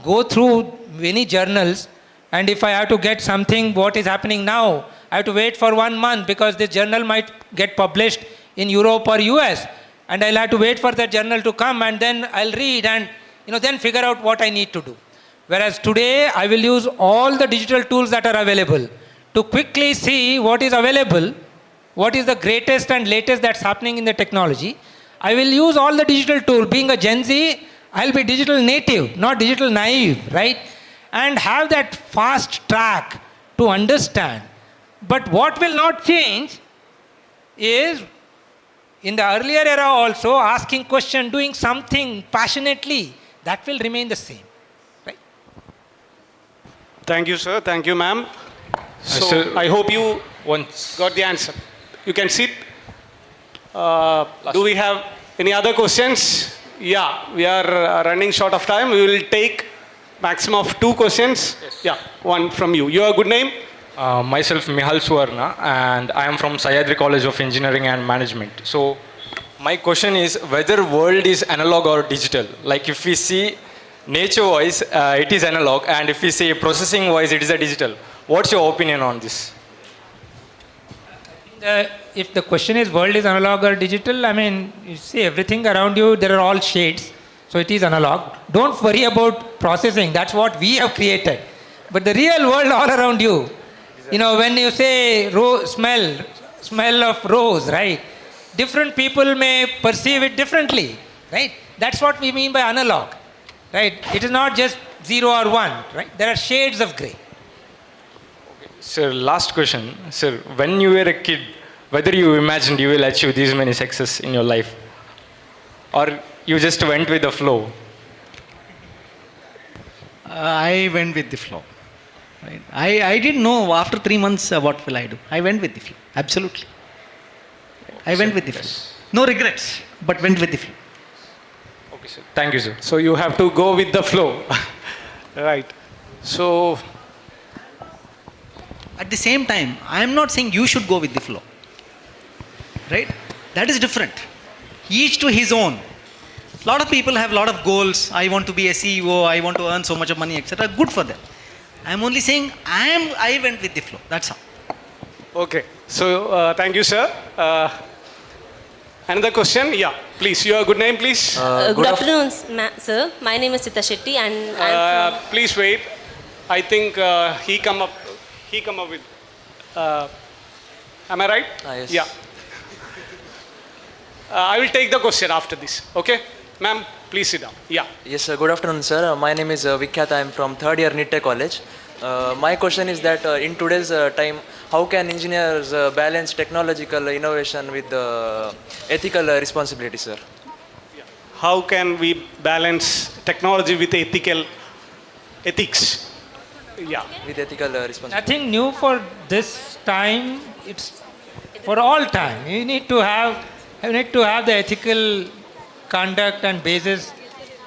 go through many journals, and if I have to get something, what is happening now, I have to wait for 1 month because this journal might get published in Europe or US, and I'll have to wait for that journal to come, and then I'll read and then figure out what I need to do. Whereas today, I will use all the digital tools that are available to quickly see what is available, what is the greatest and latest that's happening in the technology. I will use all the digital tools. Being a Gen Z, I'll be digital native, not digital naive, right? And have that fast track to understand. But what will not change is, in the earlier era also, asking question, doing something passionately, that will remain the same.
Thank you, sir. Thank you, ma'am. So I hope you got the answer. You can sit. Do we have any other questions? Yeah, we are running short of time. We will take maximum of 2 questions. Yes. Yeah, one from you. Your good name?
Myself, Mihal Suvarna, and I am from Sahyadri College of Engineering and Management. So my question is whether world is analog or digital. Like if we see nature-wise, it is analog, and if we say processing-wise, it is a digital. What's your opinion on this?
If the question is world is analog or digital, I mean, you see everything around you, there are all shades, so it is analog. Don't worry about processing, that's what we have created. But the real world all around you, when you say smell of rose, right? Different people may perceive it differently, right? That's what we mean by analog. Right? It is not just 0 or 1, right? There are shades of grey.
Okay. Sir, last question. Sir, when you were a kid, whether you imagined you will achieve these many success in your life? Or you just went with the flow?
I went with the flow. Right? I didn't know after 3 months what will I do. I went with the flow. Absolutely. I went with the flow. No regrets, but went with the flow.
Sir. Thank you, sir.
So you have to go with the flow. Right. So
at the same time, I am not saying you should go with the flow. Right? That is different. Each to his own. A lot of people have a lot of goals. I want to be a CEO, I want to earn so much of money, etc. Good for them. I am only saying I went with the flow. That's all.
Okay. So thank you, sir. Another question? Yeah, please. Your good name, please.
Good afternoon, sir. My name is Chitha Shetty, and I'm from...
Please wait. I think he come up with. Am I right?
Yes.
Yeah. I will take the question after this. Okay, ma'am. Please sit down. Yeah.
Yes, sir. Good afternoon, sir. My name is Vikhyat. I am from 3rd year NITTE College. My question is that in today's time, how can engineers balance technological innovation with ethical responsibility, sir?
How can we balance technology with ethics? Yeah.
With ethical responsibility.
Nothing new for this time. It's for all time. You need to have the ethical conduct and basis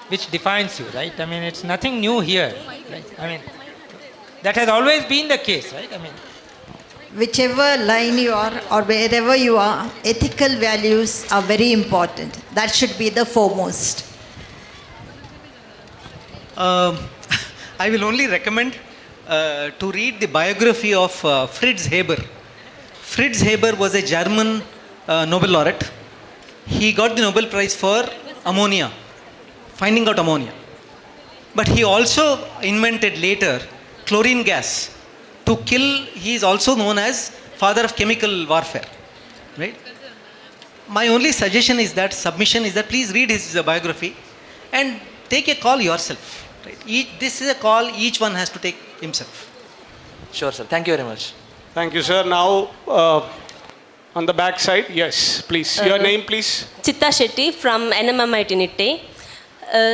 which defines you, right? I mean, it's nothing new here. Right? I mean, that has always been the case, right? I mean,
whichever line you are or wherever you are, ethical values are very important. That should be the foremost.
I will only recommend to read the biography of Fritz Haber. Fritz Haber was a German Nobel laureate. He got the Nobel Prize for ammonia, finding out ammonia. But he also invented later chlorine gas to kill. He is also known as father of chemical warfare, right? My only suggestion is that, submission is that, please read his biography and take a call yourself. Right? This is a call each one has to take himself.
Sure, sir. Thank you very much.
Thank you, sir. Now, on the back side, yes, please. Your name, please.
Chitha Shetty from NMMIT NITTE.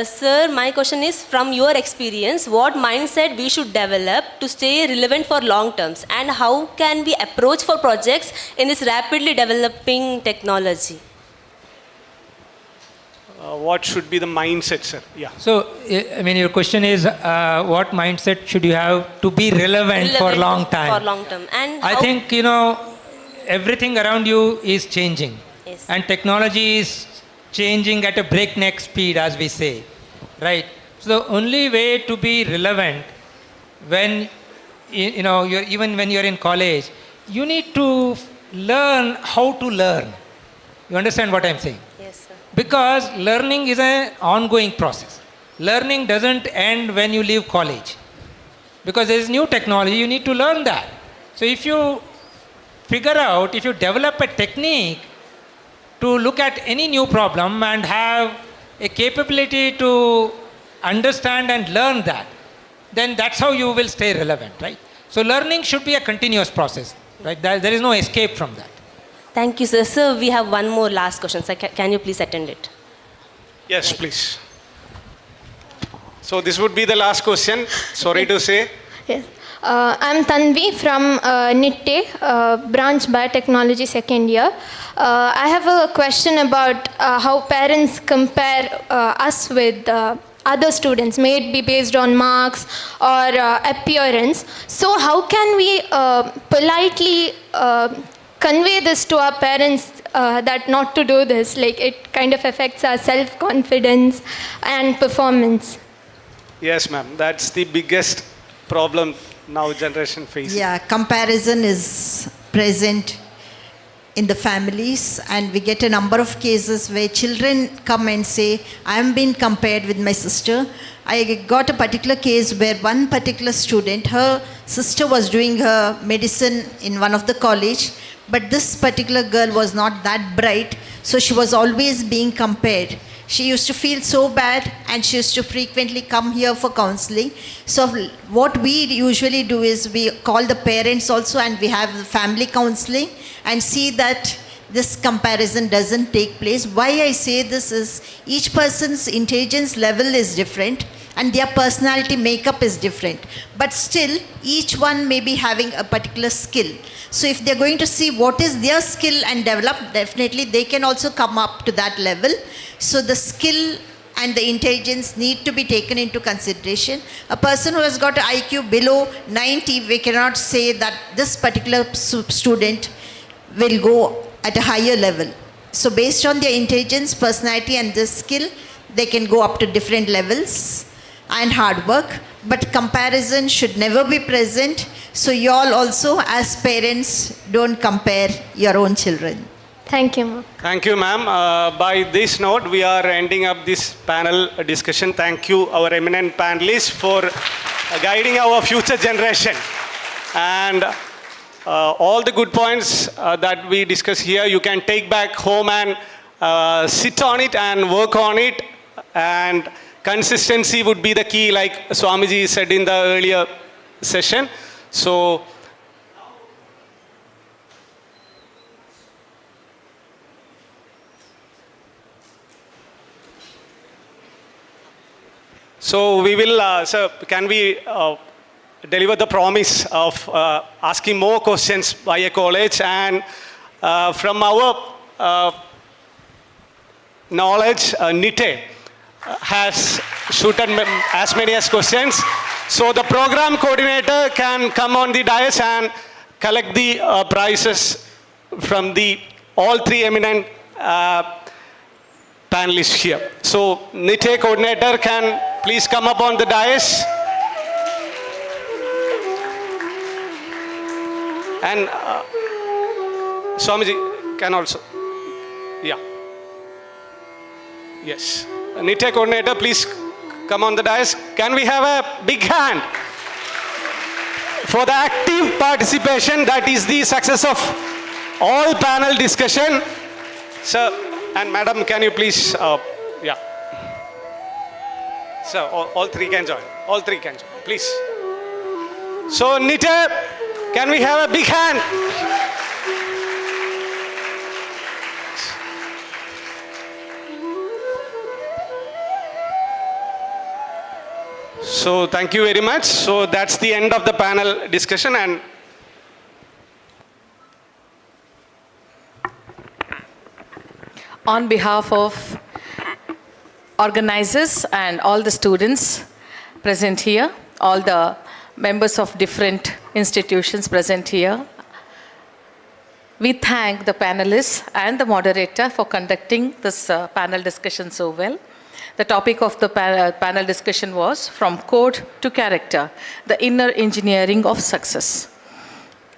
Sir, my question is, from your experience, what mindset we should develop to stay relevant for long terms, and how can we approach for projects in this rapidly developing technology?
What should be the mindset, sir? Yeah.
so, I mean, your question is, what mindset should you have to be relevant for long time?
For long term. And
I think, everything around you is changing.
Yes.
And technology is changing at a breakneck speed, as we say, right? So the only way to be relevant when, even when you're in college, you need to learn how to learn. You understand what I'm saying?
Yes, sir.
Because learning is an ongoing process. Learning doesn't end when you leave college. Because there is new technology, you need to learn that. So if you if you develop a technique to look at any new problem and have a capability to understand and learn that, then that's how you will stay relevant, right? So learning should be a continuous process, right? There is no escape from that.
Thank you, sir. Sir, we have one more last question. Sir, can you please attend it?
Yes, please. So this would be the last question. Sorry to say.
Yes. I'm Tanvi from NITTE, branch Biotechnology, second year. I have a question about how parents compare us with other students, may it be based on marks or appearance. So how can we politely convey this to our parents that not to do this? Like, it kind of affects our self-confidence and performance.
Yes, ma'am. That's the biggest problem now generation faces.
Yeah, comparison is present in the families, and we get a number of cases where children come and say, I am being compared with my sister. I got a particular case where one particular student, her sister was doing her medicine in one of the college, but this particular girl was not that bright, so she was always being compared. She used to feel so bad, and she used to frequently come here for counseling. So what we usually do is we call the parents also, and we have family counseling and see that this comparison doesn't take place. Why I say this is each person's intelligence level is different and their personality makeup is different. But still, each one may be having a particular skill. So if they're going to see what is their skill and develop, definitely they can also come up to that level. So the skill and the intelligence need to be taken into consideration. A person who has got an IQ below 90, we cannot say that this particular student will go at a higher level. So based on their intelligence, personality and the skill, they can go up to different levels and hard work. But comparison should never be present. So you all also, as parents, don't compare your own children.
Thank you, ma'am.
Thank you, ma'am. By this note, we are ending up this panel discussion. Thank you, our eminent panelists, for guiding our future generation. And all the good points that we discuss here, you can take back home and sit on it and work on it. And consistency would be the key, like Swamiji said in the earlier session. So we will, sir, can we deliver the promise of asking more questions by a college, and from our knowledge, NITTE has shooted as many as questions. So the program coordinator can come on the dais and collect the prizes from all three eminent panelists here. So NITTE coordinator can please come up on the dais. And Swamiji can also, yeah. Yes. NITTE coordinator, please come on the dais. Can we have a big hand for the active participation? That is the success of all panel discussion. Sir and madam, can you please, yeah. Sir, all three can join. All three can join, please. So NITTE, can we have a big hand? So thank you very much. So that's the end of the panel discussion. And
on behalf of organizers and all the students present here, all the members of different institutions present here, We thank the panelists and the moderator for conducting this panel discussion so well. The topic of the panel discussion was From Code to Character, the Inner Engineering of Success.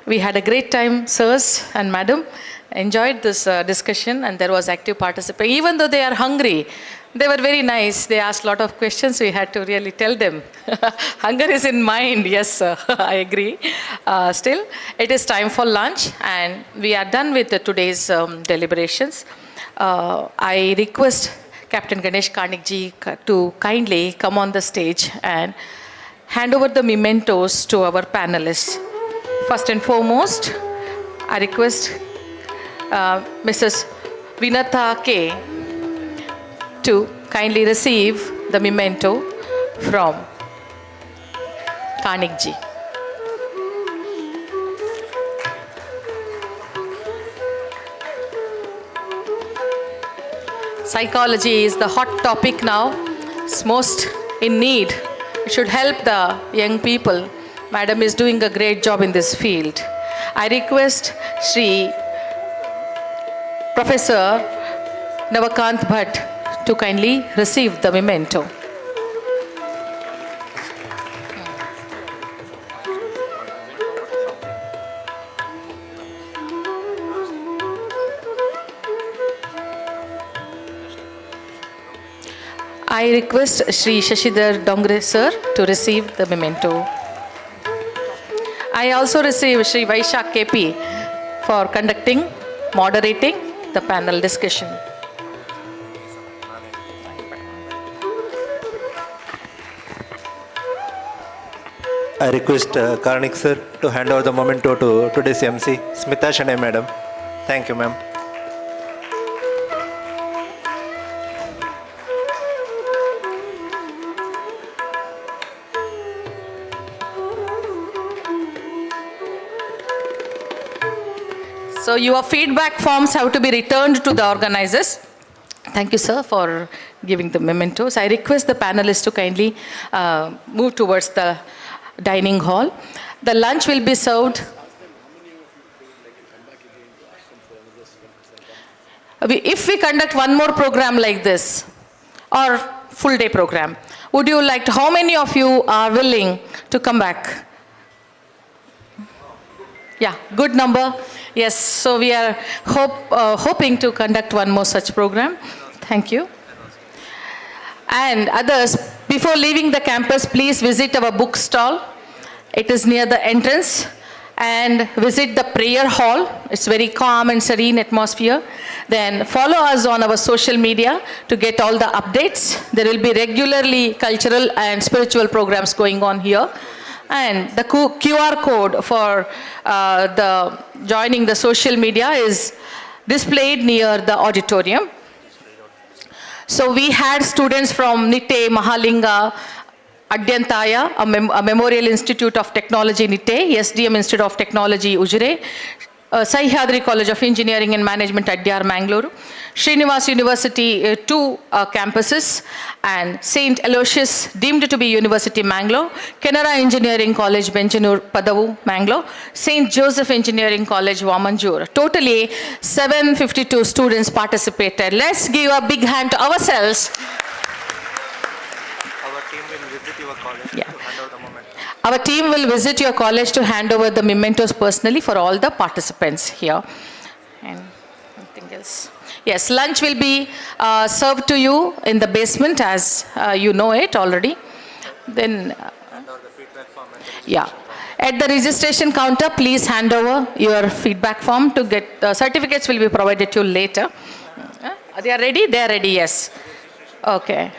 We had a great time, sirs and madam. Enjoyed this discussion, and there was active participation. Even though they are hungry, they were very nice. They asked a lot of questions. We had to really tell them. Hunger is in mind. Yes, sir. I agree. Still, it is time for lunch, and we are done with today's deliberations. I request Captain Ganesh Karnikji to kindly come on the stage and hand over the mementos to our panelists. First and foremost, I request Mrs. Vinatha K. to kindly receive the memento from Karnikji. Psychology is the hot topic now. It's most in need. It should help the young people. Madam is doing a great job in this field. I request Shri Professor Navakant Bhatt to kindly receive the memento. I request Shri Shashidhar Dongre sir to receive the memento. I also receive Shri Vaishak KP for conducting, moderating the panel discussion.
I request Karnik sir to hand over the memento to today's MC, Smita Shane madam. Thank you, ma'am.
So your feedback forms have to be returned to the organizers. Thank you, sir, for giving the mementos. I request the panelists to kindly move towards the dining hall. The lunch will be served. If we conduct one more program like this, or full day program, would you like to, how many of you are willing to come back? Yeah, good number. Yes, so we are hoping to conduct one more such program. Thank you. And others, before leaving the campus, please visit our book stall. It is near the entrance. And visit the prayer hall. It's very calm and serene atmosphere. Then follow us on our social media to get all the updates. There will be regularly cultural and spiritual programs going on here. And the QR code for the joining the social media is displayed near the auditorium. So we had students from Nitte, Mahalinga, Adyantaya, a Memorial Institute of Technology Nitte, SDM Institute of Technology Ujire, Sahyadri College of Engineering and Management at DR Mangaluru, Srinivas University, 2 campuses, and St. Aloysius, deemed to be University Mangalore, Canara Engineering College, Benjanur, Padavu, Mangalore, St. Joseph Engineering College, Wamanjur. Totally 752 students participated. Let's give a big hand to ourselves. Our team will visit your college to hand over the mementos personally for all the participants here. And anything else? Yes, lunch will be served to you in the basement, as you know it already. Then, yeah. At the registration counter, please hand over your feedback form to get, certificates will be provided to you later. They are ready? They are ready, yes. Okay.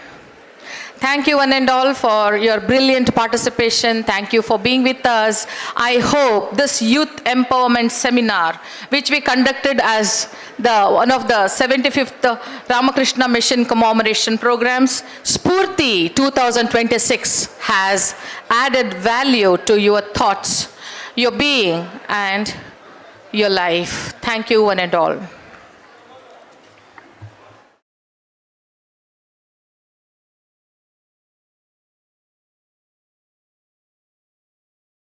Thank you one and all for your brilliant participation. Thank you for being with us. I hope this youth empowerment seminar, which we conducted as one of the 75th Ramakrishna Mission Commemoration programs, Sphoorthi 2026, has added value to your thoughts, your being, and your life. Thank you one and all.